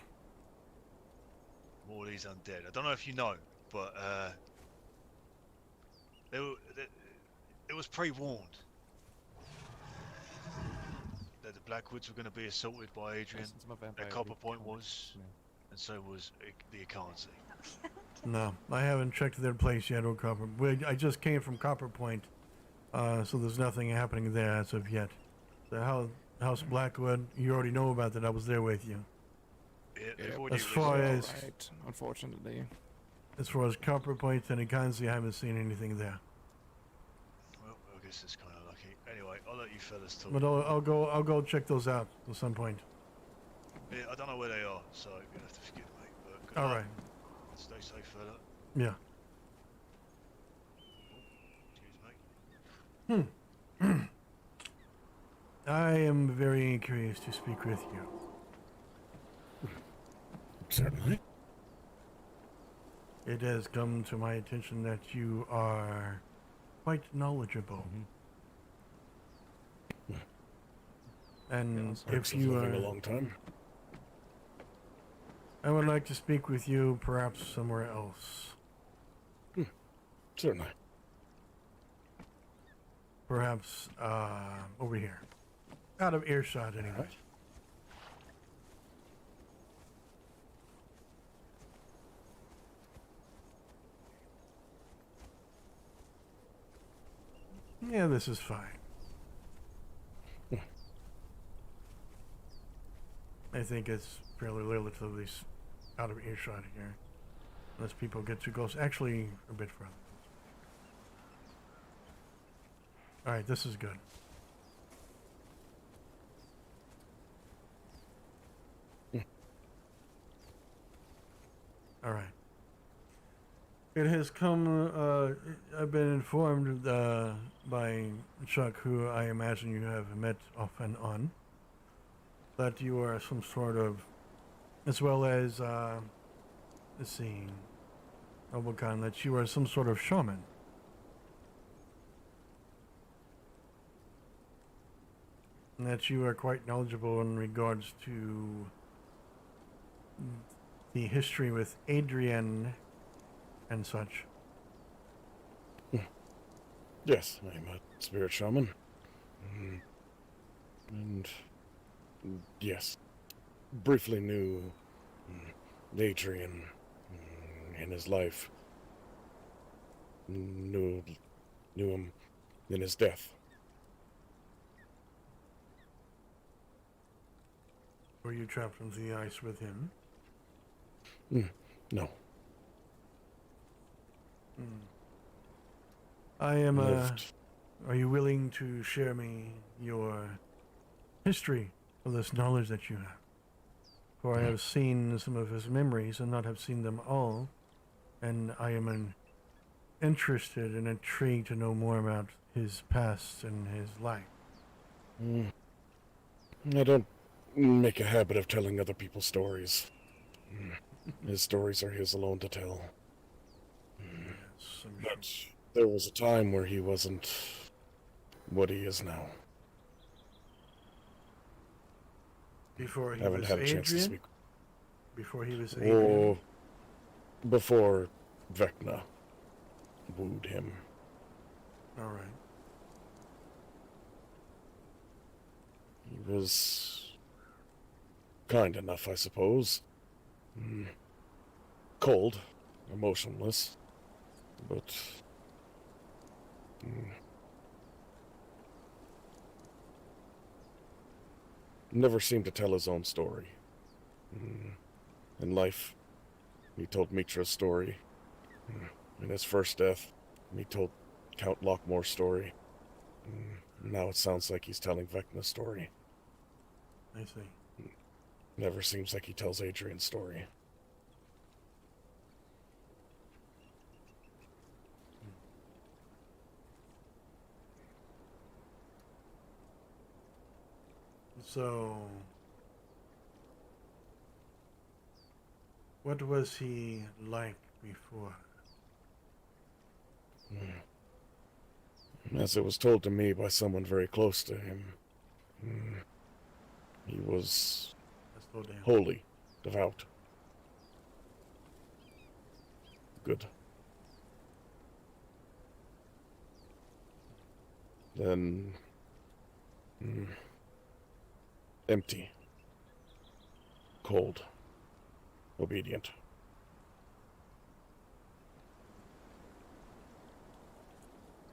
All these undead. I don't know if you know, but it was pre-warned that the Blackwoods were going to be assaulted by Adrian. That Copper Point was, and so was the Akanzi. No, I haven't checked their place yet, or Copper. I just came from Copper Point, so there's nothing happening there as of yet. The House Blackwood, you already know about that. I was there with you. Yeah, as far as right, unfortunately. as far as Copper Point and Ikanzi, I haven't seen anything there. Well, I guess it's kind of lucky. Anyway, I'll let you fellas talk. But I'll go check those out at some point. Yeah, I don't know where they are, so you have to forgive me. But good All luck. right. Stay safe, fella. Yeah. Cheers, mate. I am very curious to speak with you. Certainly. It has come to my attention that you are quite knowledgeable. And if you living are, a long time. I would like to speak with you perhaps somewhere else. Certainly. Perhaps over here. Out of earshot, anyway. Yeah, this is fine. I think it's fairly relatively out of earshot here. Unless people get too close. Actually, a bit further. All right, this is good. All right. It has come. I've been informed by Chuck, who I imagine you have met off and on, that you are some sort of, as well as let's see, Obokan, that you are some sort of shaman. And that you are quite knowledgeable in regards to the history with Adrian and such. Yes, I'm a spirit shaman. And yes, briefly knew Adrian in his life. Knew him in his death. Were you trapped into the ice with him? No. I am. Lived. Are you willing to share me your history of this knowledge that you have? For I have seen some of his memories and not have seen them all, and I am interested and intrigued to know more about his past and his life. I don't make a habit of telling other people's stories. His stories are his alone to tell. Yes, but there was a time where he wasn't what he is now. Before he Haven't was had a chance to Adrian? speak. Before he was Adrian? Before Vecna wooed him. All right. He was kind enough, I suppose. Cold, emotionless, but never seemed to tell his own story. In life, he told Mitra's story. In his first death, he told Count Lockmore's story. Now it sounds like he's telling Vecna's story. I see. Never seems like he tells Adrian's story. So, what was he like before? As it was told to me by someone very close to him, he was holy, devout, good. Then, empty, cold, obedient.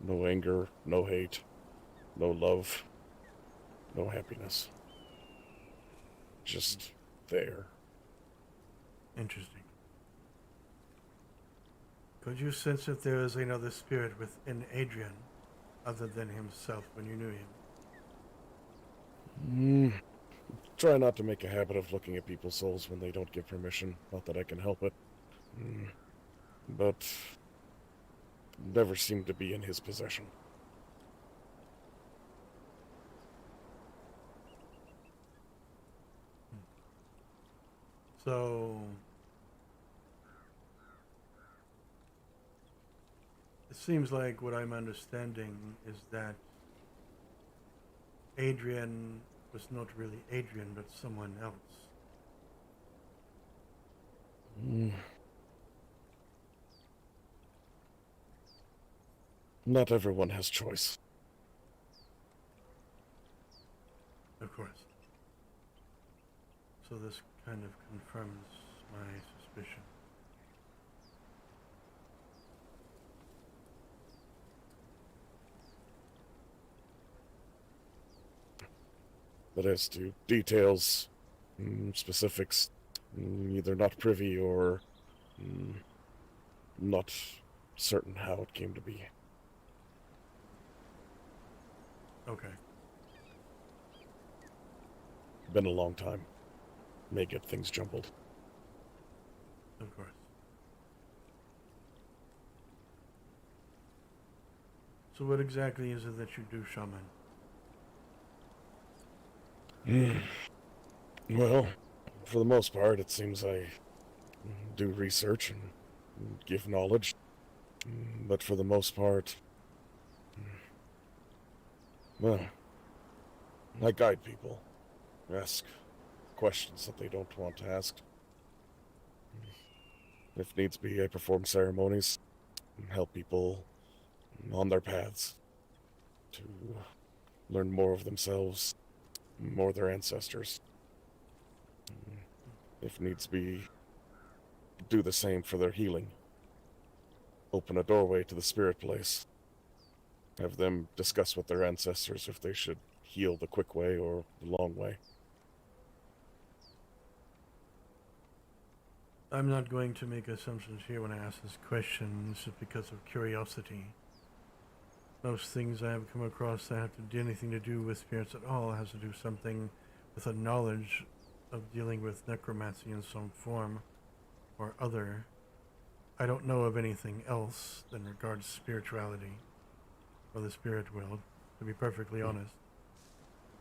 No anger, no hate, no love, no happiness. Just there. Interesting. Could you sense if there is another spirit within Adrian other than himself when you knew him? Try not to make a habit of looking at people's souls when they don't give permission. Not that I can help it. But never seemed to be in his possession. So, it seems like what I'm understanding is that Adrian was not really Adrian, but someone else. Not everyone has choice. Of course. So this kind of confirms my suspicion. But as to details, specifics, either not privy or not certain how it came to be. Okay. Been a long time. May get things jumbled. Of course. So what exactly is it that you do, shaman? Well, for the most part, it seems I do research and give knowledge. But for the most part, well, I guide people. Ask questions that they don't want to ask. If needs be, I perform ceremonies and help people on their paths to learn more of themselves, more of their ancestors. If needs be, do the same for their healing. Open a doorway to the spirit place. Have them discuss with their ancestors if they should heal the quick way or the long way. I'm not going to make assumptions here when I ask this question. This is because of curiosity. Most things I have come across that have to do anything to do with spirits at all has to do something with a knowledge of dealing with necromancy in some form or other. I don't know of anything else in regards to spirituality or the spirit world, to be perfectly honest.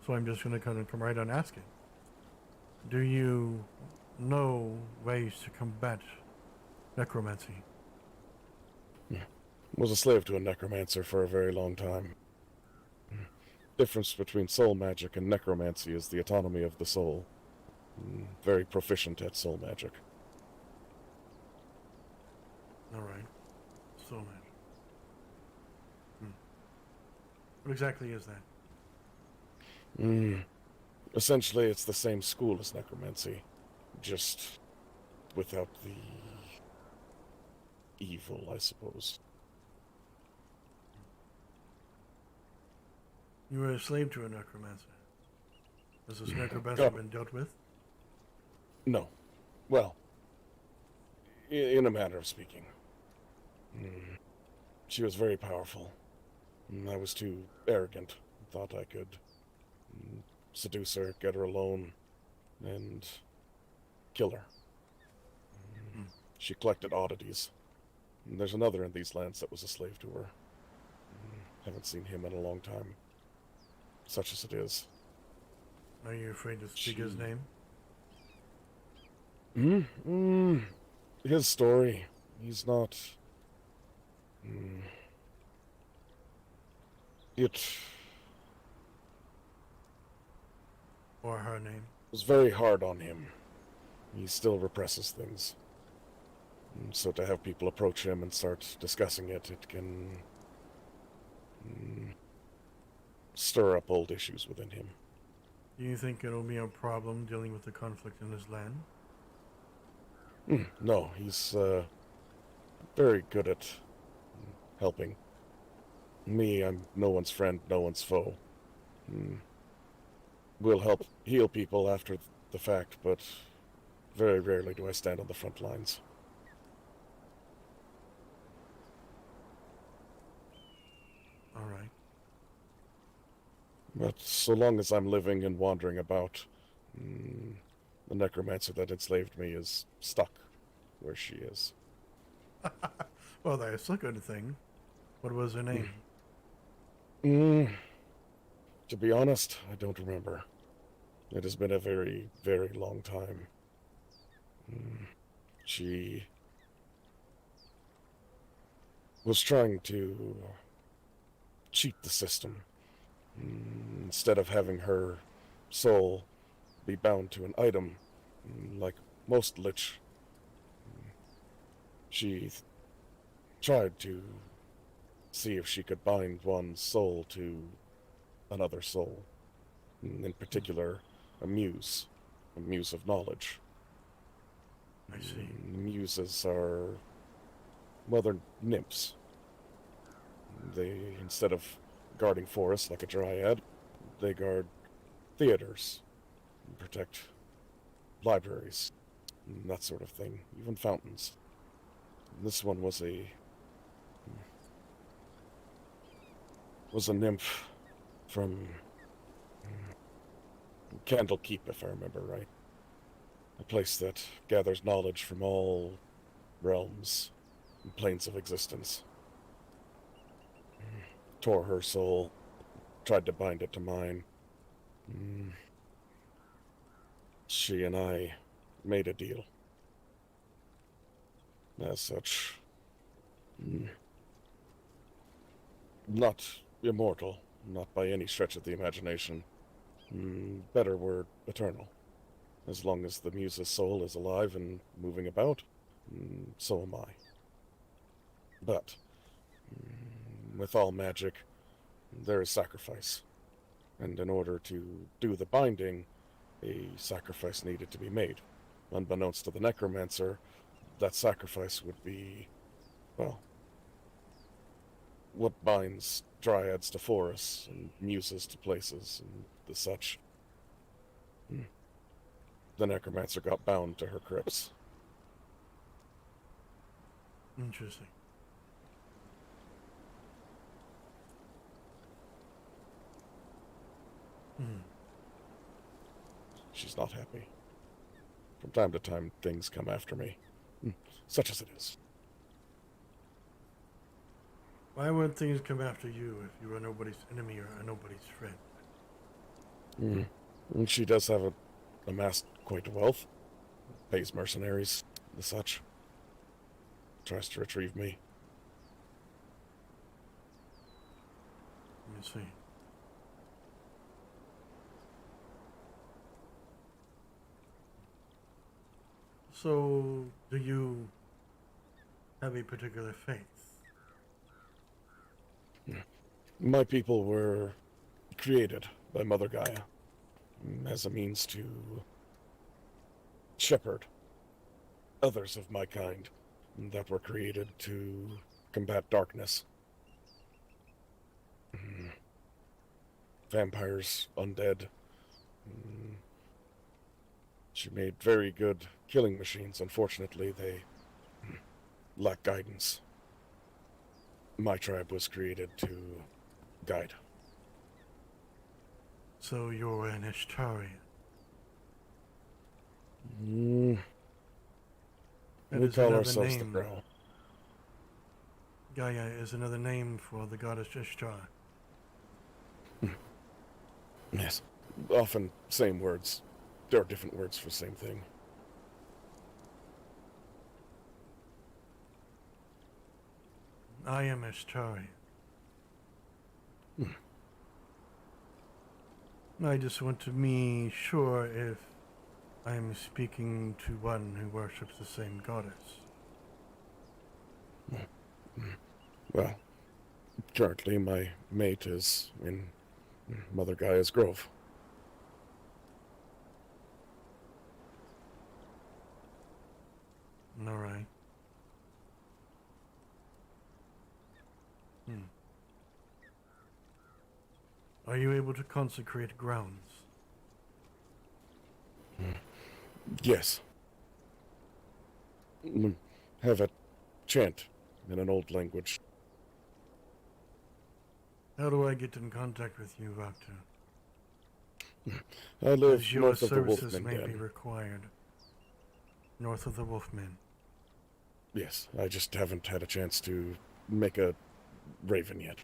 So I'm just going to kind of come right on asking. Do you know ways to combat necromancy? Was a slave to a necromancer for a very long time. Difference between soul magic and necromancy is the autonomy of the soul. Very proficient at soul magic. Alright. Soul magic. What exactly is that? Essentially, it's the same school as necromancy, just without the evil, I suppose. You were a slave to a necromancer. Has this necromancer been dealt with? No. Well, in a manner of speaking. She was very powerful. I was too arrogant. Thought I could seduce her, get her alone, and kill her. She collected oddities. There's another in these lands that was a slave to her. Haven't seen him in a long time. Such as it is. Are you afraid to speak his name? His story. He's not... It Or her name? was very hard on him. He still represses things. So to have people approach him and start discussing it, it can stir up old issues within him. Do you think it'll be a problem dealing with the conflict in his land? No, he's very good at helping. Me, I'm no one's friend, no one's foe. We'll help heal people after the fact, but very rarely do I stand on the front lines. All right. But so long as I'm living and wandering about, the necromancer that enslaved me is stuck where she is. Well, that's a good thing. What was her name? To be honest, I don't remember. It has been a very, very long time. She was trying to cheat the system. Instead of having her soul be bound to an item, like most lich, she tried to see if she could bind one soul to another soul. In particular, a muse of knowledge. I see. Muses are mother nymphs. They, instead of guarding forests like a dryad, they guard theaters, and protect libraries, and that sort of thing, even fountains. This one was a nymph from Candlekeep, if I remember right. A place that gathers knowledge from all realms and planes of existence. Tore her soul, tried to bind it to mine. She and I made a deal. As such, not immortal, not by any stretch of the imagination. Better word, eternal. As long as the muse's soul is alive and moving about, so am I. But, with all magic, there is sacrifice. And in order to do the binding, a sacrifice needed to be made. Unbeknownst to the necromancer, that sacrifice would be, well, what binds dryads to forests and muses to places and the such. The necromancer got bound to her crypts. Interesting. She's not happy. From time to time, things come after me. Such as it is. Why would things come after you if you are nobody's enemy or nobody's friend? And she does have amassed quite a wealth. Pays mercenaries, the such. Tries to retrieve me. Let me see. So, do you have a particular faith? My people were created by Mother Gaia as a means to shepherd others of my kind that were created to combat darkness. Vampires, undead. She made very good killing machines. Unfortunately, they lack guidance. My tribe was created to guide. So you're an Ishtarian. We call ourselves the Grail. Gaia is another name for the goddess Ishtar. Yes. Often same words. There are different words for the same thing. I am Ishtarian. I just want to be sure if I am speaking to one who worships the same goddess. Well, currently my mate is in Mother Gaia's grove. All right. Are you able to consecrate grounds? Yes. Have a chant in an old language. How do I get in contact with you, Vecna? I live As your north of the services Wolfman may be Den. required. North of the Wolfman. Yes, I just haven't had a chance to make a raven yet.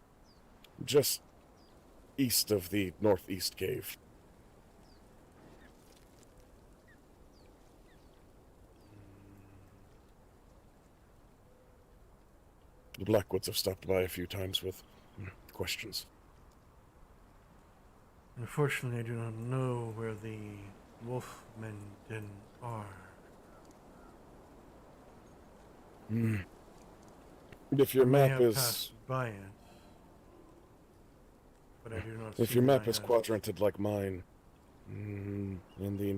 Just east of the northeast cave. The Blackwoods have stopped by a few times with questions. Unfortunately, I do not know where the Wolfmen Den are. If your I may map have is... passed by it, but I do not If see your it map in my is head. quadranted like mine, in the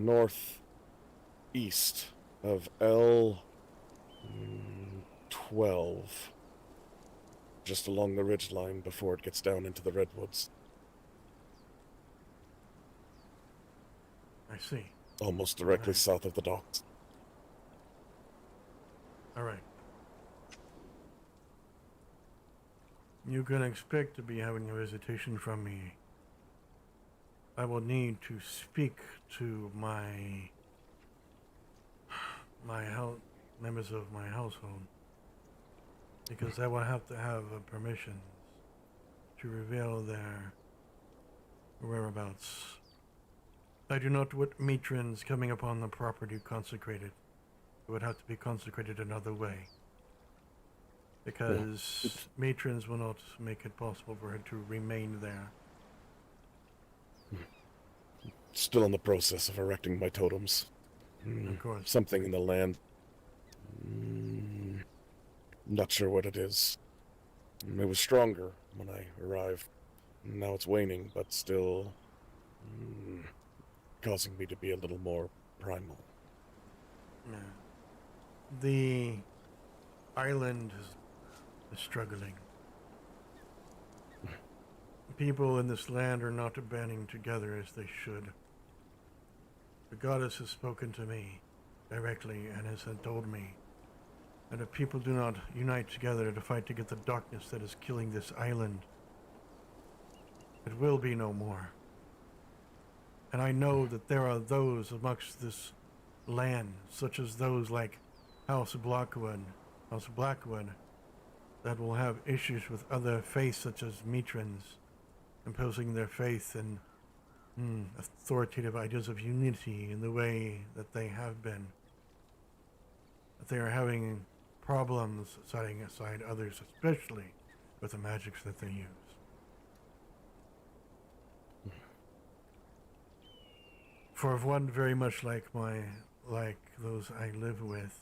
northeast of L12, just along the ridgeline before it gets down into the redwoods. I see. Almost directly south of the docks. All right. You can expect to be having a visitation from me I will need to speak to my members of my household, because I will have to have permission to reveal their whereabouts. I do not want matrons coming upon the property consecrated. It would have to be consecrated another way, because matrons will not make it possible for her to remain there. Still in the process of erecting my totems. Of course. Something in the land. Not sure what it is. It was stronger when I arrived. Now it's waning, but still causing me to be a little more primal. Yeah. The island is struggling. People in this land are not banding together as they should. The goddess has spoken to me directly and has told me that if people do not unite together to fight to get the darkness that is killing this island, it will be no more. And I know that there are those amongst this land, such as those like House Blackwood, that will have issues with other faiths such as Mitrans, imposing their faith in authoritative ideas of unity in the way that they have been. That they are having problems setting aside others, especially with the magics that they use. For one very much like those I live with,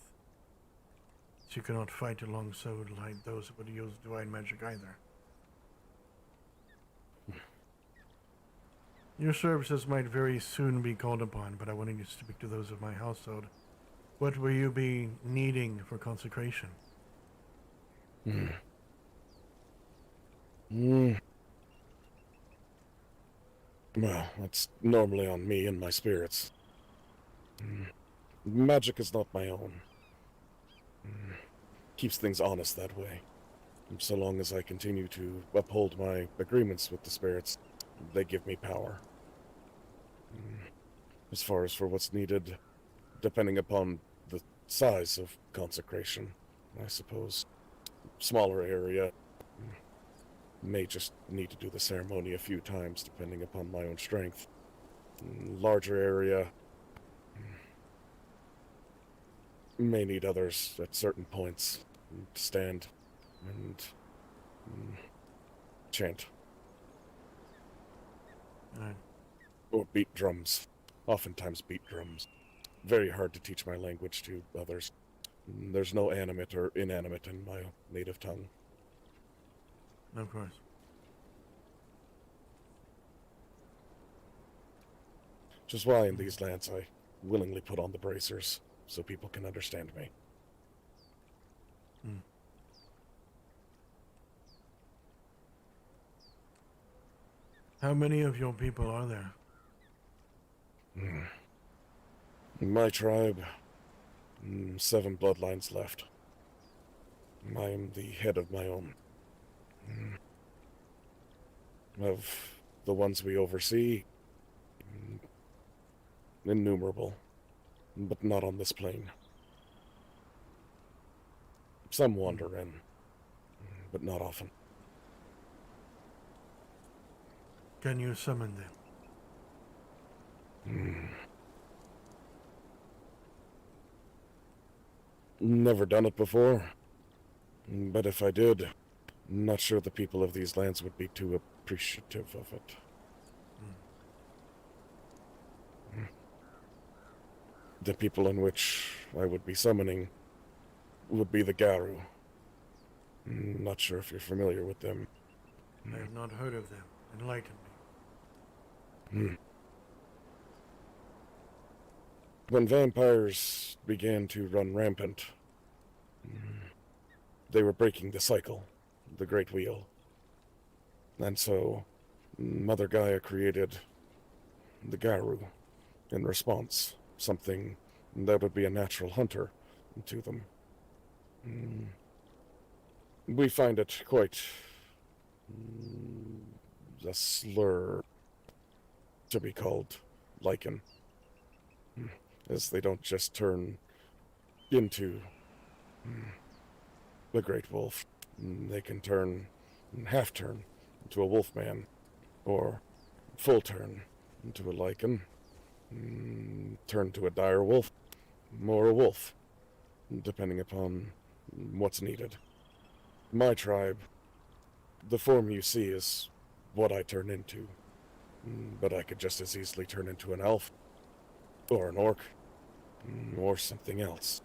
she cannot fight alongside like those that would use divine magic either. Your services might very soon be called upon, but I wanted you to speak to those of my household. What will you be needing for consecration? Well, that's normally on me and my spirits. Magic is not my own. Keeps things honest that way. So long as I continue to uphold my agreements with the spirits, they give me power. As far as for what's needed, depending upon the size of consecration, I suppose. Smaller area, may just need to do the ceremony a few times depending upon my own strength. Larger area, may need others at certain points to stand and chant. Right. Or beat drums. Oftentimes beat drums. Very hard to teach my language to others. There's no animate or inanimate in my native tongue. Of course. Which is why in these lands I willingly put on the bracers, so people can understand me. How many of your people are there? In my tribe, 7 bloodlines left. I am the head of my own. Of the ones we oversee, innumerable, but not on this plane. Some wander in, but not often. Can you summon them? Never done it before, but if I did, not sure the people of these lands would be too appreciative of it. The people in which I would be summoning would be the Garu. Not sure if you're familiar with them. I have not heard of them. Enlighten me. When vampires began to run rampant, they were breaking the cycle, the Great Wheel. And so, Mother Gaia created the Garu in response, something that would be a natural hunter to them. We find it quite a slur to be called lichen, as they don't just turn into the great wolf. They can half turn into a wolf man, or full turn into a lichen, turn to a dire wolf, or a wolf, depending upon what's needed. My tribe, the form you see is what I turn into, but I could just as easily turn into an elf, or an orc, or something else.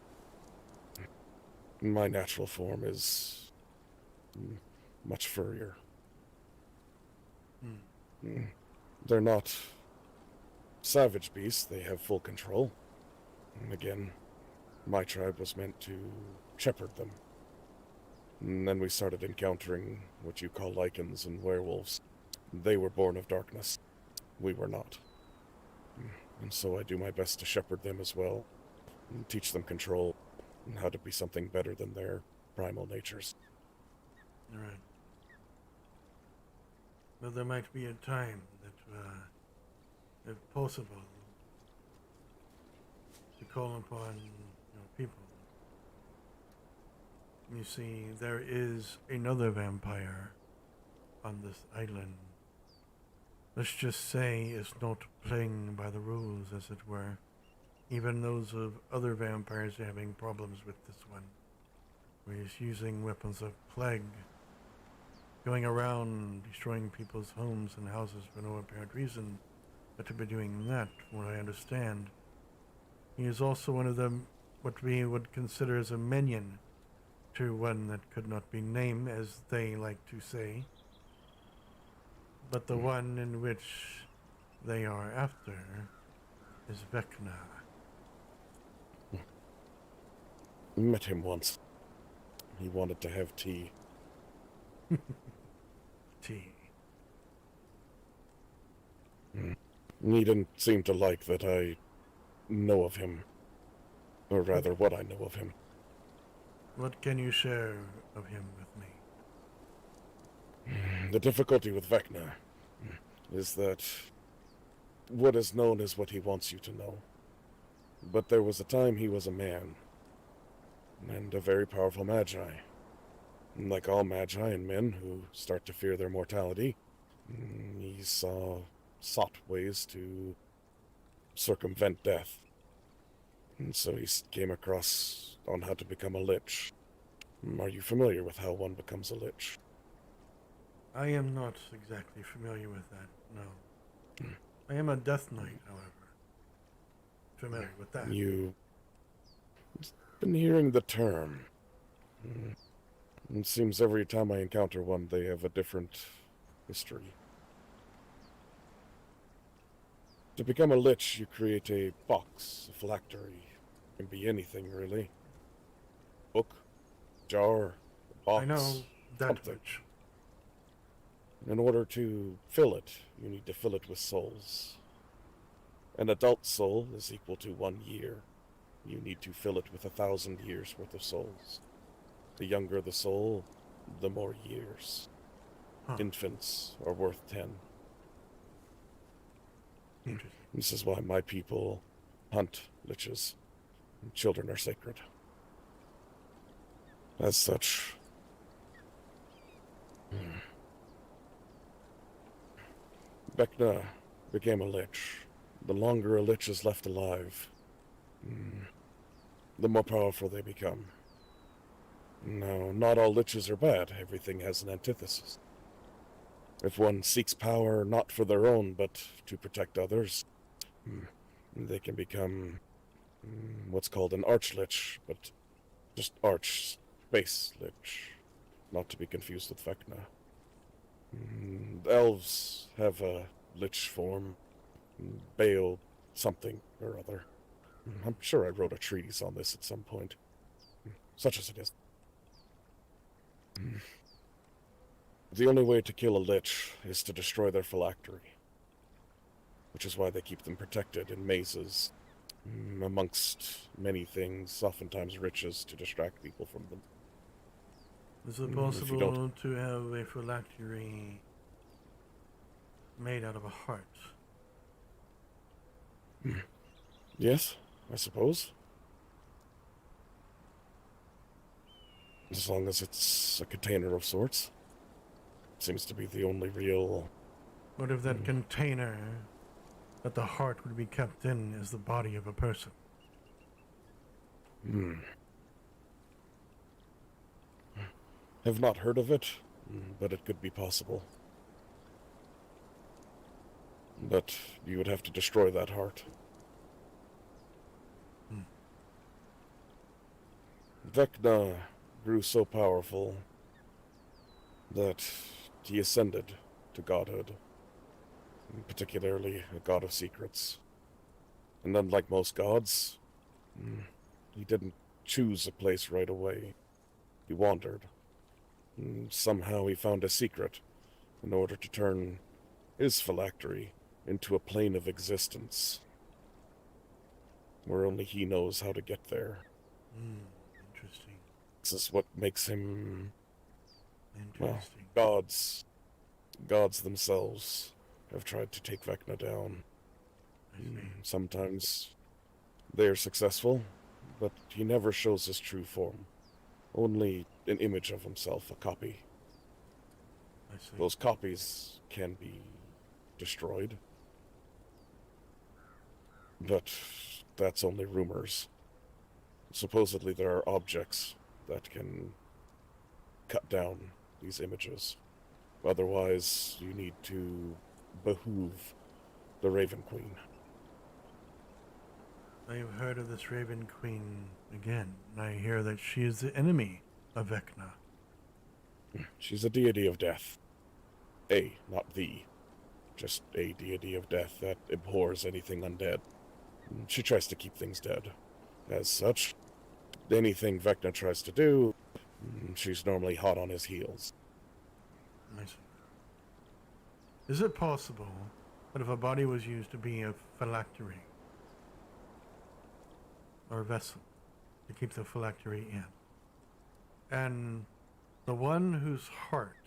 My natural form is much furrier. They're not savage beasts, they have full control. And again, my tribe was meant to shepherd them. And then we started encountering what you call lichens and werewolves. They were born of darkness. We were not. And so I do my best to shepherd them as well, and teach them control, and how to be something better than their primal natures. Right. But there might be a time that, if possible, to call upon people. You see, there is another vampire on this island. Let's just say it's not playing by the rules, as it were. Even those of other vampires are having problems with this one, where he's using weapons of plague, going around destroying people's homes and houses for no apparent reason, but to be doing that, from what I understand. He is also one of them, what we would consider as a minion to one that could not be named, as they like to say, but the one in which they are after is Vecna. Met him once. He wanted to have tea. Tea. He didn't seem to like that I know of him. Or rather, what I know of him. What can you share of him with me? The difficulty with Vecna is that what is known is what he wants you to know. But there was a time he was a man, and a very powerful magi. And like all magi and men who start to fear their mortality, he sought ways to circumvent death. And so he came across on how to become a lich. Are you familiar with how one becomes a lich? I am not exactly familiar with that, no. I am a Death Knight, however. Familiar with that. You've been hearing the term. It seems every time I encounter one, they have a different history. To become a lich, you create a box, a phylactery. It can be anything, really. Book, jar, box. I know that something. much. In order to fill it, you need to fill it with souls. An adult soul is equal to 1 year. You need to fill it with 1,000 years worth of souls. The younger the soul, the more years. Infants are worth 10. Interesting. This is why my people hunt liches. Children are sacred. As such, Vecna became a lich. The longer a lich is left alive, the more powerful they become. Now, not all liches are bad. Everything has an antithesis. If one seeks power not for their own, but to protect others, they can become what's called an arch-lich, but just arch-space lich, not to be confused with Vecna. Elves have a lich form, Bale something or other. I'm sure I wrote a treatise on this at some point, such as it is. The only way to kill a lich is to destroy their phylactery, which is why they keep them protected in mazes, amongst many things, oftentimes riches, to distract people from them. Is it possible to have a phylactery made out of a heart? Yes, I suppose. As long as it's a container of sorts. Seems to be the only real... What if that container that the heart would be kept in is the body of a person? Have not heard of it, but it could be possible. But you would have to destroy that heart. Vecna grew so powerful that he ascended to godhood, particularly a god of secrets. And unlike most gods, he didn't choose a place right away. He wandered. And somehow he found a secret in order to turn his phylactery into a plane of existence where only he knows how to get there. Interesting. This is what makes him... well, Interesting. gods themselves have tried to take Vecna down. Sometimes they are successful, but he never shows his true form. Only an image of himself, a copy. I see. Those copies can be destroyed, but that's only rumors. Supposedly there are objects that can cut down these images. Otherwise, you need to behoove the Raven Queen. I've heard of this Raven Queen again, and I hear that she is the enemy of Vecna. She's a deity of death. Not the. Just a deity of death that abhors anything undead. She tries to keep things dead. As such, anything Vecna tries to do, she's normally hot on his heels. I see. Is it possible that if a body was used to be a phylactery, or a vessel, to keep the phylactery in, and the one whose heart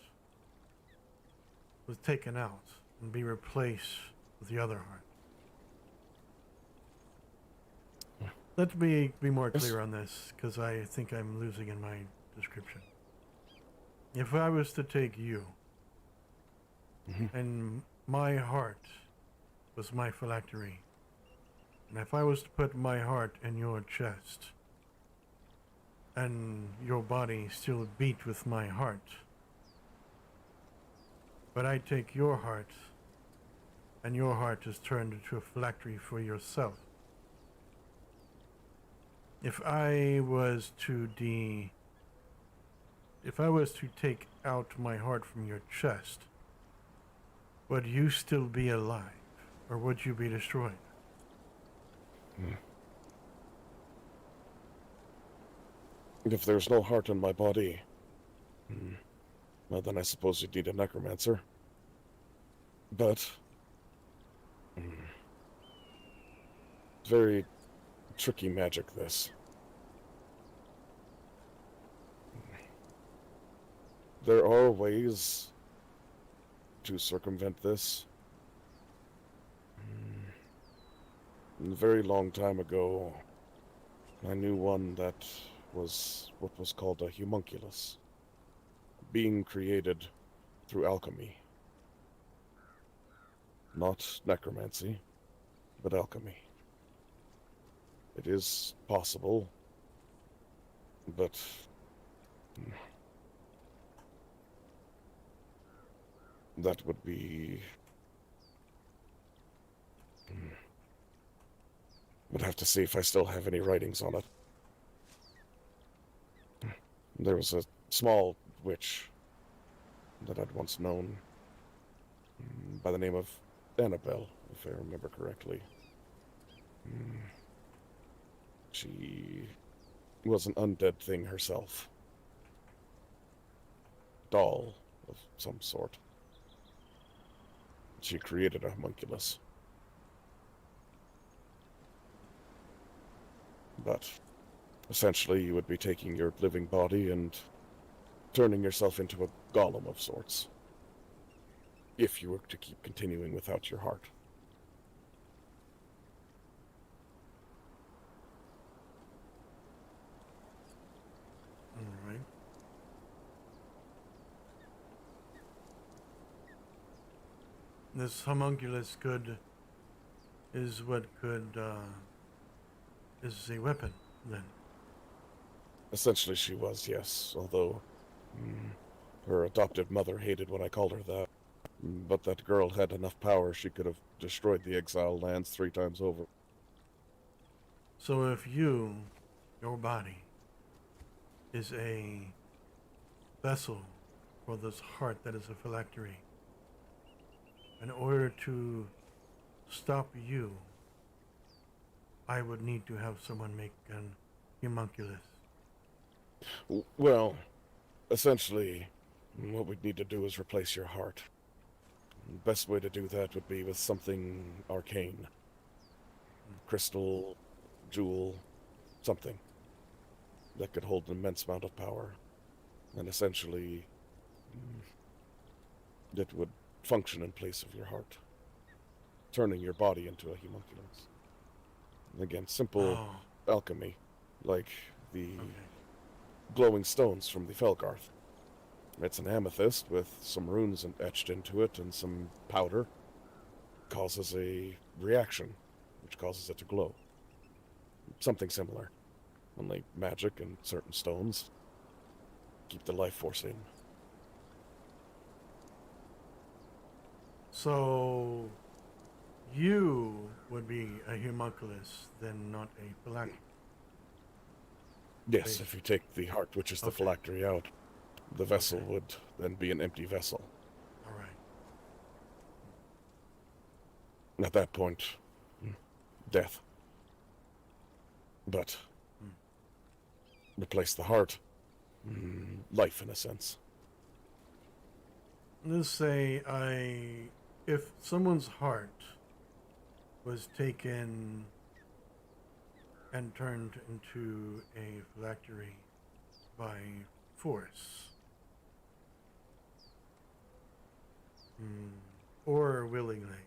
was taken out and be replaced with the other heart? Let's be more clear on this, because I think I'm losing in my description. If I was to take you, and my heart was my phylactery, and if I was to put my heart in your chest, and your body still beat with my heart, but I take your heart, and your heart is turned into a phylactery for yourself. If I was to take out my heart from your chest, would you still be alive, or would you be destroyed? If there's no heart in my body, well, then I suppose you'd need a necromancer. But very tricky magic, this. There are ways to circumvent this. A very long time ago, I knew one that was what was called a homunculus, being created through alchemy. Not necromancy, but alchemy. It is possible, but that would be... Would have to see if I still have any writings on it. There was a small witch that I'd once known by the name of Annabelle, if I remember correctly. She was an undead thing herself. Doll of some sort. She created a homunculus. But essentially you would be taking your living body and turning yourself into a golem of sorts. If you were to keep continuing without your heart. this homunculus is a weapon, then. Essentially, she was, yes. Although, her adoptive mother hated when I called her that. But that girl had enough power, she could have destroyed the exiled lands 3 times over. So if your body, is a vessel for this heart that is a phylactery, in order to stop you, I would need to have someone make an homunculus. Well, essentially, what we'd need to do is replace your heart. The best way to do that would be with something arcane. Crystal, jewel, something that could hold an immense amount of power. And essentially, it would function in place of your heart, turning your body into a homunculus. Again, simple alchemy, like the glowing stones from the Felgarth. It's an amethyst with some runes etched into it and some powder. Causes a reaction, which causes it to glow. Something similar. Only magic and certain stones keep the life force in. So, you would be a homunculus, then not a phylactery. Yes, if you take the heart, which is the phylactery, out, the vessel would then be an empty vessel. Alright. At that point, death. But replace the heart, life in a sense. Let's say if someone's heart was taken and turned into a phylactery by force, or willingly,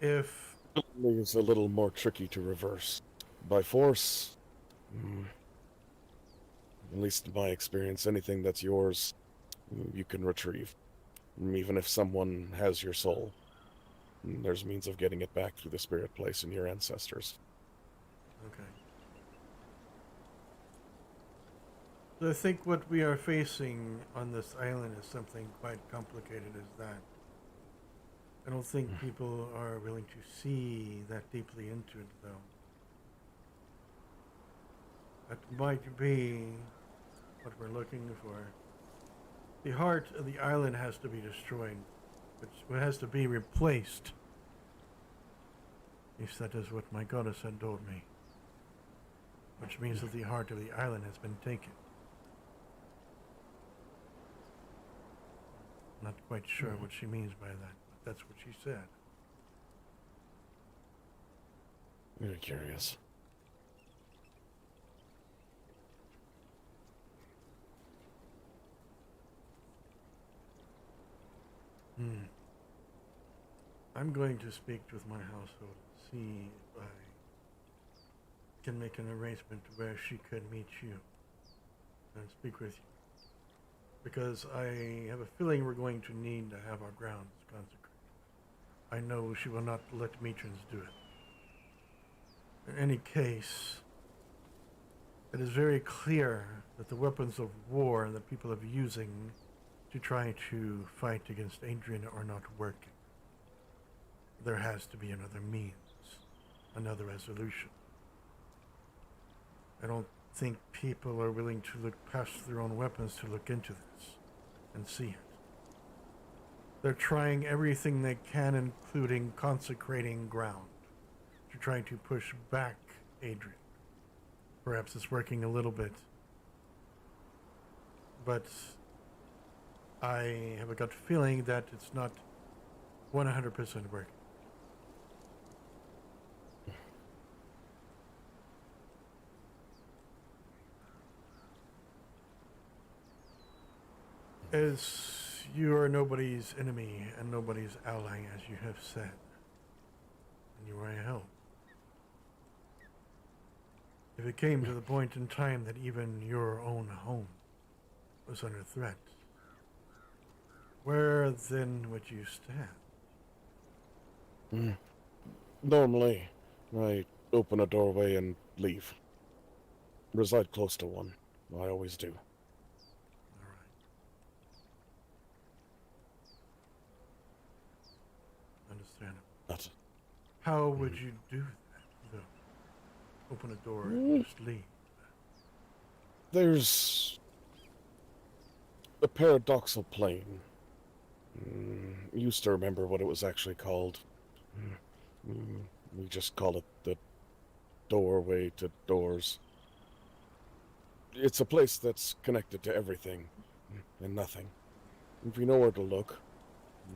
if It's a little more tricky to reverse. By force, at least in my experience, anything that's yours, you can retrieve. Even if someone has your soul, there's means of getting it back through the spirit place and your ancestors. Okay. So I think what we are facing on this island is something quite complicated as that. I don't think people are willing to see that deeply into it, though. That might be what we're looking for. The heart of the island has to be destroyed, which has to be replaced. At least that is what my goddess had told me. Which means that the heart of the island has been taken. Not quite sure what she means by that, but that's what she said. Very curious. I'm going to speak with my household, see if I can make an arrangement where she could meet you and speak with you. Because I have a feeling we're going to need to have our grounds consecrated. I know she will not let matrons do it. In any case, it is very clear that the weapons of war that people are using to try to fight against Adrian are not working. There has to be another means, another resolution. I don't think people are willing to look past their own weapons to look into this and see it. They're trying everything they can, including consecrating ground, to try to push back Adrian. Perhaps it's working a little bit, but I have a gut feeling that it's not 100% working. As you are nobody's enemy and nobody's ally, as you have said, and you are a help. If it came to the point in time that even your own home was under threat, where then would you stand? Normally, I open a doorway and leave. Reside close to one. I always do. Understand it. But How would you do that, though? Open a door and just leave? there's a paradoxal plane. Used to remember what it was actually called. We just call it the doorway to doors. It's a place that's connected to everything and nothing. If you know where to look,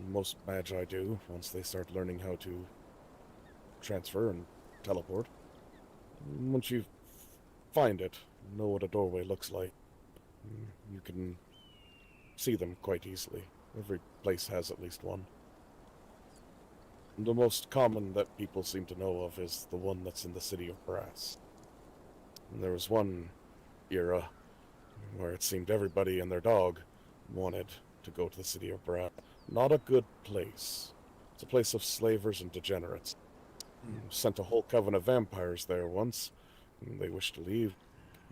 most Magi do once they start learning how to transfer and teleport. Once you find it, know what a doorway looks like, you can see them quite easily. Every place has at least one. The most common that people seem to know of is the one that's in the City of Brass. And there was one era where it seemed everybody and their dog wanted to go to the City of Brass. Not a good place. It's a place of slavers and degenerates. Sent a whole coven of vampires there once. They wished to leave.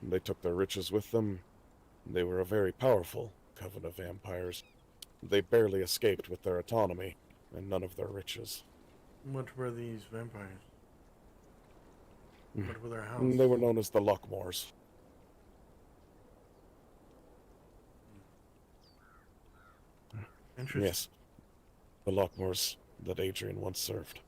They took their riches with them. They were a very powerful coven of vampires. They barely escaped with their autonomy and none of their riches. What were these vampires? What were their house? They were known as the Lockmores. Interesting. Yes, the Lockmores that Adrian once served.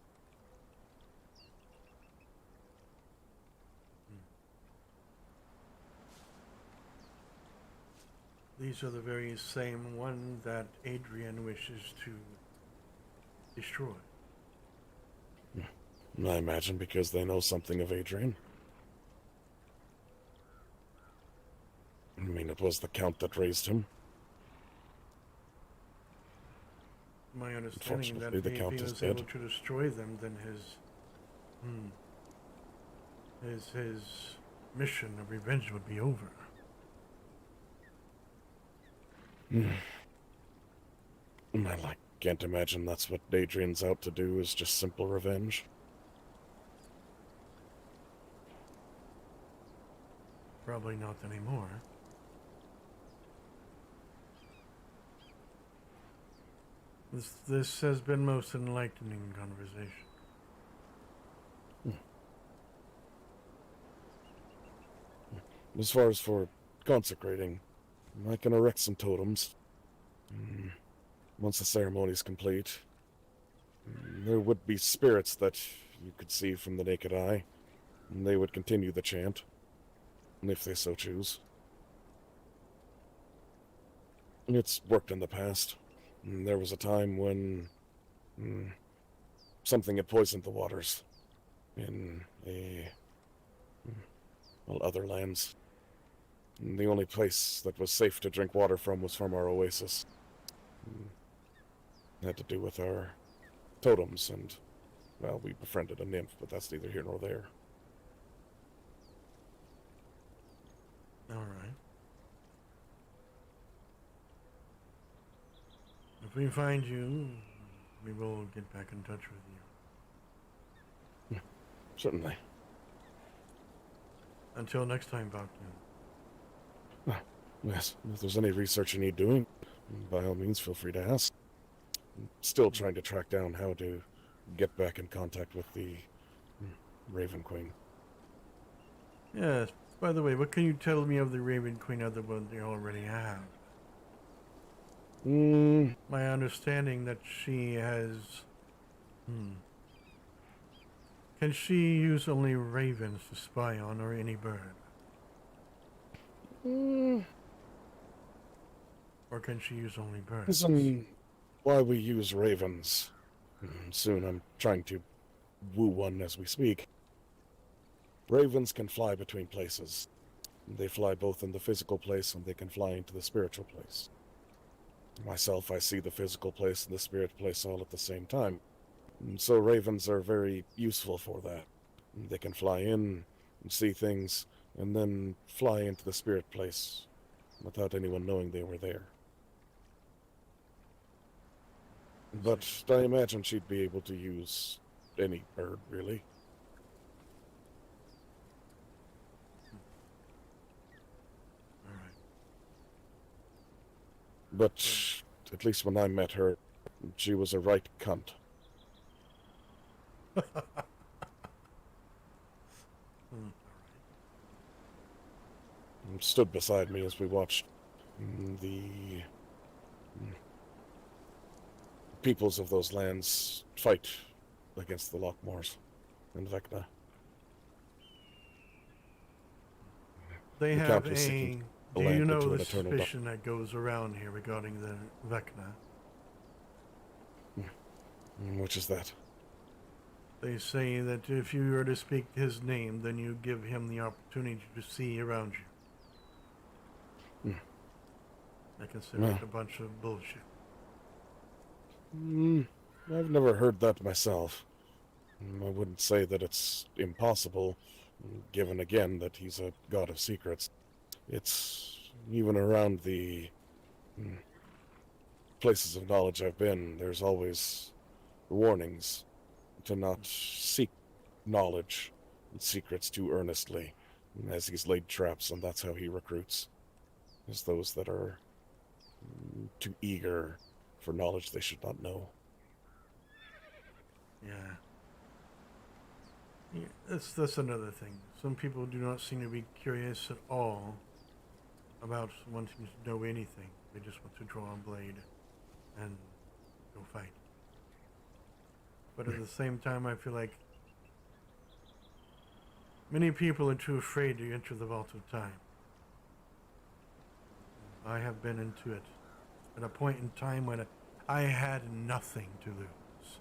These are the very same one that Adrian wishes to destroy. I imagine because they know something of Adrian. I mean, it was the Count that raised him. My understanding that Unfortunately, if the he Count is was dead. able to destroy them, then his mission of revenge would be over. I can't imagine that's what Adrian's out to do, is just simple revenge. Probably not anymore. This has been most enlightening conversation. As far as for consecrating, I can erect some totems. Once the ceremony's complete, there would be spirits that you could see from the naked eye, and they would continue the chant, if they so choose. It's worked in the past. There was a time when something had poisoned the waters in other lands. The only place that was safe to drink water from was from our oasis. It had to do with our totems, and, well, we befriended a nymph, but that's neither here nor there. Alright. If we find you, we will get back in touch with you. Certainly. Until next time, Vecna. Yes, if there's any research you need doing, by all means feel free to ask. I'm still trying to track down how to get back in contact with the Raven Queen. Yes, by the way, what can you tell me of the Raven Queen other than what you already have? My understanding that she has... Can she use only ravens to spy on, or any bird? Or can she use only birds? Listen, why we use ravens. Soon I'm trying to woo one as we speak. Ravens can fly between places. They fly both in the physical place and they can fly into the spiritual place. Myself, I see the physical place and the spirit place all at the same time. So ravens are very useful for that. They can fly in and see things, and then fly into the spirit place without anyone knowing they were there. But I imagine she'd be able to use any bird, really. But at least when I met her, she was a right cunt. And stood beside me as we watched the peoples of those lands fight against the Lockmores and Vecna. They The have Count was a. seeking the Do you land know into the an eternal suspicion that goes around here regarding the Vecna? Which is that? They say that if you were to speak his name, then you give him the opportunity to see around you. I consider it a bunch of bullshit. I've never heard that myself. I wouldn't say that it's impossible, given again that he's a god of secrets. It's even around the places of knowledge I've been, there's always warnings to not seek knowledge and secrets too earnestly, as he's laid traps, and that's how he recruits, as those that are too eager for knowledge they should not know. Yeah. That's another thing. Some people do not seem to be curious at all about wanting to know anything. They just want to draw a blade and go fight. But at the same time, I feel like many people are too afraid to enter the Vault of Time. I have been into it at a point in time when I had nothing to lose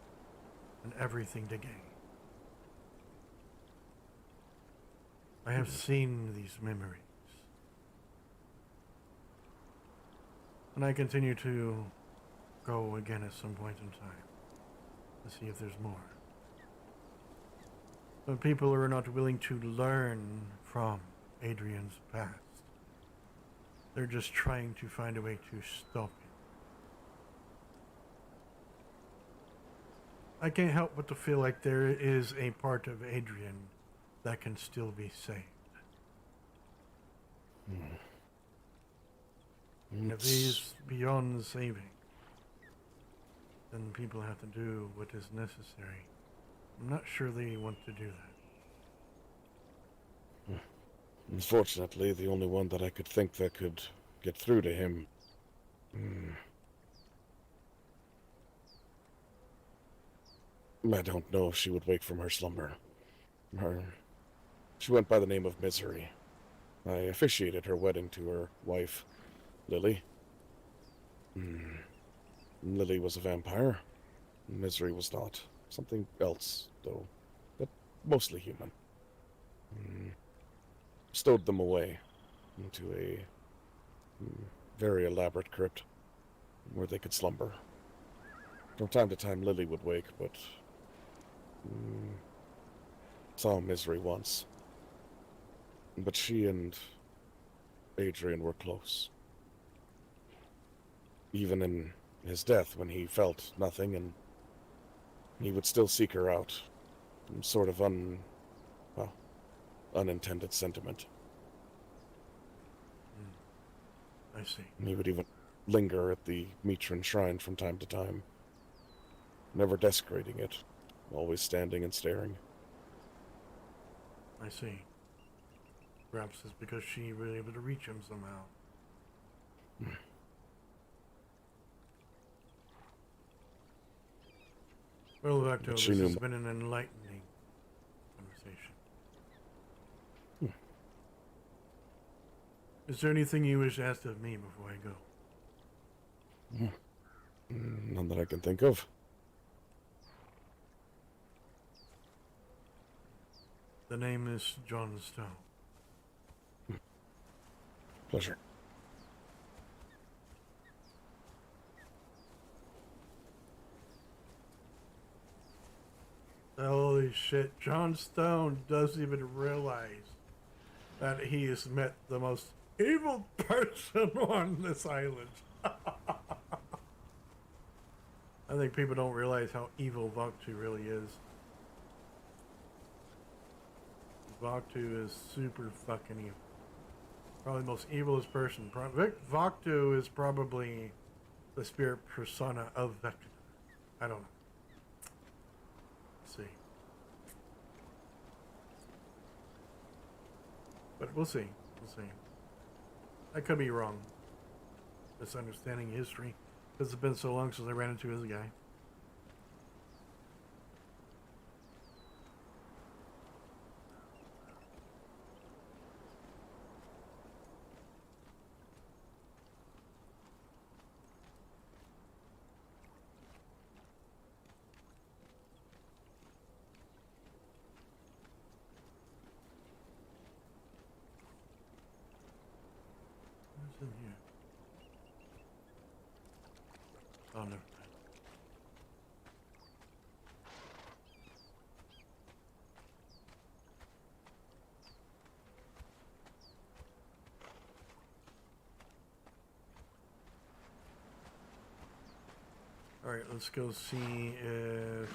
and everything to gain. I have seen these memories. And I continue to go again at some point in time to see if there's more. But people are not willing to learn from Adrian's past. They're just trying to find a way to stop him. I can't help but to feel like there is a part of Adrian that can still be saved. And if he's beyond saving, then people have to do what is necessary. I'm not sure they want to do that. Unfortunately, the only one that I could think that could get through to him. I don't know if she would wake from her slumber. She went by the name of Misery. I officiated her wedding to her wife, Lily. Lily was a vampire. Misery was not. Something else, though, but mostly human. Stowed them away into a very elaborate crypt where they could slumber. From time to time, Lily would wake, but saw Misery once. But she and Adrian were close. Even in his death, when he felt nothing, and he would still seek her out. Some sort of unintended sentiment. I see. And he would even linger at the Mitran shrine from time to time, never desecrating it, always standing and staring. I see. Perhaps it's because she was able to reach him somehow. Well, Vecna, this has been an enlightening conversation. Is there anything you wish to ask of me before I go? None that I can think of. The name is John Stone. Pleasure. Holy shit, John Stone doesn't even realize that he has met the most evil person on this island. I think people don't realize how evil Vecna really is. Vecna is super fucking evil. Probably the most evilest person. Vecna is probably the spirit persona of Vecna. I don't know. Let's see. But we'll see. We'll see. I could be wrong. Misunderstanding history. Because it's been so long since I ran into this guy. What's in here? Oh, no. Alright, let's go see if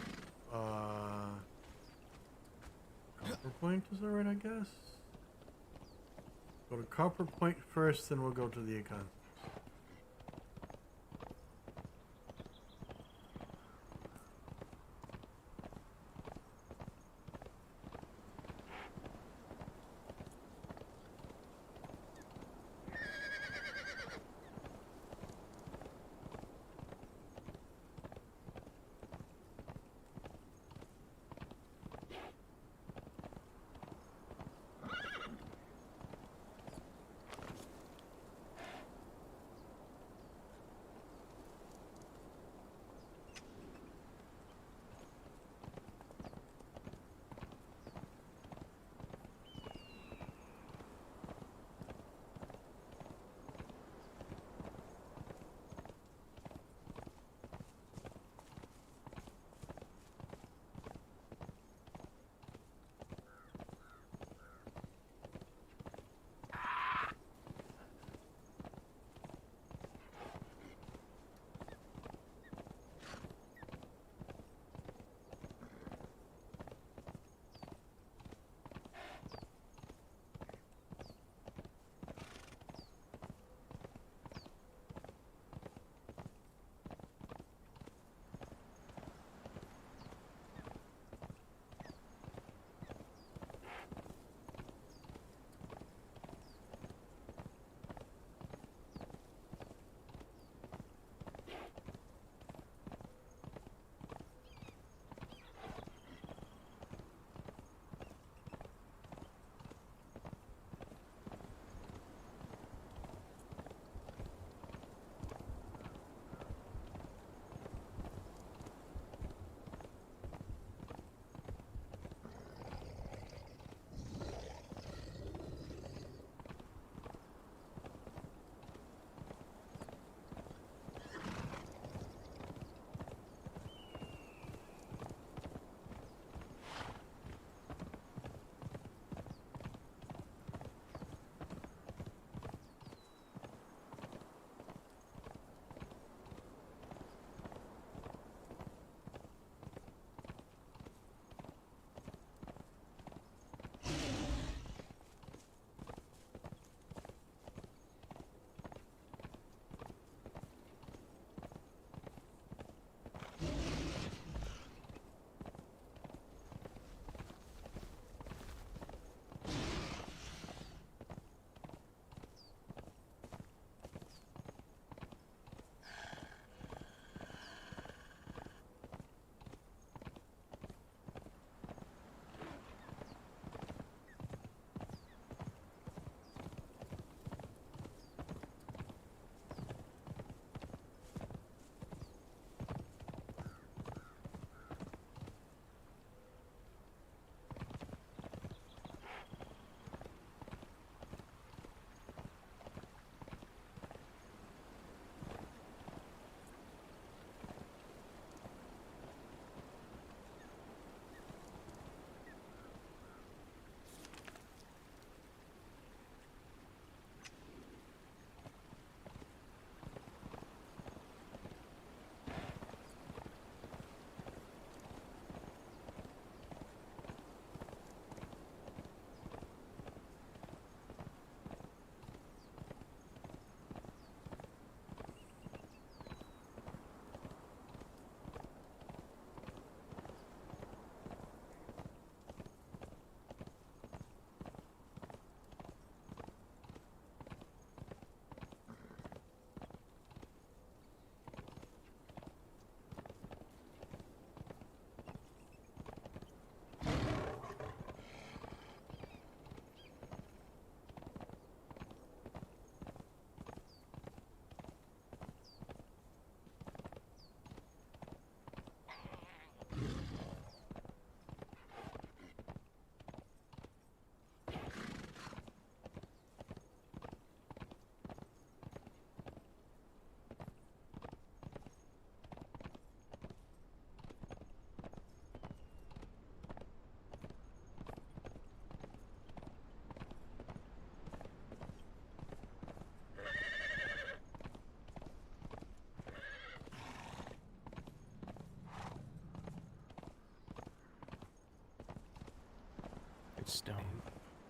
Copper Point is alright, I guess. Go to Copper Point first, then we'll go to the econ.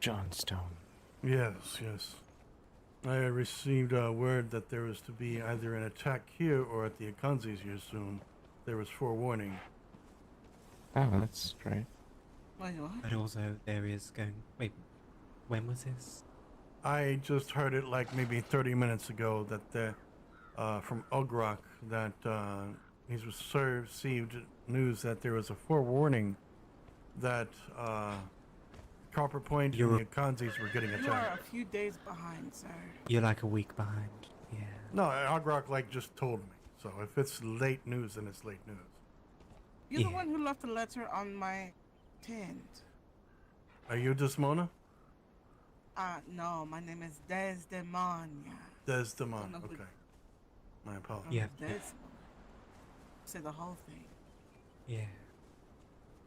Johnstone. Yes, yes. I received word that there was to be either an attack here or at the Akanzis here soon. There was forewarning. Oh, that's great. Wait, what? But also there is going. Wait, when was this? I just heard it like maybe 30 minutes ago that the from Ugrok that he's received news that there was a forewarning that Copper Point and the Akanzis were getting You are attacked. a few days behind, sir. You're like a week behind. Yeah. No, Ugrok like just told me. So if it's late news, then it's late news. You're the one who left a letter on my tent. Are you Desmona? No, my name is Desdemona. Desdemona, Son of the- okay. My apologies. Yeah. Desmona. Say the whole thing. Yeah.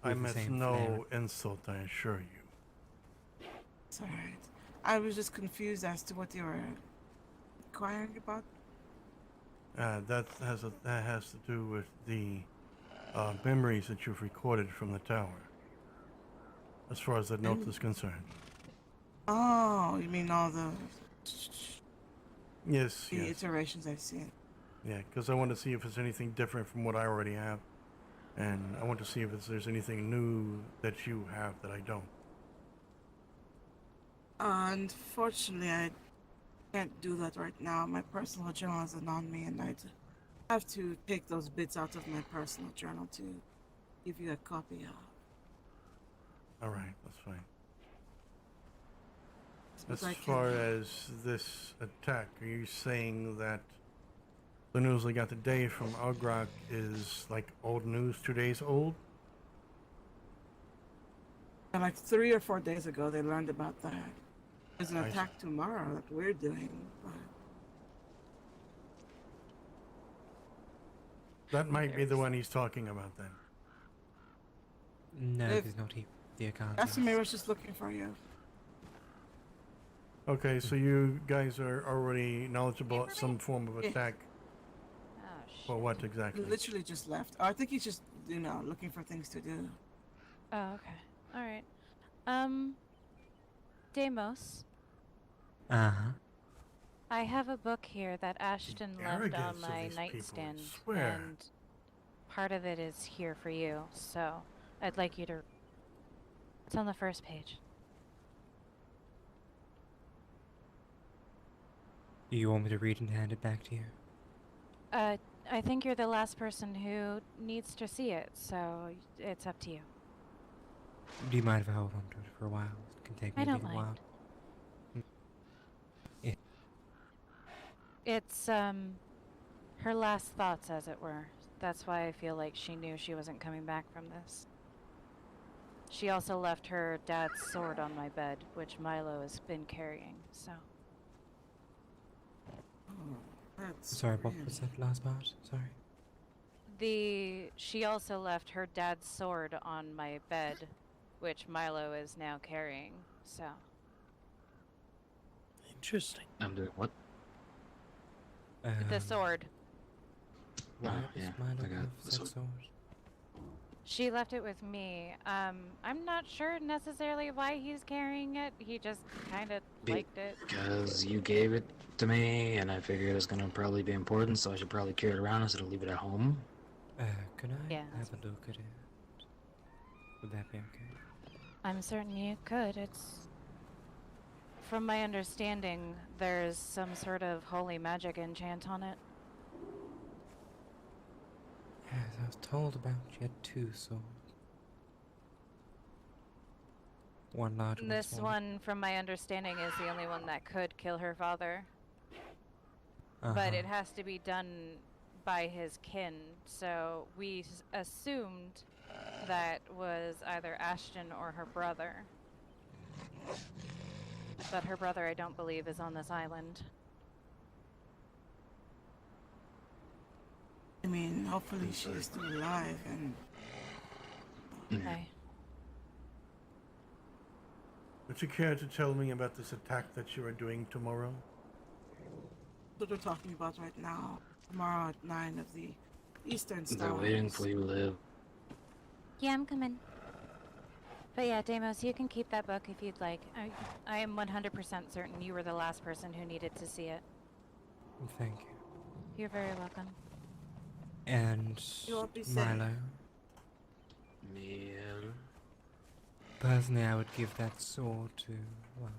I With the meant same no flavor. insult, I assure you. It's alright. I was just confused as to what you were inquiring about. That has to do with the memories that you've recorded from the tower. As far as the note is concerned. Oh, you mean all the Yes, yes. iterations I've seen. Yeah, because I want to see if there's anything different from what I already have. And I want to see if there's anything new that you have that I don't. Unfortunately, I can't do that right now. My personal journal isn't on me, and I'd have to take those bits out of my personal journal to give you a copy of. Alright, that's fine. But As I can- far as this attack, are you saying that the news we got today from Ugrok is like old news, 2 days old? And like 3 or 4 days ago, they learned about that. There's an I see. attack tomorrow that we're doing, but That might be the one he's talking about then. No, If- there's not the account. Estimate was just looking for you. Okay, so you guys are already knowledgeable at some form of Yeah. attack. For what exactly? Literally just left. I think he's just, looking for things to do. Oh, okay. All right. Deimos, Uh huh. I have a book here that Ashton left on arrogance of my these people, I nightstand, swear. and part of it is here for you. So I'd like you to. It's on the first page. Do you want me to read and hand it back to you? I think you're the last person who needs to see it, so it's up to you. Do you mind if I hold on to it for a while? It can take me I a don't little while. mind. Yeah. It's her last thoughts, as it were. That's why I feel like she knew she wasn't coming back from this. She also left her dad's sword on my bed, which Milo has been carrying, so. That's Sorry, what was that last part? Sorry. She also left her dad's sword on my bed, which Milo is now carrying, so. Interesting. I'm doing what? The sword. Why Oh, does yeah, Milo I got have the that sword. sword? She left it with me. I'm not sure necessarily why he's carrying it. He just kind of liked it. Because you gave it to me, and I figured it's gonna probably be important, so I should probably carry it around instead of leave it at home. Can I Yeah, have a look at it? Would that be okay? I'm certain you could. It's. From my understanding, there's some sort of holy magic enchant on it. Yes, I was told about she had 2 swords. One large one. This small. one, from my understanding, is the only one that could kill her father. But Uh-huh. it has to be done by his kin, so we assumed that was either Ashton or her brother. But her brother, I don't believe, is on this island. I mean, hopefully she's still alive and. Okay. Would you care to tell me about this attack that you are doing tomorrow? What we're talking about right now. Tomorrow at 9 of the Eastern They're Star. waiting for you to live. Yeah, I'm coming. But yeah, Deimos, you can keep that book if you'd like. I am 100% certain you were the last person who needed to see it. Thank you. You're very welcome. You And won't be safe. Milo. Milo. Personally, I would give that sword to, well,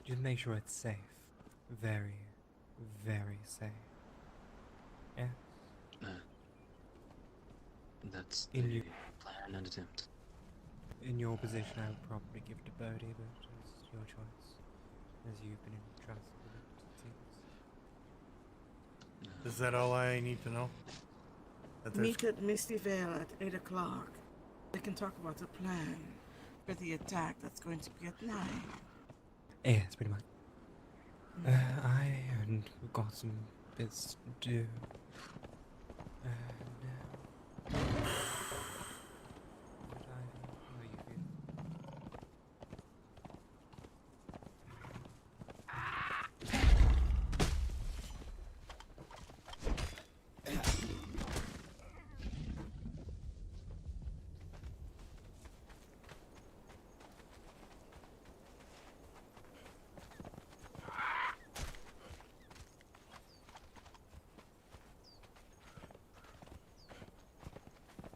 just make sure it's safe. Very, very safe. Yeah. That's In the you. plan and attempt. In your position, I would probably give it to Bodhi, but it's your choice. As you've been entrusted with it, it seems. Is that all I need to know? That there's- Meet at Misty Vale at 8 o'clock. We can talk about a plan for the attack that's going to be at 9. Yes, pretty much. We've got some bits to do.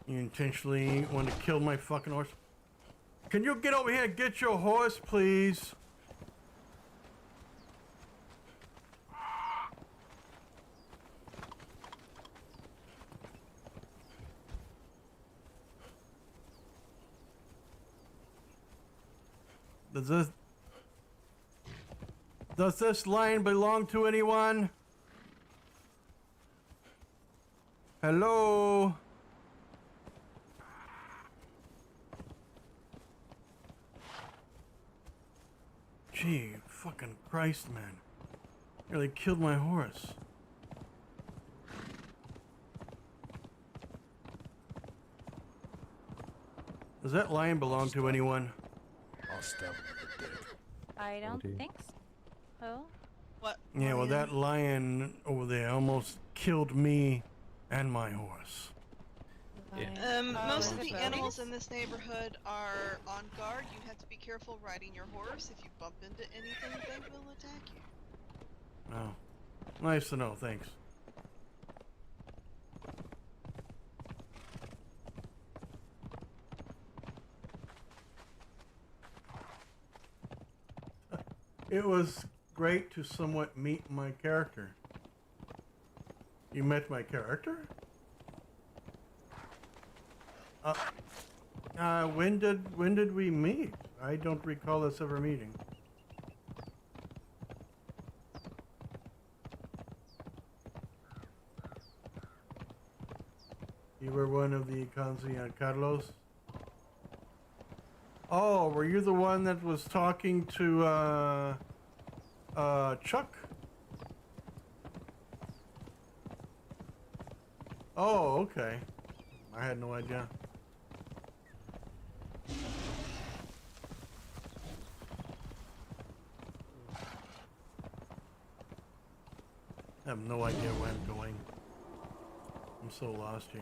You intentionally want to kill my fucking horse? Can you get over here and get your horse, please? Does this lion belong to anyone? Hello? Gee, fucking Christ, man. Nearly killed my horse. Does that lion belong to anyone? I'll stab him in the dick. I don't think so. What? Yeah, well, that lion over there almost killed me and my horse. Most of is the it animals Bodhi's? in this neighborhood are on guard. You have to be careful riding your horse. If you bump into anything, they will attack you. Oh, nice to know, thanks. It was great to somewhat meet my character. You met my character? When did we meet? I don't recall us ever meeting. You were one of the Carlos? Oh, were you the one that was talking to, Chuck? Oh, okay. I had no idea. I have no idea where I'm going. I'm so lost here.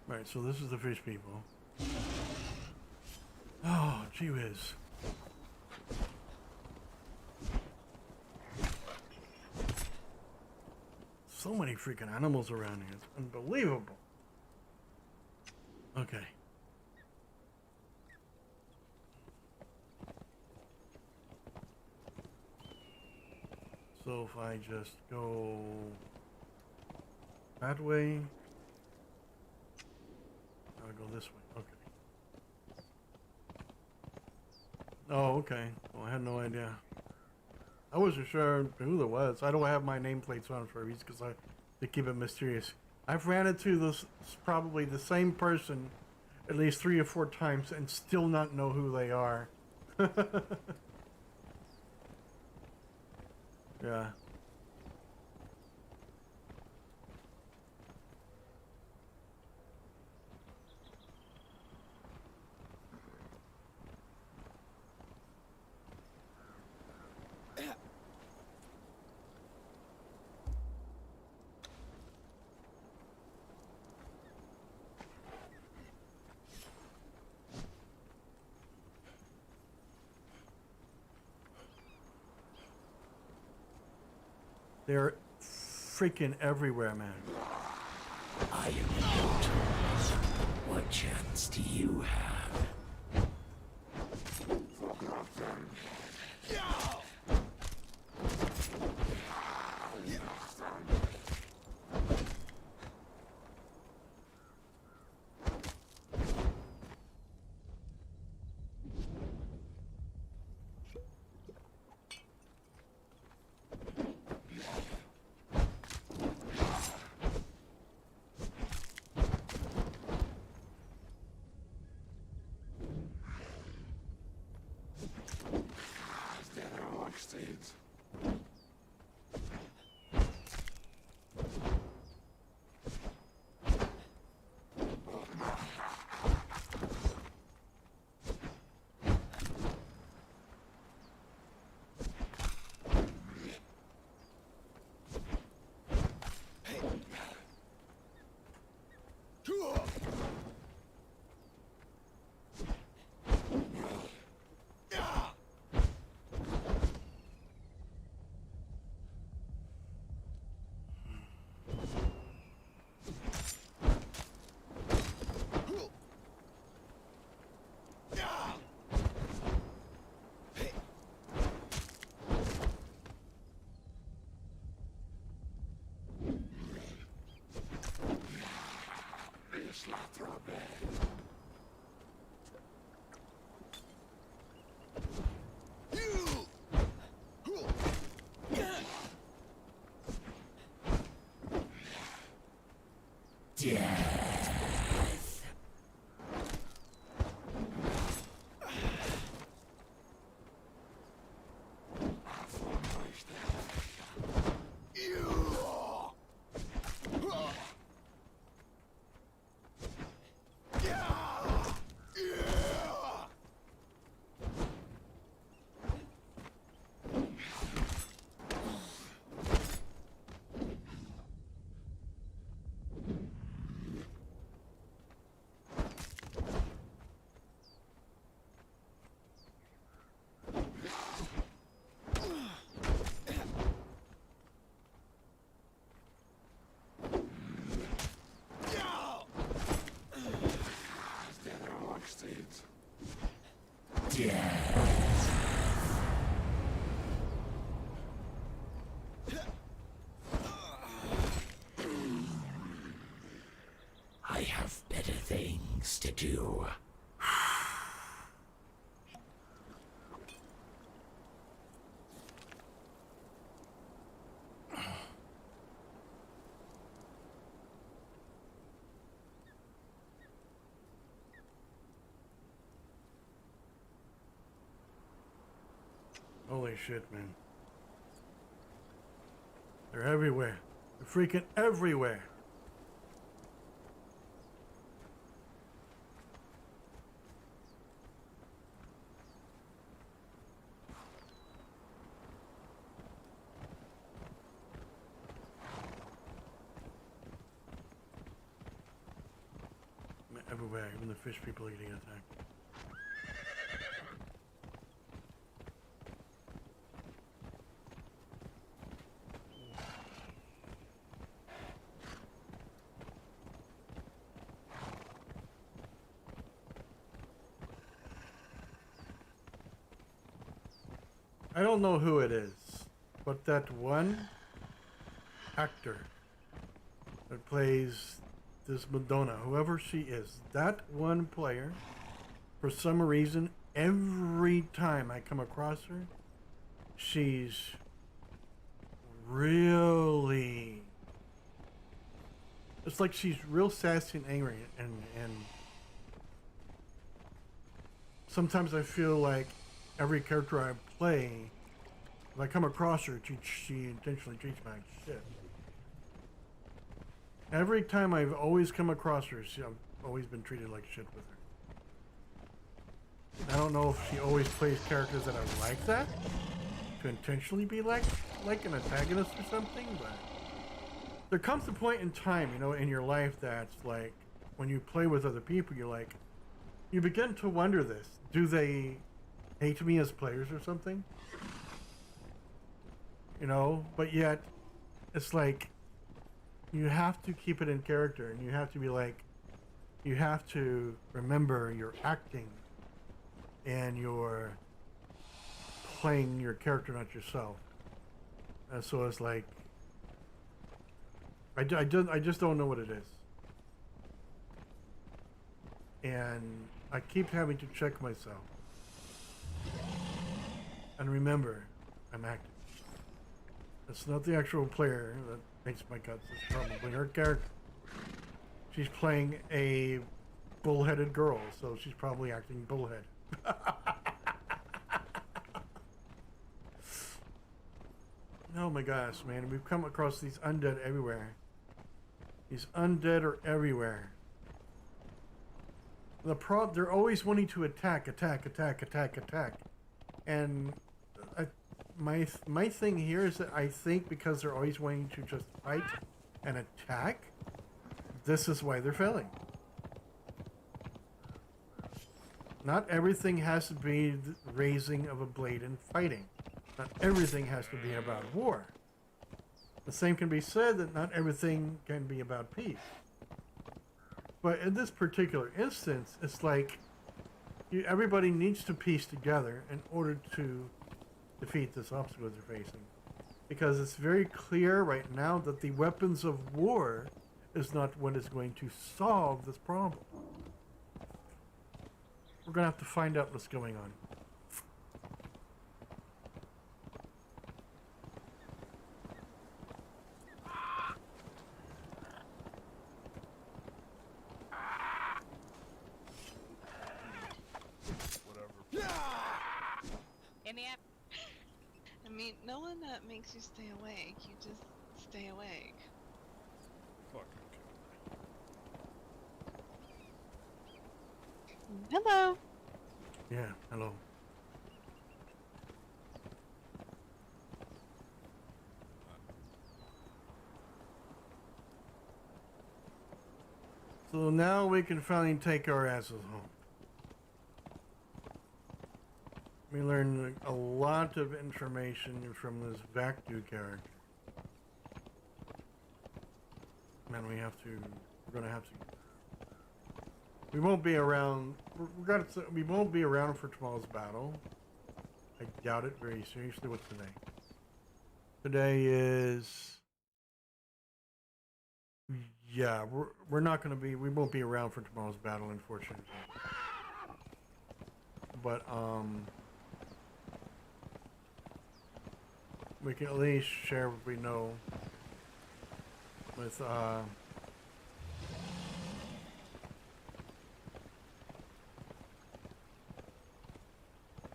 Right, so this is the fish people. Oh, gee whiz. So many freaking animals around here. It's unbelievable. Okay. So if I just go that way, I'll go this way. Okay. Oh, okay. Well, I had no idea. I wasn't sure who there was. I don't have my nameplates on for a reason because to keep it mysterious. I've ran into this probably the same person at least 3 or 4 times and still not know who they are. Yeah. They're freaking everywhere, man. I am yours. What chance do you have? Death. I have better things to do. Holy shit, man. They're everywhere. They're freaking everywhere. Everywhere, even the fish people are getting attacked. I don't know who it is, but that one actor that plays this Madonna, whoever she is, that one player, for some reason, every time I come across her, she's really, it's like she's real sassy and angry, and sometimes I feel like every character I play, if I come across her, she intentionally treats me like shit. Every time I've always come across her, I've always been treated like shit with her. I don't know if she always plays characters that are like that, to intentionally be like an antagonist or something, but there comes a point in time, you know, in your life that's like, when you play with other people, you're like, you begin to wonder this. Do they hate me as players or something? You know, but yet, it's like you have to keep it in character, and you have to be like, you have to remember you're acting and you're playing your character, not yourself. And so it's like, I just don't know what it is. And I keep having to check myself. And remember, I'm acting. It's not the actual player that makes my cuts, it's probably her character. She's playing a bullheaded girl, so she's probably acting bullhead. Oh my gosh, man, we've come across these undead everywhere. These undead are everywhere. They're always wanting to attack. And my thing here is that I think because they're always wanting to just fight and attack, this is why they're failing. Not everything has to be the raising of a blade and fighting. Not everything has to be about war. The same can be said that not everything can be about peace. But in this particular instance, it's like everybody needs to piece together in order to defeat this obstacle they're facing. Because it's very clear right now that the weapons of war is not what is going to solve this problem. We're going to have to find out what's going on. I mean, no one that makes you stay awake. You just stay awake. Hello. Yeah, hello. So now we can finally take our asses home. We learned a lot of information from this Vecna character. Man, we're gonna have to. We won't be around. We won't be around for tomorrow's battle. I doubt it very seriously. What's today? Today is. Yeah, we're not gonna be. We won't be around for tomorrow's battle, unfortunately. But we can at least share what we know with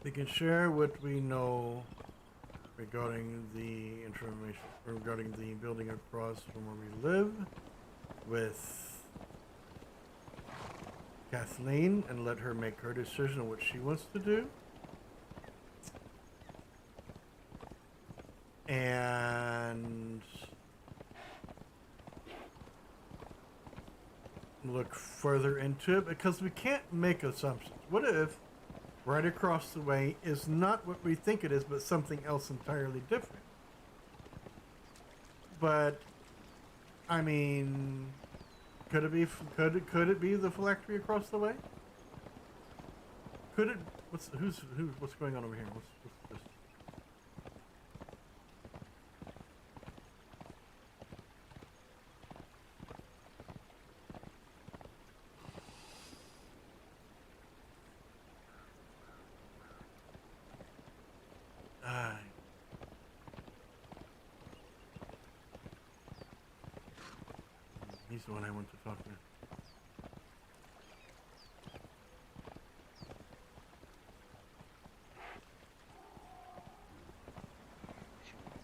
we can share what we know regarding the information regarding the building across from where we live with Kathleen and let her make her decision on what she wants to do. And look further into it, because we can't make assumptions. What if right across the way is not what we think it is, but something else entirely different? But I mean, could it be the Phylactery across the way? Could it? What's going on over here? What's this? He's the one I want to talk to.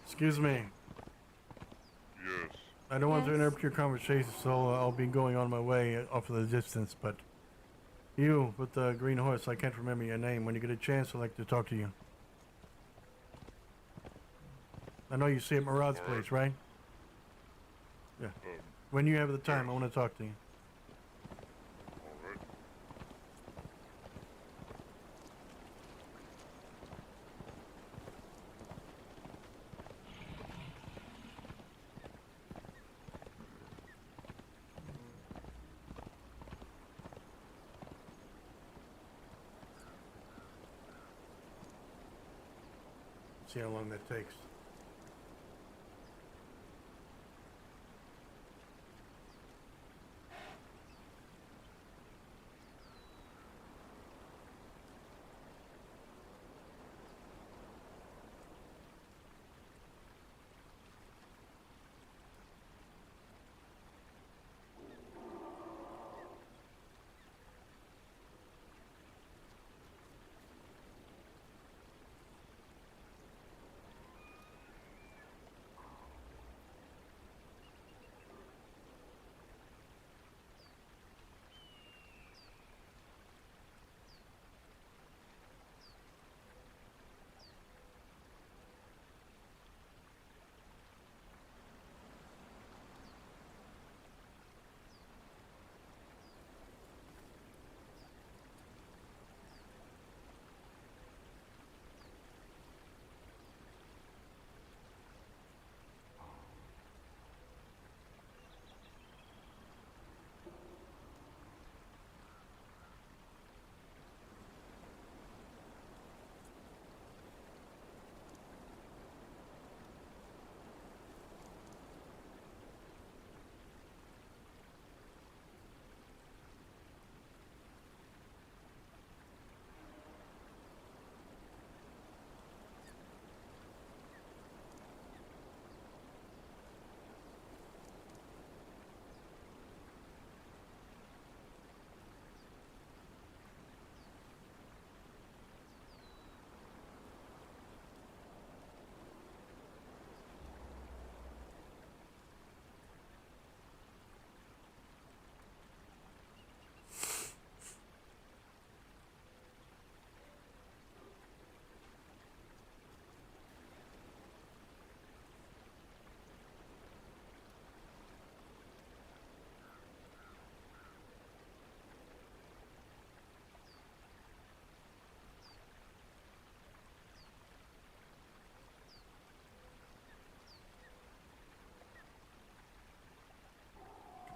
Excuse me. Yes. I don't want to interrupt your conversation, so I'll be going on my way off of the distance, but you with the green horse, I can't remember your name. When you get a chance, I'd like to talk to you. I know you see at Murad's place, right? Yeah. When you have the time, I want to talk to you. Alright. See how long that takes.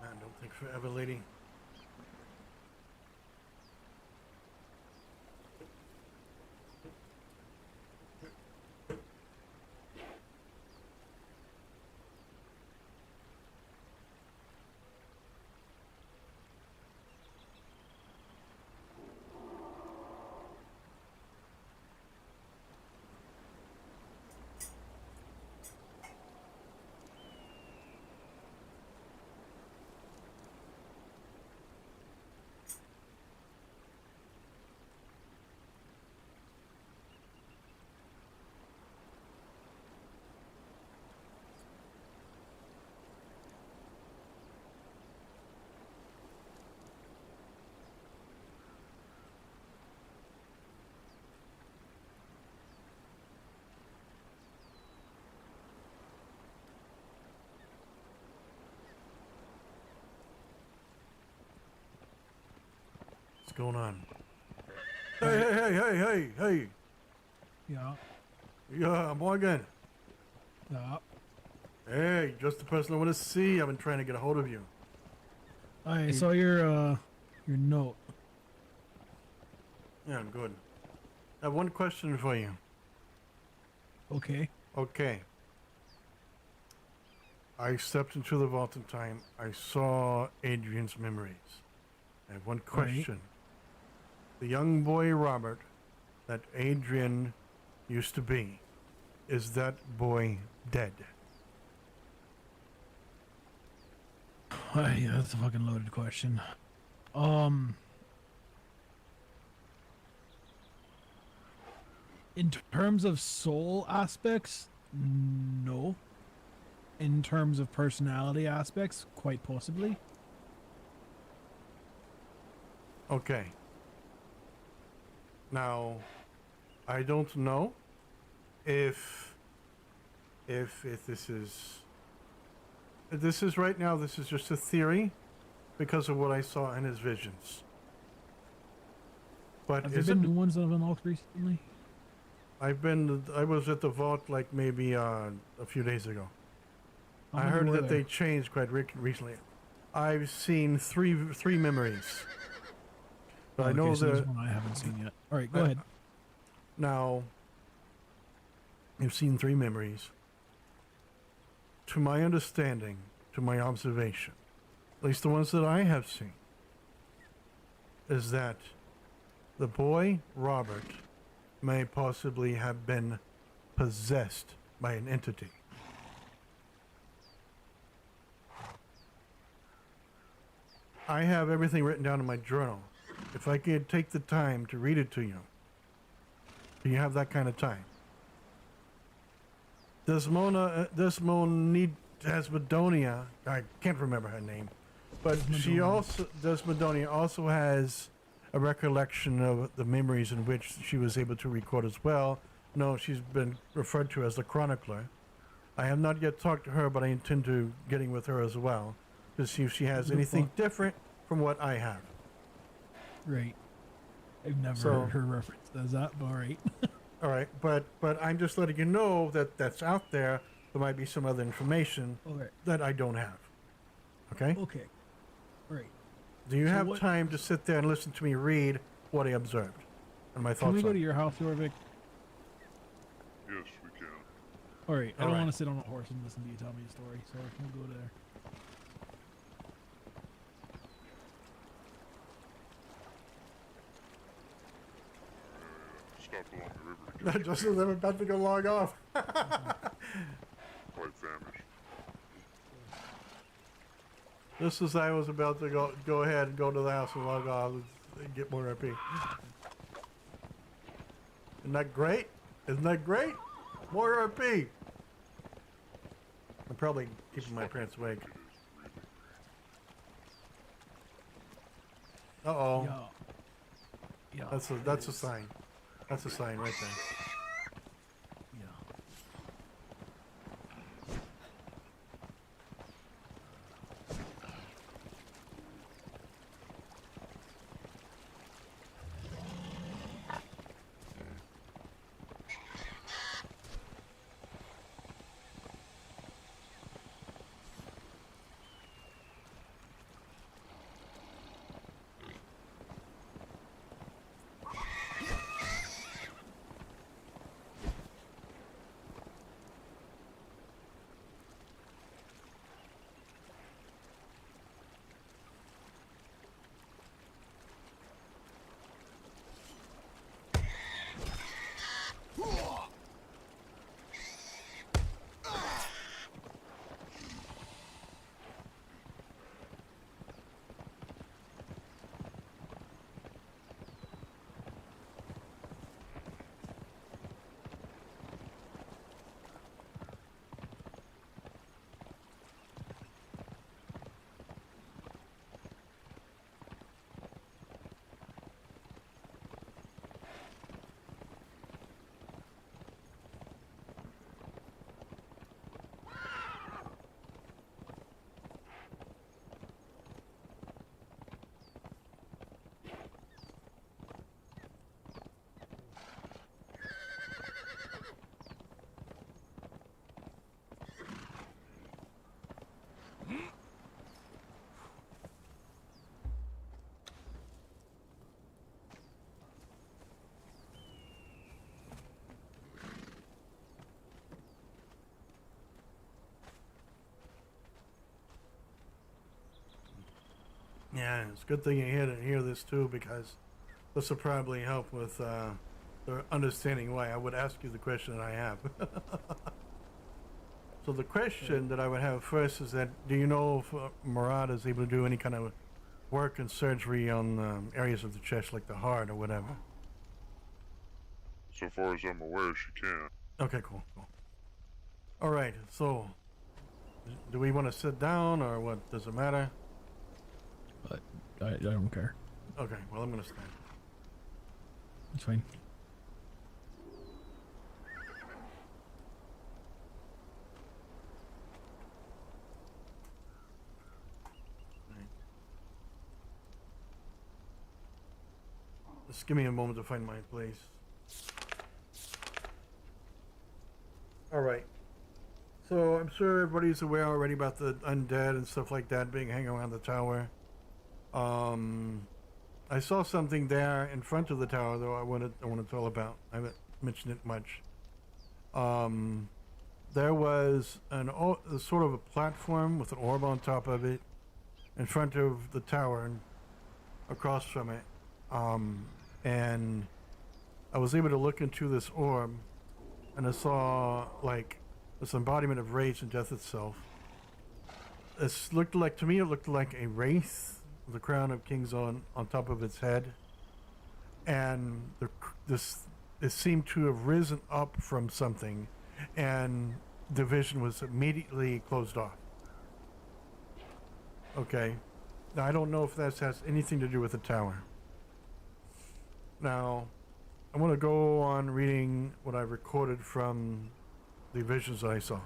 Man, don't take forever, lady. What's going on? Hey. Yeah. Yeah, Morgan. Yeah. Hey, just the person I want to see. I've been trying to get a hold of you. I saw your note. Yeah, I'm good. I have one question for you. Okay. Okay. I stepped into the vault in time. I saw Adrian's memories. I have one question. The young boy Robert that Adrian used to be, is that boy dead? Yeah, that's a fucking loaded question. In terms of soul aspects, no. In terms of personality aspects, quite possibly. Okay. Now, I don't know if this is right now, this is just a theory because of what I saw in his visions. But Have there been new ones that have unlocked recently? I was at the vault like maybe a few days ago. How I many heard were that there? they changed quite recently. I've seen three memories. But I know okay, so there's that one I haven't seen yet. All right, go ahead. now You've seen 3 memories. To my understanding, to my observation, at least the ones that I have seen, is that the boy, Robert, may possibly have been possessed by an entity. I have everything written down in my journal. If I could take the time to read it to you, do you have that kind of time? Desmodonia, I can't remember her name, but she also, Desmodonia also has a recollection of the memories in which she was able to record as well. No, she's been referred to as the chronicler. I have not yet talked to her, but I intend to getting with her as well to see if she has anything different from what I have. Right. I've never heard her referenced as that, but alright. All right, but I'm just letting you know that that's out there. There might be some other information that I don't have. Okay? Okay. Right. Do you have time to sit there and listen to me read what I observed and my thoughts Can we go on to it? your house, Jorvik? Yes, we can. Alright, I All don't right. want to sit on a horse and listen to you tell me a story, so we'll go there. Stopped along the river to Just as I'm about to go log off. quite famished. Just as I was about to go ahead and go to the house and log off and get more RP. Isn't that great? Isn't that great? More RP. I'm probably keeping my parents awake. Uh-oh. Yeah. That's a sign. That's a sign right there. Yeah, it's a good thing you're here to hear this too, because this will probably help with the understanding why I would ask you the question that I have. So the question that I would have first is that, do you know if Murad is able to do any kind of work and surgery on areas of the chest, like the heart or whatever? So far as I'm aware, she can. Okay, cool. All right, so do we want to sit down or what? Does it matter? I don't care. Okay, well, I'm going to stand. It's fine. Just give me a moment to find my place. All right. So I'm sure everybody's aware already about the undead and stuff like that being hanging around the tower. I saw something there in front of the tower, though I want to tell about. I haven't mentioned it much. There was a sort of a platform with an orb on top of it in front of the tower and across from it. And I was able to look into this orb, and I saw like this embodiment of rage and death itself. This looked like, to me, it looked like a wraith with a crown of kings on top of its head. And it seemed to have risen up from something, and the vision was immediately closed off. Okay. Now, I don't know if that has anything to do with the tower. Now, I want to go on reading what I recorded from the visions that I saw.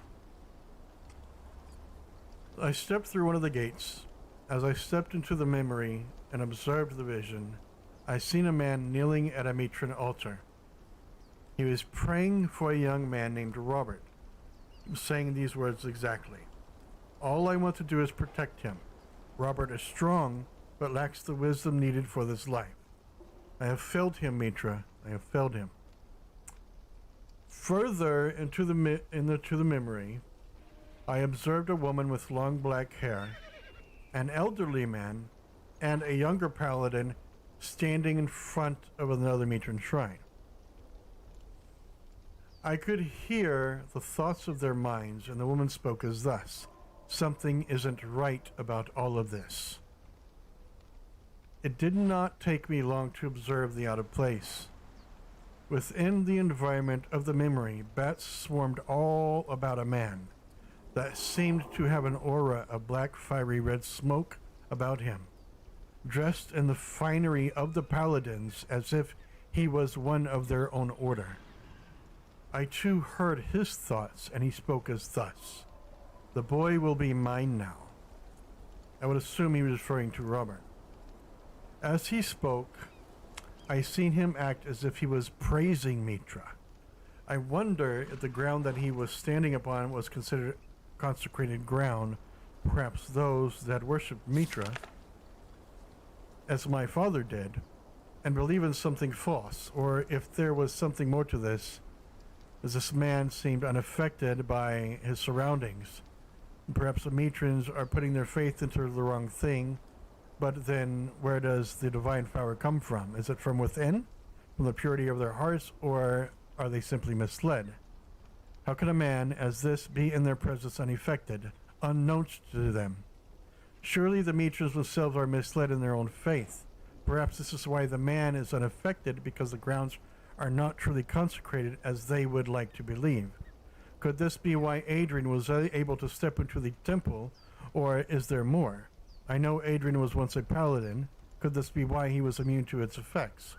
I stepped through one of the gates. As I stepped into the memory and observed the vision, I seen a man kneeling at a matron altar. He was praying for a young man named Robert. He was saying these words exactly. All I want to do is protect him. Robert is strong, but lacks the wisdom needed for this life. I have failed him, Mitra. I have failed him. Further into the memory, I observed a woman with long black hair, an elderly man, and a younger paladin standing in front of another matron shrine. I could hear the thoughts of their minds, and the woman spoke as thus: something isn't right about all of this. It did not take me long to observe the out of place. Within the environment of the memory, bats swarmed all about a man that seemed to have an aura of black fiery red smoke about him, dressed in the finery of the paladins as if he was one of their own order. I too heard his thoughts, and he spoke as thus: the boy will be mine now. I would assume he was referring to Robert. As he spoke, I seen him act as if he was praising Mitra. I wonder if the ground that he was standing upon was considered consecrated ground, perhaps those that worshipped Mitra, as my father did, and believe in something false, or if there was something more to this, as this man seemed unaffected by his surroundings. Perhaps the matrons are putting their faith into the wrong thing, but then where does the divine power come from? Is it from within, from the purity of their hearts, or are they simply misled? How can a man as this be in their presence unaffected, unknown to them? Surely the matrons themselves are misled in their own faith. Perhaps this is why the man is unaffected, because the grounds are not truly consecrated as they would like to believe. Could this be why Adrian was able to step into the temple, or is there more? I know Adrian was once a paladin. Could this be why he was immune to its effects?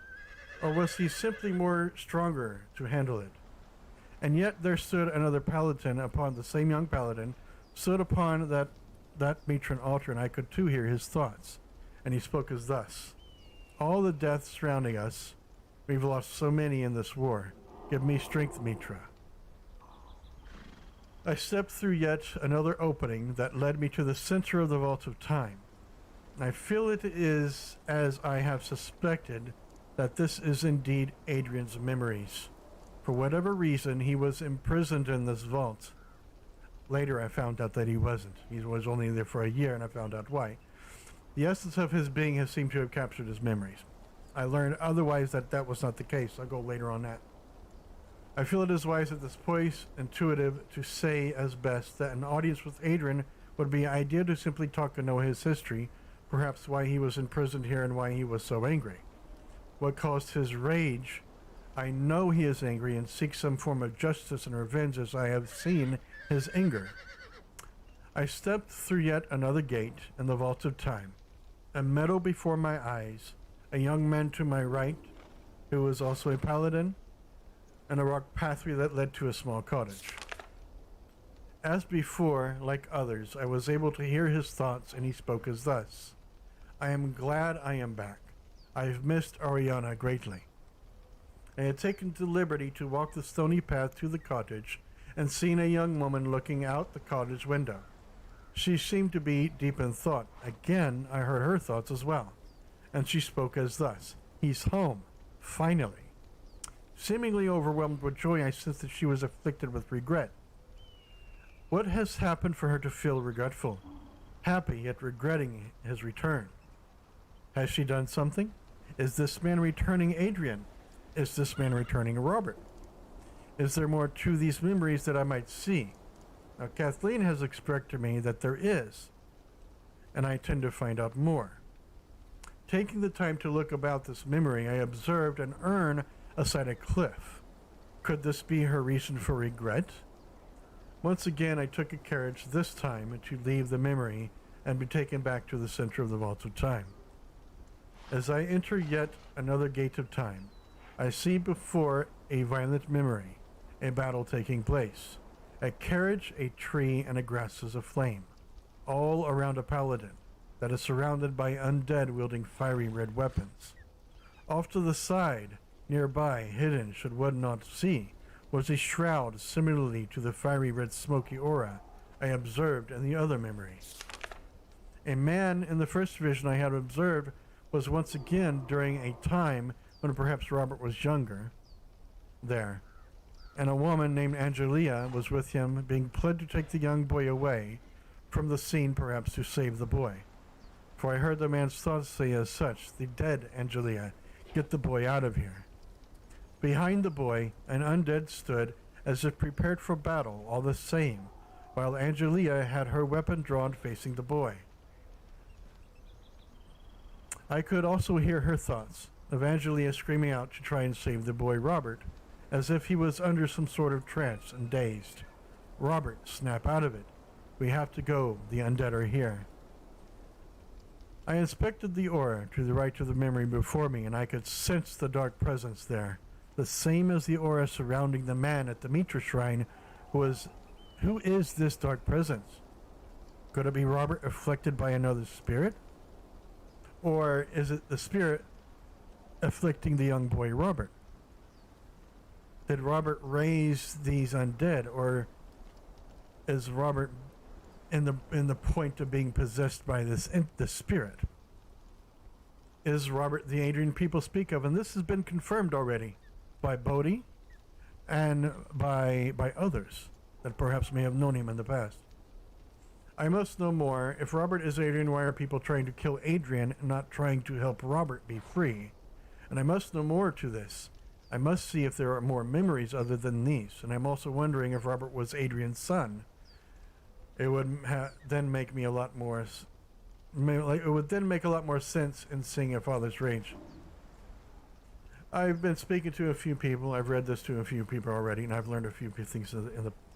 Or was he simply more stronger to handle it? And yet there stood another paladin upon the same young paladin, stood upon that matron altar, and I could too hear his thoughts. And he spoke as thus: all the deaths surrounding us, we've lost so many in this war. Give me strength, Mitra. I stepped through yet another opening that led me to the center of the vault of time. I feel it is as I have suspected, that this is indeed Adrian's memories. For whatever reason, he was imprisoned in this vault. Later I found out that he wasn't. He was only there for a year, and I found out why. The essence of his being has seemed to have captured his memories. I learned otherwise that was not the case. I'll go later on that. I feel it is wise at this point, intuitive, to say as best that an audience with Adrian would be ideal to simply talk and know his history, perhaps why he was imprisoned here and why he was so angry. What caused his rage? I know he is angry and seeks some form of justice and revenge, as I have seen his anger. I stepped through yet another gate in the vault of time. A meadow before my eyes, a young man to my right, who was also a paladin, and a rock pathway that led to a small cottage. As before, like others, I was able to hear his thoughts, and he spoke as thus: I am glad I am back. I have missed Ariana greatly. I had taken the liberty to walk the stony path to the cottage and seen a young woman looking out the cottage window. She seemed to be deep in thought. Again, I heard her thoughts as well, and she spoke as thus: he's home, finally. Seemingly overwhelmed with joy, I sensed that she was afflicted with regret. What has happened for her to feel regretful? Happy, yet regretting his return. Has she done something? Is this man returning Adrian? Is this man returning Robert? Is there more to these memories that I might see? Now, Kathleen has expressed to me that there is, and I tend to find out more. Taking the time to look about this memory, I observed an urn aside a cliff. Could this be her reason for regret? Once again, I took a carriage, this time to leave the memory and be taken back to the center of the vault of time. As I enter yet another gate of time, I see before a violent memory, a battle taking place. A carriage, a tree, and a grasses aflame, all around a paladin that is surrounded by undead wielding fiery red weapons. Off to the side, nearby, hidden should one not see, was a shroud similarly to the fiery red smoky aura I observed in the other memory. A man in the first vision I had observed was once again during a time when perhaps Robert was younger there, and a woman named Angelia was with him, being pled to take the young boy away from the scene, perhaps to save the boy. For I heard the man's thoughts say as such, the dead Angelia, get the boy out of here. Behind the boy, an undead stood as if prepared for battle, all the same, while Angelia had her weapon drawn facing the boy. I could also hear her thoughts of Angelia screaming out to try and save the boy Robert, as if he was under some sort of trance and dazed. Robert, snap out of it. We have to go. The undead are here. I inspected the aura to the right of the memory before me, and I could sense the dark presence there, the same as the aura surrounding the man at the Mitra shrine. Who is this dark presence? Could it be Robert afflicted by another spirit? Or is it the spirit afflicting the young boy Robert? Did Robert raise these undead, or is Robert in the point of being possessed by this spirit? Is Robert the Adrian people speak of? And this has been confirmed already by Bodhi and by others that perhaps may have known him in the past. I must know more. If Robert is Adrian, why are people trying to kill Adrian and not trying to help Robert be free? And I must know more to this. I must see if there are more memories other than these. And I'm also wondering if Robert was Adrian's son. It would then make me a lot more... it would then make a lot more sense in seeing a father's rage. I've been speaking to a few people. I've read this to a few people already, and I've learned a few things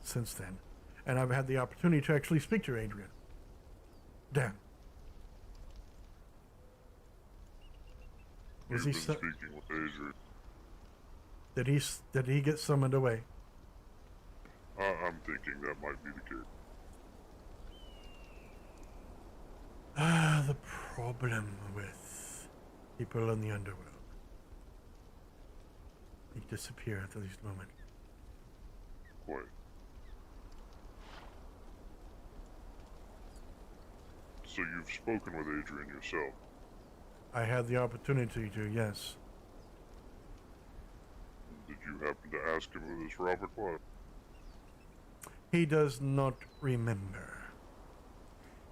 since then. And I've had the opportunity to actually speak to Adrian. Damn. Was he speaking with Adrian? Did he get summoned away? I'm thinking that might be the case. The problem with people in the underworld. They disappear at the least moment. Quite. So you've spoken with Adrian yourself? I had the opportunity to, yes. Did you happen to ask him who this Robert was? He does not remember.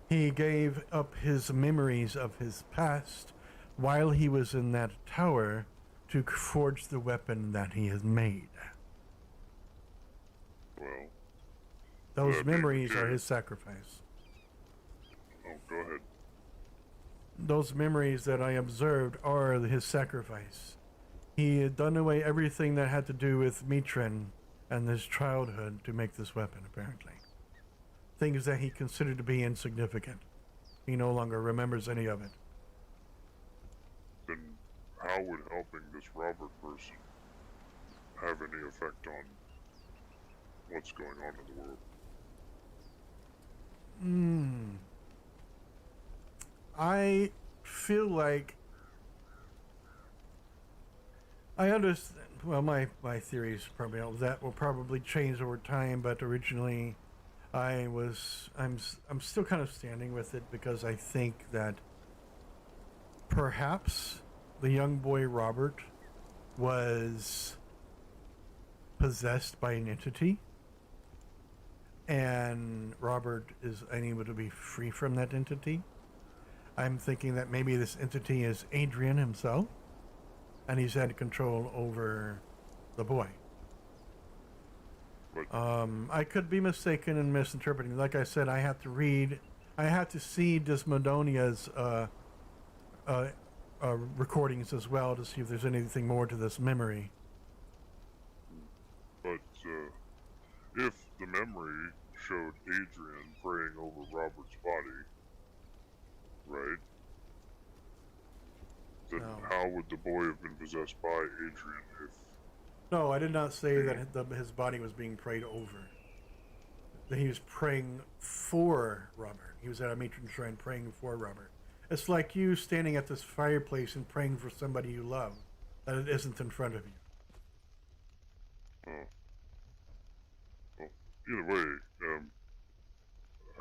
He gave up his memories of his past while he was in that tower to forge the weapon that he has made. Well, those memories are his sacrifice. Oh, go ahead. Those memories that I observed are his sacrifice. He had done away everything that had to do with Mitrin and his childhood to make this weapon, apparently. Things that he considered to be insignificant. He no longer remembers any of it. Then how would helping this Robert person have any effect on what's going on in the world? I feel like I understand. Well, my theories probably that will probably change over time, but originally I'm still kind of standing with it because I think that perhaps the young boy Robert was possessed by an entity, and Robert is unable to be free from that entity. I'm thinking that maybe this entity is Adrian himself, and he's had control over the boy. I could be mistaken and misinterpreting. Like I said, I have to see Desmodonia's recordings as well to see if there's anything more to this memory. But if the memory showed Adrian praying over Robert's body, right? Then how would the boy have been possessed by Adrian if... No, I did not say that his body was being prayed over. That he was praying for Robert. He was at a matron shrine praying for Robert. It's like you standing at this fireplace and praying for somebody you love, that it isn't in front of you. Well, either way,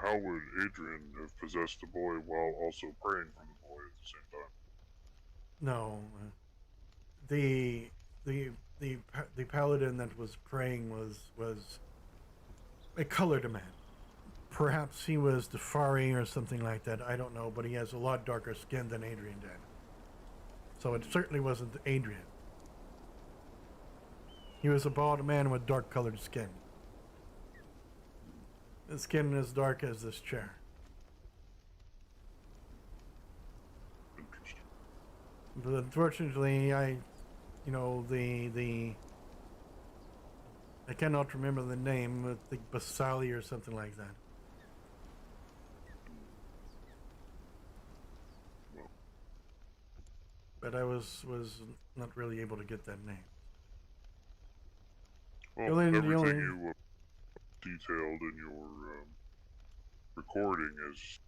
how would Adrian have possessed the boy while also praying for the boy at the same time? No, the paladin that was praying was a colored man. Perhaps he was Defari or something like that. I don't know, but he has a lot darker skin than Adrian did. So it certainly wasn't Adrian. He was a bald man with dark colored skin. His skin as dark as this chair. But unfortunately, I cannot remember the name. I think Basali or something like that. But I was not really able to get that name. Well, everything you detailed in your recording is...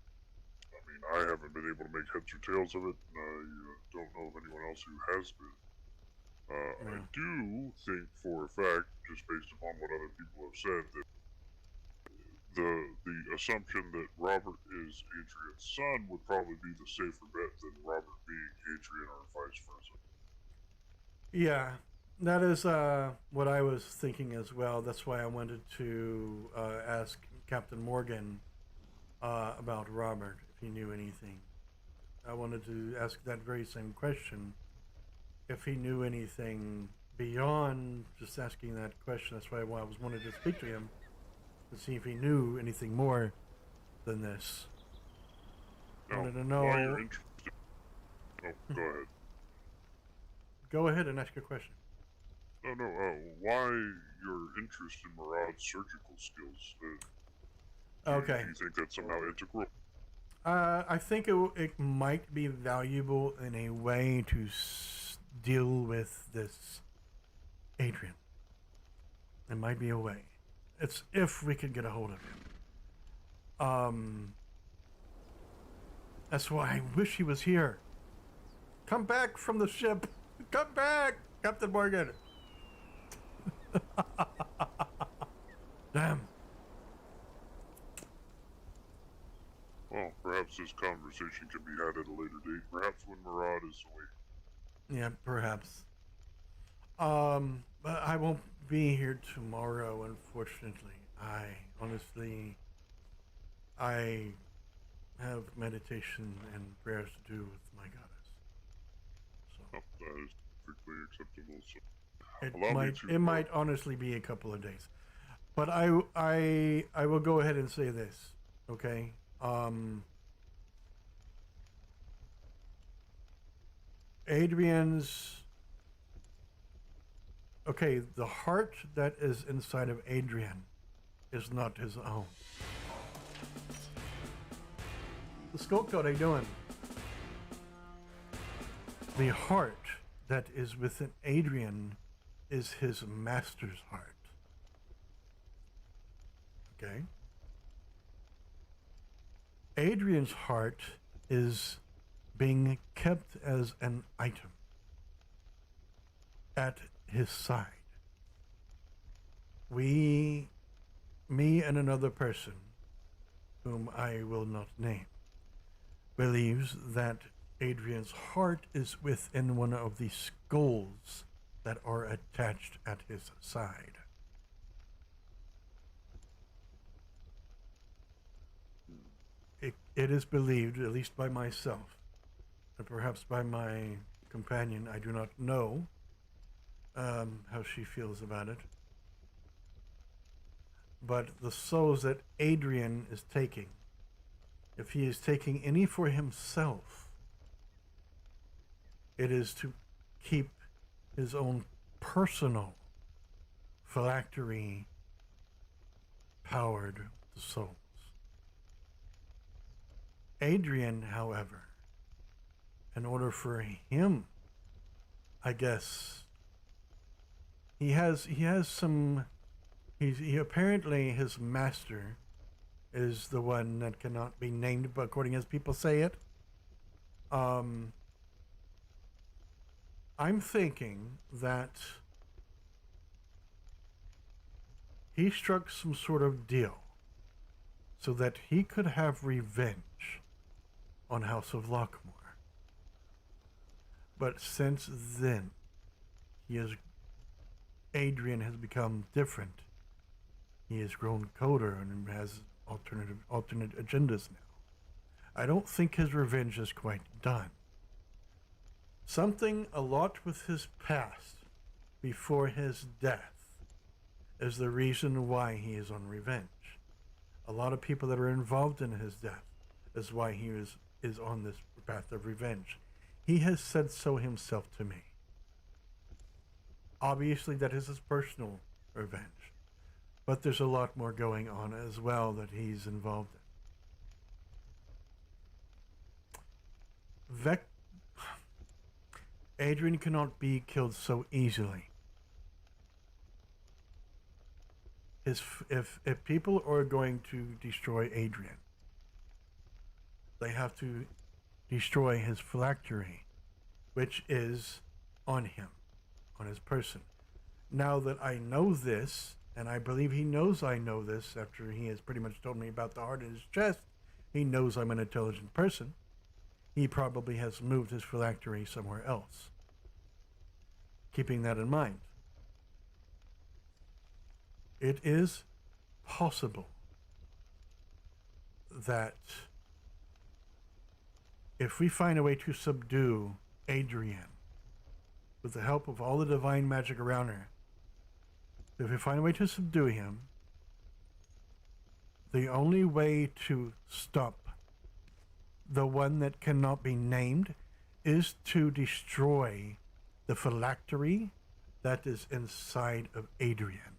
I mean, I haven't been able to make heads or tails of it, and I don't know of anyone else who has been. I do think for a fact, just based upon what other people have said, that the assumption that Robert is Adrian's son would probably be the safer bet than Robert being Adrian or vice versa. Yeah, that is what I was thinking as well. That's why I wanted to ask Captain Morgan about Robert, if he knew anything. I wanted to ask that very same question, if he knew anything beyond just asking that question. That's why I was wanted to speak to him, to see if he knew anything more than this. I wanted to know... Why you're interested... Oh, go ahead. Go ahead and ask your question. No, why your interest in Murad's surgical skills? Okay. Do you think that's somehow integral? I think it might be valuable in a way to deal with this Adrian. It might be a way. It's if we could get a hold of him. That's why I wish he was here. Come back from the ship. Come back, Captain Morgan. Damn. Well, perhaps this conversation can be had at a later date. Perhaps when Murad is awake. Yeah, perhaps. But I won't be here tomorrow, unfortunately. I have meditation and prayers to do with my goddess. So that is perfectly acceptable. So it might honestly be a couple of days. But I will go ahead and say this, okay? Adrian's... Okay, the heart that is inside of Adrian is not his own. The Skulk God, how you doing? The heart that is within Adrian is his master's heart. Okay? Adrian's heart is being kept as an item at his side. Me and another person, whom I will not name, believes that Adrian's heart is within one of the skulls that are attached at his side. It is believed, at least by myself, and perhaps by my companion, I do not know how she feels about it, but the souls that Adrian is taking, if he is taking any for himself, it is to keep his own personal phylactery powered souls. Adrian, however, in order for him, I guess, he has some, he apparently, his master is the one that cannot be named, but according as people say it. I'm thinking that he struck some sort of deal so that he could have revenge on House of Lockmore. But since then, Adrian has become different. He has grown colder and has alternate agendas now. I don't think his revenge is quite done. Something a lot with his past before his death is the reason why he is on revenge. A lot of people that are involved in his death is why he is on this path of revenge. He has said so himself to me. Obviously, that is his personal revenge, but there's a lot more going on as well that he's involved in. Adrian cannot be killed so easily. If people are going to destroy Adrian, they have to destroy his phylactery, which is on him, on his person. Now that I know this, and I believe he knows I know this after he has pretty much told me about the heart in his chest, he knows I'm an intelligent person. He probably has moved his phylactery somewhere else. Keeping that in mind, it is possible that if we find a way to subdue Adrian with the help of all the divine magic around her, if we find a way to subdue him, the only way to stop the one that cannot be named is to destroy the phylactery that is inside of Adrian.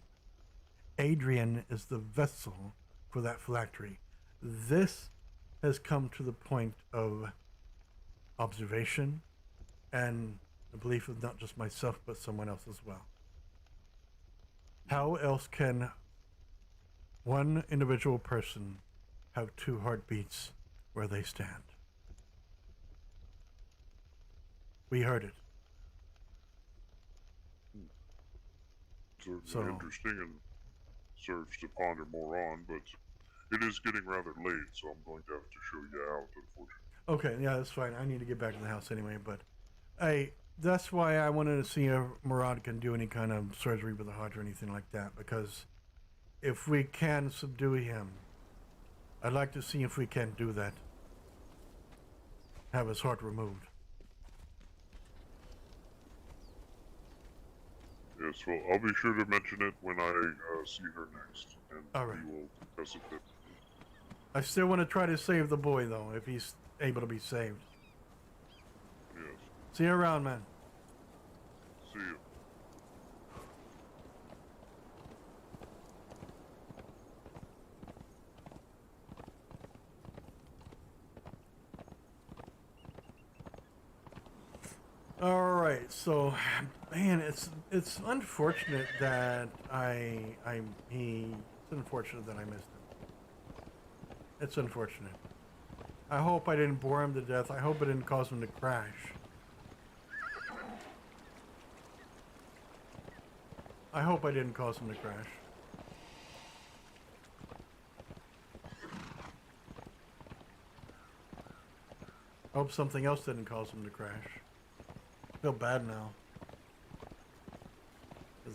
Adrian is the vessel for that phylactery. This has come to the point of observation and the belief of not just myself, but someone else as well. How else can one individual person have two heartbeats where they stand? We heard it. Certainly interesting and serves to ponder more on, but it is getting rather late, so I'm going to have to show you out, unfortunately. Okay, yeah, that's fine. I need to get back to the house anyway, but that's why I wanted to see if Murad can do any kind of surgery with the heart or anything like that, because if we can subdue him, I'd like to see if we can do that. Have his heart removed. Yes, well, I'll be sure to mention it when I see her next, and Alright. we will discuss it then. I still want to try to save the boy, though, if he's able to be saved. Yes. See you around, man. See you. All right, so, man, it's unfortunate that it's unfortunate that I missed him. It's unfortunate. I hope I didn't bore him to death. I hope it didn't cause him to crash. I hope I didn't cause him to crash. I hope something else didn't cause him to crash. I feel bad now.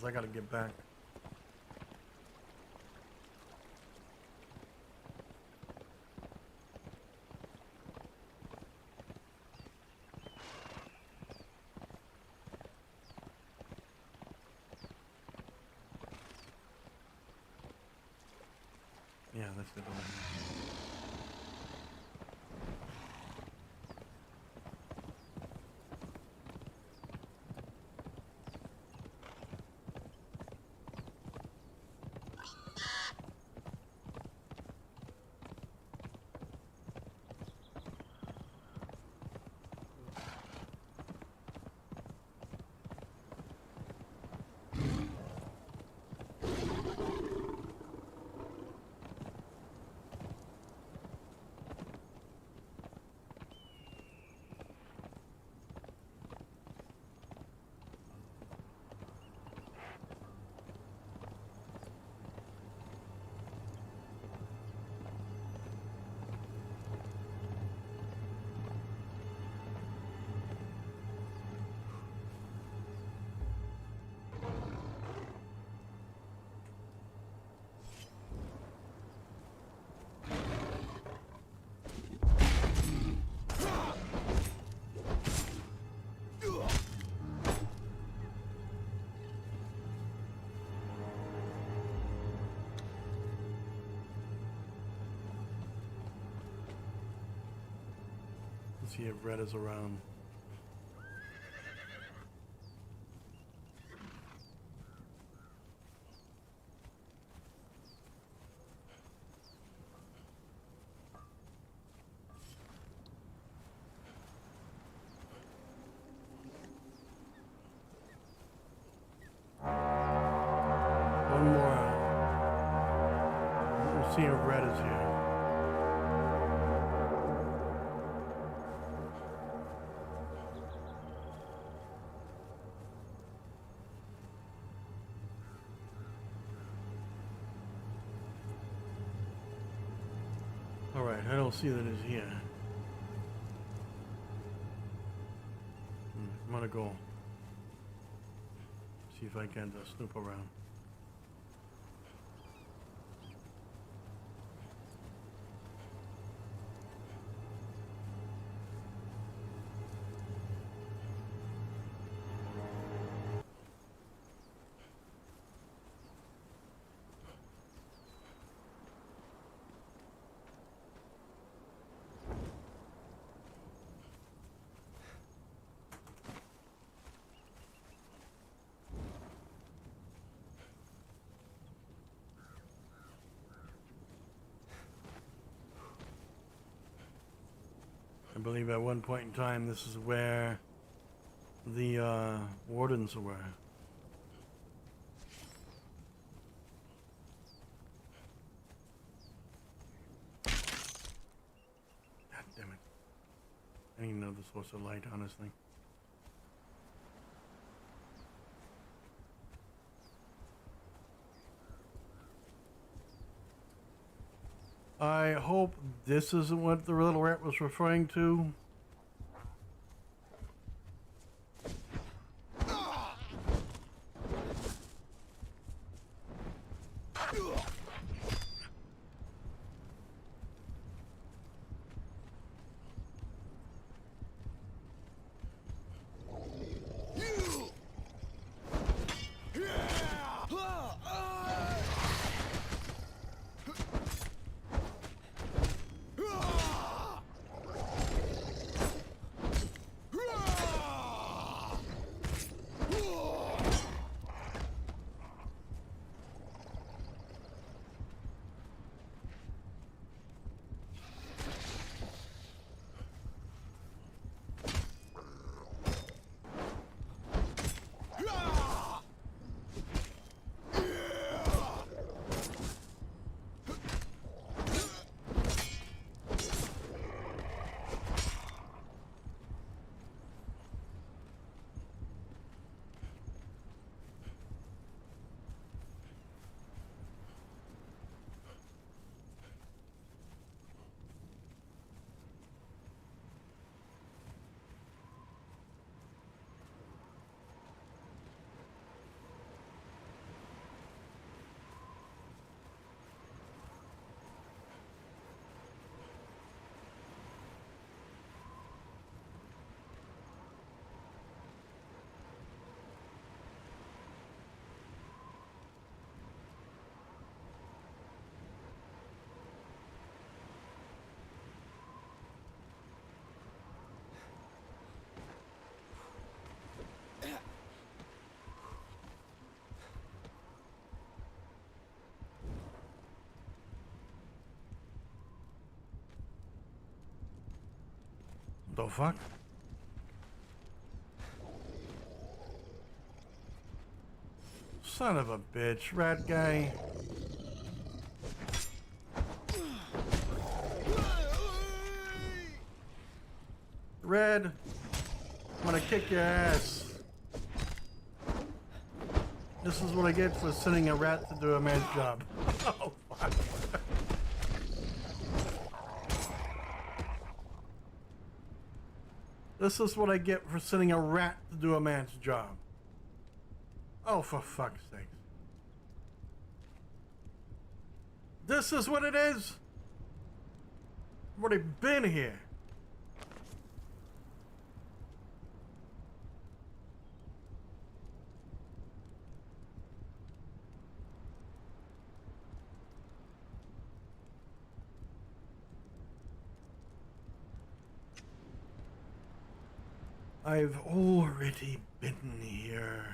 because I gotta get back. Yeah, that's the one. Let's see if Red is around. One more. We'll see if Red is here. Alright, I don't see that it's here. I'm gonna go see if I can snoop around. I believe at one point in time this is where the wardens were. God damn it. I didn't know this was a light, honestly. I hope this isn't what the little rat was referring to. The fuck? Son of a bitch, rat guy. Red, I'm gonna kick your ass. This is what I get for sending a rat to do a man's job. Oh, fuck. This is what I get for sending a rat to do a man's job. Oh, for fuck's sake. This is what it is? I've already been here. I've already been here.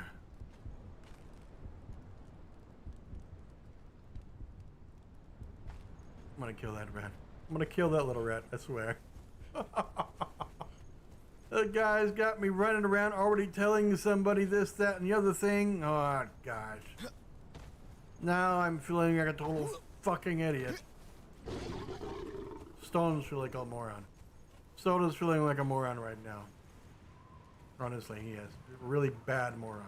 I'm gonna kill that rat. I'm gonna kill that little rat, I swear. That guy's got me running around already telling somebody this, that, and the other thing. Oh, gosh. Now I'm feeling like a total fucking idiot. Stone's feeling like a moron. Soda's feeling like a moron right now. Honestly, he is. A really bad moron.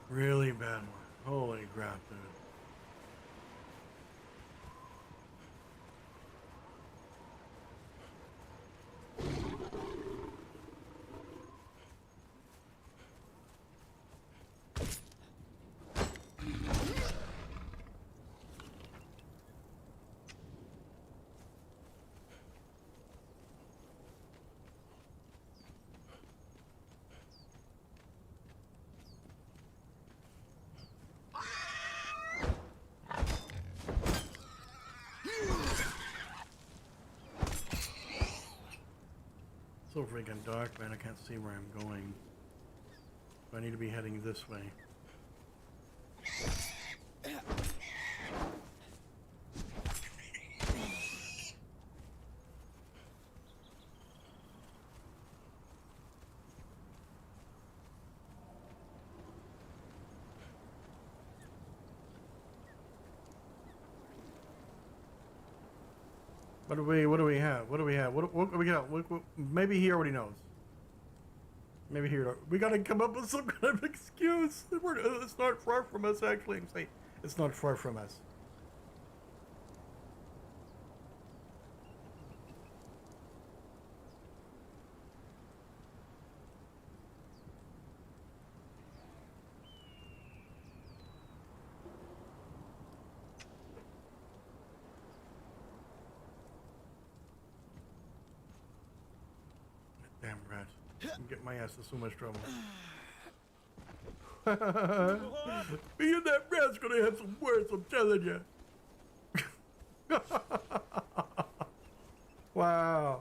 Really bad one. Holy crap, dude. So freaking dark, man. I can't see where I'm going. I need to be heading this way. What do we have? What do we have? What we got? Maybe he already knows. Maybe he. We gotta come up with some kind of excuse. It's not far from us, actually. It's not far from us. Damn rat. I'm getting my ass in so much trouble. Me and that rat's gonna have some words, I'm telling you. Wow.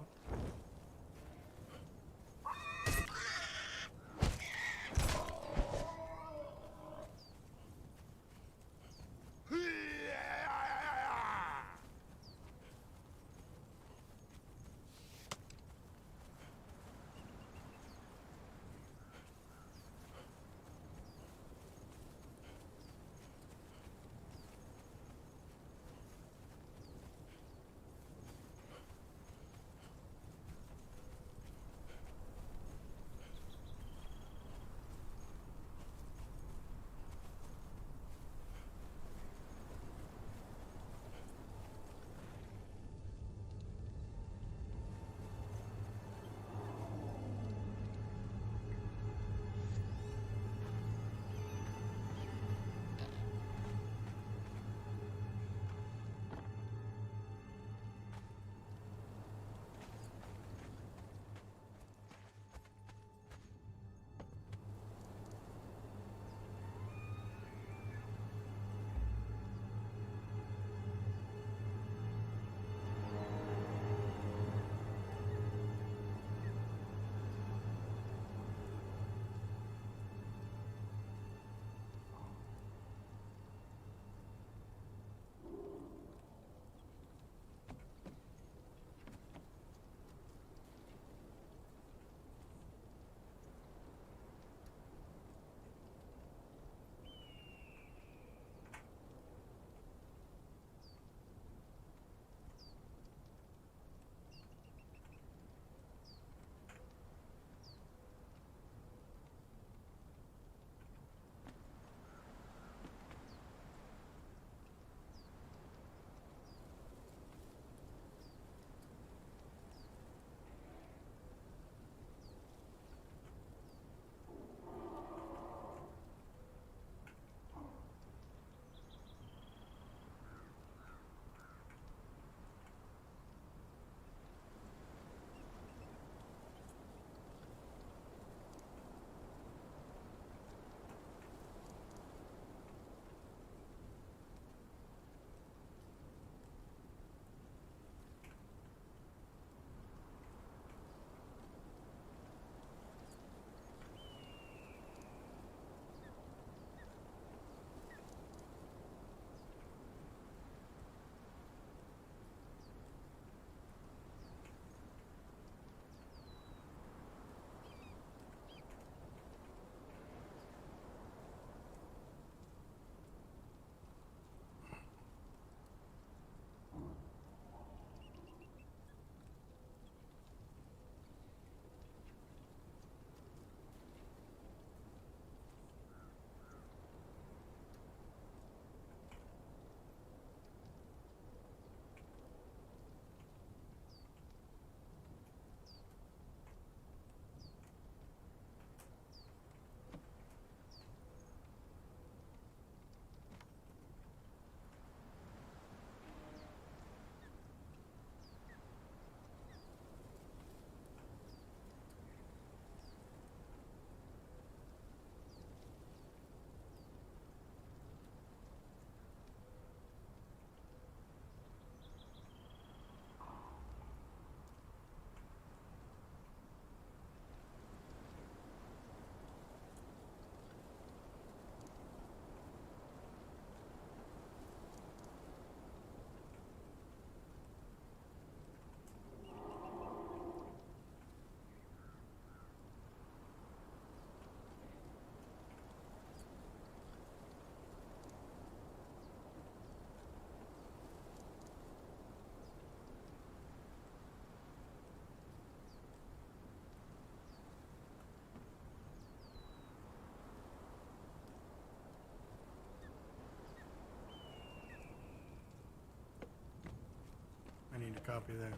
copy there.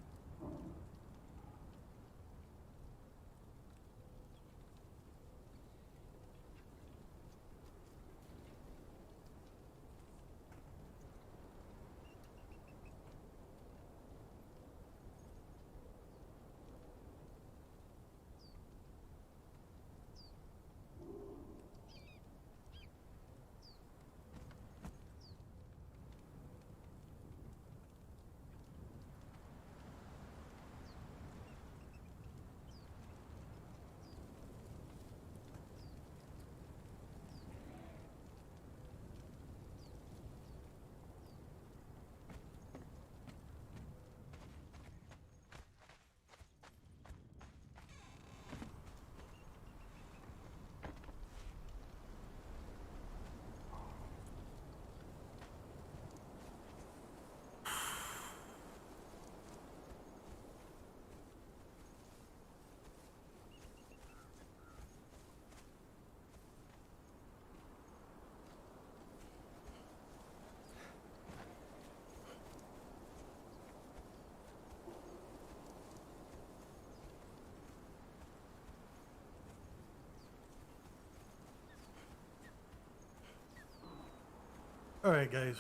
Alright, guys.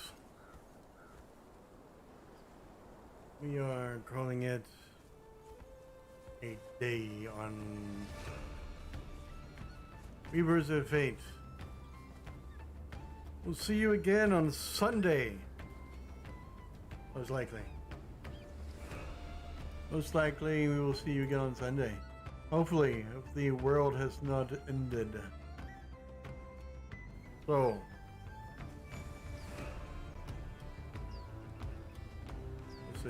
We are calling it a day on Reavers of Fate. We'll see you again on Sunday. Most likely. Most likely we will see you again on Sunday. Hopefully, if the world has not ended. So, we'll see.